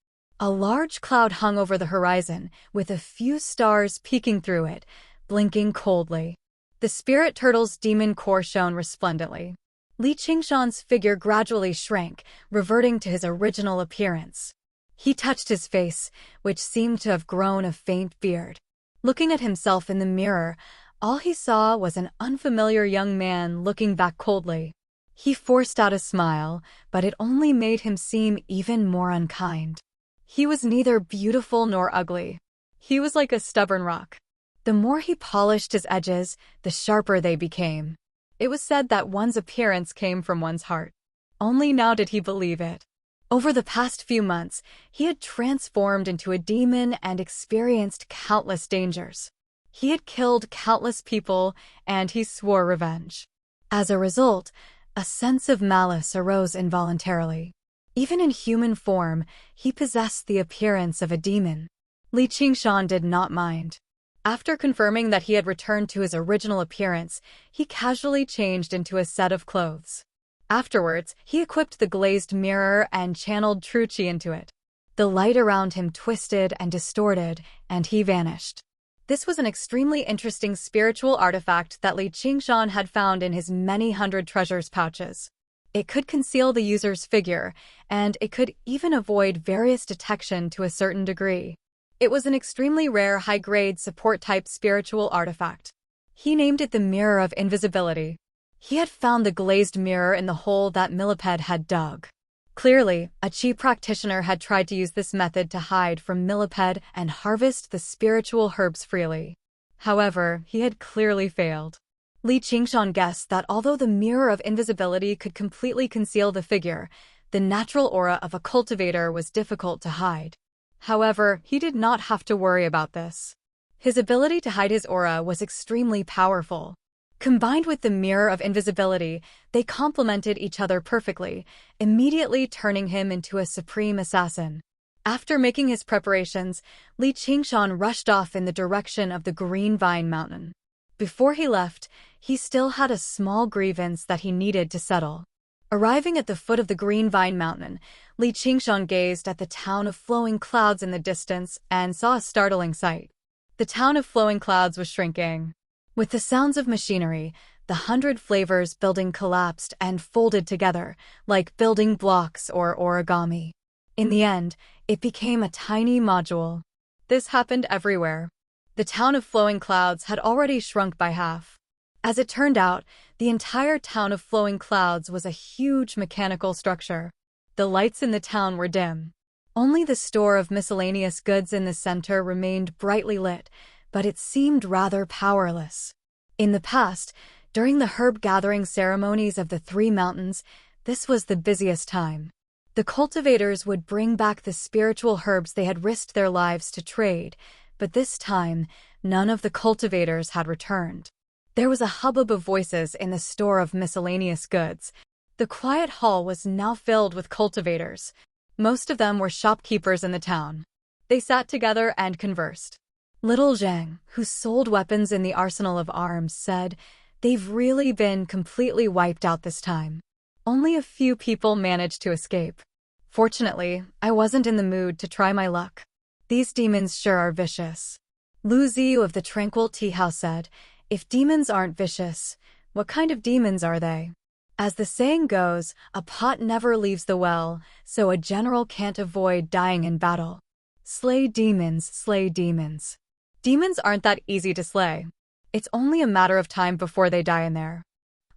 A large cloud hung over the horizon, with a few stars peeking through it, blinking coldly. The spirit turtle's demon core shone resplendently. Li Qingshan's figure gradually shrank, reverting to his original appearance. He touched his face, which seemed to have grown a faint beard. Looking at himself in the mirror, all he saw was an unfamiliar young man looking back coldly. He forced out a smile, but it only made him seem even more unkind. He was neither beautiful nor ugly. He was like a stubborn rock. The more he polished his edges, the sharper they became. It was said that one's appearance came from one's heart. Only now did he believe it. Over the past few months, he had transformed into a demon and experienced countless dangers. He had killed countless people, and he swore revenge. As a result, a sense of malice arose involuntarily. Even in human form, he possessed the appearance of a demon. Li Qingshan did not mind. After confirming that he had returned to his original appearance, he casually changed into a set of clothes. Afterwards, he equipped the glazed mirror and channeled true qi into it. The light around him twisted and distorted, and he vanished. This was an extremely interesting spiritual artifact that Li Qingshan had found in his many hundred treasures pouches. It could conceal the user's figure, and it could even avoid various detection to a certain degree. It was an extremely rare high-grade support-type spiritual artifact. He named it the Mirror of Invisibility. He had found the glazed mirror in the hole that Millipede had dug. Clearly, a Qi practitioner had tried to use this method to hide from Millipede and harvest the spiritual herbs freely. However, he had clearly failed. Li Qingshan guessed that although the Mirror of Invisibility could completely conceal the figure, the natural aura of a cultivator was difficult to hide. However, he did not have to worry about this. His ability to hide his aura was extremely powerful. Combined with the Mirror of Invisibility, they complemented each other perfectly, immediately turning him into a supreme assassin. After making his preparations, Li Qingshan rushed off in the direction of the Green Vine Mountain. Before he left, he still had a small grievance that he needed to settle. Arriving at the foot of the Green Vine Mountain, Li Qingshan gazed at the town of flowing clouds in the distance and saw a startling sight. The town of flowing clouds was shrinking. With the sounds of machinery, the 100 flavors building collapsed and folded together, like building blocks or origami. In the end, it became a tiny module. This happened everywhere. The town of flowing clouds had already shrunk by half. As it turned out, the entire town of flowing clouds was a huge mechanical structure. The lights in the town were dim. Only the store of miscellaneous goods in the center remained brightly lit, but it seemed rather powerless. In the past, during the herb gathering ceremonies of the Three Mountains, this was the busiest time. The cultivators would bring back the spiritual herbs they had risked their lives to trade, but this time, none of the cultivators had returned. There was a hubbub of voices in the store of miscellaneous goods. The quiet hall was now filled with cultivators. Most of them were shopkeepers in the town. They sat together and conversed. Little Zhang, who sold weapons in the arsenal of arms, said, "They've really been completely wiped out this time. Only a few people managed to escape. Fortunately, I wasn't in the mood to try my luck. These demons sure are vicious." Lu Ziyu of the Tranquil Tea House said, If demons aren't vicious, what kind of demons are they? As the saying goes, a pot never leaves the well, so a general can't avoid dying in battle. Slay demons, slay demons. Demons aren't that easy to slay. It's only a matter of time before they die in there.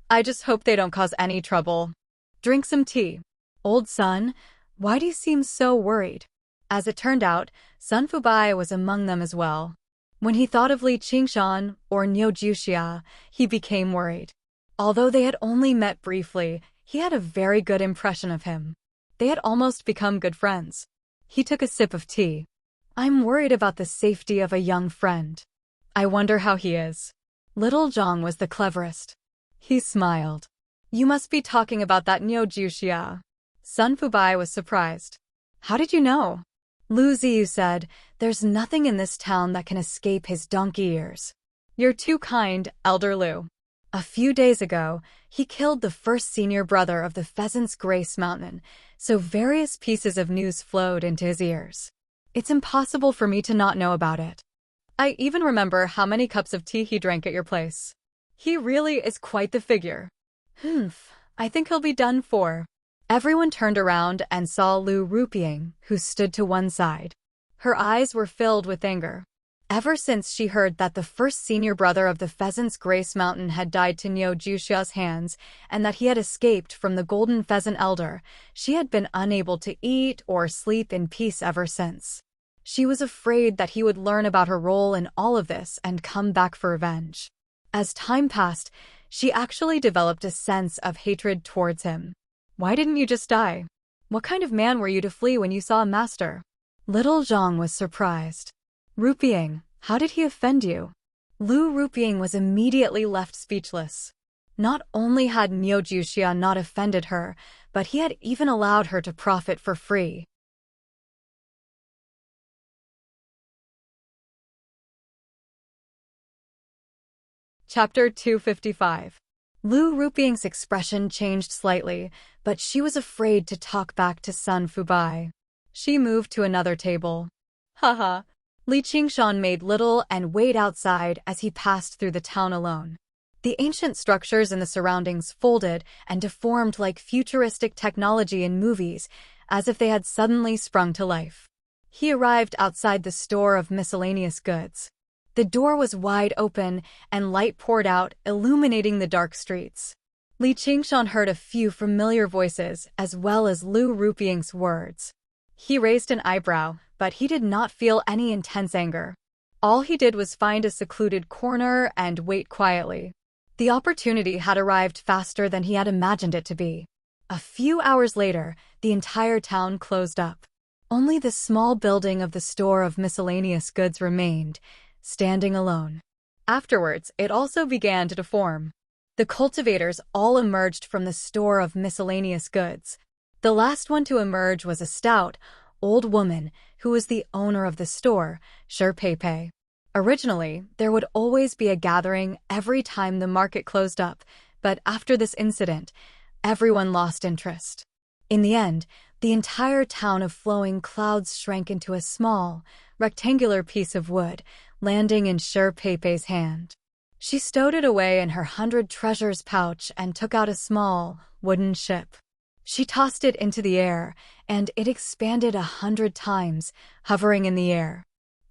I just hope they don't cause any trouble. Drink some tea. Old Sun, why do you seem so worried? As it turned out, Sun Fubai was among them as well. When he thought of Li Qingshan, or Niu Juxia, he became worried. Although they had only met briefly, he had a very good impression of him. They had almost become good friends. He took a sip of tea. I'm worried about the safety of a young friend. I wonder how he is. Little Zhang was the cleverest. He smiled. You must be talking about that Niu Juxia. Sun Fubai was surprised. How did you know? Lu Ziyu said, there's nothing in this town that can escape his donkey ears. You're too kind, Elder Lu. A few days ago, he killed the first senior brother of the Pheasant's Grace Mountain, so various pieces of news flowed into his ears. It's impossible for me to not know about it. I even remember how many cups of tea he drank at your place. He really is quite the figure. I think he'll be done for. Everyone turned around and saw Lu Rupiang, who stood to one side. Her eyes were filled with anger. Ever since she heard that the first senior brother of the Pheasant's Grace Mountain had died to Niu Juxia's hands and that he had escaped from the Golden Pheasant Elder, she had been unable to eat or sleep in peace ever since. She was afraid that he would learn about her role in all of this and come back for revenge. As time passed, she actually developed a sense of hatred towards him. Why didn't you just die? What kind of man were you to flee when you saw a master? Little Zhang was surprised. Rupiang, how did he offend you? Lu Rupiang was immediately left speechless. Not only had Niu Juxia not offended her, but he had even allowed her to profit for free. Chapter 255. Lu Rupiang's expression changed slightly, but she was afraid to talk back to Sun Fubai. She moved to another table. Haha. Li Qingshan made little and wait outside as he passed through the town alone. The ancient structures in the surroundings folded and deformed like futuristic technology in movies, as if they had suddenly sprung to life. He arrived outside the store of miscellaneous goods. The door was wide open, and light poured out, illuminating the dark streets. Li Qingshan heard a few familiar voices, as well as Lu Rupiang's words. He raised an eyebrow, but he did not feel any intense anger. All he did was find a secluded corner and wait quietly. The opportunity had arrived faster than he had imagined it to be. A few hours later, the entire town closed up. Only the small building of the store of miscellaneous goods remained, standing alone. Afterwards, it also began to deform. The cultivators all emerged from the store of miscellaneous goods. The last one to emerge was a stout, old woman who was the owner of the store, Shi Pei. Originally, there would always be a gathering every time the market closed up, but after this incident, everyone lost interest. In the end, the entire town of flowing clouds shrank into a small, rectangular piece of wood, landing in Shi Pei's hand. She stowed it away in her 100 treasures pouch and took out a small, wooden ship. She tossed it into the air, and it expanded 100 times, hovering in the air.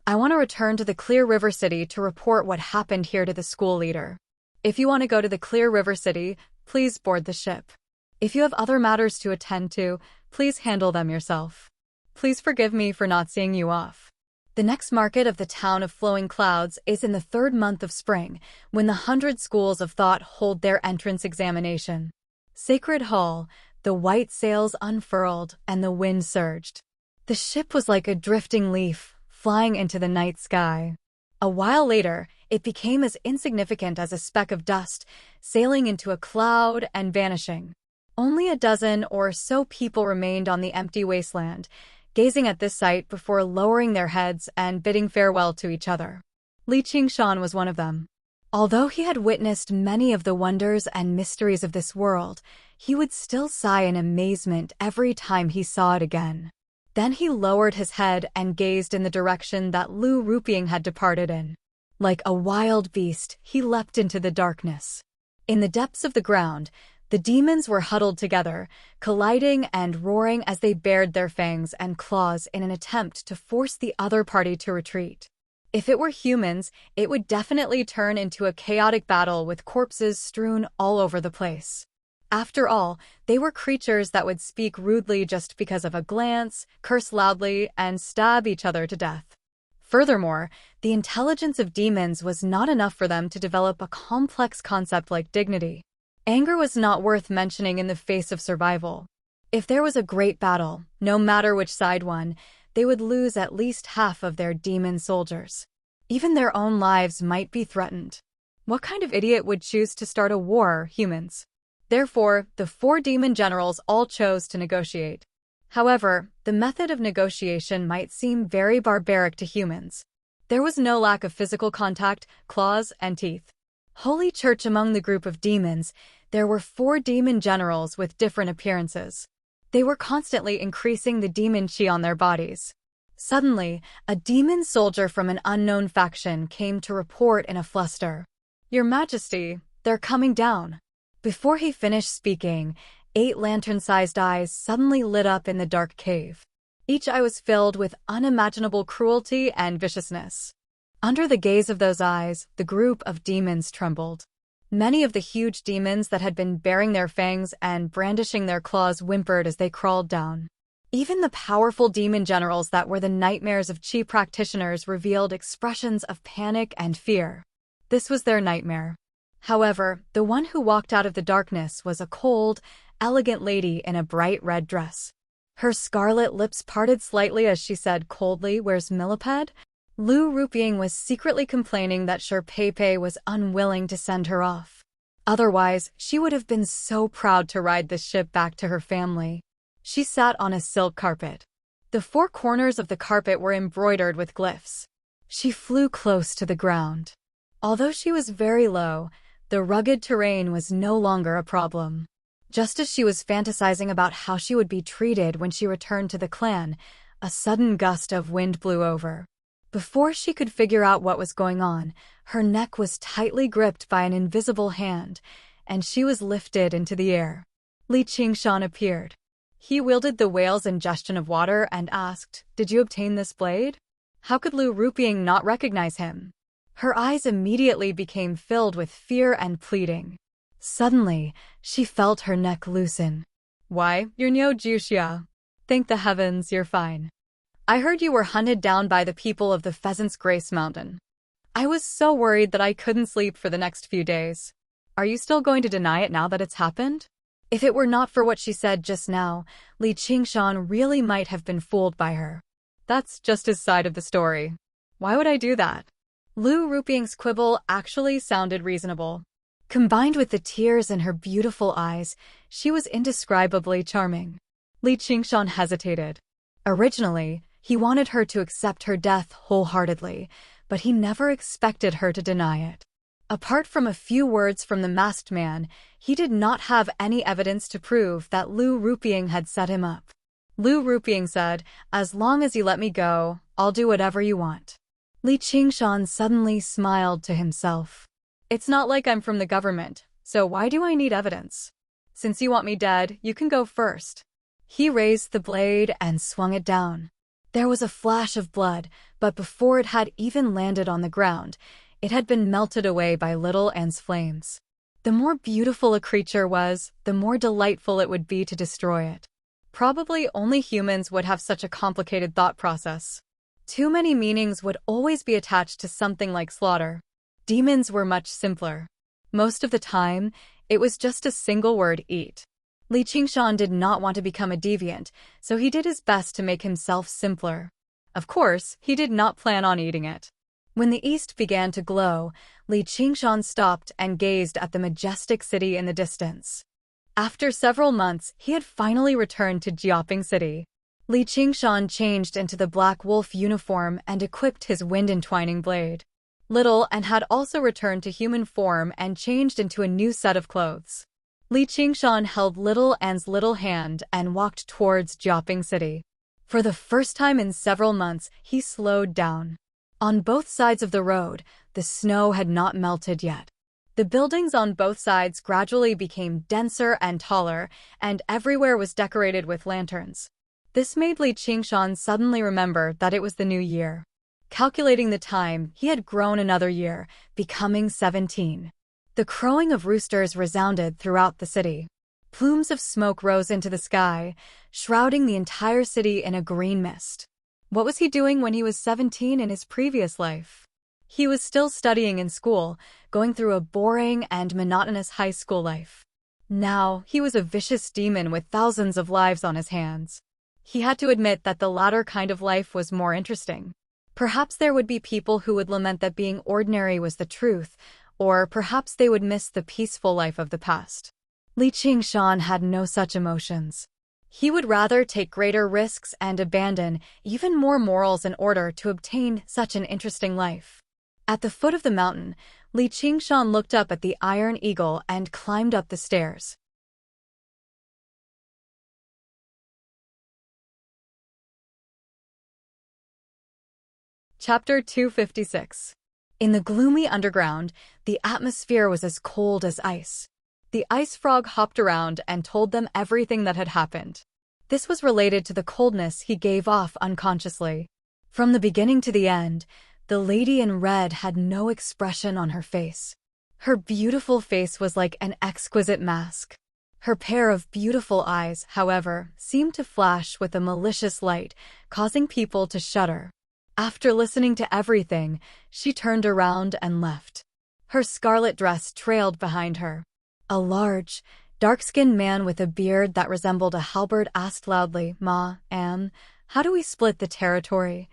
I want to return to the Clear River City to report what happened here to the school leader. If you want to go to the Clear River City, please board the ship. If you have other matters to attend to, please handle them yourself. Please forgive me for not seeing you off. The next market of the town of Flowing Clouds is in the 3rd month of spring, when the 100 schools of thought hold their entrance examination. Sacred Hall, the white sails unfurled and the wind surged. The ship was like a drifting leaf, flying into the night sky. A while later, it became as insignificant as a speck of dust, sailing into a cloud and vanishing. Only a dozen or so people remained on the empty wasteland, gazing at this sight before lowering their heads and bidding farewell to each other. Li Qingshan was one of them. Although he had witnessed many of the wonders and mysteries of this world, he would still sigh in amazement every time he saw it again. Then he lowered his head and gazed in the direction that Lu Rupiang had departed in. Like a wild beast, he leapt into the darkness. In the depths of the ground, the demons were huddled together, colliding and roaring as they bared their fangs and claws in an attempt to force the other party to retreat. If it were humans, it would definitely turn into a chaotic battle with corpses strewn all over the place. After all, they were creatures that would speak rudely just because of a glance, curse loudly, and stab each other to death. Furthermore, the intelligence of demons was not enough for them to develop a complex concept like dignity. Anger was not worth mentioning in the face of survival. If there was a great battle, no matter which side won, they would lose at least half of their demon soldiers. Even their own lives might be threatened. What kind of idiot would choose to start a war, humans? Therefore, the 4 demon generals all chose to negotiate. However, the method of negotiation might seem very barbaric to humans. There was no lack of physical contact, claws, and teeth. Holy Church among the group of demons, there were 4 demon generals with different appearances. They were constantly increasing the demon chi on their bodies. Suddenly, a demon soldier from an unknown faction came to report in a fluster. "Your Majesty, they're coming down." Before he finished speaking, 8 lantern-sized eyes suddenly lit up in the dark cave. Each eye was filled with unimaginable cruelty and viciousness. Under the gaze of those eyes, the group of demons trembled. Many of the huge demons that had been baring their fangs and brandishing their claws whimpered as they crawled down. Even the powerful demon generals that were the nightmares of chi practitioners revealed expressions of panic and fear. This was their nightmare. However, the one who walked out of the darkness was a cold, elegant lady in a bright red dress. Her scarlet lips parted slightly as she said coldly, "Where's Millipede?" Lu Rupiang was secretly complaining that Sir Peipei was unwilling to send her off. Otherwise, she would have been so proud to ride the ship back to her family. She sat on a silk carpet. The 4 corners of the carpet were embroidered with glyphs. She flew close to the ground. Although she was very low, the rugged terrain was no longer a problem. Just as she was fantasizing about how she would be treated when she returned to the clan, a sudden gust of wind blew over. Before she could figure out what was going on, her neck was tightly gripped by an invisible hand, and she was lifted into the air. Li Qingshan appeared. He wielded the whale's ingestion of water and asked, "Did you obtain this blade?" How could Lu Rupiang not recognize him? Her eyes immediately became filled with fear and pleading. Suddenly, she felt her neck loosen. "Why, you're Niu Juxia. Thank the heavens you're fine. I heard you were hunted down by the people of the Pheasant's Grace Mountain. I was so worried that I couldn't sleep for the next few days. Are you still going to deny it now that it's happened?" If it were not for what she said just now, Li Qingshan really might have been fooled by her. That's just his side of the story. Why would I do that? Lu Rupiang's quibble actually sounded reasonable. Combined with the tears in her beautiful eyes, she was indescribably charming. Li Qingshan hesitated. Originally, he wanted her to accept her death wholeheartedly, but he never expected her to deny it. Apart from a few words from the masked man, he did not have any evidence to prove that Lu Rupiang had set him up. Lu Rupiang said, "As long as you let me go, I'll do whatever you want." Li Qingshan suddenly smiled to himself. "It's not like I'm from the government, so why do I need evidence? Since you want me dead, you can go first." He raised the blade and swung it down. There was a flash of blood, but before it had even landed on the ground, it had been melted away by little Anne's flames. The more beautiful a creature was, the more delightful it would be to destroy it. Probably only humans would have such a complicated thought process. Too many meanings would always be attached to something like slaughter. Demons were much simpler. Most of the time, it was just a single word: eat. Li Qingshan did not want to become a deviant, so he did his best to make himself simpler. Of course, he did not plan on eating it. When the east began to glow, Li Qingshan stopped and gazed at the majestic city in the distance. After several months, he had finally returned to Jiaping City. Li Qingshan changed into the black wolf uniform and equipped his wind-entwining blade. Little Anne had also returned to human form and changed into a new set of clothes. Li Qingshan held Little Anne's little hand and walked towards Jiaping City. For the first time in several months, he slowed down. On both sides of the road, the snow had not melted yet. The buildings on both sides gradually became denser and taller, and everywhere was decorated with lanterns. This made Li Qingshan suddenly remember that it was the new year. Calculating the time, he had grown another year, becoming 17. The crowing of roosters resounded throughout the city. Plumes of smoke rose into the sky, shrouding the entire city in a green mist. What was he doing when he was 17 in his previous life? He was still studying in school, going through a boring and monotonous high school life. Now, he was a vicious demon with thousands of lives on his hands. He had to admit that the latter kind of life was more interesting. Perhaps there would be people who would lament that being ordinary was the truth, or perhaps they would miss the peaceful life of the past. Li Qingshan had no such emotions. He would rather take greater risks and abandon even more morals in order to obtain such an interesting life. At the foot of the mountain, Li Qingshan looked up at the Iron Eagle and climbed up the stairs. Chapter 256. In the gloomy underground, the atmosphere was as cold as ice. The ice frog hopped around and told them everything that had happened. This was related to the coldness he gave off unconsciously. From the beginning to the end, the lady in red had no expression on her face. Her beautiful face was like an exquisite mask. Her pair of beautiful eyes, however, seemed to flash with a malicious light, causing people to shudder. After listening to everything, she turned around and left. Her scarlet dress trailed behind her. A large, dark-skinned man with a beard that resembled a halberd asked loudly, "Ma, how do we split the territory?"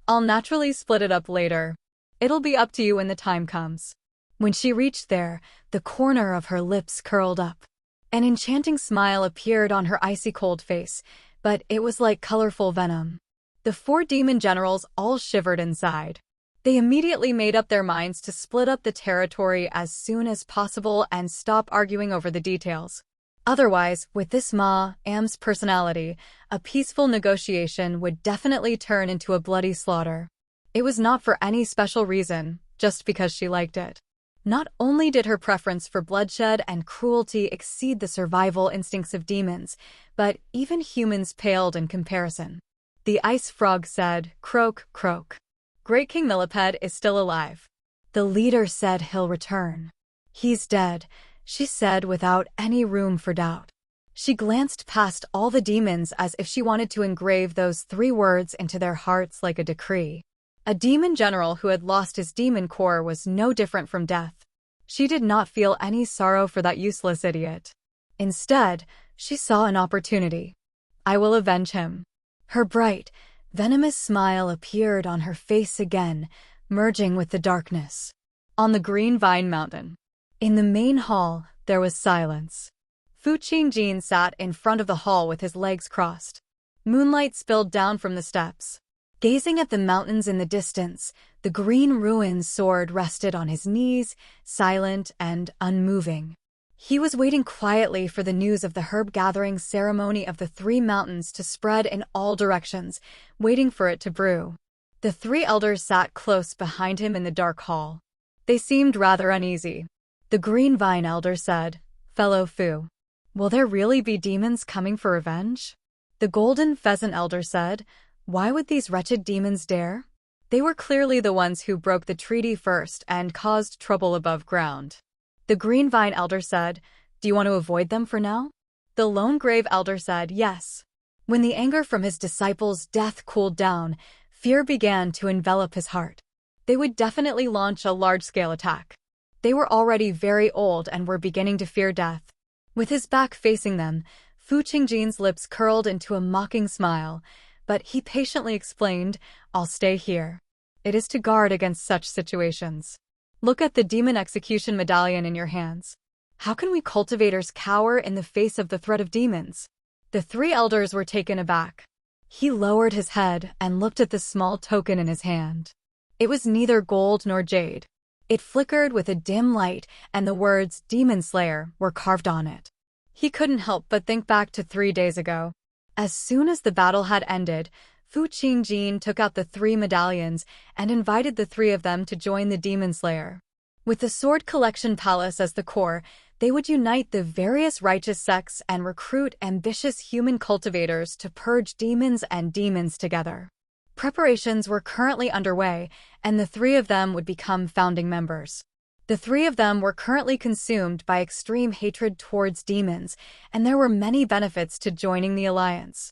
"I'll naturally split it up later. It'll be up to you when the time comes." When she reached there, the corner of her lips curled up. An enchanting smile appeared on her icy-cold face, but it was like colorful venom. The 4 demon generals all shivered inside. They immediately made up their minds to split up the territory as soon as possible and stop arguing over the details. Otherwise, with this Am's personality, a peaceful negotiation would definitely turn into a bloody slaughter. It was not for any special reason, just because she liked it. Not only did her preference for bloodshed and cruelty exceed the survival instincts of demons, but even humans paled in comparison. The ice frog said, "Croak, croak. Great King Millipede is still alive." The leader said he'll return. "He's dead," she said without any room for doubt. She glanced past all the demons as if she wanted to engrave those 3 words into their hearts like a decree. A demon general who had lost his demon core was no different from death. She did not feel any sorrow for that useless idiot. Instead, she saw an opportunity. "I will avenge him." Her bright, venomous smile appeared on her face again, merging with the darkness. On the Green Vine Mountain. In the main hall, there was silence. Fu Qingjin sat in front of the hall with his legs crossed. Moonlight spilled down from the steps. Gazing at the mountains in the distance, the green ruins sword rested on his knees, silent and unmoving. He was waiting quietly for the news of the herb-gathering ceremony of the 3 mountains to spread in all directions, waiting for it to brew. The 3 elders sat close behind him in the dark hall. They seemed rather uneasy. The Green Vine elder said, "Fellow Fu, will there really be demons coming for revenge?" The Golden Pheasant elder said, "Why would these wretched demons dare? They were clearly the ones who broke the treaty first and caused trouble above ground." The Green Vine elder said, "Do you want to avoid them for now?" The Lone Grave elder said, "Yes." When the anger from his disciples' death cooled down, fear began to envelop his heart. They would definitely launch a large-scale attack. They were already very old and were beginning to fear death. With his back facing them, Fu Qingjin's lips curled into a mocking smile, but he patiently explained, "I'll stay here. It is to guard against such situations. Look at the demon execution medallion in your hands. How can we cultivators cower in the face of the threat of demons?" The 3 elders were taken aback. He lowered his head and looked at the small token in his hand. It was neither gold nor jade. It flickered with a dim light, and the words "Demon Slayer" were carved on it. He couldn't help but think back to 3 days ago. As soon as the battle had ended, Fu Qingjin took out the 3 medallions and invited the 3 of them to join the Demon Slayer. With the Sword Collection Palace as the core, they would unite the various righteous sects and recruit ambitious human cultivators to purge demons and demons together. Preparations were currently underway, and the 3 of them would become founding members. The 3 of them were currently consumed by extreme hatred towards demons, and there were many benefits to joining the alliance.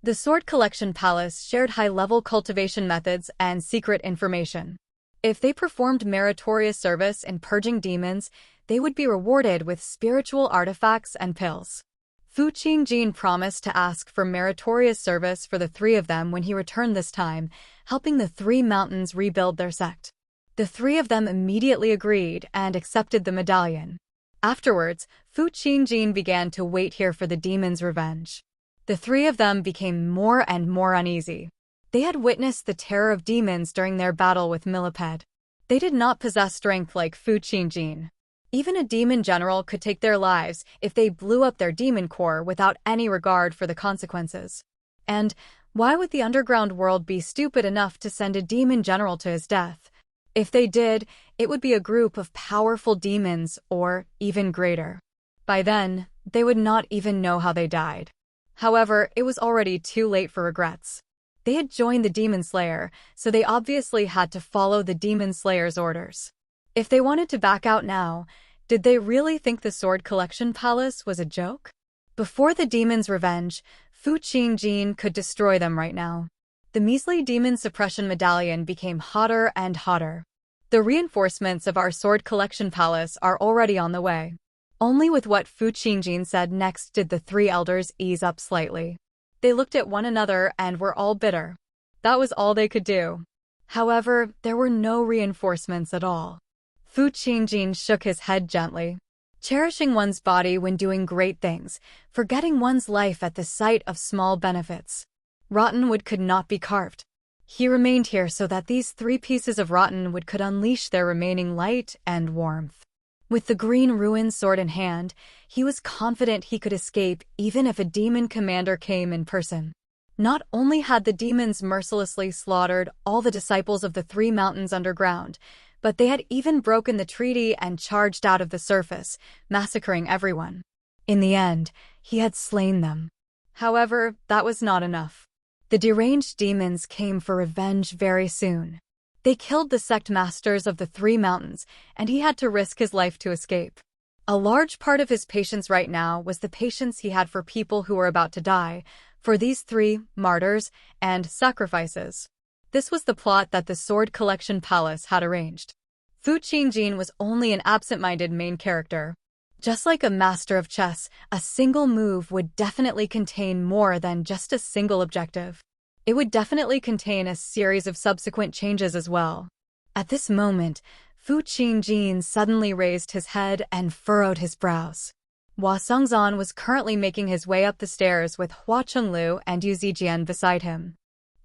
The Sword Collection Palace shared high-level cultivation methods and secret information. If they performed meritorious service in purging demons, they would be rewarded with spiritual artifacts and pills. Fu Qingjin promised to ask for meritorious service for the 3 of them when he returned this time, helping the 3 mountains rebuild their sect. The 3 of them immediately agreed and accepted the medallion. Afterwards, Fu Qingjin began to wait here for the demon's revenge. The 3 of them became more and more uneasy. They had witnessed the terror of demons during their battle with Millipede. They did not possess strength like Fu Qingjin. Even a demon general could take their lives if they blew up their demon core without any regard for the consequences. And why would the underground world be stupid enough to send a demon general to his death? If they did, it would be a group of powerful demons or even greater. By then, they would not even know how they died. However, it was already too late for regrets. They had joined the Demon Slayer, so they obviously had to follow the Demon Slayer's orders. If they wanted to back out now, did they really think the Sword Collection Palace was a joke? Before the demon's revenge, Fu Qingjin could destroy them right now. The measly demon suppression medallion became hotter and hotter. The reinforcements of our Sword Collection Palace are already on the way. Only with what Fu Qingjin said next did the 3 elders ease up slightly. They looked at one another and were all bitter. That was all they could do. However, there were no reinforcements at all. Fu Qingjin shook his head gently. Cherishing one's body when doing great things, forgetting one's life at the sight of small benefits. Rotten wood could not be carved. He remained here so that these 3 pieces of rotten wood could unleash their remaining light and warmth. With the green ruin sword in hand, he was confident he could escape even if a demon commander came in person. Not only had the demons mercilessly slaughtered all the disciples of the 3 mountains underground, but they had even broken the treaty and charged out of the surface, massacring everyone. In the end, he had slain them. However, that was not enough. The deranged demons came for revenge very soon. They killed the sect masters of the 3 mountains, and he had to risk his life to escape. A large part of his patience right now was the patience he had for people who were about to die, for these 3 martyrs and sacrifices. This was the plot that the Sword Collection Palace had arranged. Fu Qingjin was only an absent-minded main character. Just like a master of chess, a single move would definitely contain more than just a single objective. It would definitely contain a series of subsequent changes as well. At this moment, Fu Qingjin suddenly raised his head and furrowed his brows. Hua Songzan was currently making his way up the stairs with Hua Chenglu and Yu Zijian beside him.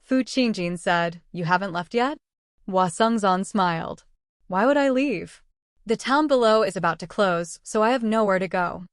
Fu Qingjin said, "You haven't left yet?" Hua Songzan smiled. "Why would I leave? The town below is about to close, so I have nowhere to go.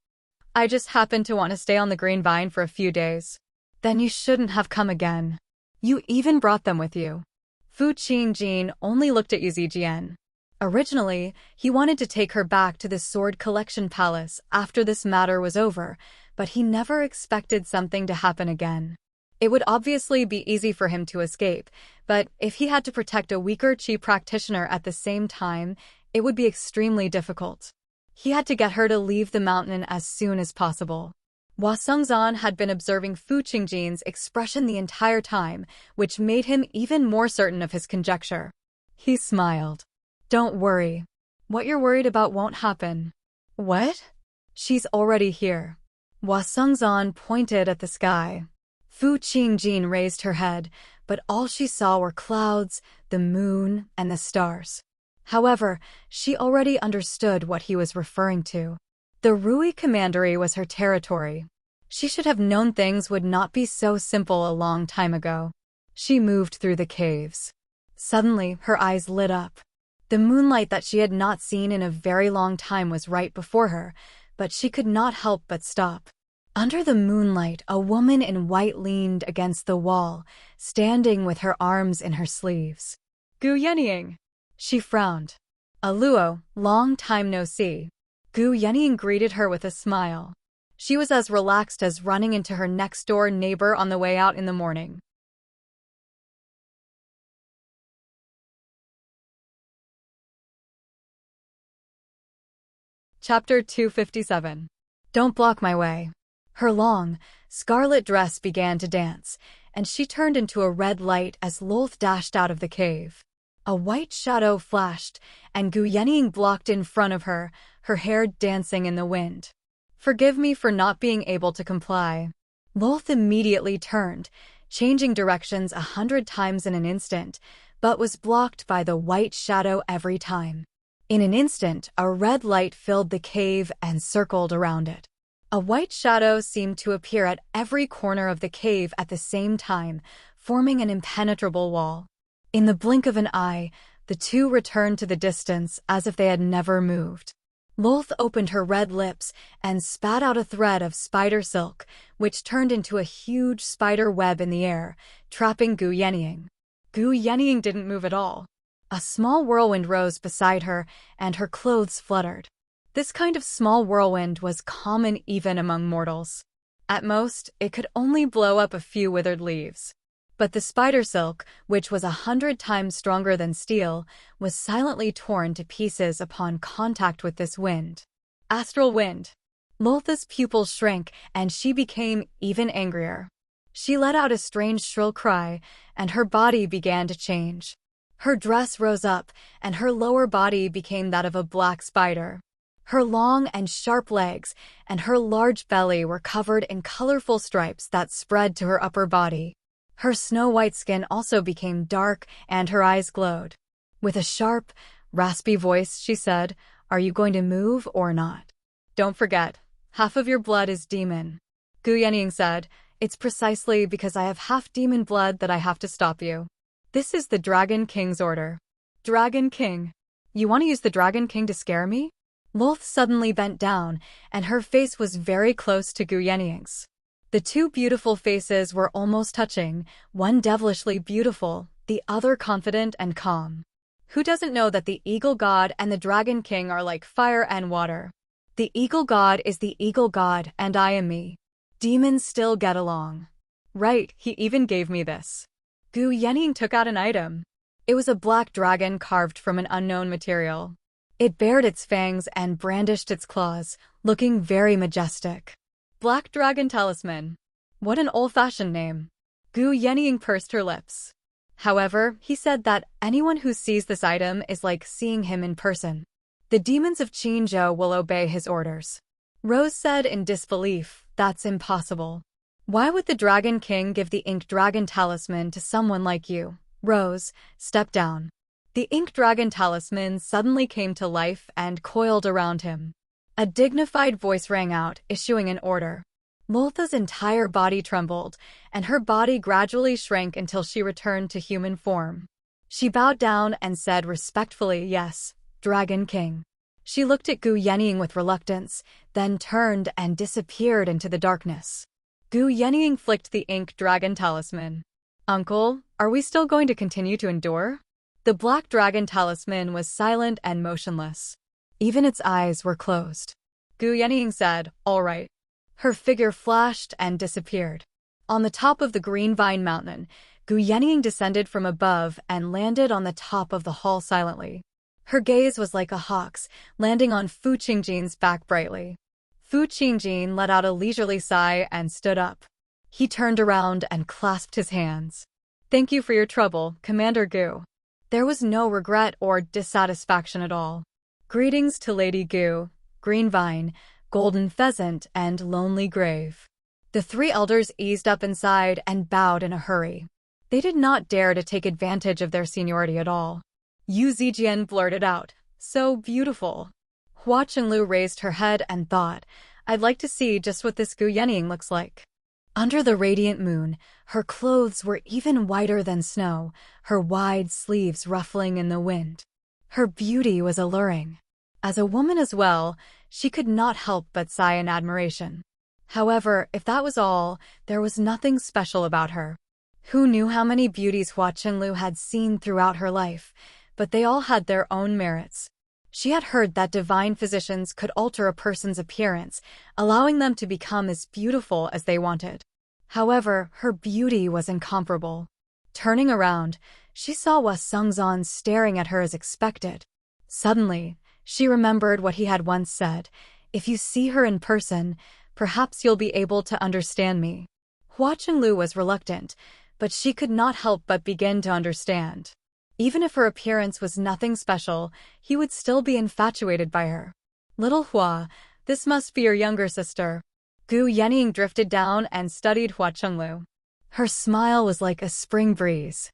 I just happen to want to stay on the Green Vine for a few days." "Then you shouldn't have come again. You even brought them with you." Fu Qingjin only looked at Yu Zijian. Originally, he wanted to take her back to the Sword Collection Palace after this matter was over, but he never expected something to happen again. It would obviously be easy for him to escape, but if he had to protect a weaker Qi practitioner at the same time, it would be extremely difficult. He had to get her to leave the mountain as soon as possible. Hua Songzan had been observing Fu Qingjin's expression the entire time, which made him even more certain of his conjecture. He smiled. "Don't worry. What you're worried about won't happen." "What?" "She's already here." Hua Songzan pointed at the sky. Fu Qingjin raised her head, but all she saw were clouds, the moon, and the stars. However, she already understood what he was referring to. The Rui Commandery was her territory. She should have known things would not be so simple a long time ago. She moved through the caves. Suddenly, her eyes lit up. The moonlight that she had not seen in a very long time was right before her, but she could not help but stop. Under the moonlight, a woman in white leaned against the wall, standing with her arms in her sleeves. Gu Yenying. She frowned. Aluo, long time no see. Gu Yenying greeted her with a smile. She was as relaxed as running into her next-door neighbor on the way out in the morning. Chapter 257. Don't block my way. Her long, scarlet dress began to dance, and she turned into a red light as Lolth dashed out of the cave. A white shadow flashed, and Gu Yenying blocked in front of her, her hair dancing in the wind. Forgive me for not being able to comply. Lolth immediately turned, changing directions 100 times in an instant, but was blocked by the white shadow every time. In an instant, a red light filled the cave and circled around it. A white shadow seemed to appear at every corner of the cave at the same time, forming an impenetrable wall. In the blink of an eye, the two returned to the distance as if they had never moved. Lolth opened her red lips and spat out a thread of spider silk, which turned into a huge spider web in the air, trapping Gu Yenying. Gu Yenying didn't move at all. A small whirlwind rose beside her, and her clothes fluttered. This kind of small whirlwind was common even among mortals. At most, it could only blow up a few withered leaves. But the spider silk, which was 100 times stronger than steel, was silently torn to pieces upon contact with this wind. Astral wind. Loltha's pupils shrank, and she became even angrier. She let out a strange shrill cry, and her body began to change. Her dress rose up, and her lower body became that of a black spider. Her long and sharp legs and her large belly were covered in colorful stripes that spread to her upper body. Her snow-white skin also became dark, and her eyes glowed. With a sharp, raspy voice, she said, "Are you going to move or not? Don't forget, half of your blood is demon." Gu Yenying said, "It's precisely because I have half demon blood that I have to stop you. This is the Dragon King's order." Dragon King? You want to use the Dragon King to scare me? Lolth suddenly bent down, and her face was very close to Gu Yenying's. The two beautiful faces were almost touching, one devilishly beautiful, the other confident and calm. Who doesn't know that the Eagle God and the Dragon King are like fire and water? The Eagle God is the Eagle God, and I am me. Demons still get along. Right, he even gave me this. Gu Yenying took out an item. It was a black dragon carved from an unknown material. It bared its fangs and brandished its claws, looking very majestic. Black Dragon Talisman. What an old-fashioned name. Gu Yenying pursed her lips. However, he said that anyone who sees this item is like seeing him in person. The demons of Qinzhou will obey his orders. Rose said in disbelief, "That's impossible. Why would the Dragon King give the Ink Dragon Talisman to someone like you?" Rose, step down. The Ink Dragon Talisman suddenly came to life and coiled around him. A dignified voice rang out, issuing an order. Loltha's entire body trembled, and her body gradually shrank until she returned to human form. She bowed down and said respectfully, "Yes, Dragon King." She looked at Gu Yenying with reluctance, then turned and disappeared into the darkness. Gu Yenying flicked the Ink Dragon Talisman. "Uncle, are we still going to continue to endure?" The Black Dragon Talisman was silent and motionless. Even its eyes were closed. Gu Yenying said, "All right." Her figure flashed and disappeared. On the top of the Green Vine Mountain, Gu Yenying descended from above and landed on the top of the hall silently. Her gaze was like a hawk's, landing on Fu Qingjin's back brightly. Fu Qingjin let out a leisurely sigh and stood up. He turned around and clasped his hands. "Thank you for your trouble, Commander Gu." There was no regret or dissatisfaction at all. Greetings to Lady Gu, Green Vine, Golden Pheasant, and Lonely Grave. The three elders eased up inside and bowed in a hurry. They did not dare to take advantage of their seniority at all. Yu Zijian blurted out, "So beautiful." Hua Qinglu raised her head and thought, "I'd like to see just what this Gu Yenying looks like." Under the radiant moon, her clothes were even whiter than snow, her wide sleeves ruffling in the wind. Her beauty was alluring. As a woman as well, she could not help but sigh in admiration. However, if that was all, there was nothing special about her. Who knew how many beauties Hua Qinglu had seen throughout her life, but they all had their own merits. She had heard that divine physicians could alter a person's appearance, allowing them to become as beautiful as they wanted. However, her beauty was incomparable. Turning around, she saw Hua Sengzan staring at her as expected. Suddenly, she remembered what he had once said, "If you see her in person, perhaps you'll be able to understand me." Hua Qinglu was reluctant, but she could not help but begin to understand. Even if her appearance was nothing special, he would still be infatuated by her. "Little Hua, this must be your younger sister." Gu Yenying drifted down and studied Hua Qinglu. Her smile was like a spring breeze.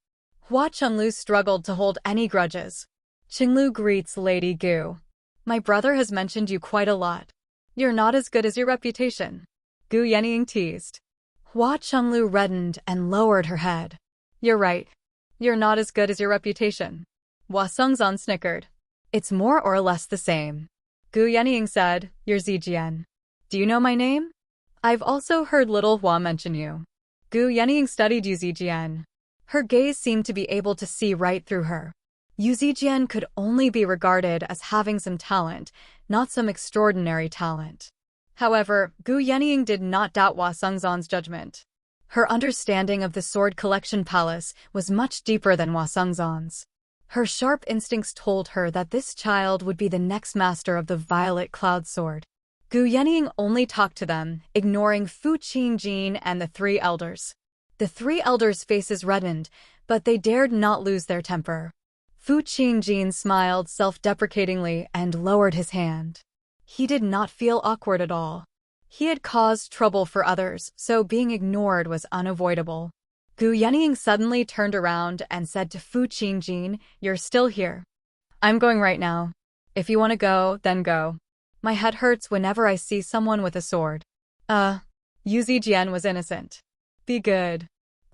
Hua Qinglu struggled to hold any grudges. "Qinglu greets Lady Gu. My brother has mentioned you quite a lot. You're not as good as your reputation." Gu Yenying teased. Hua Qinglu reddened and lowered her head. "You're right. You're not as good as your reputation." Hua Sengzan snickered. "It's more or less the same." Gu Yenying said, "You're Zijian. Do you know my name?" "I've also heard little Hua mention you." Gu Yenying studied Yu Zijian. Her gaze seemed to be able to see right through her. Yu Zijian could only be regarded as having some talent, not some extraordinary talent. However, Gu Yenying did not doubt Hua Sengzan's judgment. Her understanding of the Sword Collection Palace was much deeper than Hua Sengzan's. Her sharp instincts told her that this child would be the next master of the Violet Cloud Sword. Gu Yenying only talked to them, ignoring Fu Qingjin and the three elders. The three elders' faces reddened, but they dared not lose their temper. Fu Qingjin smiled self-deprecatingly and lowered his hand. He did not feel awkward at all. He had caused trouble for others, so being ignored was unavoidable. Gu Yenying suddenly turned around and said to Fu Qingjin, "You're still here. I'm going right now. If you want to go, then go. My head hurts whenever I see someone with a sword." Yu Zijian was innocent. "Be good.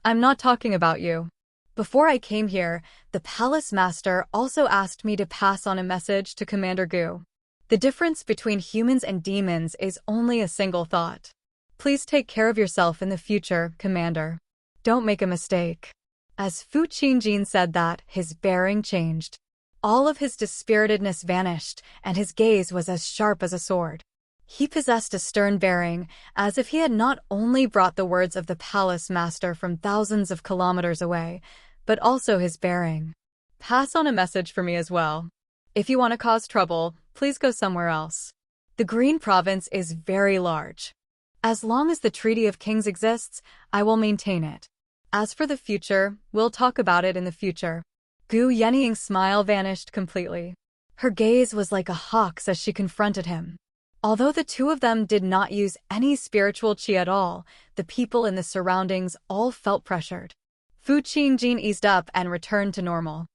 I'm not talking about you. Before I came here, the palace master also asked me to pass on a message to Commander Gu. The difference between humans and demons is only a single thought. Please take care of yourself in the future, Commander. Don't make a mistake." As Fu Qingjin said that, his bearing changed. All of his dispiritedness vanished, and his gaze was as sharp as a sword. He possessed a stern bearing, as if he had not only brought the words of the palace master from thousands of kilometers away, but also his bearing. "Pass on a message for me as well. If you want to cause trouble, please go somewhere else. The Green Province is very large. As long as the Treaty of Kings exists, I will maintain it. As for the future, we'll talk about it in the future." Gu Yenying's smile vanished completely. Her gaze was like a hawk's as she confronted him. Although the two of them did not use any spiritual qi at all, the people in the surroundings all felt pressured. Fu Qingjin eased up and returned to normal.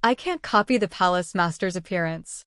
"I can't copy the palace master's appearance.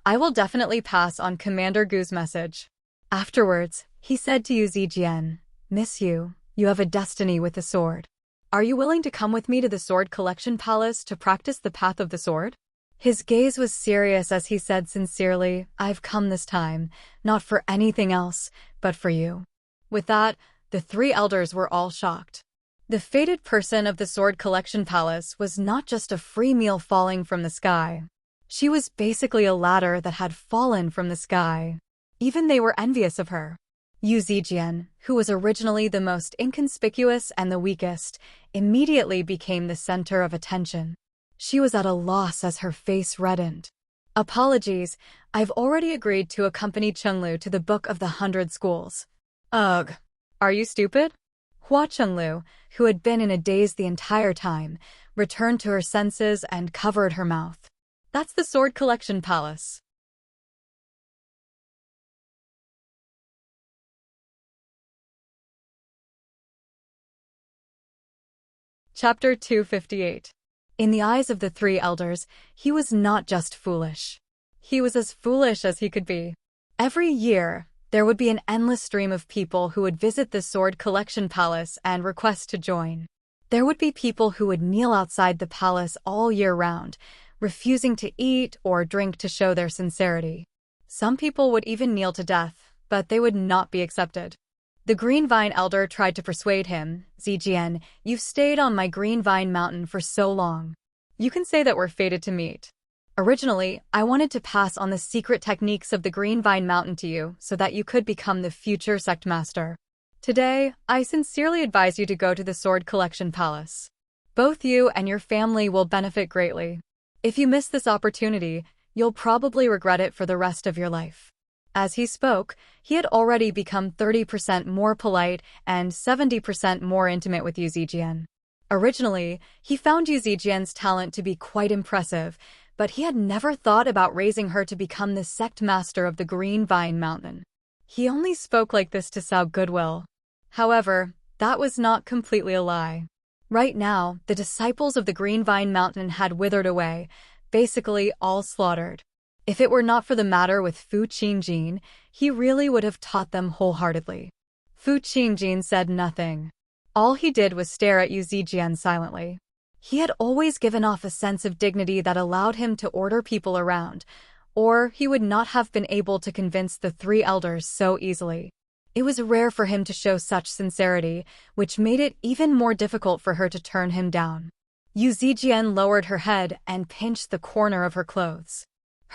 I will definitely pass on Commander Gu's message." Afterwards, he said to Yu Zijian, "Miss Yu, you have a destiny with the sword. Are you willing to come with me to the Sword Collection Palace to practice the path of the sword?" His gaze was serious as he said sincerely, "I've come this time, not for anything else, but for you." With that, the three elders were all shocked. The fated person of the Sword Collection Palace was not just a free meal falling from the sky. She was basically a ladder that had fallen from the sky. Even they were envious of her. Yu Zijian, who was originally the most inconspicuous and the weakest, immediately became the center of attention. She was at a loss as her face reddened. "Apologies, I've already agreed to accompany Chenglu to the Book of the 100 Schools." "Ugh. Are you stupid?" Hua Chenglu, who had been in a daze the entire time, returned to her senses and covered her mouth. "That's the Sword Collection Palace." Chapter 258. In the eyes of the three elders, he was not just foolish. He was as foolish as he could be. Every year, there would be an endless stream of people who would visit the Sword Collection Palace and request to join. There would be people who would kneel outside the palace all year round, refusing to eat or drink to show their sincerity. Some people would even kneel to death, but they would not be accepted. The green vine elder tried to persuade him. Zijian, you've stayed on my green vine mountain for so long. You can say that we're fated to meet. Originally, I wanted to pass on the secret techniques of the green vine mountain to you so that you could become the future sect master. Today, I sincerely advise you to go to the Sword Collection Palace. Both you and your family will benefit greatly. If you miss this opportunity, you'll probably regret it for the rest of your life. As he spoke, he had already become 30% more polite and 70% more intimate with Yu Zijian. Originally, he found Yu Zijian's talent to be quite impressive, but he had never thought about raising her to become the sect master of the Green Vine Mountain. He only spoke like this to sow goodwill. However, that was not completely a lie. Right now, the disciples of the Green Vine Mountain had withered away, basically all slaughtered. If it were not for the matter with Fu Qingjin, he really would have taught them wholeheartedly. Fu Qingjin said nothing. All he did was stare at Yu Zijian silently. He had always given off a sense of dignity that allowed him to order people around, or he would not have been able to convince the three elders so easily. It was rare for him to show such sincerity, which made it even more difficult for her to turn him down. Yu Zijian lowered her head and pinched the corner of her clothes.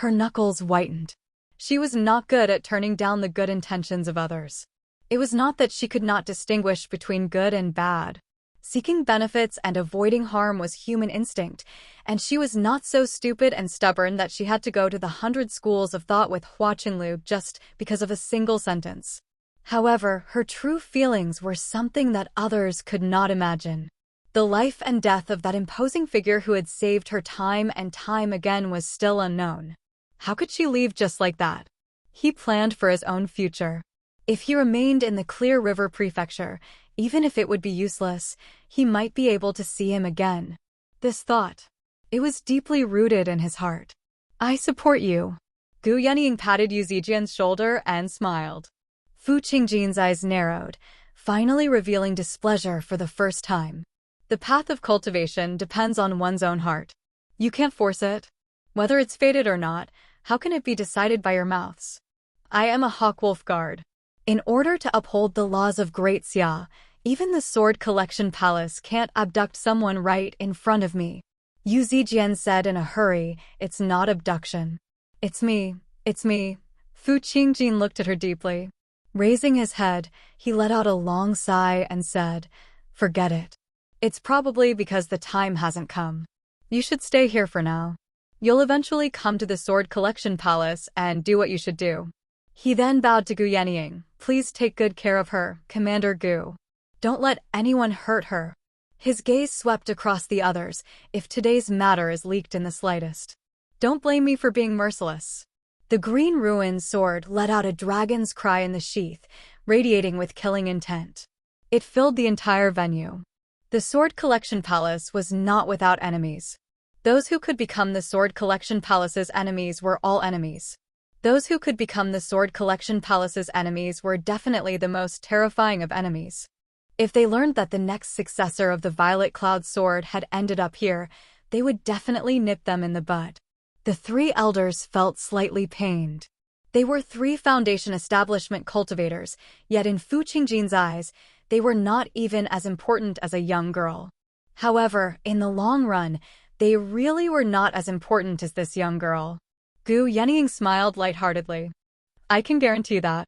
Her knuckles whitened. She was not good at turning down the good intentions of others. It was not that she could not distinguish between good and bad. Seeking benefits and avoiding harm was human instinct, and she was not so stupid and stubborn that she had to go to the 100 schools of thought with Hua Qinlu just because of a single sentence. However, her true feelings were something that others could not imagine. The life and death of that imposing figure who had saved her time and time again was still unknown. How could she leave just like that? He planned for his own future. If he remained in the Clear River Prefecture, even if it would be useless, he might be able to see him again. This thought. It was deeply rooted in his heart. I support you. Gu Yenying patted Yu Zijian's shoulder and smiled. Fu Qingjin's eyes narrowed, finally revealing displeasure for the first time. The path of cultivation depends on one's own heart. You can't force it. Whether it's fated or not, how can it be decided by your mouths? I am a Hawkwolf guard. In order to uphold the laws of Great Xia, even the Sword Collection Palace can't abduct someone right in front of me. Yu Zijian said in a hurry, it's not abduction. It's me. Fu Qingjin looked at her deeply. Raising his head, he let out a long sigh and said, forget it. It's probably because the time hasn't come. You should stay here for now. You'll eventually come to the Sword Collection Palace and do what you should do. He then bowed to Gu Yenying. Please take good care of her, Commander Gu. Don't let anyone hurt her. His gaze swept across the others. If today's matter is leaked in the slightest, don't blame me for being merciless. The green ruined sword let out a dragon's cry in the sheath, radiating with killing intent. It filled the entire venue. The Sword Collection Palace was not without enemies. Those who could become the Sword Collection Palace's enemies were all enemies. Those who could become the Sword Collection Palace's enemies were definitely the most terrifying of enemies. If they learned that the next successor of the Violet Cloud Sword had ended up here, they would definitely nip them in the bud. The three elders felt slightly pained. They were 3 foundation establishment cultivators, yet in Fu Qingjin's eyes, they were not even as important as a young girl. However, in the long run, they really were not as important as this young girl. Gu Yenying smiled lightheartedly. I can guarantee that.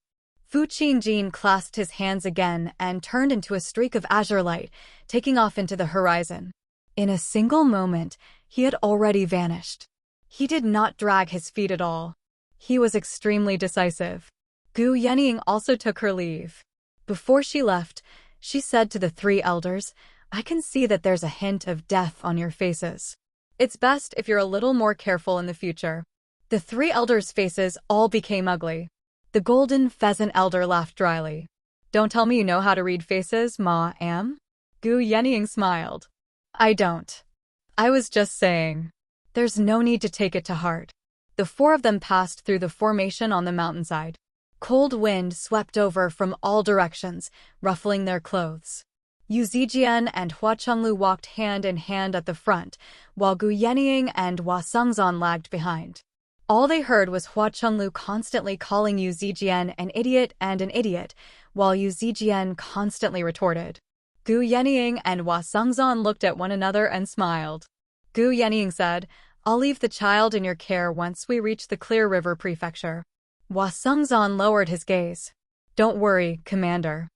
Fu Qingjin clasped his hands again and turned into a streak of azure light, taking off into the horizon. In a single moment, he had already vanished. He did not drag his feet at all. He was extremely decisive. Gu Yenying also took her leave. Before she left, she said to the 3 elders, I can see that there's a hint of death on your faces. It's best if you're a little more careful in the future. The 3 elders' faces all became ugly. The golden pheasant elder laughed dryly. Don't tell me you know how to read faces, Ma Am? Gu Yenying smiled. I don't. I was just saying. There's no need to take it to heart. The 4 of them passed through the formation on the mountainside. Cold wind swept over from all directions, ruffling their clothes. Yu Zijian and Hua Chenglu walked hand in hand at the front, while Gu Yenying and Hua Sengzan lagged behind. All they heard was Hua Chenglu constantly calling Yu Zijian an idiot, while Yu Zijian constantly retorted. Gu Yenying and Hua Sengzan looked at one another and smiled. Gu Yenying said, "I'll leave the child in your care once we reach the Clear River Prefecture." Hua Sengzan lowered his gaze. "Don't worry, Commander.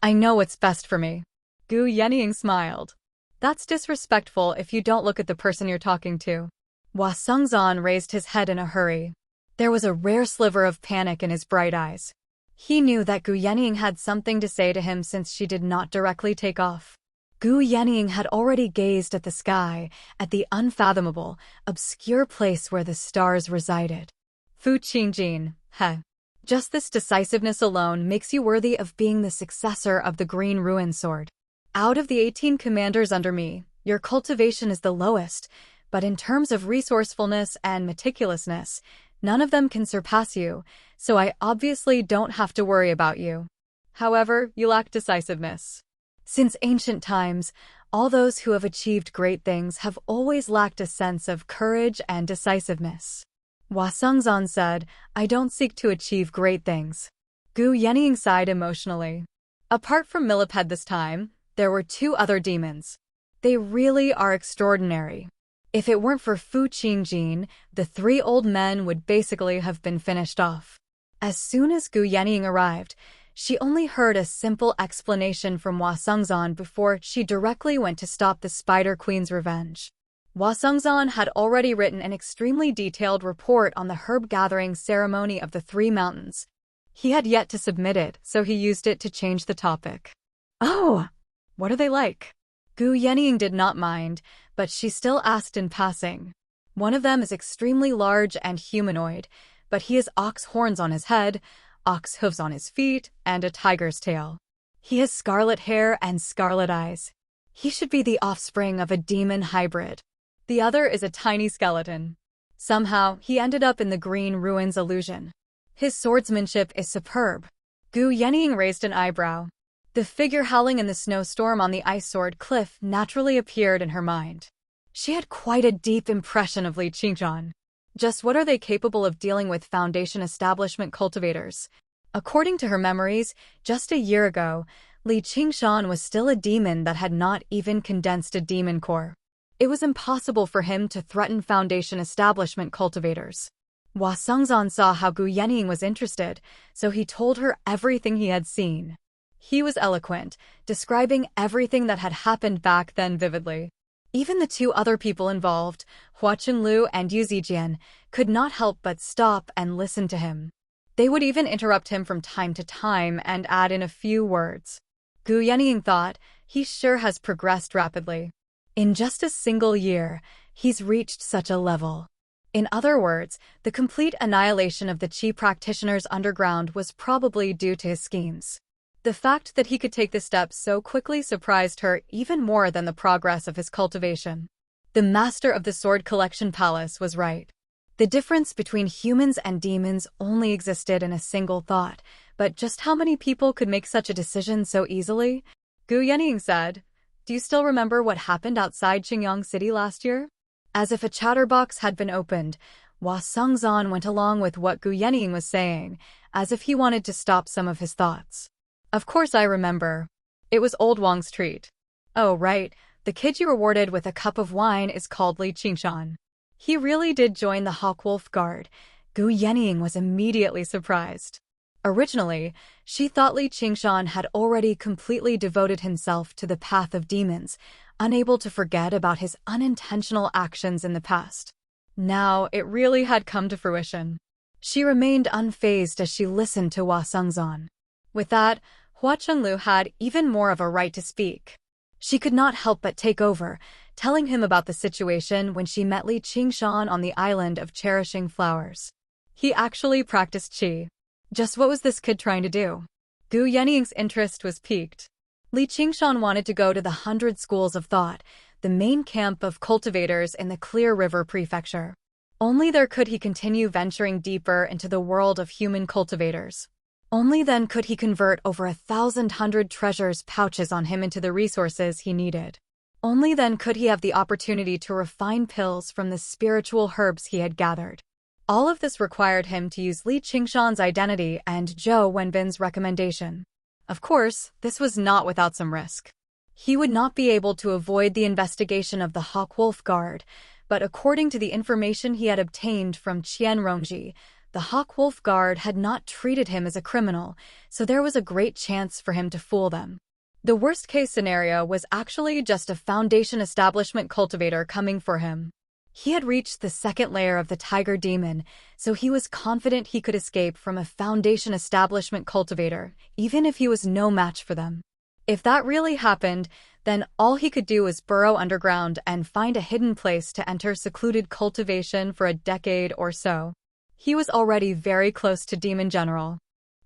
I know what's best for me." Gu Yenying smiled. "That's disrespectful if you don't look at the person you're talking to." Hua Sengzan raised his head in a hurry. There was a rare sliver of panic in his bright eyes. He knew that Gu Yenying had something to say to him since she did not directly take off. Gu Yenying had already gazed at the sky, at the unfathomable, obscure place where the stars resided. Fu Qingjin, heh. Just this decisiveness alone makes you worthy of being the successor of the Green Ruin Sword. Out of the 18 commanders under me, your cultivation is the lowest, but in terms of resourcefulness and meticulousness, none of them can surpass you, so I obviously don't have to worry about you. However, you lack decisiveness. Since ancient times, all those who have achieved great things have always lacked a sense of courage and decisiveness. Hua Sengzan said, "I don't seek to achieve great things." Gu Yenying sighed emotionally. Apart from Millipede this time, there were 2 other demons. They really are extraordinary. If it weren't for Fu Qingjin, the 3 old men would basically have been finished off. As soon as Gu Yenying arrived, she only heard a simple explanation from Hua Sengzan before she directly went to stop the Spider Queen's revenge. Hua Sengzan had already written an extremely detailed report on the herb-gathering ceremony of the 3 mountains. He had yet to submit it, so he used it to change the topic. "Oh, what are they like?" Gu Yenying did not mind, but she still asked in passing. "One of them is extremely large and humanoid, but he has ox horns on his head, ox hooves on his feet, and a tiger's tail. He has scarlet hair and scarlet eyes. He should be the offspring of a demon hybrid. The other is a tiny skeleton. Somehow, he ended up in the Green Ruins illusion. His swordsmanship is superb." Gu Yenying raised an eyebrow. The figure howling in the snowstorm on the ice sword cliff naturally appeared in her mind. She had quite a deep impression of Li Qingshan. Just what are they capable of dealing with Foundation establishment cultivators? According to her memories, just a year ago, Li Qingshan was still a demon that had not even condensed a demon core. It was impossible for him to threaten Foundation establishment cultivators. Hua Sengzan saw how Gu Yenying was interested, so he told her everything he had seen. He was eloquent, describing everything that had happened back then vividly. Even the 2 other people involved, Hua Chunlu and Yu Zijian, could not help but stop and listen to him. They would even interrupt him from time to time and add in a few words. Gu Yenying thought, he sure has progressed rapidly. In just a single year, he's reached such a level. In other words, the complete annihilation of the Qi practitioners underground was probably due to his schemes. The fact that he could take the steps so quickly surprised her even more than the progress of his cultivation. The master of the Sword Collection Palace was right. The difference between humans and demons only existed in a single thought, but just how many people could make such a decision so easily? Gu Yenying said, "Do you still remember what happened outside Qingyang City last year?" As if a chatterbox had been opened, Hua Sengzan went along with what Gu Yenying was saying, as if he wanted to stop some of his thoughts. "Of course I remember. It was Old Wang's treat." "Oh right, the kid you rewarded with a cup of wine is called Li Qingshan. He really did join the Hawkwolf Guard." Gu Yenying was immediately surprised. Originally, she thought Li Qingshan had already completely devoted himself to the path of demons, unable to forget about his unintentional actions in the past. Now, it really had come to fruition. She remained unfazed as she listened to Hua Sengzan. With that, Hua Chunlu had even more of a right to speak. She could not help but take over, telling him about the situation when she met Li Qingshan on the island of Cherishing Flowers. He actually practiced Qi. Just what was this kid trying to do? Gu Yenying's interest was piqued. Li Qingshan wanted to go to the 100 Schools of Thought, the main camp of cultivators in the Clear River Prefecture. Only there could he continue venturing deeper into the world of human cultivators. Only then could he convert over 1,100 treasures pouches on him into the resources he needed. Only then could he have the opportunity to refine pills from the spiritual herbs he had gathered. All of this required him to use Li Qingshan's identity and Zhou Wenbin's recommendation. Of course, this was not without some risk. He would not be able to avoid the investigation of the Hawkwolf Guard, but according to the information he had obtained from Qianrongji, the Hawkwolf Guard had not treated him as a criminal, so there was a great chance for him to fool them. The worst-case scenario was actually just a Foundation establishment cultivator coming for him. He had reached the second layer of the tiger demon, so he was confident he could escape from a Foundation establishment cultivator, even if he was no match for them. If that really happened, then all he could do was burrow underground and find a hidden place to enter secluded cultivation for a decade or so. He was already very close to Demon General.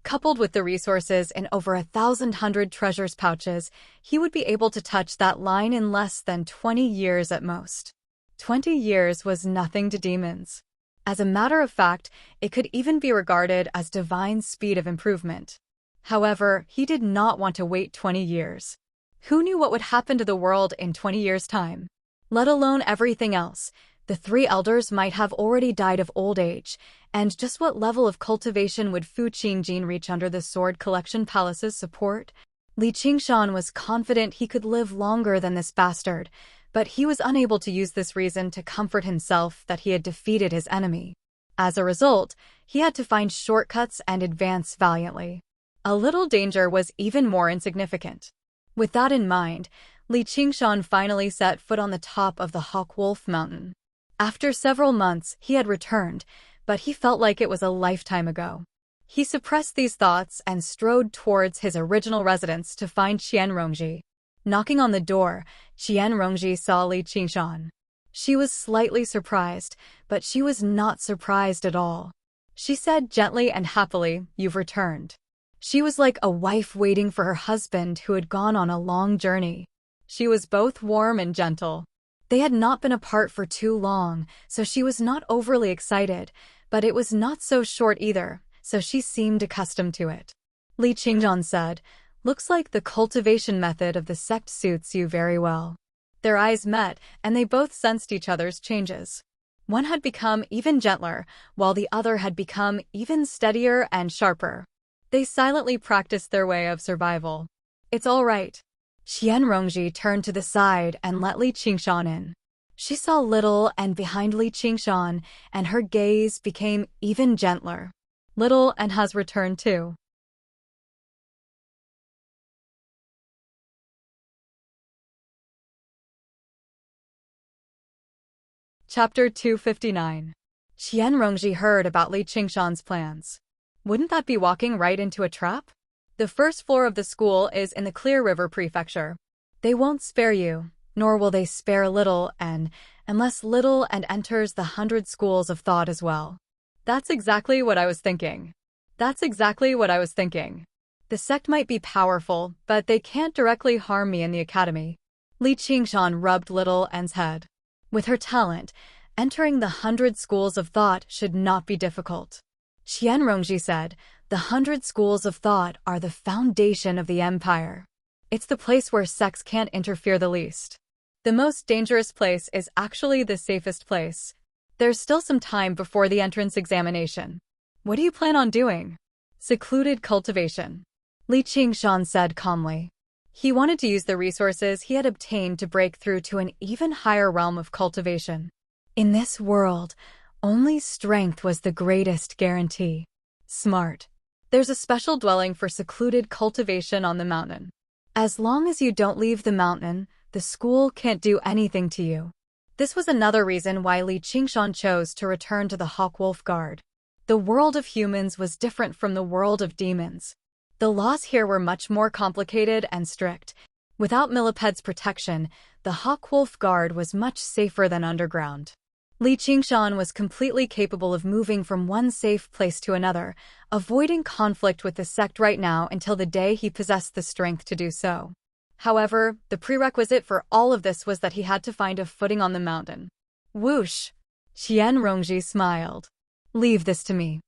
Coupled with the resources in over 1,100 treasures pouches, he would be able to touch that line in less than 20 years at most. 20 years was nothing to demons. As a matter of fact, it could even be regarded as divine speed of improvement. However, he did not want to wait 20 years. Who knew what would happen to the world in 20 years' time? Let alone everything else. The three elders might have already died of old age, and just what level of cultivation would Fu Qingjin reach under the Sword Collection Palace's support? Li Qingshan was confident he could live longer than this bastard, but he was unable to use this reason to comfort himself that he had defeated his enemy. As a result, he had to find shortcuts and advance valiantly. A little danger was even more insignificant. With that in mind, Li Qingshan finally set foot on the top of the Hawkwolf Mountain. After several months, he had returned, but he felt like it was a lifetime ago. He suppressed these thoughts and strode towards his original residence to find Qianrongji. Knocking on the door, Qianrongji saw Li Qingshan. She was slightly surprised, but she was not surprised at all. She said gently and happily, "You've returned." She was like a wife waiting for her husband who had gone on a long journey. She was both warm and gentle. They had not been apart for too long, so she was not overly excited, but it was not so short either, so she seemed accustomed to it. Li Qingzhan said, "Looks like the cultivation method of the sect suits you very well." Their eyes met, and they both sensed each other's changes. One had become even gentler, while the other had become even steadier and sharper. They silently practiced their way of survival. "It's all right." Qianrongji turned to the side and let Li Qingshan in. She saw Little and behind Li Qingshan, and her gaze became even gentler. "Little and has returned too." Chapter 259. Qianrongji heard about Li Qingshan's plans. Wouldn't that be walking right into a trap? The first floor of the school is in the Clear River Prefecture. They won't spare you, nor will they spare Little and, unless Little and enters the 100 schools of thought as well. That's exactly what I was thinking. That's exactly what I was thinking. The sect might be powerful, but they can't directly harm me in the academy. Li Qingshan rubbed Little N's head. With her talent, entering the 100 schools of thought should not be difficult. Qianrongji said, "The 100 schools of thought are the foundation of the empire. It's the place where sects can't interfere the least. The most dangerous place is actually the safest place. There's still some time before the entrance examination. What do you plan on doing?" "Secluded cultivation," Li Qingshan said calmly. He wanted to use the resources he had obtained to break through to an even higher realm of cultivation. In this world, only strength was the greatest guarantee. Smart. There's a special dwelling for secluded cultivation on the mountain. As long as you don't leave the mountain, the school can't do anything to you. This was another reason why Li Qingshan chose to return to the Hawkwolf Guard. The world of humans was different from the world of demons. The laws here were much more complicated and strict. Without Milliped's protection, the Hawkwolf Guard was much safer than underground. Li Qingshan was completely capable of moving from one safe place to another, avoiding conflict with the sect right now until the day he possessed the strength to do so. However, the prerequisite for all of this was that he had to find a footing on the mountain. Whoosh! Qianrongji smiled. "Leave this to me.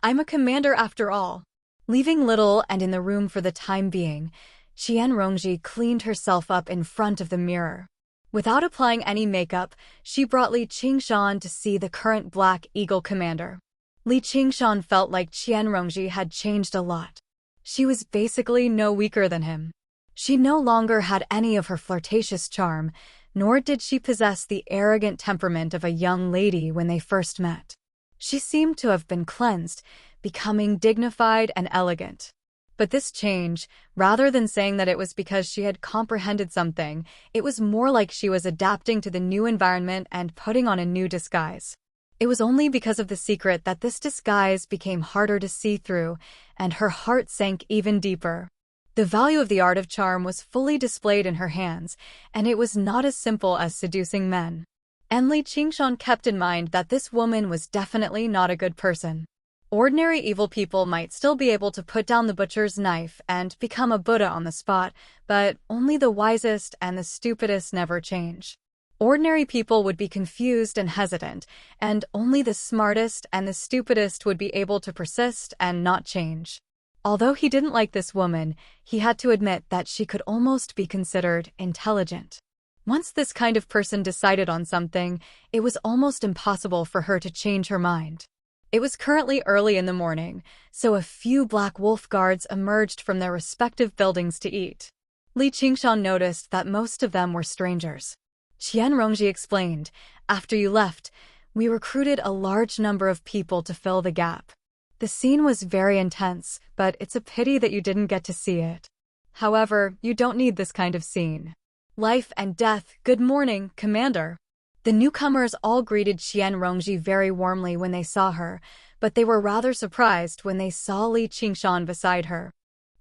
I'm a commander after all." Leaving Little and in the room for the time being, Qianrongji cleaned herself up in front of the mirror. Without applying any makeup, she brought Li Qingshan to see the current Black Eagle commander. Li Qingshan felt like Qianrongji had changed a lot. She was basically no weaker than him. She no longer had any of her flirtatious charm, nor did she possess the arrogant temperament of a young lady when they first met. She seemed to have been cleansed, becoming dignified and elegant. But this change, rather than saying that it was because she had comprehended something, it was more like she was adapting to the new environment and putting on a new disguise. It was only because of the secret that this disguise became harder to see through, and her heart sank even deeper. The value of the art of charm was fully displayed in her hands, and it was not as simple as seducing men. And Li Qingshan kept in mind that this woman was definitely not a good person. Ordinary evil people might still be able to put down the butcher's knife and become a Buddha on the spot, but only the wisest and the stupidest never change. Ordinary people would be confused and hesitant, and only the smartest and the stupidest would be able to persist and not change. Although he didn't like this woman, he had to admit that she could almost be considered intelligent. Once this kind of person decided on something, it was almost impossible for her to change her mind. It was currently early in the morning, so a few black wolf guards emerged from their respective buildings to eat. Li Qingshan noticed that most of them were strangers. Qian Rongji explained, "After you left, we recruited a large number of people to fill the gap. The scene was very intense, but it's a pity that you didn't get to see it. However, you don't need this kind of scene. Life and death, good morning, Commander." The newcomers all greeted Qian Rongji very warmly when they saw her, but they were rather surprised when they saw Li Qingshan beside her.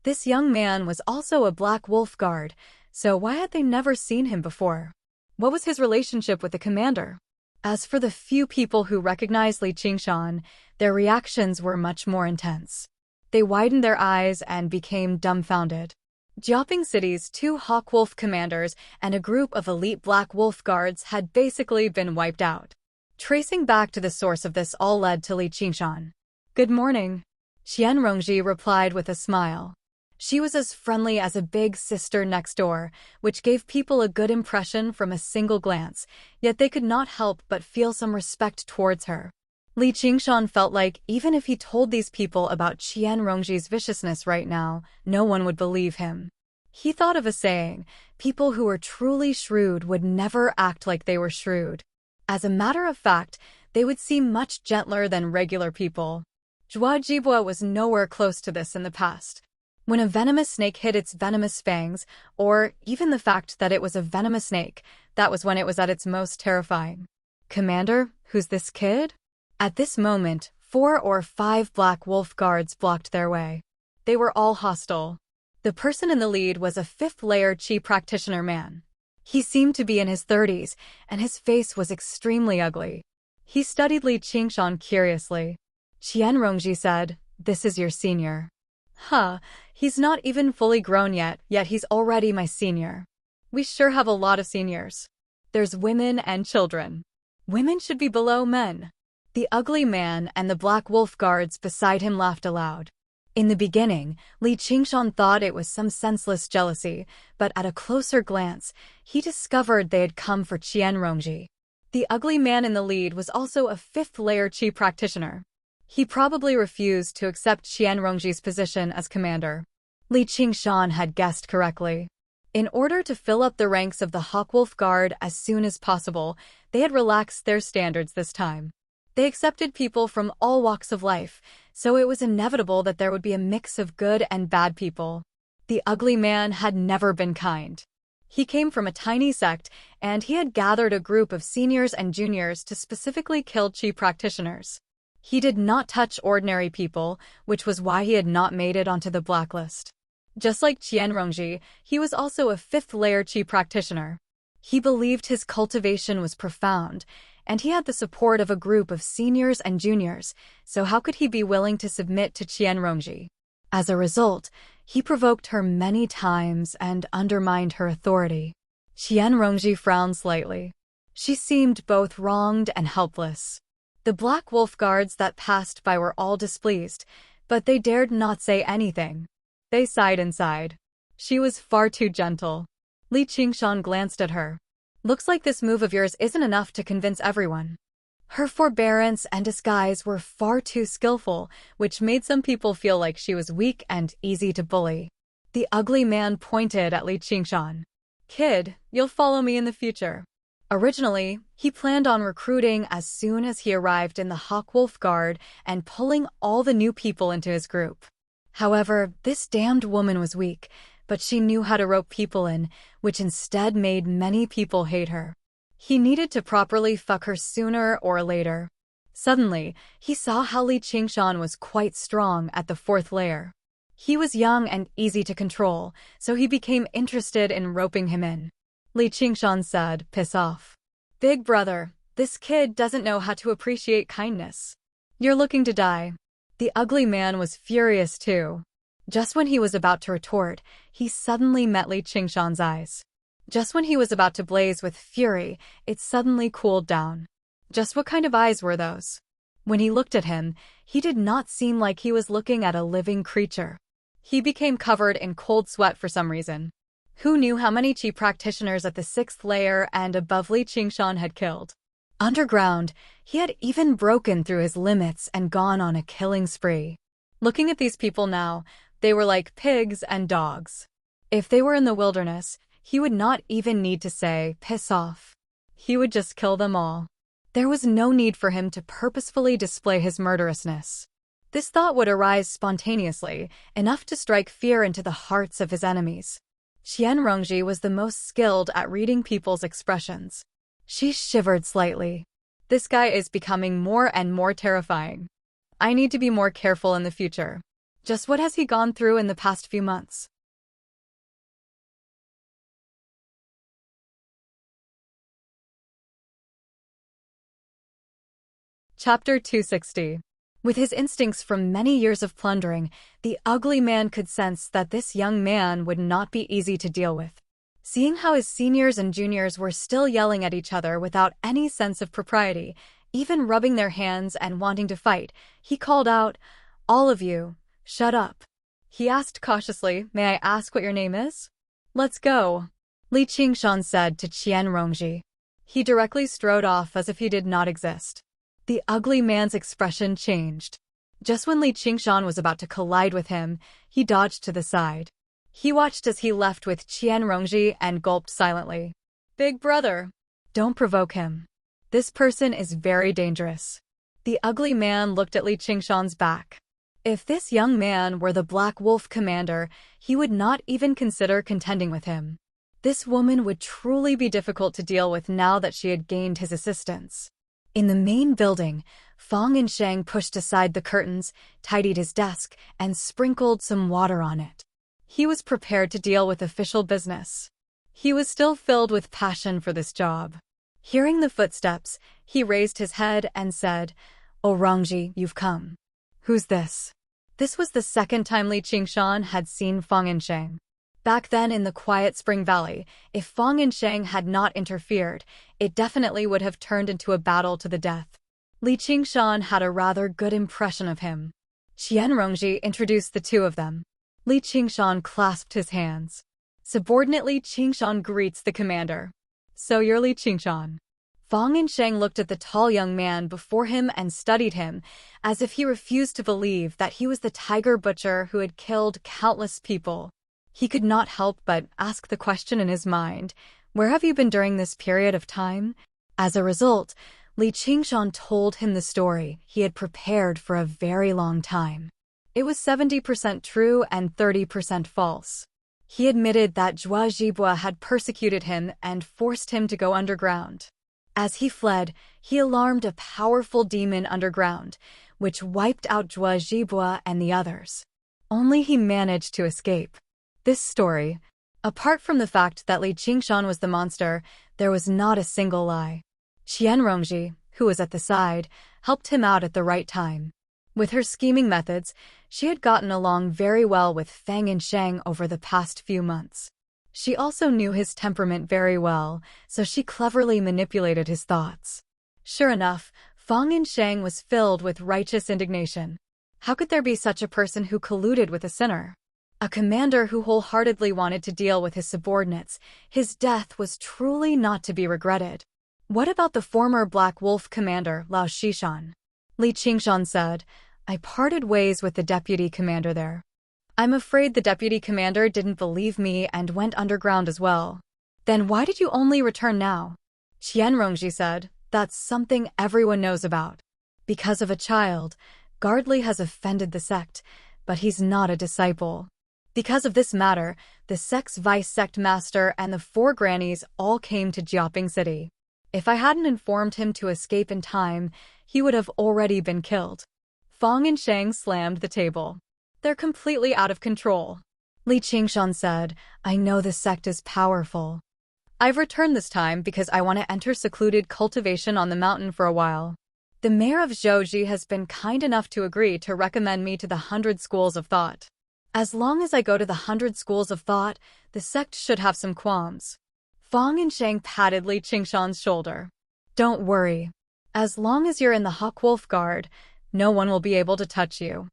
This young man was also a black wolf guard, so why had they never seen him before? What was his relationship with the commander? As for the few people who recognized Li Qingshan, their reactions were much more intense. They widened their eyes and became dumbfounded. Jiaoping City's 2 hawk wolf commanders and a group of elite black wolf guards had basically been wiped out. Tracing back to the source of this all led to Li Qingshan. "Good morning," Qian Rongji replied with a smile. She was as friendly as a big sister next door, which gave people a good impression from a single glance, yet they could not help but feel some respect towards her. Li Qingshan felt like even if he told these people about Qian Rongji's viciousness right now, no one would believe him. He thought of a saying, people who were truly shrewd would never act like they were shrewd. As a matter of fact, they would seem much gentler than regular people. Zhua Jibua was nowhere close to this in the past. When a venomous snake hid its venomous fangs, or even the fact that it was a venomous snake, that was when it was at its most terrifying. "Commander, who's this kid?" At this moment, 4 or 5 black wolf guards blocked their way. They were all hostile. The person in the lead was a 5th-layer Qi practitioner man. He seemed to be in his 30s, and his face was extremely ugly. He studied Li Qingshan curiously. Qian Rongji said, "This is your senior." "Huh, he's not even fully grown yet he's already my senior. We sure have a lot of seniors. There's women and children. Women should be below men." The ugly man and the black wolf guards beside him laughed aloud. In the beginning, Li Qingshan thought it was some senseless jealousy, but at a closer glance, he discovered they had come for Qian Rongji. The ugly man in the lead was also a 5th-layer Qi practitioner. He probably refused to accept Qian Rongji's position as commander. Li Qingshan had guessed correctly. In order to fill up the ranks of the Hawkwolf Guard as soon as possible, they had relaxed their standards this time. They accepted people from all walks of life, so it was inevitable that there would be a mix of good and bad people. The ugly man had never been kind. He came from a tiny sect, and he had gathered a group of seniors and juniors to specifically kill Qi practitioners. He did not touch ordinary people, which was why he had not made it onto the blacklist. Just like Qian Rongji, he was also a 5th-layer Qi practitioner. He believed his cultivation was profound, and he had the support of a group of seniors and juniors, so how could he be willing to submit to Qian Rongji? As a result, he provoked her many times and undermined her authority. Qian Rongji frowned slightly. She seemed both wronged and helpless. The black wolf guards that passed by were all displeased, but they dared not say anything. They sighed inside. She was far too gentle. Li Qingshan glanced at her. "Looks like this move of yours isn't enough to convince everyone." Her forbearance and disguise were far too skillful, which made some people feel like she was weak and easy to bully. The ugly man pointed at Li Qingshan. "Kid, you'll follow me in the future." Originally, he planned on recruiting as soon as he arrived in the Hawkwolf Guard and pulling all the new people into his group. However, this damned woman was weak, but she knew how to rope people in, which instead made many people hate her. He needed to properly fuck her sooner or later. Suddenly, he saw how Li Qingshan was quite strong at the 4th layer. He was young and easy to control, so he became interested in roping him in. Li Qingshan said, "Piss off. Big brother, this kid doesn't know how to appreciate kindness. You're looking to die." The ugly man was furious too. Just when he was about to retort, he suddenly met Li Qingshan's eyes. Just when he was about to blaze with fury, it suddenly cooled down. Just what kind of eyes were those? When he looked at him, he did not seem like he was looking at a living creature. He became covered in cold sweat for some reason. Who knew how many chi practitioners at the 6th layer and above Li Qingshan had killed? Underground, he had even broken through his limits and gone on a killing spree. Looking at these people now, they were like pigs and dogs. If they were in the wilderness, he would not even need to say, "Piss off." He would just kill them all. There was no need for him to purposefully display his murderousness. This thought would arise spontaneously, enough to strike fear into the hearts of his enemies. Qianrongji was the most skilled at reading people's expressions. She shivered slightly. This guy is becoming more and more terrifying. I need to be more careful in the future. Just what has he gone through in the past few months? Chapter 260. With his instincts from many years of plundering, the ugly man could sense that this young man would not be easy to deal with. Seeing how his seniors and juniors were still yelling at each other without any sense of propriety, even rubbing their hands and wanting to fight, he called out, "All of you, shut up." He asked cautiously, "May I ask what your name is?" "Let's go," Li Qingshan said to Qianrongji. He directly strode off as if he did not exist. The ugly man's expression changed. Just when Li Qingshan was about to collide with him, he dodged to the side. He watched as he left with Qianrongji and gulped silently. "Big brother, don't provoke him. This person is very dangerous." The ugly man looked at Li Qingshan's back. If this young man were the Black Wolf commander, he would not even consider contending with him. This woman would truly be difficult to deal with now that she had gained his assistance. In the main building, Fong and Shang pushed aside the curtains, tidied his desk, and sprinkled some water on it. He was prepared to deal with official business. He was still filled with passion for this job. Hearing the footsteps, he raised his head and said, "Oh, Rongji, you've come." "Who's this?" This was the second time Li Qingshan had seen Fong and Shang. Back then in the quiet Spring Valley, if Fong and Shang had not interfered, it definitely would have turned into a battle to the death. Li Qingshan had a rather good impression of him. Qianrongji introduced the two of them. Li Qingshan clasped his hands. Subordinately, Qingshan greets the commander. "So you're Li Qingshan." Fong and Shang looked at the tall young man before him and studied him, as if he refused to believe that he was the tiger butcher who had killed countless people. He could not help but ask the question in his mind, "Where have you been during this period of time?" As a result, Li Qingshan told him the story he had prepared for a very long time. It was 70% true and 30% false. He admitted that Zhuo Zhibua had persecuted him and forced him to go underground. As he fled, he alarmed a powerful demon underground, which wiped out Zhuo Zhibua and the others. Only he managed to escape. This story, apart from the fact that Li Qingshan was the monster, there was not a single lie. Qianrongji, who was at the side, helped him out at the right time. With her scheming methods, she had gotten along very well with Fang and Shang over the past few months. She also knew his temperament very well, so she cleverly manipulated his thoughts. Sure enough, Fang and Shang was filled with righteous indignation. How could there be such a person who colluded with a sinner? A commander who wholeheartedly wanted to deal with his subordinates, his death was truly not to be regretted. What about the former Black Wolf commander, Lao Shishan? Li Qingshan said, I parted ways with the deputy commander there. I'm afraid the deputy commander didn't believe me and went underground as well. Then why did you only return now? Qianrongji said, that's something everyone knows about. Because of a child, Gardley has offended the sect, but he's not a disciple. Because of this matter, the sect's vice-sect master and the 4 grannies all came to Jiaping City. If I hadn't informed him to escape in time, he would have already been killed. Fong and Shang slammed the table. They're completely out of control. Li Qingshan said, I know the sect is powerful. I've returned this time because I want to enter secluded cultivation on the mountain for a while. The mayor of Zhouji has been kind enough to agree to recommend me to the 100 schools of thought. As long as I go to the 100 schools of thought, the sect should have some qualms. Fong and Shang patted Li Qingshan's shoulder. Don't worry. As long as you're in the Hawkwolf Guard, no one will be able to touch you.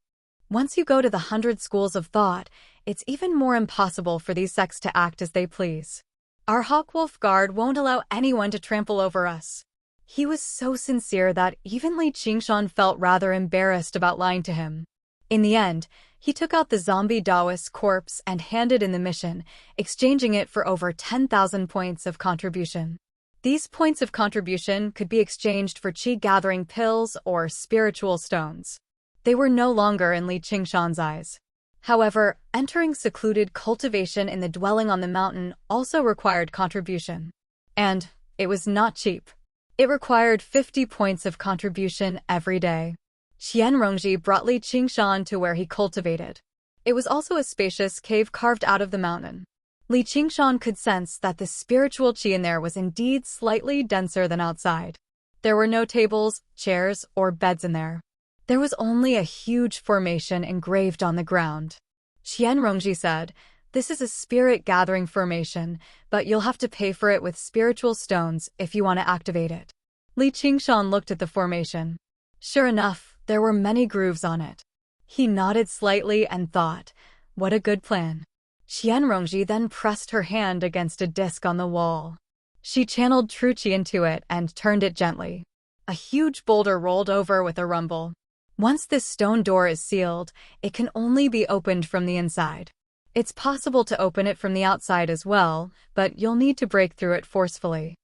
Once you go to the 100 schools of thought, it's even more impossible for these sects to act as they please. Our Hawkwolf Guard won't allow anyone to trample over us. He was so sincere that even Li Qingshan felt rather embarrassed about lying to him. In the end, he took out the zombie Taoist corpse and handed in the mission, exchanging it for over 10,000 points of contribution. These points of contribution could be exchanged for qi-gathering pills or spiritual stones. They were no longer in Li Qingshan's eyes. However, entering secluded cultivation in the dwelling on the mountain also required contribution. And it was not cheap. It required 50 points of contribution every day. Qianrongji brought Li Qingshan to where he cultivated. It was also a spacious cave carved out of the mountain. Li Qingshan could sense that the spiritual qi in there was indeed slightly denser than outside. There were no tables, chairs, or beds in there. There was only a huge formation engraved on the ground. Qianrongji said, this is a spirit-gathering formation, but you'll have to pay for it with spiritual stones if you want to activate it. Li Qingshan looked at the formation. Sure enough, there were many grooves on it. He nodded slightly and thought, what a good plan. Qianrongji then pressed her hand against a disc on the wall. She channeled true qi into it and turned it gently. A huge boulder rolled over with a rumble. Once this stone door is sealed, it can only be opened from the inside. It's possible to open it from the outside as well, but you'll need to break through it forcefully.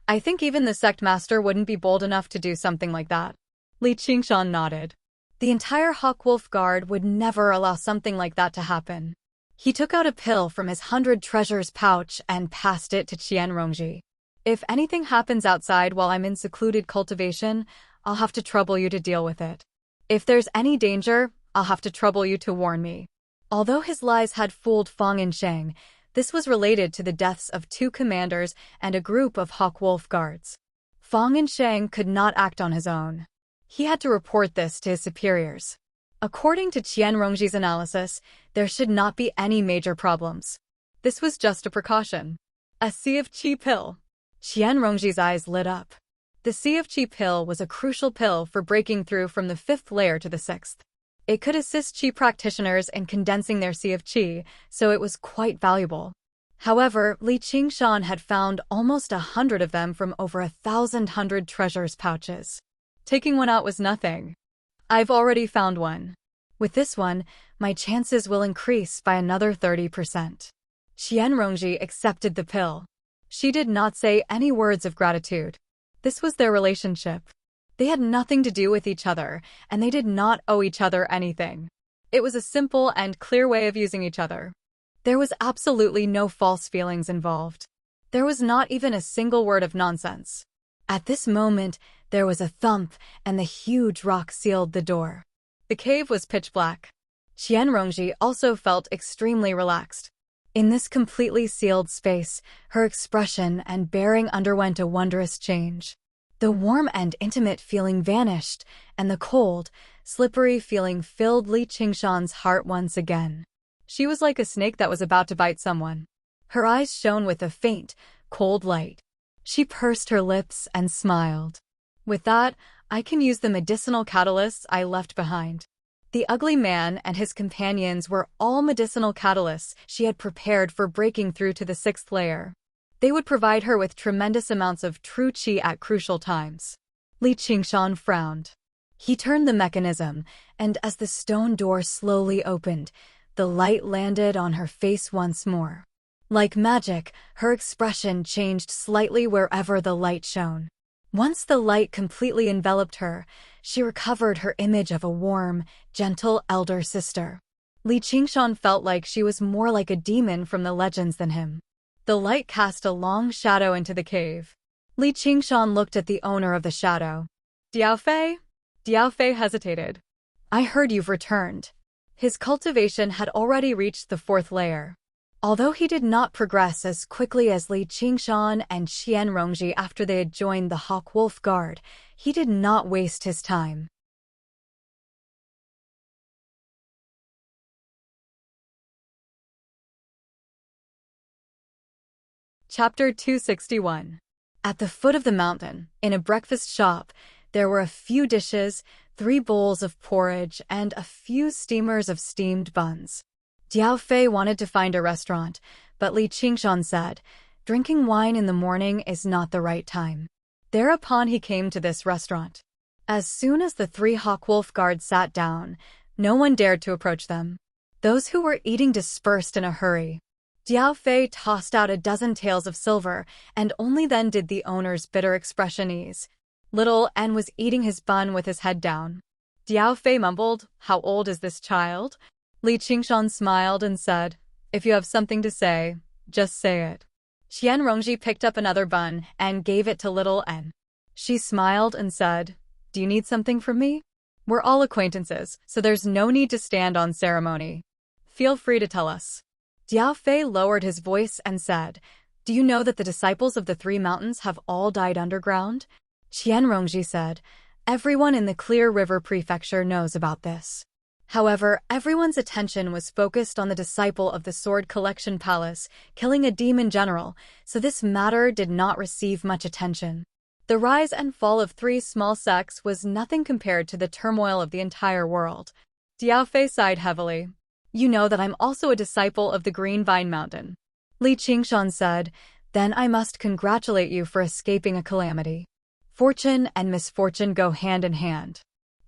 I think even the sect master wouldn't be bold enough to do something like that. Li Qingshan nodded. The entire Hawkwolf Guard would never allow something like that to happen. He took out a pill from his 100 treasures pouch and passed it to Qianrongji. If anything happens outside while I'm in secluded cultivation, I'll have to trouble you to deal with it. If there's any danger, I'll have to trouble you to warn me. Although his lies had fooled Fong and Shang, this was related to the deaths of 2 commanders and a group of Hawkwolf Guards. Fong and Shang could not act on his own. He had to report this to his superiors. According to Qianrongji's analysis, there should not be any major problems. This was just a precaution. A Sea of Qi pill. Qianrongji's eyes lit up. The Sea of Qi pill was a crucial pill for breaking through from the 5th layer to the 6th. It could assist Qi practitioners in condensing their Sea of Qi, so it was quite valuable. However, Li Qingshan had found almost 100 of them from over 1,000 treasures pouches. Taking one out was nothing. I've already found one. With this one, my chances will increase by another 30%. Qianrongji accepted the pill. She did not say any words of gratitude. This was their relationship. They had nothing to do with each other, and they did not owe each other anything. It was a simple and clear way of using each other. There was absolutely no false feelings involved. There was not even a single word of nonsense. At this moment, there was a thump, and the huge rock sealed the door. The cave was pitch black. Qianrongji also felt extremely relaxed. In this completely sealed space, her expression and bearing underwent a wondrous change. The warm and intimate feeling vanished, and the cold, slippery feeling filled Li Qingshan's heart once again. She was like a snake that was about to bite someone. Her eyes shone with a faint, cold light. She pursed her lips and smiled. With that, I can use the medicinal catalysts I left behind. The ugly man and his companions were all medicinal catalysts she had prepared for breaking through to the 6th layer. They would provide her with tremendous amounts of true qi at crucial times. Li Qingshan frowned. He turned the mechanism, and as the stone door slowly opened, the light landed on her face once more. Like magic, her expression changed slightly wherever the light shone. Once the light completely enveloped her, she recovered her image of a warm, gentle elder sister. Li Qingshan felt like she was more like a demon from the legends than him. The light cast a long shadow into the cave. Li Qingshan looked at the owner of the shadow. Diaofei? Diaofei hesitated. I heard you've returned. His cultivation had already reached the 4th layer. Although he did not progress as quickly as Li Qingshan and Qian Rongji after they had joined the Hawk Wolf Guard, he did not waste his time. Chapter 261. At the foot of the mountain, in a breakfast shop, there were a few dishes, 3 bowls of porridge, and a few steamers of steamed buns. Diaofei wanted to find a restaurant, but Li Qingshan said, drinking wine in the morning is not the right time. Thereupon he came to this restaurant. As soon as the 3 Hawk Wolf guards sat down, no one dared to approach them. Those who were eating dispersed in a hurry. Diaofei tossed out a dozen taels of silver, and only then did the owner's bitter expression ease. Little En was eating his bun with his head down. Diaofei mumbled, "How old is this child?" Li Qingshan smiled and said, "If you have something to say, just say it." Qian Rongji picked up another bun and gave it to little En. She smiled and said, "Do you need something from me? We're all acquaintances, so there's no need to stand on ceremony. Feel free to tell us." Diaofei lowered his voice and said, "Do you know that the disciples of the 3 mountains have all died underground?" Qian Rongji said, "Everyone in the Clear River Prefecture knows about this." However, everyone's attention was focused on the disciple of the Sword Collection Palace killing a demon general, so this matter did not receive much attention. The rise and fall of 3 small sects was nothing compared to the turmoil of the entire world. Diaofei sighed heavily. "You know that I'm also a disciple of the Green Vine Mountain." Li Qingshan said, "Then I must congratulate you for escaping a calamity. Fortune and misfortune go hand in hand.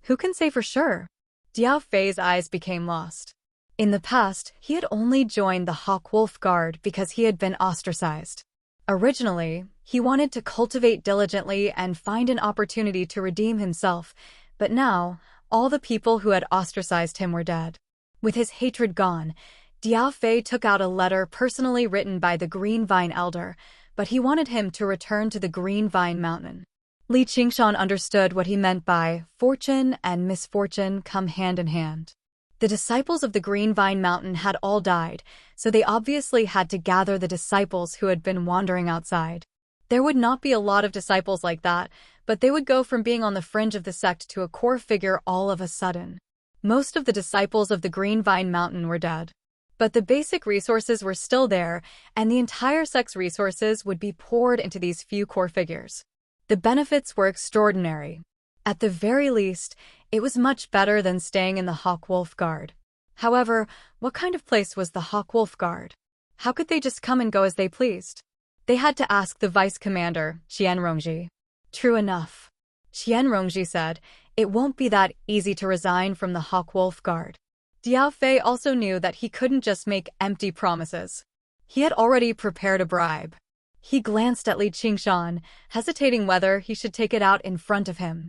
Who can say for sure?" Diaofei's eyes became lost. In the past, he had only joined the Hawk Wolf Guard because he had been ostracized. Originally, he wanted to cultivate diligently and find an opportunity to redeem himself, but now, all the people who had ostracized him were dead. With his hatred gone, Diaofei took out a letter personally written by the Green Vine Elder, but he wanted him to return to the Green Vine Mountain. Li Qingshan understood what he meant by fortune and misfortune come hand in hand. The disciples of the Green Vine Mountain had all died, so they obviously had to gather the disciples who had been wandering outside. There would not be a lot of disciples like that, but they would go from being on the fringe of the sect to a core figure all of a sudden. Most of the disciples of the Green Vine Mountain were dead. But the basic resources were still there, and the entire sect's resources would be poured into these few core figures. The benefits were extraordinary. At the very least, it was much better than staying in the Hawk Wolf Guard. However, what kind of place was the Hawk Wolf Guard? How could they just come and go as they pleased? They had to ask the vice commander, Qian Rongji. True enough. Qian Rongji said, "It won't be that easy to resign from the Hawk Wolf Guard." Diaofei also knew that he couldn't just make empty promises. He had already prepared a bribe. He glanced at Li Qingshan, hesitating whether he should take it out in front of him.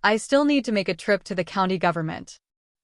"I still need to make a trip to the county government.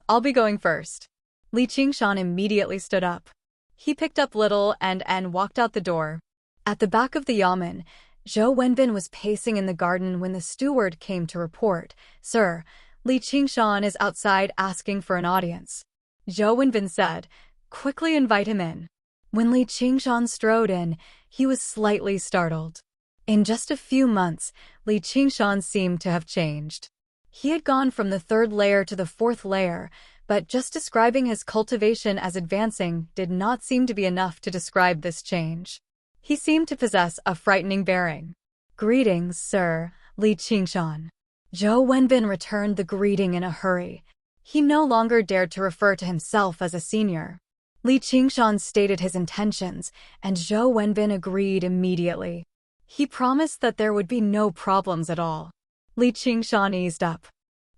I'll be going first." Li Qingshan immediately stood up. He picked up Little and walked out the door. At the back of the yamen, Zhou Wenbin was pacing in the garden when the steward came to report, "Sir, Li Qingshan is outside asking for an audience." Zhou Wenbin said, "Quickly invite him in." When Li Qingshan strode in, he was slightly startled. In just a few months, Li Qingshan seemed to have changed. He had gone from the 3rd layer to the 4th layer, but just describing his cultivation as advancing did not seem to be enough to describe this change. He seemed to possess a frightening bearing. "Greetings, sir, Li Qingshan." Zhou Wenbin returned the greeting in a hurry. He no longer dared to refer to himself as a senior. Li Qingshan stated his intentions, and Zhou Wenbin agreed immediately. He promised that there would be no problems at all. Li Qingshan eased up.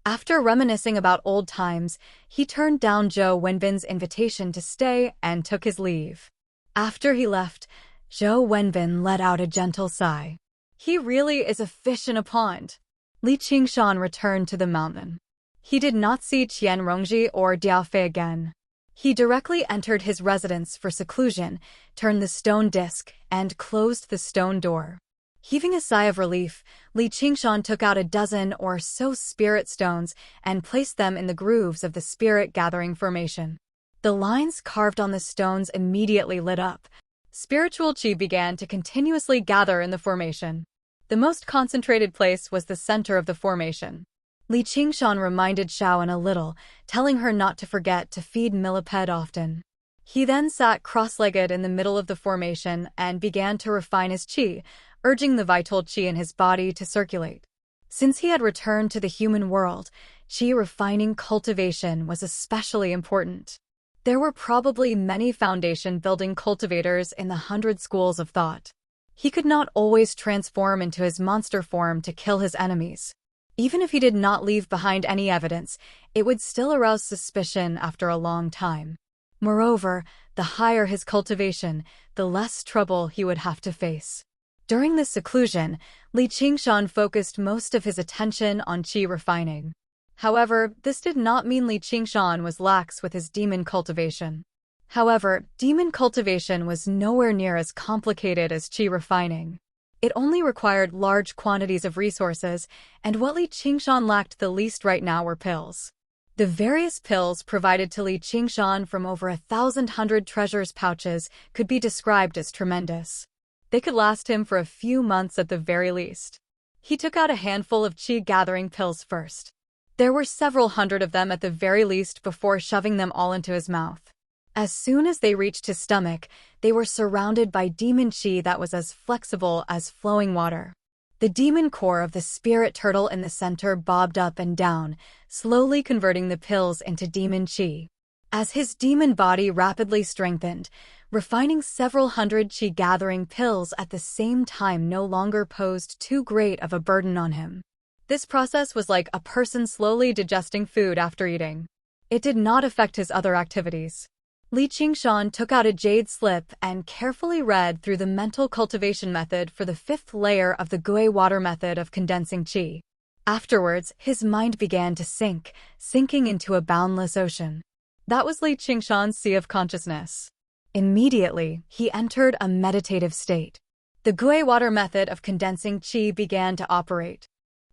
After reminiscing about old times, he turned down Zhou Wenbin's invitation to stay and took his leave. After he left, Zhou Wenbin let out a gentle sigh. He really is a fish in a pond. Li Qingshan returned to the mountain. He did not see Qian Rongji or Diaofei again. He directly entered his residence for seclusion, turned the stone disc, and closed the stone door. Heaving a sigh of relief, Li Qingshan took out a dozen or so spirit stones and placed them in the grooves of the spirit-gathering formation. The lines carved on the stones immediately lit up. Spiritual qi began to continuously gather in the formation. The most concentrated place was the center of the formation. Li Qingshan reminded Shaoan a little, telling her not to forget to feed Millipede often. He then sat cross-legged in the middle of the formation and began to refine his qi, urging the vital qi in his body to circulate. Since he had returned to the human world, qi refining cultivation was especially important. There were probably many foundation-building cultivators in the 100 schools of thought. He could not always transform into his monster form to kill his enemies. Even if he did not leave behind any evidence, it would still arouse suspicion after a long time. Moreover, the higher his cultivation, the less trouble he would have to face. During this seclusion, Li Qingshan focused most of his attention on qi refining. However, this did not mean Li Qingshan was lax with his demon cultivation. However, demon cultivation was nowhere near as complicated as qi refining. It only required large quantities of resources, and what Li Qingshan lacked the least right now were pills. The various pills provided to Li Qingshan from over 1,100 treasures pouches could be described as tremendous. They could last him for a few months at the very least. He took out a handful of qi-gathering pills first. There were several hundred of them at the very least before shoving them all into his mouth. As soon as they reached his stomach, they were surrounded by demon qi that was as flexible as flowing water. The demon core of the spirit turtle in the center bobbed up and down, slowly converting the pills into demon qi. As his demon body rapidly strengthened, refining several hundred qi-gathering pills at the same time no longer posed too great of a burden on him. This process was like a person slowly digesting food after eating. It did not affect his other activities. Li Qingshan took out a jade slip and carefully read through the mental cultivation method for the 5th layer of the Gui water method of condensing qi. Afterwards, his mind began to sinking into a boundless ocean. That was Li Qingshan's sea of consciousness. Immediately, he entered a meditative state. The Gui water method of condensing qi began to operate.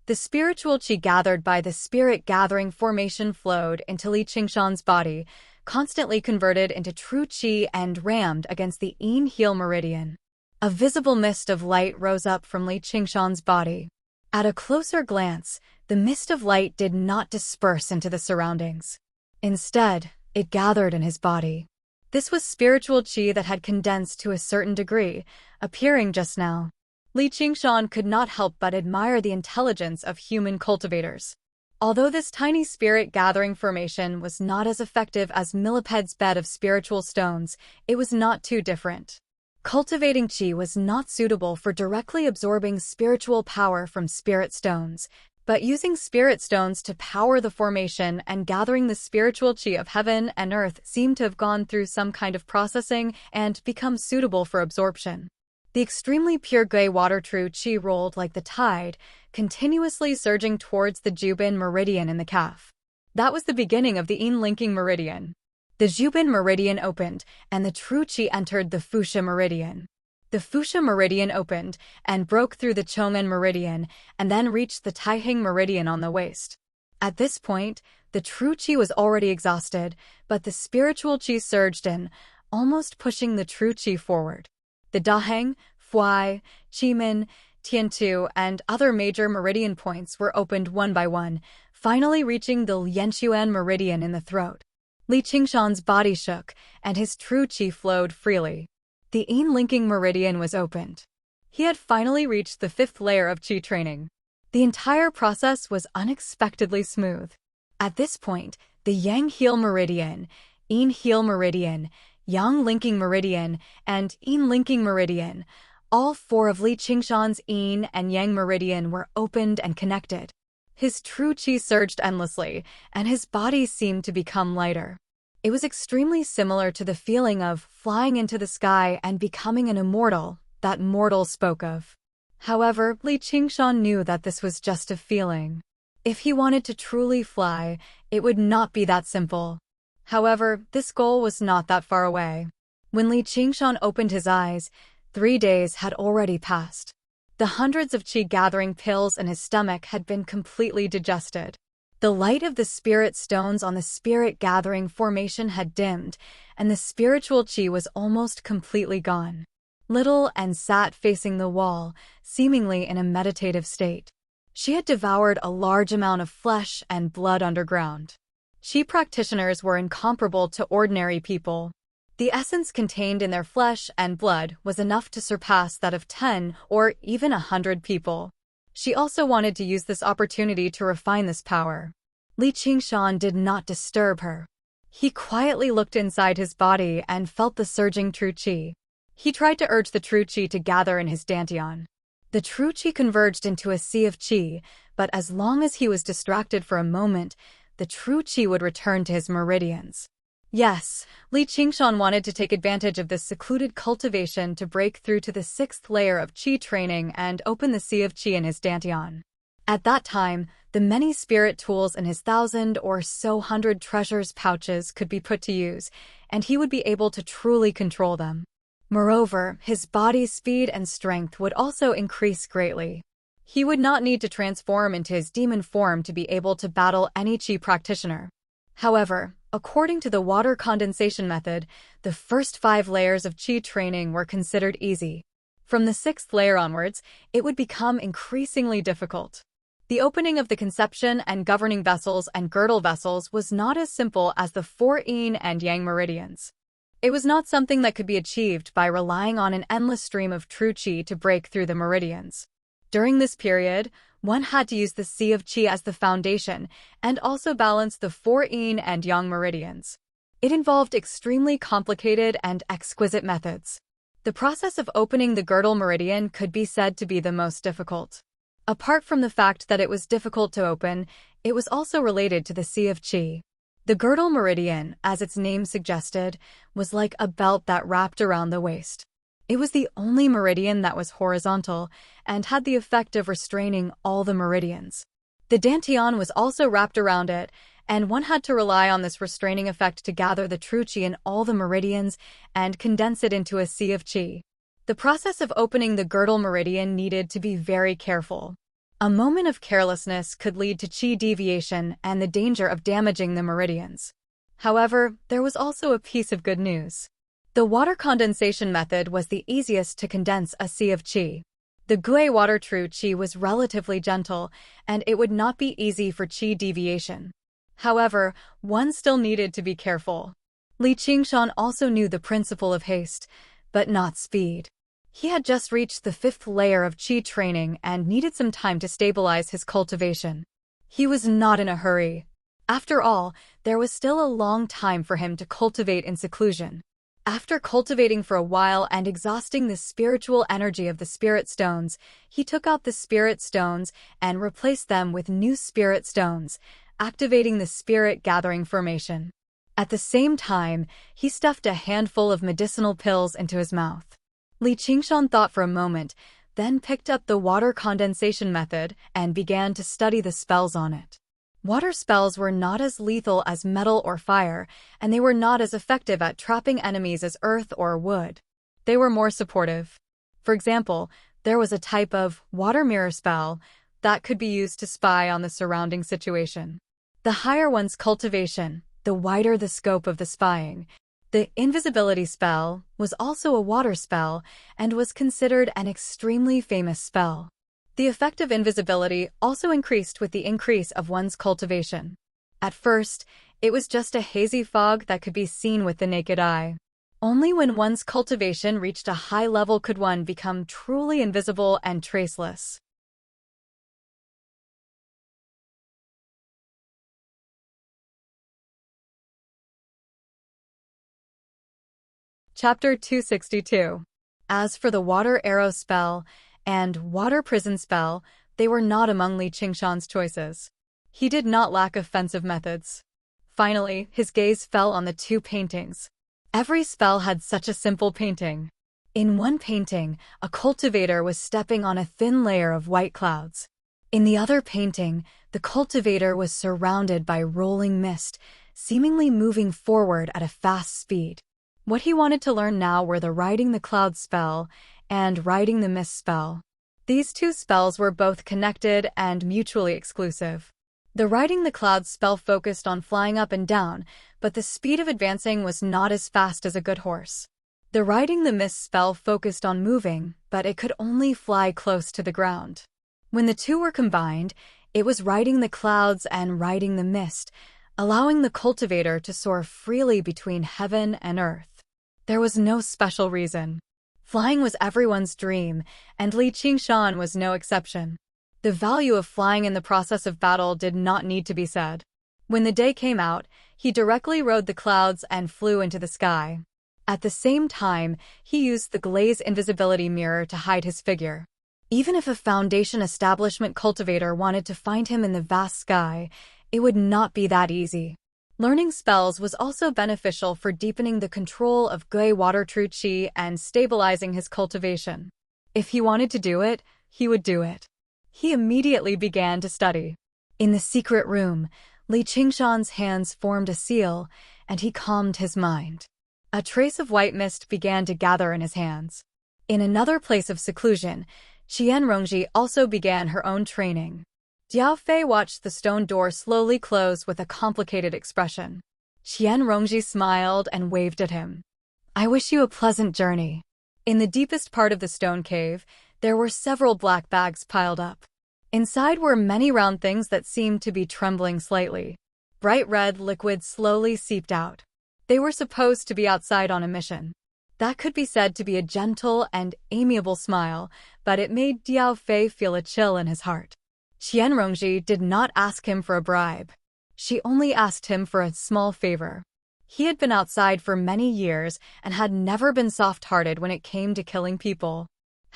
The spiritual qi gathered by the spirit-gathering formation flowed into Li Qingshan's body, constantly converted into true qi and rammed against the yin heel meridian. A visible mist of light rose up from Li Qingshan's body. At a closer glance, the mist of light did not disperse into the surroundings. Instead, it gathered in his body. This was spiritual qi that had condensed to a certain degree, appearing just now. Li Qingshan could not help but admire the intelligence of human cultivators. Although this tiny spirit-gathering formation was not as effective as Millipede's bed of spiritual stones, it was not too different. Cultivating qi was not suitable for directly absorbing spiritual power from spirit stones, but using spirit stones to power the formation and gathering the spiritual qi of heaven and earth seemed to have gone through some kind of processing and become suitable for absorption. The extremely pure Gui water true qi rolled like the tide, continuously surging towards the Jubin meridian in the calf. That was the beginning of the yin linking meridian. The Jubin meridian opened, and the true qi entered the Fuxia meridian. The Fuxia meridian opened and broke through the Chong'an meridian, and then reached the Taiheng meridian on the waist. At this point, the true qi was already exhausted, but the spiritual qi surged in, almost pushing the true qi forward. The Daheng, Fuai, Qimin, Tiantu, and other major meridian points were opened one by one, finally reaching the Lianquan meridian in the throat. Li Qingshan's body shook, and his true qi flowed freely. The yin linking meridian was opened. He had finally reached the 5th layer of qi training. The entire process was unexpectedly smooth. At this point, the yang heel meridian, yin heel meridian, yang linking meridian, and yin linking meridian. All four of Li Qingshan's yin and yang meridian were opened and connected. His true qi surged endlessly, and his body seemed to become lighter. It was extremely similar to the feeling of flying into the sky and becoming an immortal that mortals spoke of. However, Li Qingshan knew that this was just a feeling. If he wanted to truly fly, it would not be that simple. However, this goal was not that far away. When Li Qingshan opened his eyes, 3 days had already passed. The hundreds of qi-gathering pills in his stomach had been completely digested. The light of the spirit stones on the spirit-gathering formation had dimmed, and the spiritual qi was almost completely gone. Little and sat facing the wall, seemingly in a meditative state. She had devoured a large amount of flesh and blood underground. Qi practitioners were incomparable to ordinary people. The essence contained in their flesh and blood was enough to surpass that of 10 or even 100 people. She also wanted to use this opportunity to refine this power. Li Qingshan did not disturb her. He quietly looked inside his body and felt the surging true qi. He tried to urge the true qi to gather in his dantian. The true qi converged into a sea of qi, but as long as he was distracted for a moment, the true qi would return to his meridians. Yes, Li Qingshan wanted to take advantage of this secluded cultivation to break through to the 6th layer of qi training and open the sea of qi in his dantian. At that time, the many spirit tools in his 1,000 or so hundred treasures pouches could be put to use, and he would be able to truly control them. Moreover, his body's speed and strength would also increase greatly. He would not need to transform into his demon form to be able to battle any qi practitioner. However, according to the water condensation method, the first 5 layers of qi training were considered easy. From the 6th layer onwards, it would become increasingly difficult. The opening of the conception and governing vessels and girdle vessels was not as simple as the 4 yin and yang meridians. It was not something that could be achieved by relying on an endless stream of true qi to break through the meridians. During this period, one had to use the sea of qi as the foundation and also balance the 4 yin and yang meridians. It involved extremely complicated and exquisite methods. The process of opening the girdle meridian could be said to be the most difficult. Apart from the fact that it was difficult to open, it was also related to the sea of qi. The girdle meridian, as its name suggested, was like a belt that wrapped around the waist. It was the only meridian that was horizontal and had the effect of restraining all the meridians. The dantian was also wrapped around it, and one had to rely on this restraining effect to gather the true qi in all the meridians and condense it into a sea of qi. The process of opening the girdle meridian needed to be very careful. A moment of carelessness could lead to qi deviation and the danger of damaging the meridians. However, there was also a piece of good news. The water condensation method was the easiest to condense a sea of qi. The gui water true qi was relatively gentle, and it would not be easy for qi deviation. However, one still needed to be careful. Li Qingshan also knew the principle of haste, but not speed. He had just reached the 5th layer of qi training and needed some time to stabilize his cultivation. He was not in a hurry. After all, there was still a long time for him to cultivate in seclusion. After cultivating for a while and exhausting the spiritual energy of the spirit stones, he took out the spirit stones and replaced them with new spirit stones, activating the spirit-gathering formation. At the same time, he stuffed a handful of medicinal pills into his mouth. Li Qingshan thought for a moment, then picked up the water condensation method and began to study the spells on it. Water spells were not as lethal as metal or fire, and they were not as effective at trapping enemies as earth or wood. They were more supportive. For example, there was a type of water mirror spell that could be used to spy on the surrounding situation. The higher one's cultivation, the wider the scope of the spying. The invisibility spell was also a water spell and was considered an extremely famous spell. The effect of invisibility also increased with the increase of one's cultivation. At first, it was just a hazy fog that could be seen with the naked eye. Only when one's cultivation reached a high level could one become truly invisible and traceless. Chapter 262. As for the water arrow spell and water prison spell, they were not among Li Qingshan's choices. He did not lack offensive methods. Finally, his gaze fell on the two paintings. Every spell had such a simple painting. In one painting, a cultivator was stepping on a thin layer of white clouds. In the other painting, the cultivator was surrounded by rolling mist, seemingly moving forward at a fast speed. What he wanted to learn now were the riding the cloud spell and riding the mist spell. These two spells were both connected and mutually exclusive. The riding the clouds spell focused on flying up and down, but the speed of advancing was not as fast as a good horse. The riding the mist spell focused on moving, but it could only fly close to the ground. When the two were combined, it was riding the clouds and riding the mist, allowing the cultivator to soar freely between heaven and earth. There was no special reason. Flying was everyone's dream, and Li Qingshan was no exception. The value of flying in the process of battle did not need to be said. When the day came out, he directly rode the clouds and flew into the sky. At the same time, he used the glaze invisibility mirror to hide his figure. Even if a Foundation establishment cultivator wanted to find him in the vast sky, it would not be that easy. Learning spells was also beneficial for deepening the control of Gui Water True Qi and stabilizing his cultivation. If he wanted to do it, he would do it. He immediately began to study. In the secret room, Li Qingshan's hands formed a seal, and he calmed his mind. A trace of white mist began to gather in his hands. In another place of seclusion, Qian Rongji also began her own training. Diao Fei watched the stone door slowly close with a complicated expression. Qian Rongji smiled and waved at him. "I wish you a pleasant journey." In the deepest part of the stone cave, there were several black bags piled up. Inside were many round things that seemed to be trembling slightly. Bright red liquid slowly seeped out. They were supposed to be outside on a mission. That could be said to be a gentle and amiable smile, but it made Diao Fei feel a chill in his heart. Qian Rongji did not ask him for a bribe. She only asked him for a small favor. He had been outside for many years and had never been soft-hearted when it came to killing people.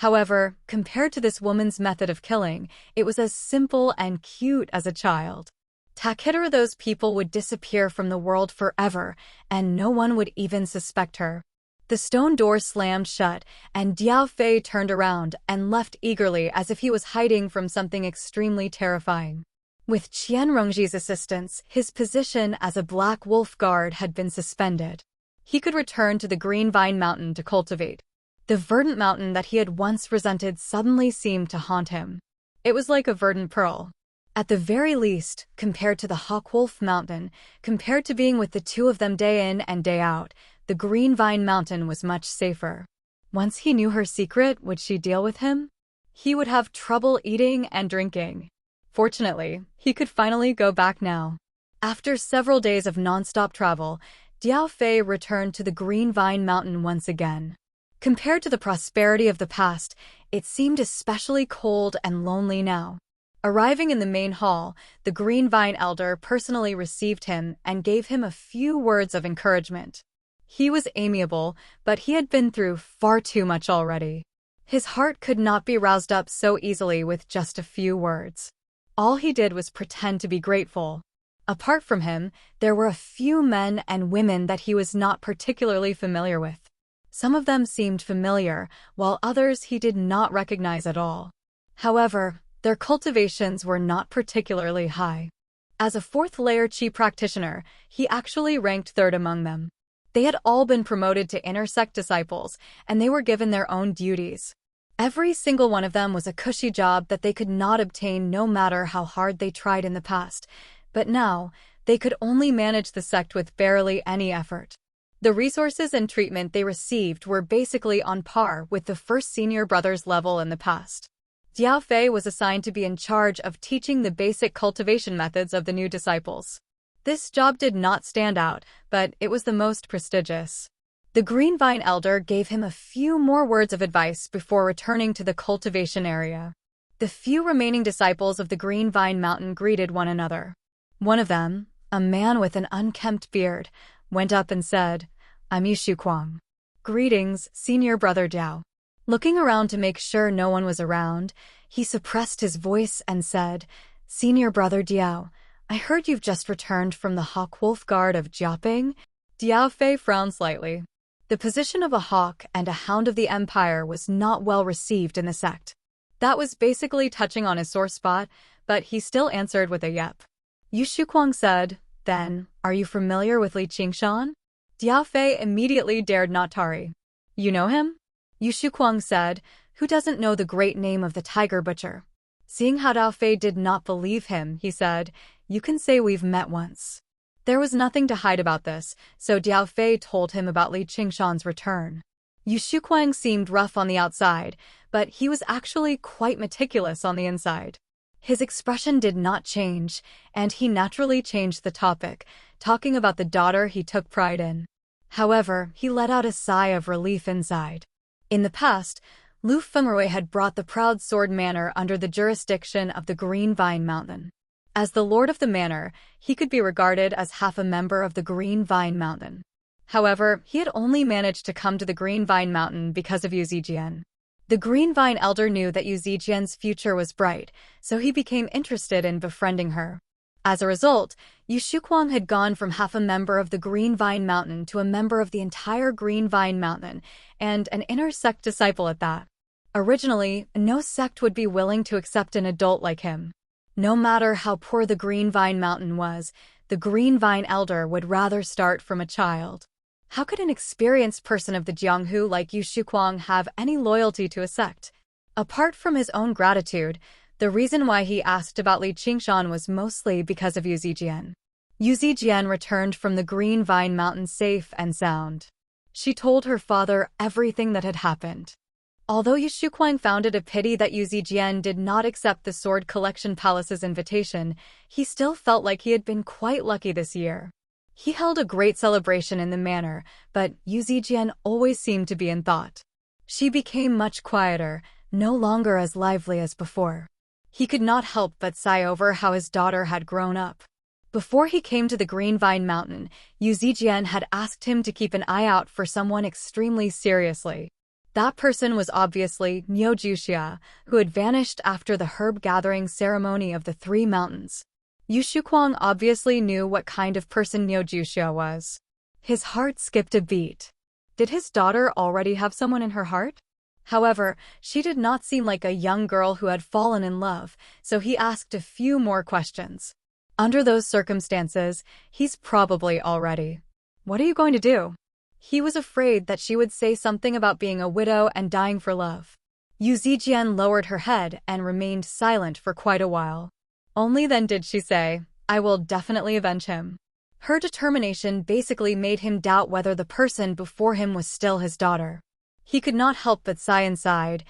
However, compared to this woman's method of killing, it was as simple and cute as a child. Takitra, those people would disappear from the world forever, and no one would even suspect her. The stone door slammed shut, and Diao Fei turned around and left eagerly as if he was hiding from something extremely terrifying. With Qian Rongji's assistance, his position as a black wolf guard had been suspended. He could return to the Green Vine Mountain to cultivate. The verdant mountain that he had once resented suddenly seemed to haunt him. It was like a verdant pearl. At the very least, compared to the Hawkwolf Mountain, compared to being with the two of them day in and day out, the Green Vine Mountain was much safer. Once he knew her secret, would she deal with him? He would have trouble eating and drinking. Fortunately, he could finally go back now. After several days of non-stop travel, Diao Fei returned to the Green Vine Mountain once again. Compared to the prosperity of the past, it seemed especially cold and lonely now. Arriving in the main hall, the Green Vine Elder personally received him and gave him a few words of encouragement. He was amiable, but he had been through far too much already. His heart could not be roused up so easily with just a few words. All he did was pretend to be grateful. Apart from him, there were a few men and women that he was not particularly familiar with. Some of them seemed familiar, while others he did not recognize at all. However, their cultivations were not particularly high. As a fourth-layer Qi practitioner, he actually ranked third among them. They had all been promoted to inner sect disciples, and they were given their own duties. Every single one of them was a cushy job that they could not obtain no matter how hard they tried in the past, but now, they could only manage the sect with barely any effort. The resources and treatment they received were basically on par with the first senior brother's level in the past. Diao Fei was assigned to be in charge of teaching the basic cultivation methods of the new disciples. This job did not stand out, but it was the most prestigious. The Green Vine Elder gave him a few more words of advice before returning to the cultivation area. The few remaining disciples of the Green Vine Mountain greeted one another. One of them, a man with an unkempt beard, went up and said, "I'm Yishu Kuang." Greetings, senior brother Jiao. Looking around to make sure no one was around, he suppressed his voice and said, Senior brother Jiao, I heard you've just returned from the Hawk Wolf Guard of Jiaping. Diao Fei frowned slightly. The position of a hawk and a hound of the empire was not well received in the sect. That was basically touching on his sore spot, but he still answered with a yep. Yu Shuquang said, Then, are you familiar with Li Qingshan? Diao Fei immediately dared not tarry. You know him? Yu Shuquang said, Who doesn't know the great name of the tiger butcher? Seeing how Diao Fei did not believe him, he said, You can say we've met once. There was nothing to hide about this, so Diao Fei told him about Li Qingshan's return. Yu Shuquang seemed rough on the outside, but he was actually quite meticulous on the inside. His expression did not change, and he naturally changed the topic, talking about the daughter he took pride in. However, he let out a sigh of relief inside. In the past, Lu Fengrui had brought the proud sword manor under the jurisdiction of the Green Vine Mountain. As the lord of the manor, he could be regarded as half a member of the Green Vine Mountain. However, he had only managed to come to the Green Vine Mountain because of Yu Zijian. The Green Vine elder knew that Yu Zijian's future was bright, so he became interested in befriending her. As a result, Yu Shuquang had gone from half a member of the Green Vine Mountain to a member of the entire Green Vine Mountain, and an inner sect disciple at that. Originally, no sect would be willing to accept an adult like him. No matter how poor the Green Vine Mountain was, the Green Vine elder would rather start from a child. How could an experienced person of the Jianghu like Yu Shuquang have any loyalty to a sect? Apart from his own gratitude, the reason why he asked about Li Qingshan was mostly because of Yu Zijian. Yu Zijian returned from the Green Vine Mountain safe and sound. She told her father everything that had happened. Although Yu Shuquang found it a pity that Yu Zijian did not accept the Sword Collection Palace's invitation, he still felt like he had been quite lucky this year. He held a great celebration in the manor, but Yu Zijian always seemed to be in thought. She became much quieter, no longer as lively as before. He could not help but sigh over how his daughter had grown up. Before he came to the Green Vine Mountain, Yu Zijian had asked him to keep an eye out for someone extremely seriously. That person was obviously Niu Juxia, who had vanished after the herb gathering ceremony of the Three Mountains. Yu Shuquang obviously knew what kind of person Niu Juxia was. His heart skipped a beat. Did his daughter already have someone in her heart? However, she did not seem like a young girl who had fallen in love, so he asked a few more questions. Under those circumstances, he's probably all ready. What are you going to do? He was afraid that she would say something about being a widow and dying for love. Yu Zijian lowered her head and remained silent for quite a while. Only then did she say, I will definitely avenge him. Her determination basically made him doubt whether the person before him was still his daughter. He could not help but sigh inside,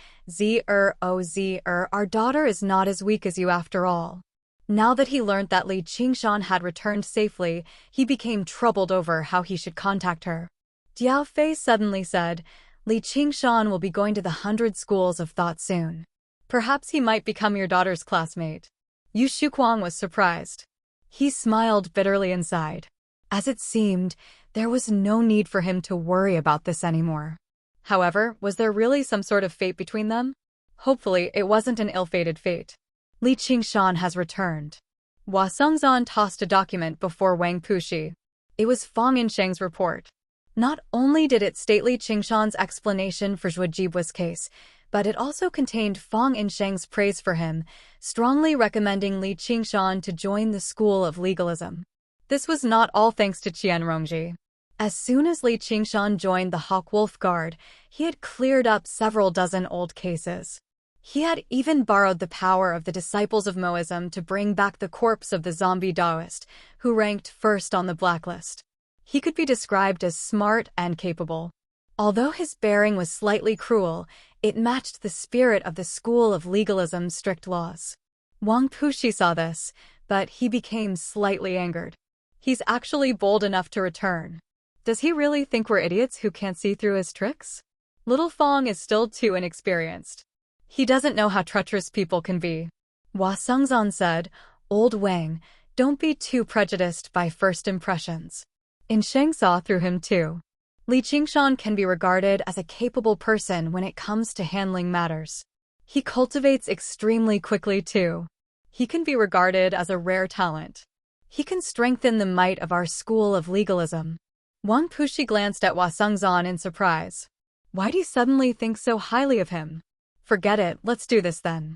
our daughter is not as weak as you after all. Now that he learned that Li Qingshan had returned safely, he became troubled over how he should contact her. Diao Fei suddenly said, Li Qingshan will be going to the 100 schools of thought soon. Perhaps he might become your daughter's classmate. Yu Shuquang was surprised. He smiled bitterly inside. As it seemed, there was no need for him to worry about this anymore. However, was there really some sort of fate between them? Hopefully, it wasn't an ill-fated fate. Li Qingshan has returned. Hua Songzhan tossed a document before Wang Puxi. It was Fang Yinsheng's report. Not only did it state Li Qingshan's explanation for Zhuo Jibu's case, but it also contained Fang Yinsheng's praise for him, strongly recommending Li Qingshan to join the school of legalism. This was not all thanks to Qian Rongji. As soon as Li Qingshan joined the Hawk Wolf Guard, he had cleared up several dozen old cases. He had even borrowed the power of the disciples of Moism to bring back the corpse of the zombie Taoist, who ranked first on the blacklist. He could be described as smart and capable. Although his bearing was slightly cruel, it matched the spirit of the school of legalism's strict laws. Wang Puxi saw this, but he became slightly angered. He's actually bold enough to return. Does he really think we're idiots who can't see through his tricks? Little Fang is still too inexperienced. He doesn't know how treacherous people can be. Hua Songzhan said, Old Wang, don't be too prejudiced by first impressions. Yinsheng saw through him too. Li Qingshan can be regarded as a capable person when it comes to handling matters. He cultivates extremely quickly too. He can be regarded as a rare talent. He can strengthen the might of our school of legalism. Wang Puxi glanced at Hua Sengzan in surprise. Why do you suddenly think so highly of him? Forget it, let's do this then.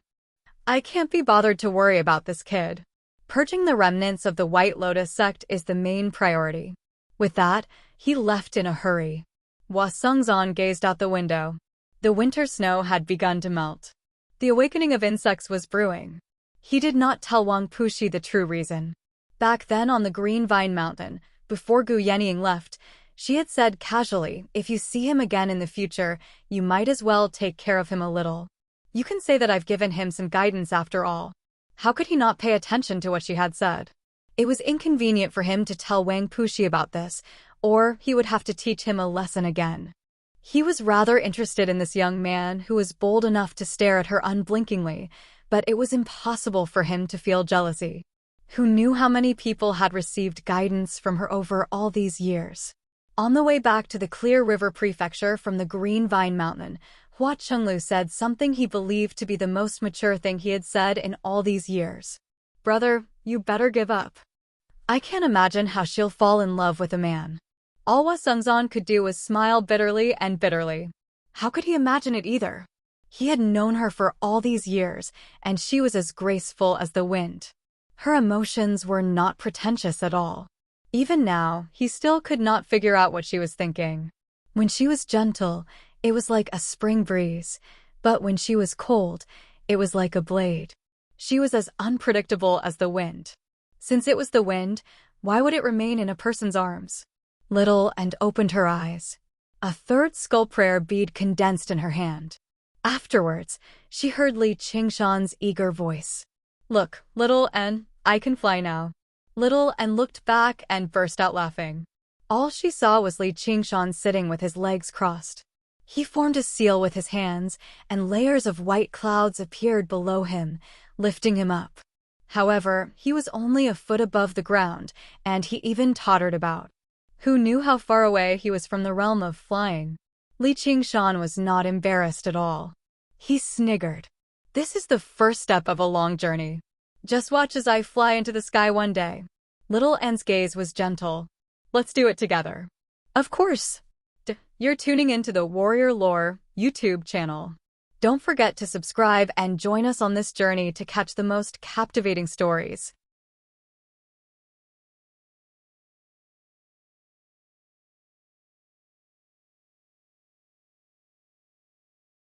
I can't be bothered to worry about this kid. Purging the remnants of the White Lotus sect is the main priority. With that, he left in a hurry. Hua Sengzan gazed out the window. The winter snow had begun to melt. The awakening of insects was brewing. He did not tell Wang Puxi the true reason. Back then on the Green Vine Mountain, before Gu Yenying left, she had said casually, if you see him again in the future, you might as well take care of him a little. You can say that I've given him some guidance after all. How could he not pay attention to what she had said? It was inconvenient for him to tell Wang Puxi about this, or he would have to teach him a lesson again. He was rather interested in this young man who was bold enough to stare at her unblinkingly, but it was impossible for him to feel jealousy. Who knew how many people had received guidance from her over all these years? On the way back to the Clear River Prefecture from the Green Vine Mountain, Hua Chenglu said something he believed to be the most mature thing he had said in all these years. Brother, you better give up. I can't imagine how she'll fall in love with a man. All Hua Sengzan could do was smile bitterly and bitterly. How could he imagine it either? He had known her for all these years, and she was as graceful as the wind. Her emotions were not pretentious at all. Even now, he still could not figure out what she was thinking. When she was gentle, it was like a spring breeze, but when she was cold, it was like a blade. She was as unpredictable as the wind. Since it was the wind, why would it remain in a person's arms? Little and opened her eyes. A third skull prayer bead condensed in her hand. Afterwards, she heard Li Qingshan's eager voice. Look, Little and I can fly now. Little and looked back and burst out laughing. All she saw was Li Qingshan sitting with his legs crossed. He formed a seal with his hands, and layers of white clouds appeared below him, lifting him up. However, he was only a foot above the ground, and he even tottered about. Who knew how far away he was from the realm of flying? Li Qingshan was not embarrassed at all. He sniggered. This is the first step of a long journey. Just watch as I fly into the sky one day. Little An's gaze was gentle. Let's do it together. Of course. You're tuning into the Warrior Lore YouTube channel. Don't forget to subscribe and join us on this journey to catch the most captivating stories.